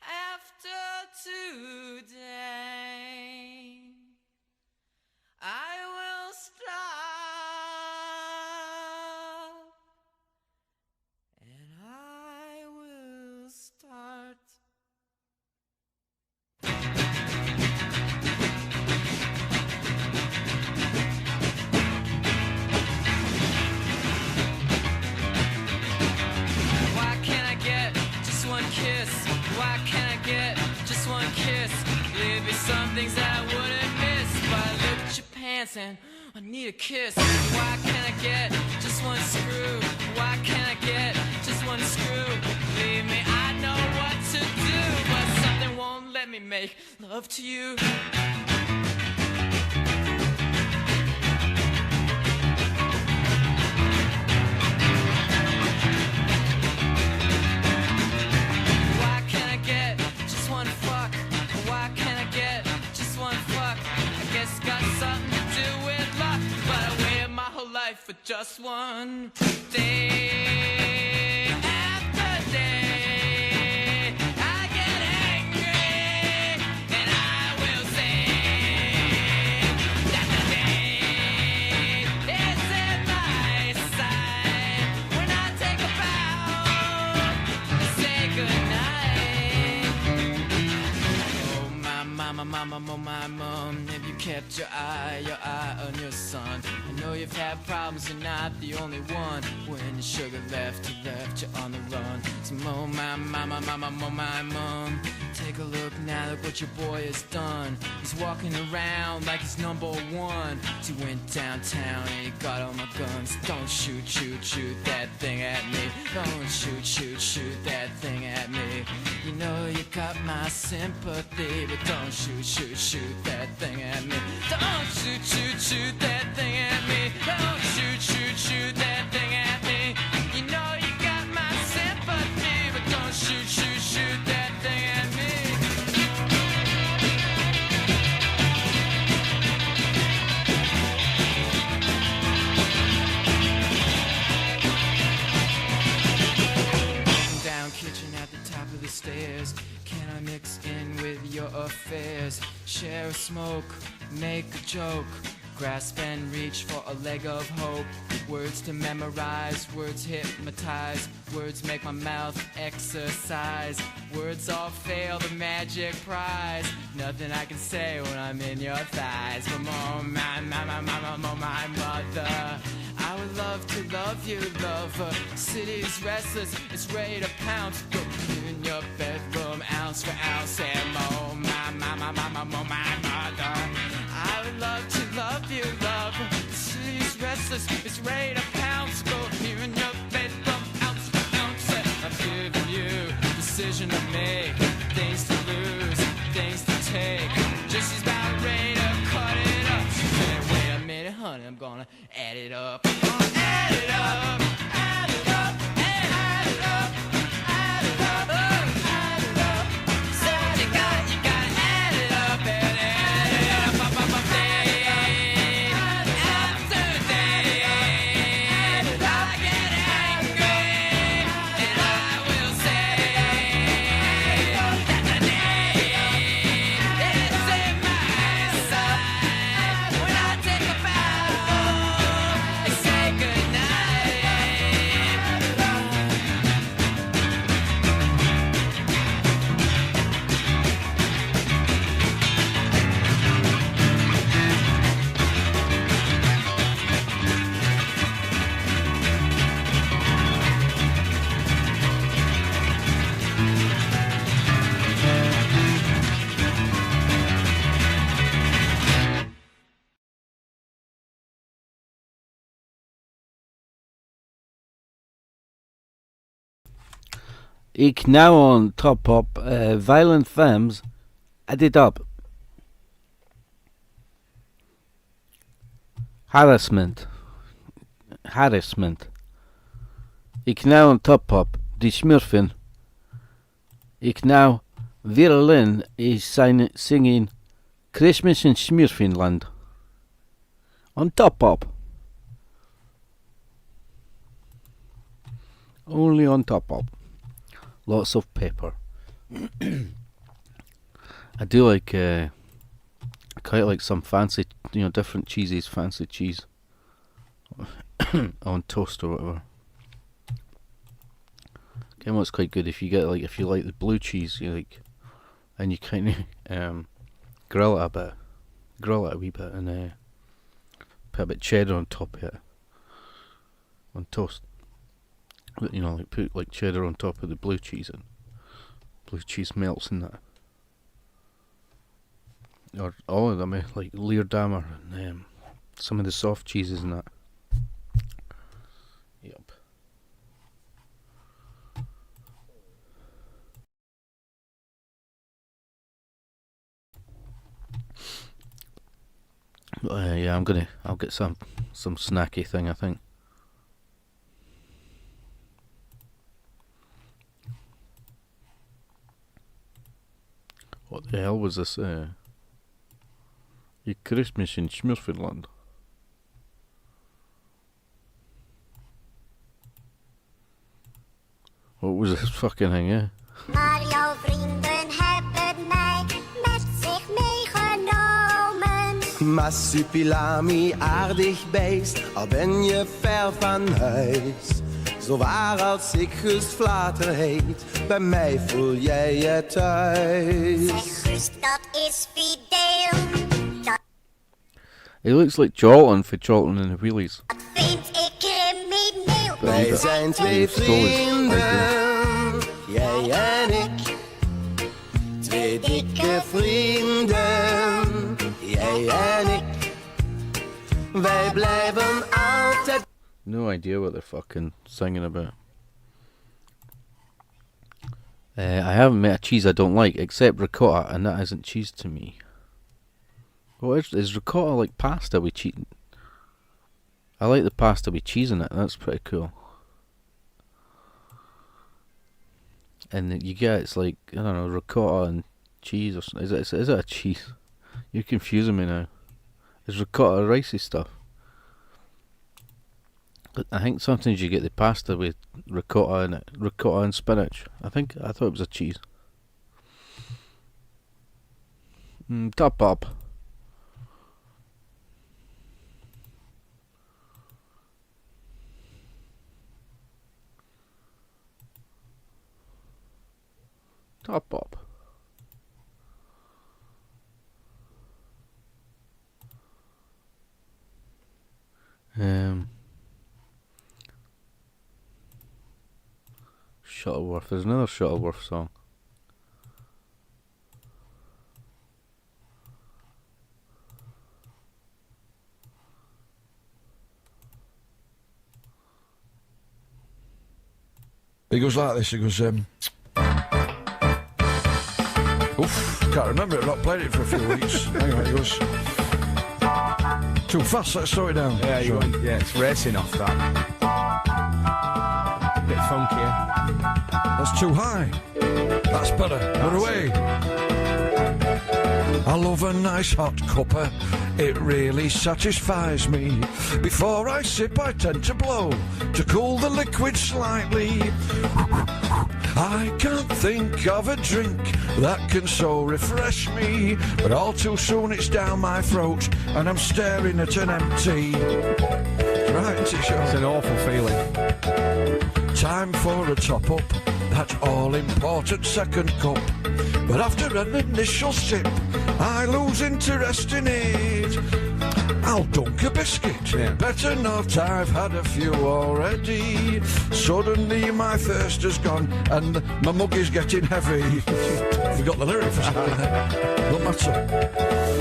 after today, I will stop and I will start. Why can't I get just one kiss? Why can't I get just one kiss? There'd be some things that I wouldn't miss, but I look at your pants and I need a kiss. Why can't I get just one screw? Why can't I get just one screw? Believe me, I know what to do, but something won't let me make love to you. Why can't I get just one fuck? Why can't I get just one fuck? I guess it's got something to do with luck, but I waited my whole life for just one day after day. I get angry and I will sing that the day is in my sight. When I take a bow, say goodnight. Oh my mama, mama, my mum, have you kept your eye on your son? I know you've had problems, you're not the only one. When your sugar left you on the run. So mo my mama, mo my mum, take a look now, look what your boy has done. He's walking around like he's number one. So he went downtown and he got all my guns. Don't shoot that thing at me. Don't shoot that thing at me. You know you got my sympathy, but don't shoot that thing at me. Don't shoot that thing at me. Don't shoot that thing at me. You know you got my sympathy, but don't shoot that thing at me. Down kitchen at the top of the stairs. Can I mix in with your affairs? Share a smoke, make a joke. Grasp and reach for a leg of hope. Words to memorize, words hypnotize. Words make my mouth exercise. Words all fail the magic prize. Nothing I can say when I'm in your thighs. But oh my mother, I would love to love you, lover. City's restless, it's ready to pounce. Go in your bedroom, ounce for ounce. And oh my mother, I would love to love you, lover. City's restless, it's ready to pounce. Go here in your bedroom, ounce for ounce. I've given you decision to make, things to lose, things to take. Just she's about ready to cut it up. She said, wait a minute, honey, I'm gonna add it up. I'm gonna add it up, add it up, add it up, add it up, add it up. So you gotta add it up and add it up, day after day. I get angry and I will say that the day is in my sight. When I take a bow and say goodnight. Ik now on top up Violent Femmes added up. Harassment. Ik now on top up die smurfen. Ik now Virelin is singing Christmas in Smurfenland. On top up. Only on top up. Lots of pepper. I do like quite like some fancy, different cheeses, fancy cheese on toast or whatever. Again, what's quite good if you get if you like the blue cheese, and you kind of grill it a wee bit, and put a bit of cheddar on top of it on toast. Put cheddar on top of the blue cheese, and blue cheese melts in that. Or all of them, like Leerdammer and some of the soft cheeses and that. Yep. Yeah, I'll get some snacky thing, I think. What the hell was this? Christmas in Smurfenland. What was this fucking thing, eh? Maar jouw vrienden hebben mij met zich meegenomen. Massupilami, aardig beest, al ben je ver van huis. Zo waar als ik kustflater heet, bij mij voel jij je thuis. Zeg Gust, dat is fideel. Dat He looks like Charlton for Charlton and the Wheelies. vind ik crimineel. Wij zijn twee vrienden, jij en ik. Twee dikke vrienden, jij en ik. Wij blijven altijd. No idea what they're fucking singing about. I haven't met a cheese I don't like, except ricotta, and that isn't cheese to me. What is ricotta like pasta with cheese? I like the pasta with cheese in it. That's pretty cool. And you get it's like I don't know ricotta and cheese or something. Is it a cheese? You're confusing me now. Is ricotta ricey stuff? I think sometimes you get the pasta with ricotta in it, ricotta and spinach. I thought it was a cheese. Top up. Top up. Shuttleworth. There's another Shuttleworth song. It goes like this. It goes, oof, can't remember it. I've not played it for a few weeks. Hang on, it goes too fast. Let's slow it down. Yeah, you went, yeah, it's racing off that. Bit funkier. That's too high. That's better. Put away. I love a nice hot cuppa. It really satisfies me. Before I sip, I tend to blow to cool the liquid slightly. I can't think of a drink that can so refresh me, but all too soon it's down my throat and I'm staring at an empty. Right, it's an awful feeling. Time for a top up, that all important second cup. But after an initial sip, I lose interest in it. I'll dunk a biscuit. Yeah. Better not, I've had a few already. Suddenly my thirst has gone and my mug is getting heavy. Forgot the lyric for something there. Don't matter.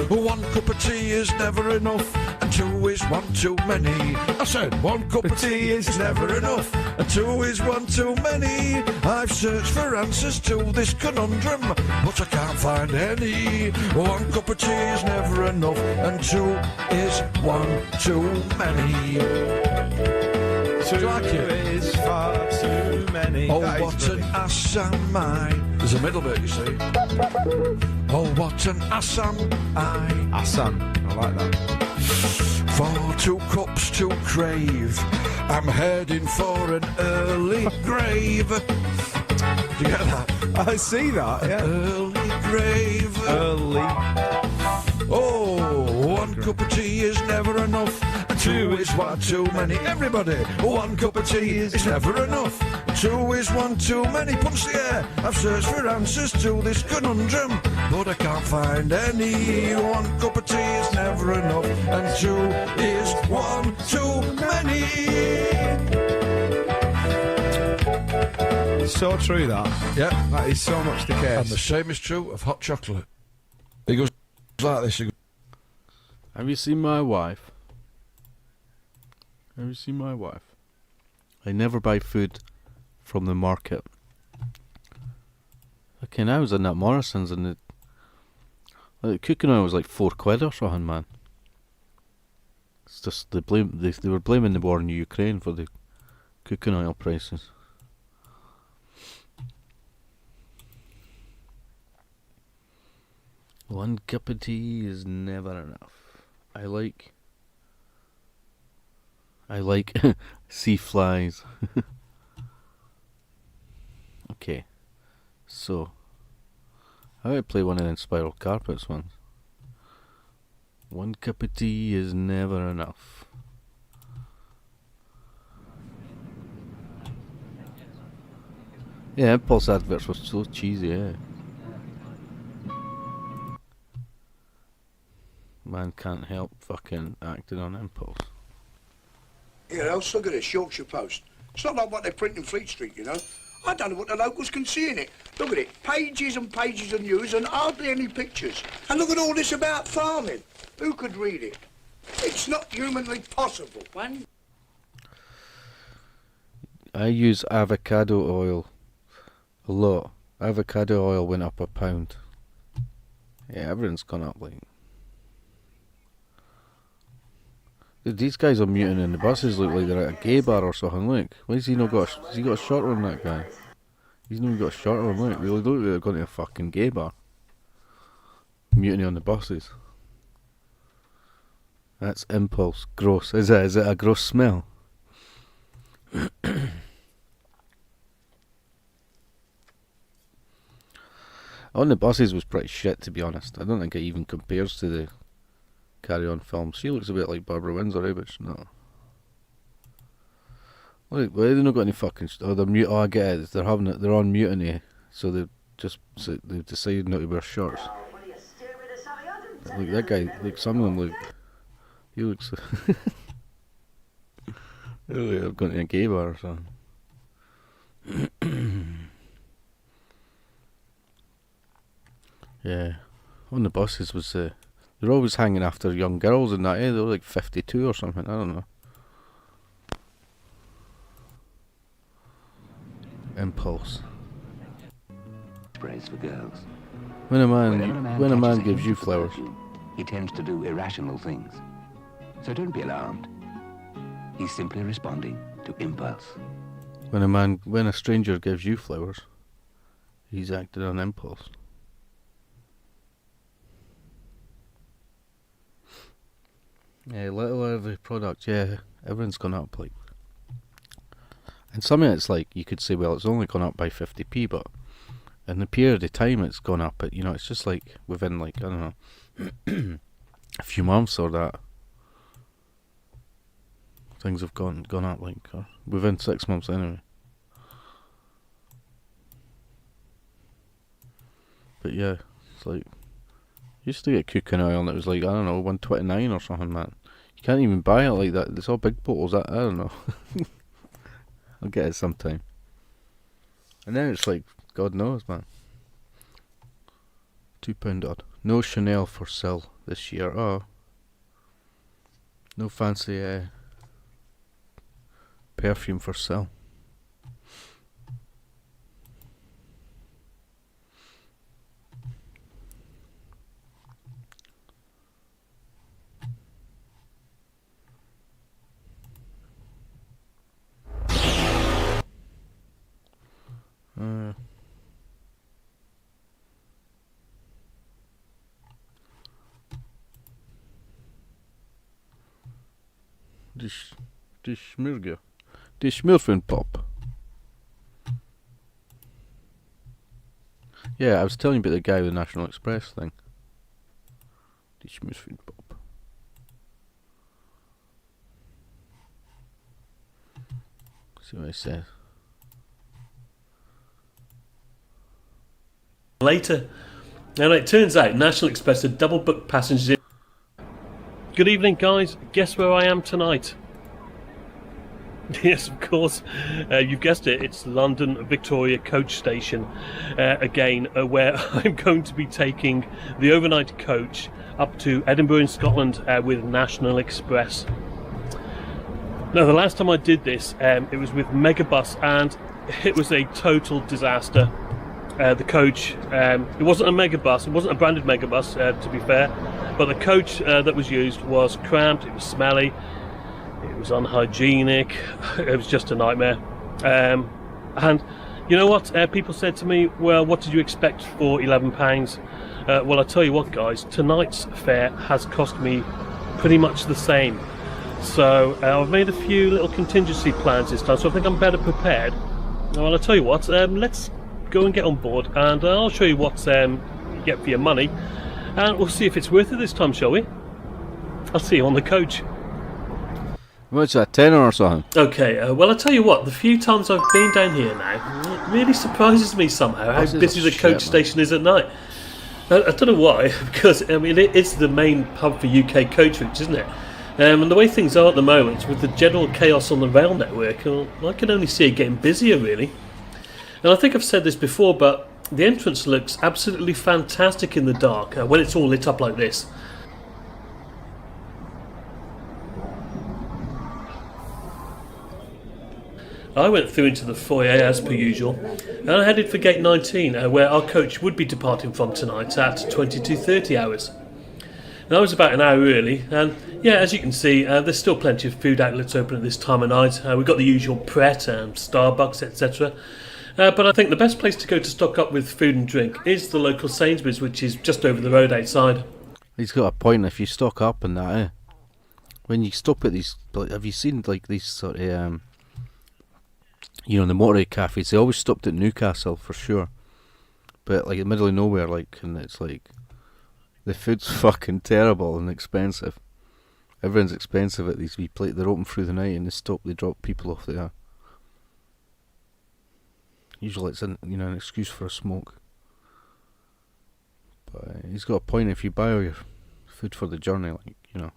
One cup of tea is never enough, and two is one too many. I said one cup of tea is never enough, and two is one too many. I've searched for answers to this conundrum, but I can't find any. One cup of tea is never enough, and two is one too many. Two Do you like it? is far too many. Oh, That is what an brilliant. ass am I. There's a middle bit, you see. Oh, what an ass am I. Assam. I like that. For 2 cups to crave, I'm heading for an early grave. Do you get that? I see that, yeah. Early grave. Early. Oh, 1 cup of tea is never enough, and 2 is one too many. Everybody, 1 cup of tea is never enough, 2 is one too many. Punch the air. I've searched for answers to this conundrum, but I can't find any. 1 cup of tea is never enough, and 2 is one too many. So true, that. Yeah. That is so much the case. And the same is true of hot chocolate. It goes like this. It goes, Have you seen my wife? Have you seen my wife? I never buy food from the market. Okay, I was in that Morrison's and the cooking oil was like £4 or something, man. It's just they were blaming the war in Ukraine for the cooking oil prices. One cup of tea is never enough. I like sea flies. Okay, so how do I play one of them Spiral Carpets ones? 1 cup of tea is never enough. Yeah, Impulse adverts were so cheesy, yeah. Man can't help fucking acting on impulse. Here, else look at this, Yorkshire Post. It's not like what they print in Fleet Street, you know. I don't know what the locals can see in it. Look at it, pages and pages of news and hardly any pictures. And look at all this about farming. Who could read it? It's not humanly possible. One. I use avocado oil a lot. Avocado oil went up £1. Yeah, everything's gone up, like. Dude, these guys are muting in the buses look like they're at a gay bar or something, look. Why has he not got has he got a shirt on, that guy? He's not even got a shirt on, look. They look like they're going to a fucking gay bar. Mutiny on the buses. That's impulse. Gross. Is it a gross smell? On the buses was pretty shit, to be honest. I don't think it even compares to the Carry On film. She looks a bit like Barbara Windsor, but she's not. Why they not got any fucking? They're mute. Oh, I get it. They're having it. They're on mutiny, so they've decided not to wear shirts. Look, that guy. Like some of them look. He looks. Really, I've gone to a gay bar or something. Yeah, on the buses was they're always hanging after young girls and that. They were like 52 or something. I don't know. Impulse. Sprays for girls. When a man gives you flowers, he tends to do irrational things. So don't be alarmed. He's simply responding to impulse. When a stranger gives you flowers, he's acted on impulse. Yeah, little every product, yeah, everything's gone up, like. And some of it's like, you could say, well, it's only gone up by 50p, but in the period of time it's gone up, but, you know, it's just like, within, like, I don't know, a few months or that, things have gone up, like, within 6 months anyway. But yeah, it's like, used to get cooking oil and it was like, I don't know, 129 or something, man. You can't even buy it like that. It's all big bottles. I don't know. I'll get it sometime. And then it's like, God knows, man. £2 odd. No Chanel for sale this year. Oh. No fancy perfume for sale. Die Smurfenpop. Yeah, I was telling you about the guy with the National Express thing. Die Smurfenpop. See what I said. Later, and it turns out National Express had double booked passengers in. Good evening, guys. Guess where I am tonight? Yes, of course. You've guessed it. It's London Victoria coach station again, where I'm going to be taking the overnight coach up to Edinburgh in Scotland with National Express. Now, the last time I did this, it was with Megabus, and it was a total disaster. The coach, it wasn't a Megabus, it wasn't a branded Megabus, to be fair, but the coach that was used was cramped, it was smelly, it was unhygienic, it was just a nightmare. And you know what, people said to me, well, what did you expect for £11? Well, I'll tell you what, guys, tonight's fare has cost me pretty much the same. So I've made a few little contingency plans this time, so I think I'm better prepared. Well, I'll tell you what, let's go and get on board, and I'll show you what you get for your money, and we'll see if it's worth it this time, shall we? I'll see you on the coach. How much is that, tenner or something? Okay, well, I tell you what, the few times I've been down here now, it really surprises me somehow how Buses busy are the shit, coach man. station is at night. I don't know why, because, I mean, it's the main hub for UK coach routes, isn't it? And the way things are at the moment, with the general chaos on the rail network, I can only see it getting busier, really. And I think I've said this before, but the entrance looks absolutely fantastic in the dark when it's all lit up like this. I went through into the foyer as per usual, and I headed for gate 19, where our coach would be departing from tonight at 22:30 hours. And I was about an hour early, and yeah, as you can see, there's still plenty of food outlets open at this time of night. We've got the usual Pret and Starbucks, etc. But I think the best place to go to stock up with food and drink is the local Sainsbury's, which is just over the road outside. He's got a point. If you stock up and that, when you stop at these, like, have you seen like these sort of you know, the motorway cafes? They always stopped at Newcastle for sure, but like in the middle of nowhere, like, and it's like the food's fucking terrible and expensive. Everyone's expensive at these wee places. They're open through the night and they drop people off there. Usually it's an excuse for a smoke. But he's got a point. If you buy all your food for the journey, like, you know.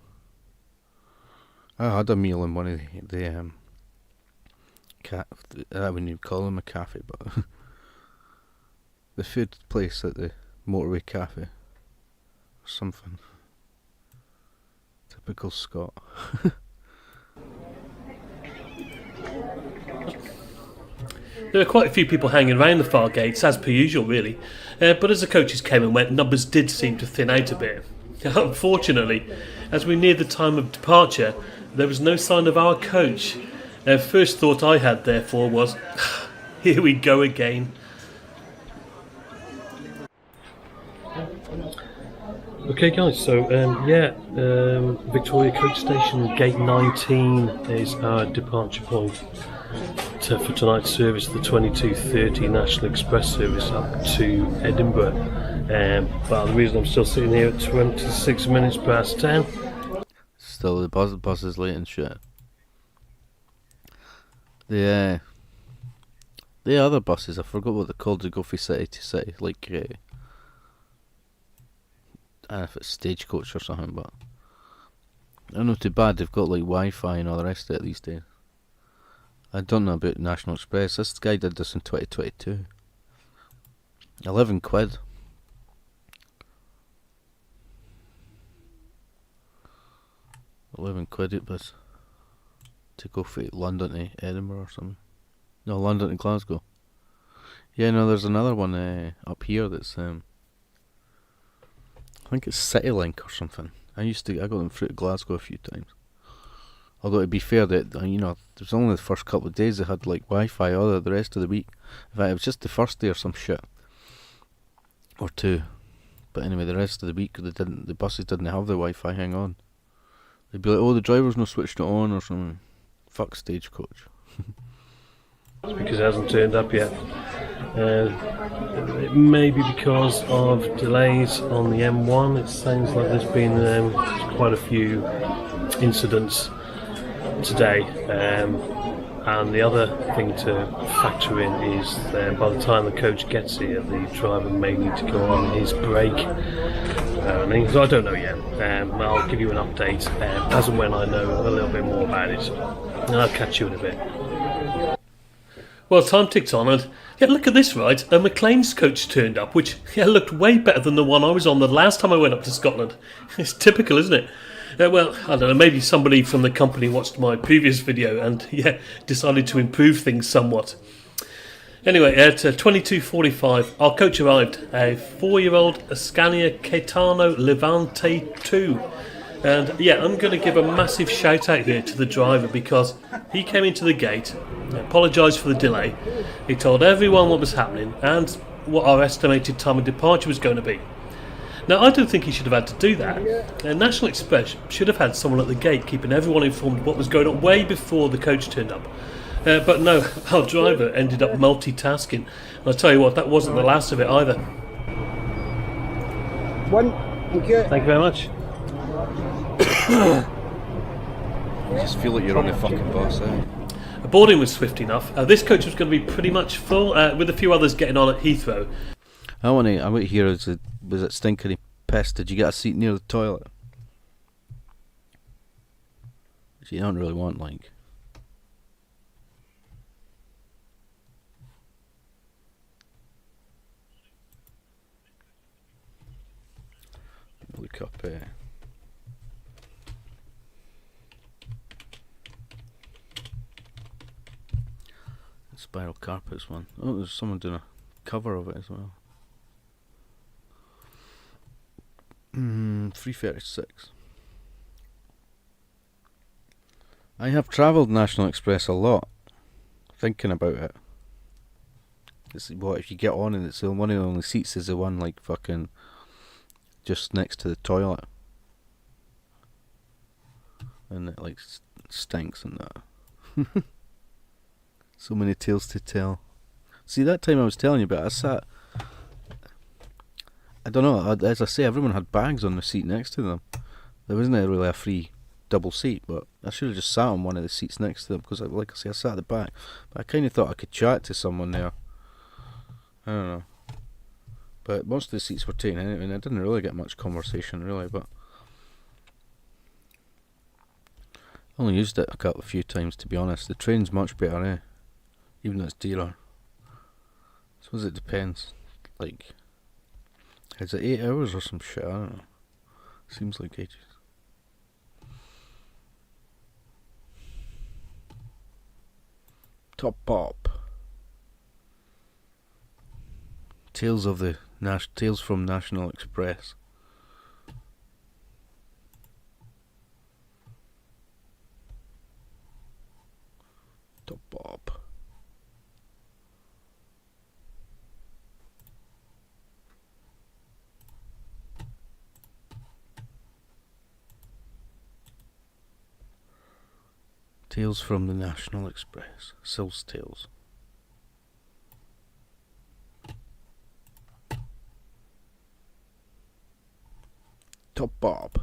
I had a meal in one of the I wouldn't even call them a cafe, but the food place at the motorway cafe or something. Typical Scot. There were quite a few people hanging around the far gates, as per usual, really. But as the coaches came and went, numbers did seem to thin out a bit. Unfortunately, as we neared the time of departure, there was no sign of our coach. First thought I had, therefore, was, here we go again. Okay, guys, so, Victoria Coach Station, Gate 19 is our departure point for tonight's service, the 22:30 National Express service up to Edinburgh. But the reason I'm still sitting here at 26 minutes past 10. Still, the bus is late and shit. The other buses, I forgot what they're called, to go from city to city, like, I don't know if it's Stagecoach or something, but they're not too bad. They've got like Wi-Fi and all the rest of it these days. I don't know about National Express. This guy did this in 2022. 11 quid. £11 it was to go from London to Edinburgh or something. No, London to Glasgow. Yeah, no, there's another one up here that's I think it's CityLink or something. I got them through to Glasgow a few times. Although to be fair, that it was only the first couple of days they had like Wi-Fi. Other the rest of the week, in fact, it was just the first day or some shit, or two. But anyway, the rest of the week the buses didn't have the Wi-Fi. Hang on, they'd be like, "Oh, the driver's not switched it on" or something. Fuck Stagecoach. Because it hasn't turned up yet. It may be because of delays on the M1. It sounds like there's been quite a few incidents today. And the other thing to factor in is that by the time the coach gets here, the driver may need to go on his break. So I don't know yet. I'll give you an update as and when I know a little bit more about it. And I'll catch you in a bit. Well, time ticked on, and look at this, right? A McLean's coach turned up, which looked way better than the one I was on the last time I went up to Scotland. It's typical, isn't it? Well, I don't know, maybe somebody from the company watched my previous video and, decided to improve things somewhat. Anyway, at 22:45, our coach arrived, a 4-year-old Scania Caetano Levante 2. And I'm going to give a massive shout out here to the driver, because he came into the gate, apologised for the delay, he told everyone what was happening and what our estimated time of departure was going to be. Now, I don't think he should have had to do that. National Express should have had someone at the gate keeping everyone informed of what was going on way before the coach turned up. But no, our driver ended up multitasking. And I'll tell you what, that wasn't the last of it either. One, thank you. Thank you very much. You just feel like you're on a fucking bus, eh? The boarding was swift enough. This coach was going to be pretty much full, with a few others getting on at Heathrow. I want to hear, was it stinkery piss? Did you get a seat near the toilet? Which you don't really want, like. Look up Spiral Carpets one. Oh, there's someone doing a cover of it as well. 336. I have travelled National Express a lot, thinking about it. It's what if you get on and it's one of the only seats is the one like fucking just next to the toilet, and it like stinks and that. So many tales to tell. See, that time I was telling you about, I sat. I don't know. As I say, everyone had bags on the seat next to them. There wasn't really a free double seat, but I should have just sat on one of the seats next to them because, like I say, I sat at the back. But I kind of thought I could chat to someone there. I don't know. But most of the seats were taken anyway, and I didn't really get much conversation, really. But I only used it a few times, to be honest. The train's much better, eh? Even though it's dearer. I suppose it depends. Like, is it 8 hours or some shit? I don't know. Seems like ages. Top Pop. Tales from National Express. Top Pop. Tales from the National Express. Sil's Tales. Top Bob.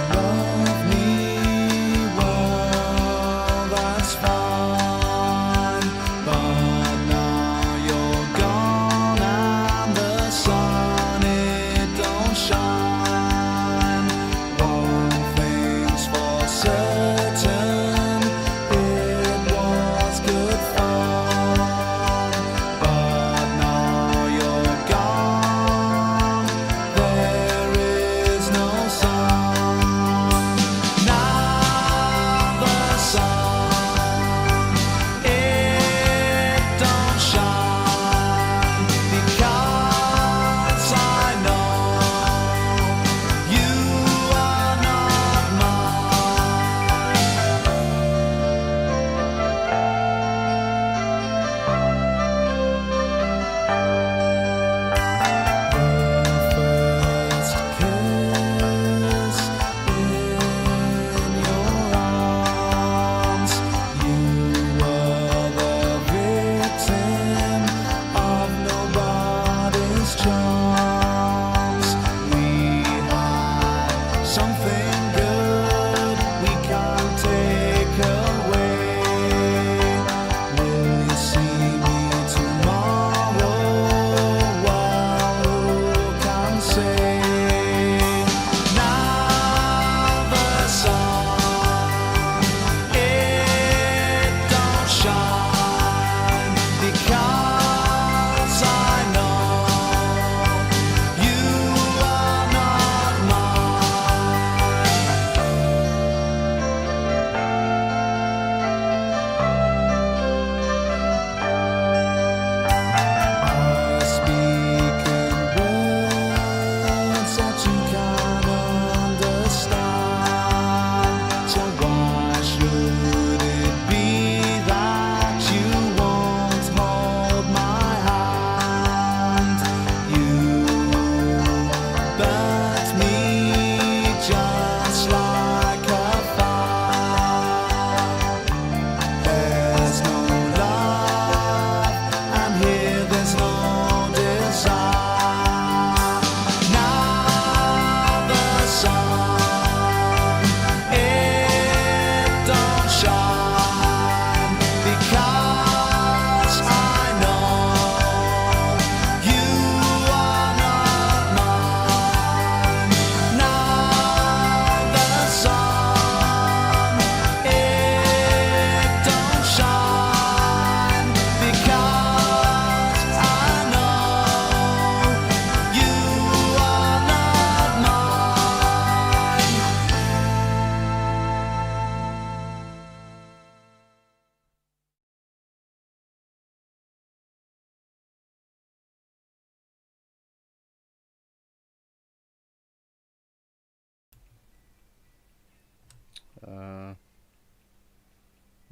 Love me while I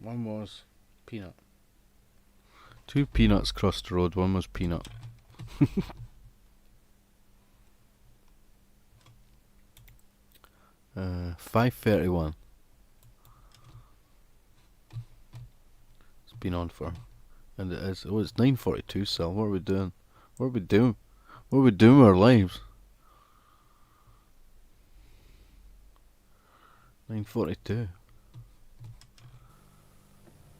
One was Peanut. 2 peanuts crossed the road, one was Peanut. 5:31. It's been on for, and it is. Oh, it's 9:42. So what are we doing? What are we doing? What are we doing with our lives? 9:42.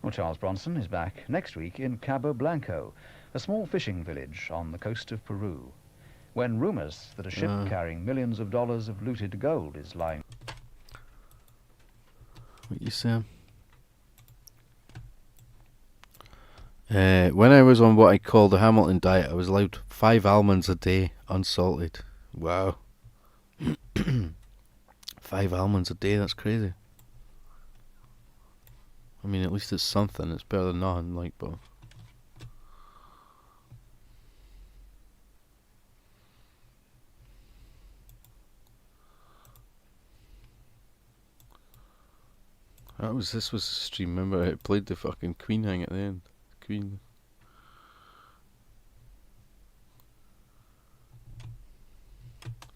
Well, Charles Bronson is back next week in Cabo Blanco, a small fishing village on the coast of Peru, when rumours that a ship carrying millions of dollars of looted gold is lying. What you saying? When I was on what I call the Hamilton diet, I was allowed 5 almonds a day, unsalted. Wow. 5 almonds a day, that's crazy. I mean, at least it's something. It's better than nothing, like, but... This was the stream, remember? It played the fucking Queen hang at the end. Queen.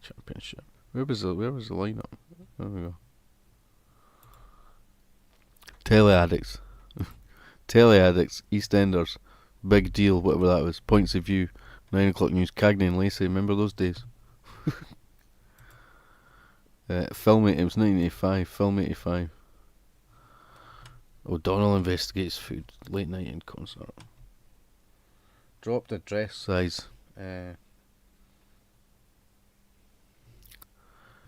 Championship. Where was the lineup? There we go. Teleaddicts. Teleaddicts, EastEnders, Big Deal, whatever that was. Points of View, 9 o'clock news, Cagney and Lacey, remember those days? Film 8, it was 1985, Film 85. O'Donnell investigates food, late night in concert. Dropped a dress size.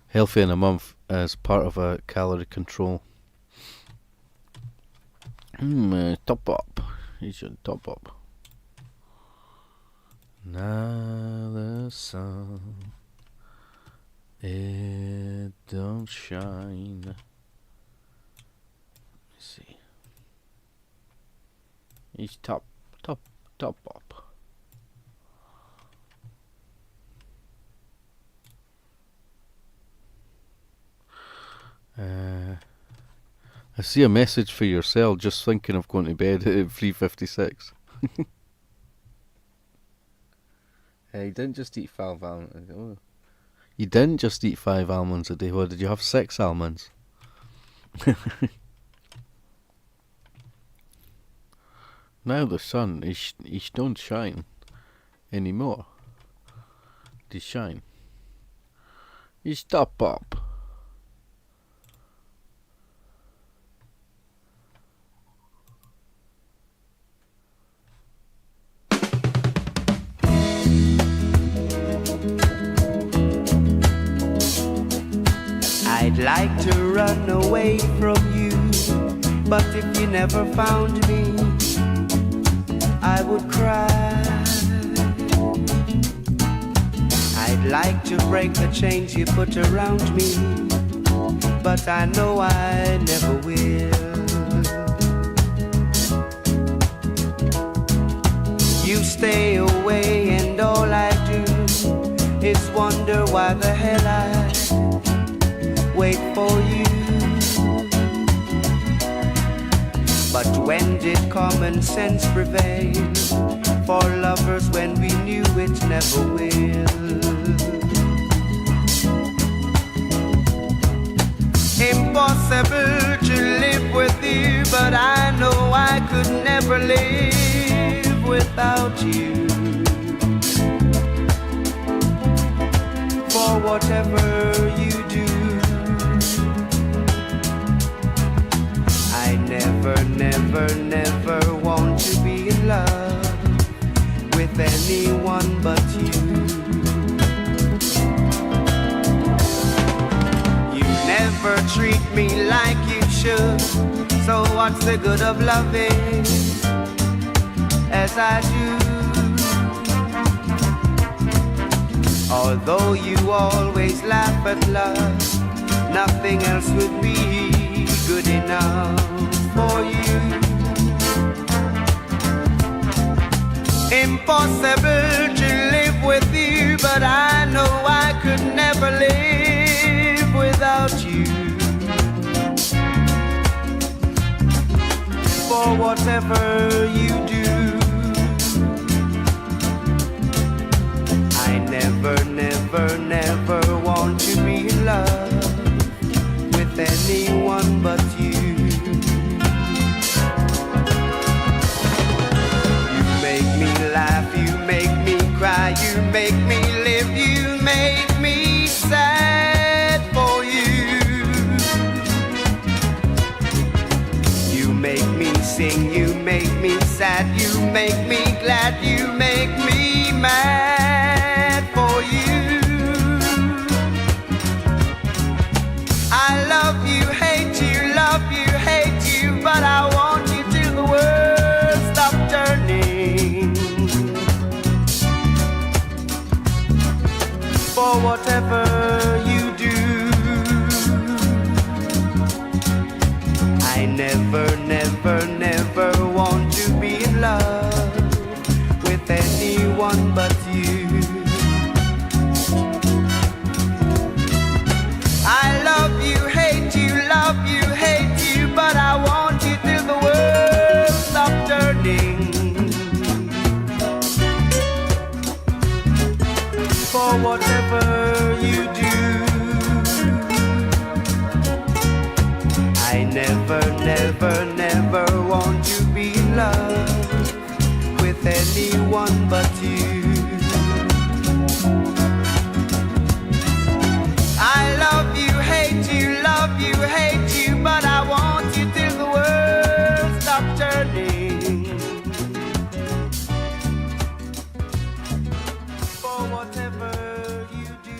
Healthy in a month as part of a calorie control. Top up. You should top up. Now the sun, it don't shine. Let's see. He's top up. I see a message for yourself, just thinking of going to bed at 3:56. You didn't just eat 5 almonds. Oh. You didn't just eat 5 almonds a day. What, did you have 6 almonds? Now the sun is don't shine anymore. They shine. You stop up. I'd like to run away from you, but if you never found me, I would cry. I'd like to break the chains you put around me, but I know I never will. You stay away and all I do is wonder why the hell I wait for you. But when did common sense prevail for lovers when we knew it never will? Impossible to live with you, but I know I could never live without you. For whatever you do, I never, never, never want to be in love with anyone but you. You never treat me like you should, so what's the good of loving as I do? Although you always laugh at love, nothing else would be good enough for you. Impossible to live with you, but I know I could never live without you. for whatever you do. I never, never, never want to be in love with anyone but you. You make me laugh, you make me cry, you make me live, you make me sad for you. You make me sing, you make me sad, you make me glad, you make me mad for you. I love you, hate you, but I want you till the world stop turning. For whatever you do, I never, never, never want to be in love with anyone but you. I love you, hate you, but I want you till the world stop turning. For whatever you do, I never, never, never want to be in love with anyone but you. I love you, hate you, but I want you till the world stop turning. For whatever you do.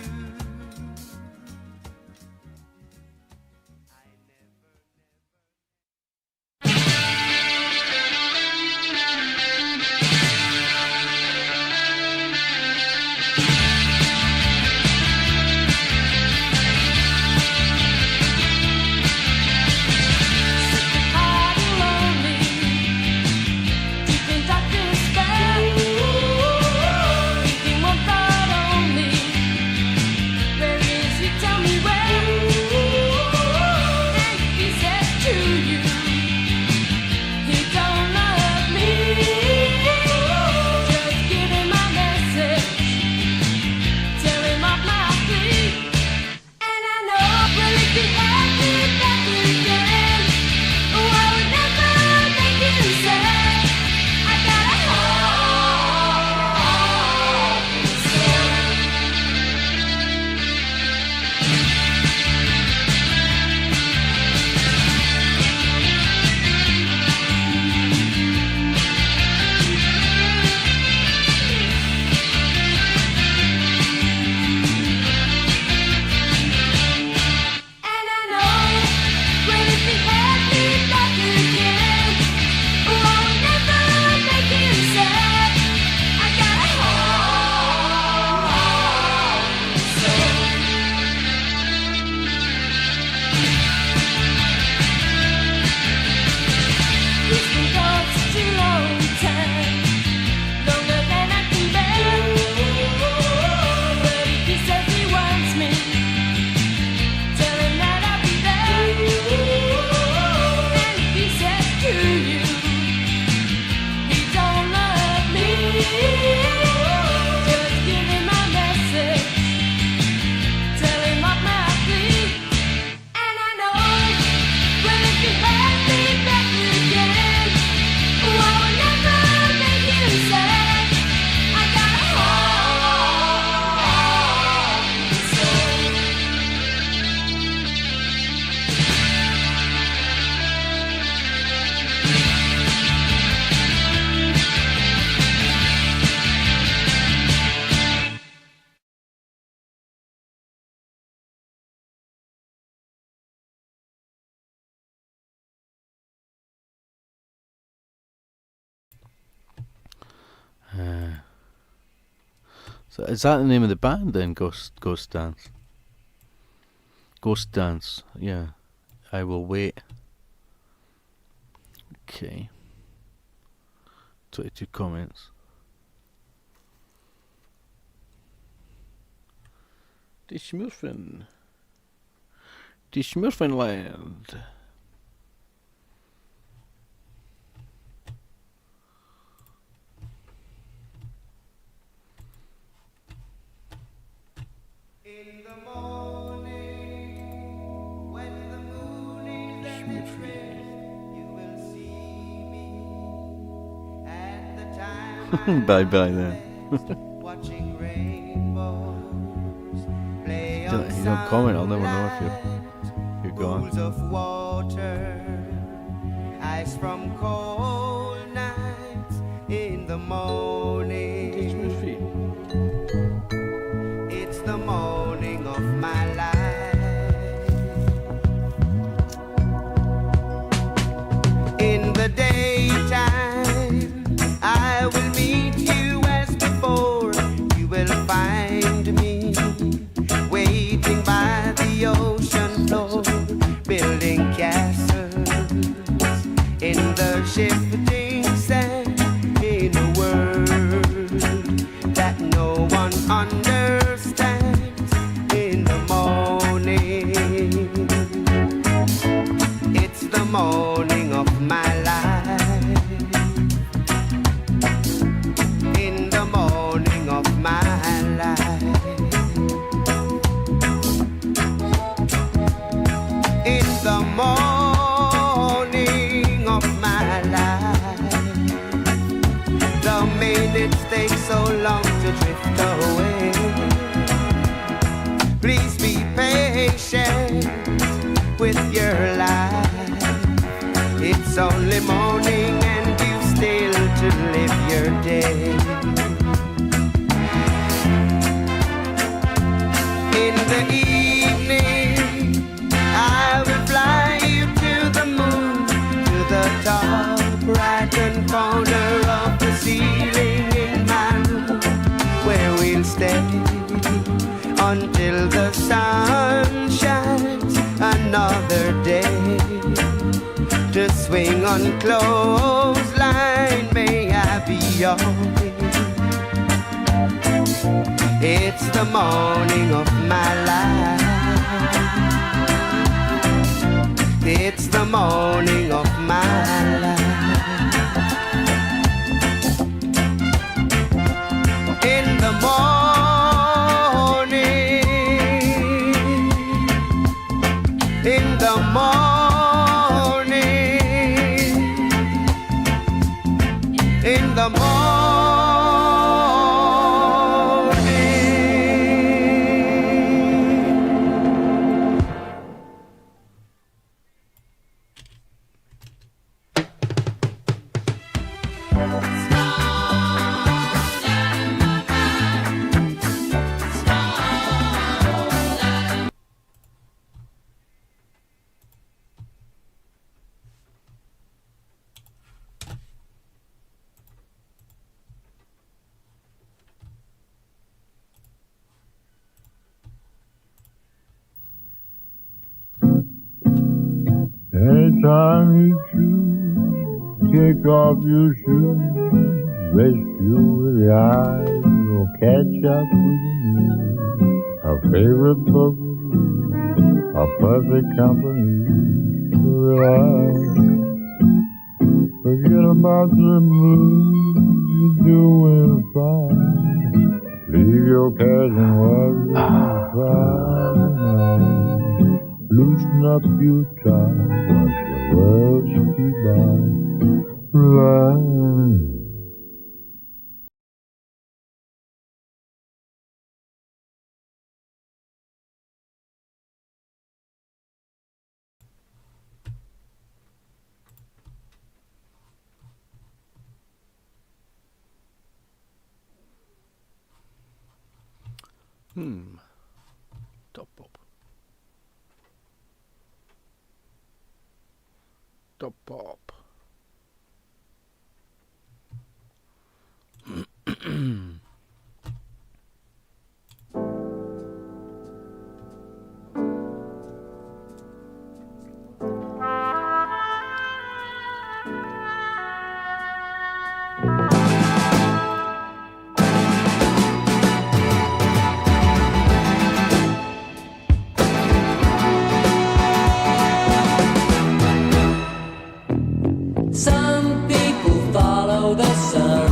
So is that the name of the band then? Ghost Dance. Ghost Dance. Yeah. I will wait. Okay. 22 comments. Die Smurfen. Die Smurfenland. Bye bye then. You don't comment, I'll never know if you're gone. Pools of water, ice from cold nights in the morning. It's the morning of my life. In the daytime, I will meet you as before. You will find me waiting by the ocean floor, building castles in the shifting sand, in a world that no one understands. In the morning, it's the morning of my life. In the morning of my life. In the morning of my life. The minutes take so long to drift away. Please be patient with your life. It's only morning and you still to live your day. In the evening, I will fly you to the moon, to the top right-hand corner of the ceiling in my room, where we'll stay until the sun shines another day. To swing on clothesline, may I be yours. It's the morning of my life. It's the morning of my life. In the morning, in the morning, in the morning. Anytime you choose, take off your shoes, rest you with your eyes, or catch up with me. Our favorite book, our perfect company. Relax, forget about the mood, you're doing fine. Leave your cares and worries aside. Loosen up your tie, watch the world speed by. Relax. Top pop. Top pop. Some people follow the sun.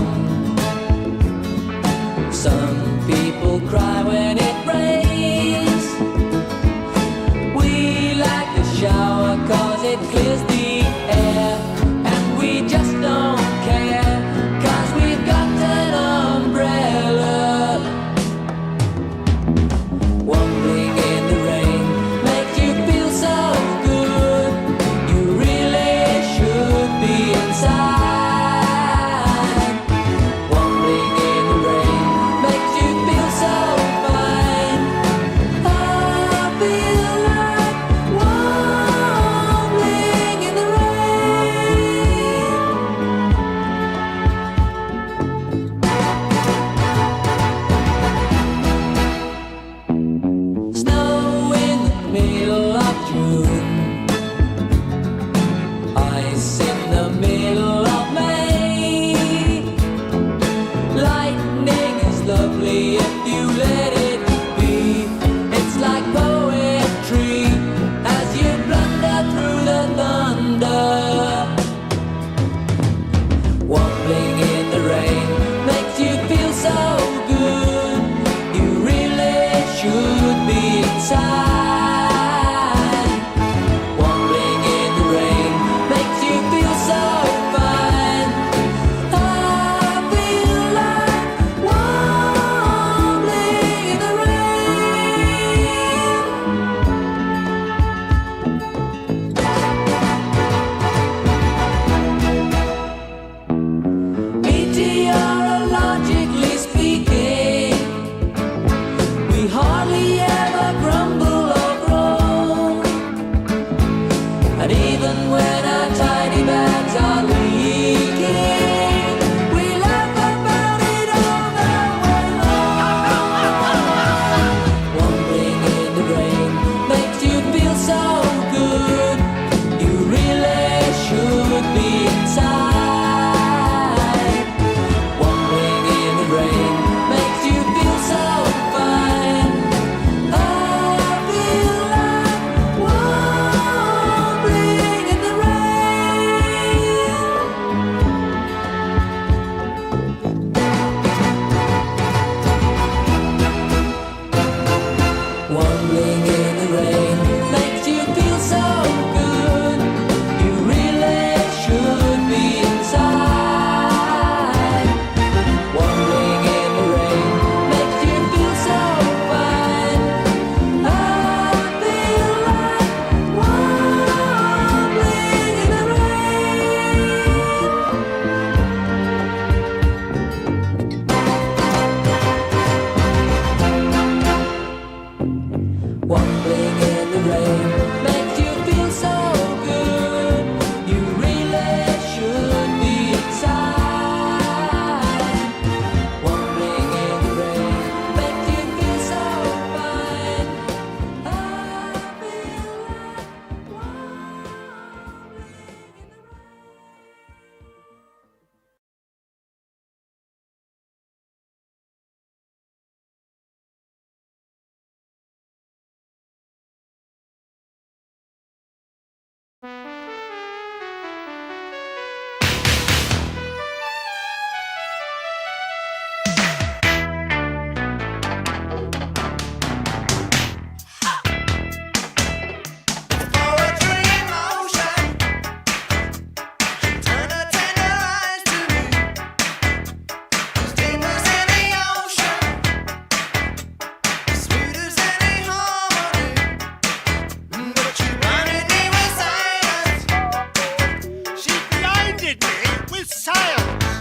it with science.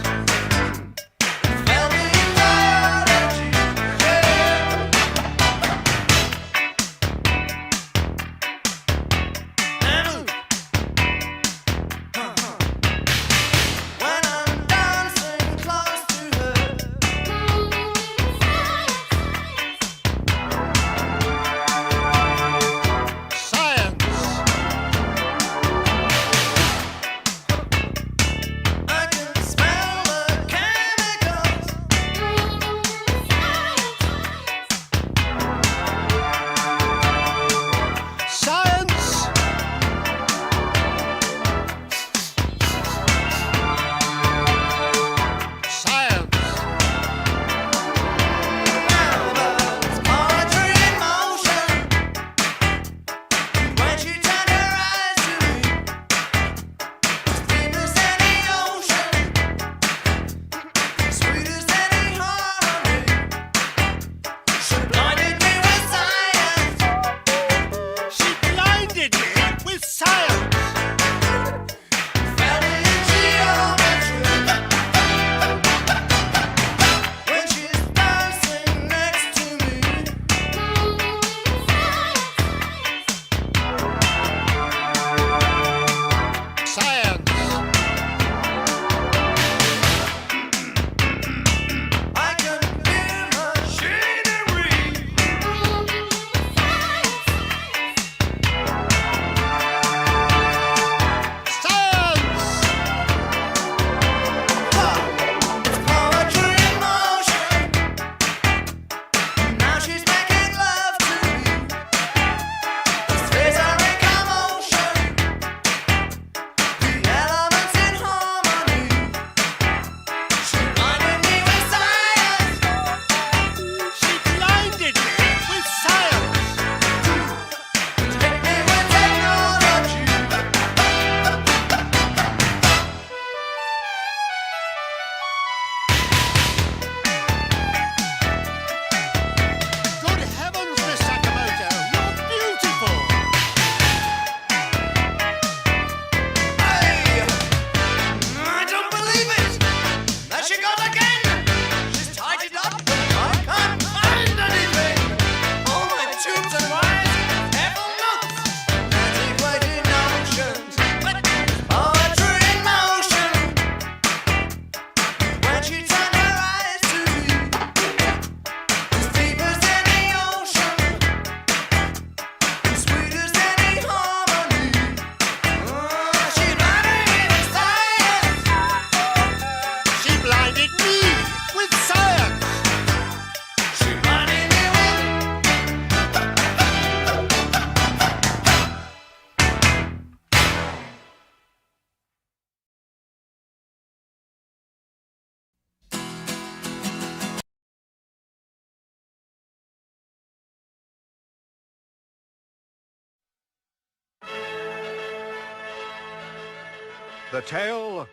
The Tale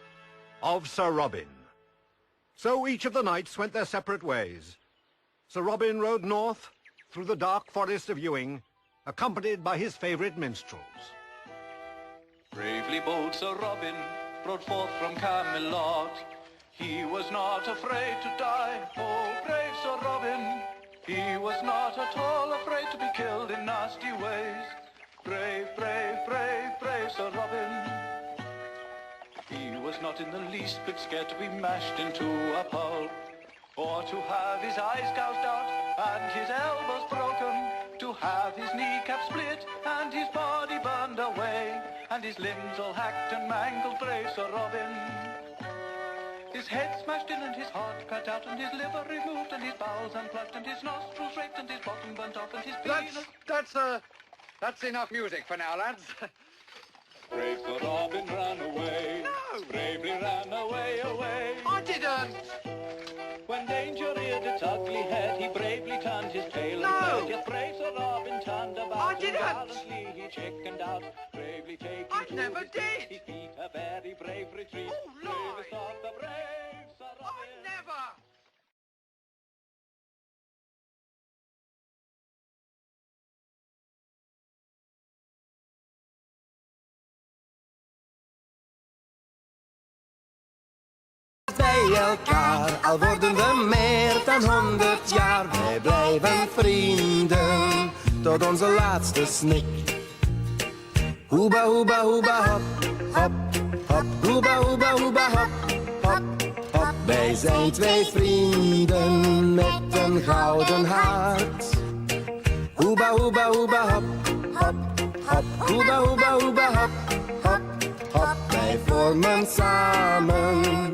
of Sir Robin. So each of the knights went their separate ways. Sir Robin rode north through the dark forest of Ewing, accompanied by his favourite minstrels. Bravely bold Sir Robin rode forth from Camelot. He was not afraid to die, oh brave Sir Robin. He was not at all afraid to be killed in nasty ways. Brave, brave, brave, brave Sir Robin. He was not in the least bit scared to be mashed into a pulp, or to have his eyes gouged out and his elbows broken, to have his kneecap split and his body burned away, and his limbs all hacked and mangled, brave Sir Robin. His head smashed in and his heart cut out and his liver removed and his bowels unplugged and his nostrils raked and his bottom burnt off and his penis... That's enough music for now, lads. Brave Sir Robin ran away. No! Bravely ran away, away. I didn't! When danger reared its ugly head, he bravely turned his tail and fled. Yes, brave Sir Robin turned about. I didn't! And gallantly he chickened out. Bravely taking I never did! his feet a very brave retreat. Oh, lie! Bravest of the brave Sir Robin. I never! bij elkaar. Al worden we meer dan 100 jaar. Wij blijven vrienden tot onze laatste snik. Hoeba, hoeba, hoeba, hop, hop, hop. Hoeba, hoeba, hoeba, hop, hop, hop. Wij zijn twee vrienden met een gouden hart. Hoeba, hoeba, hoeba, hop, hop, hop. Hoeba, hoeba, hoeba, hop, hop, hop. Wij vormen samen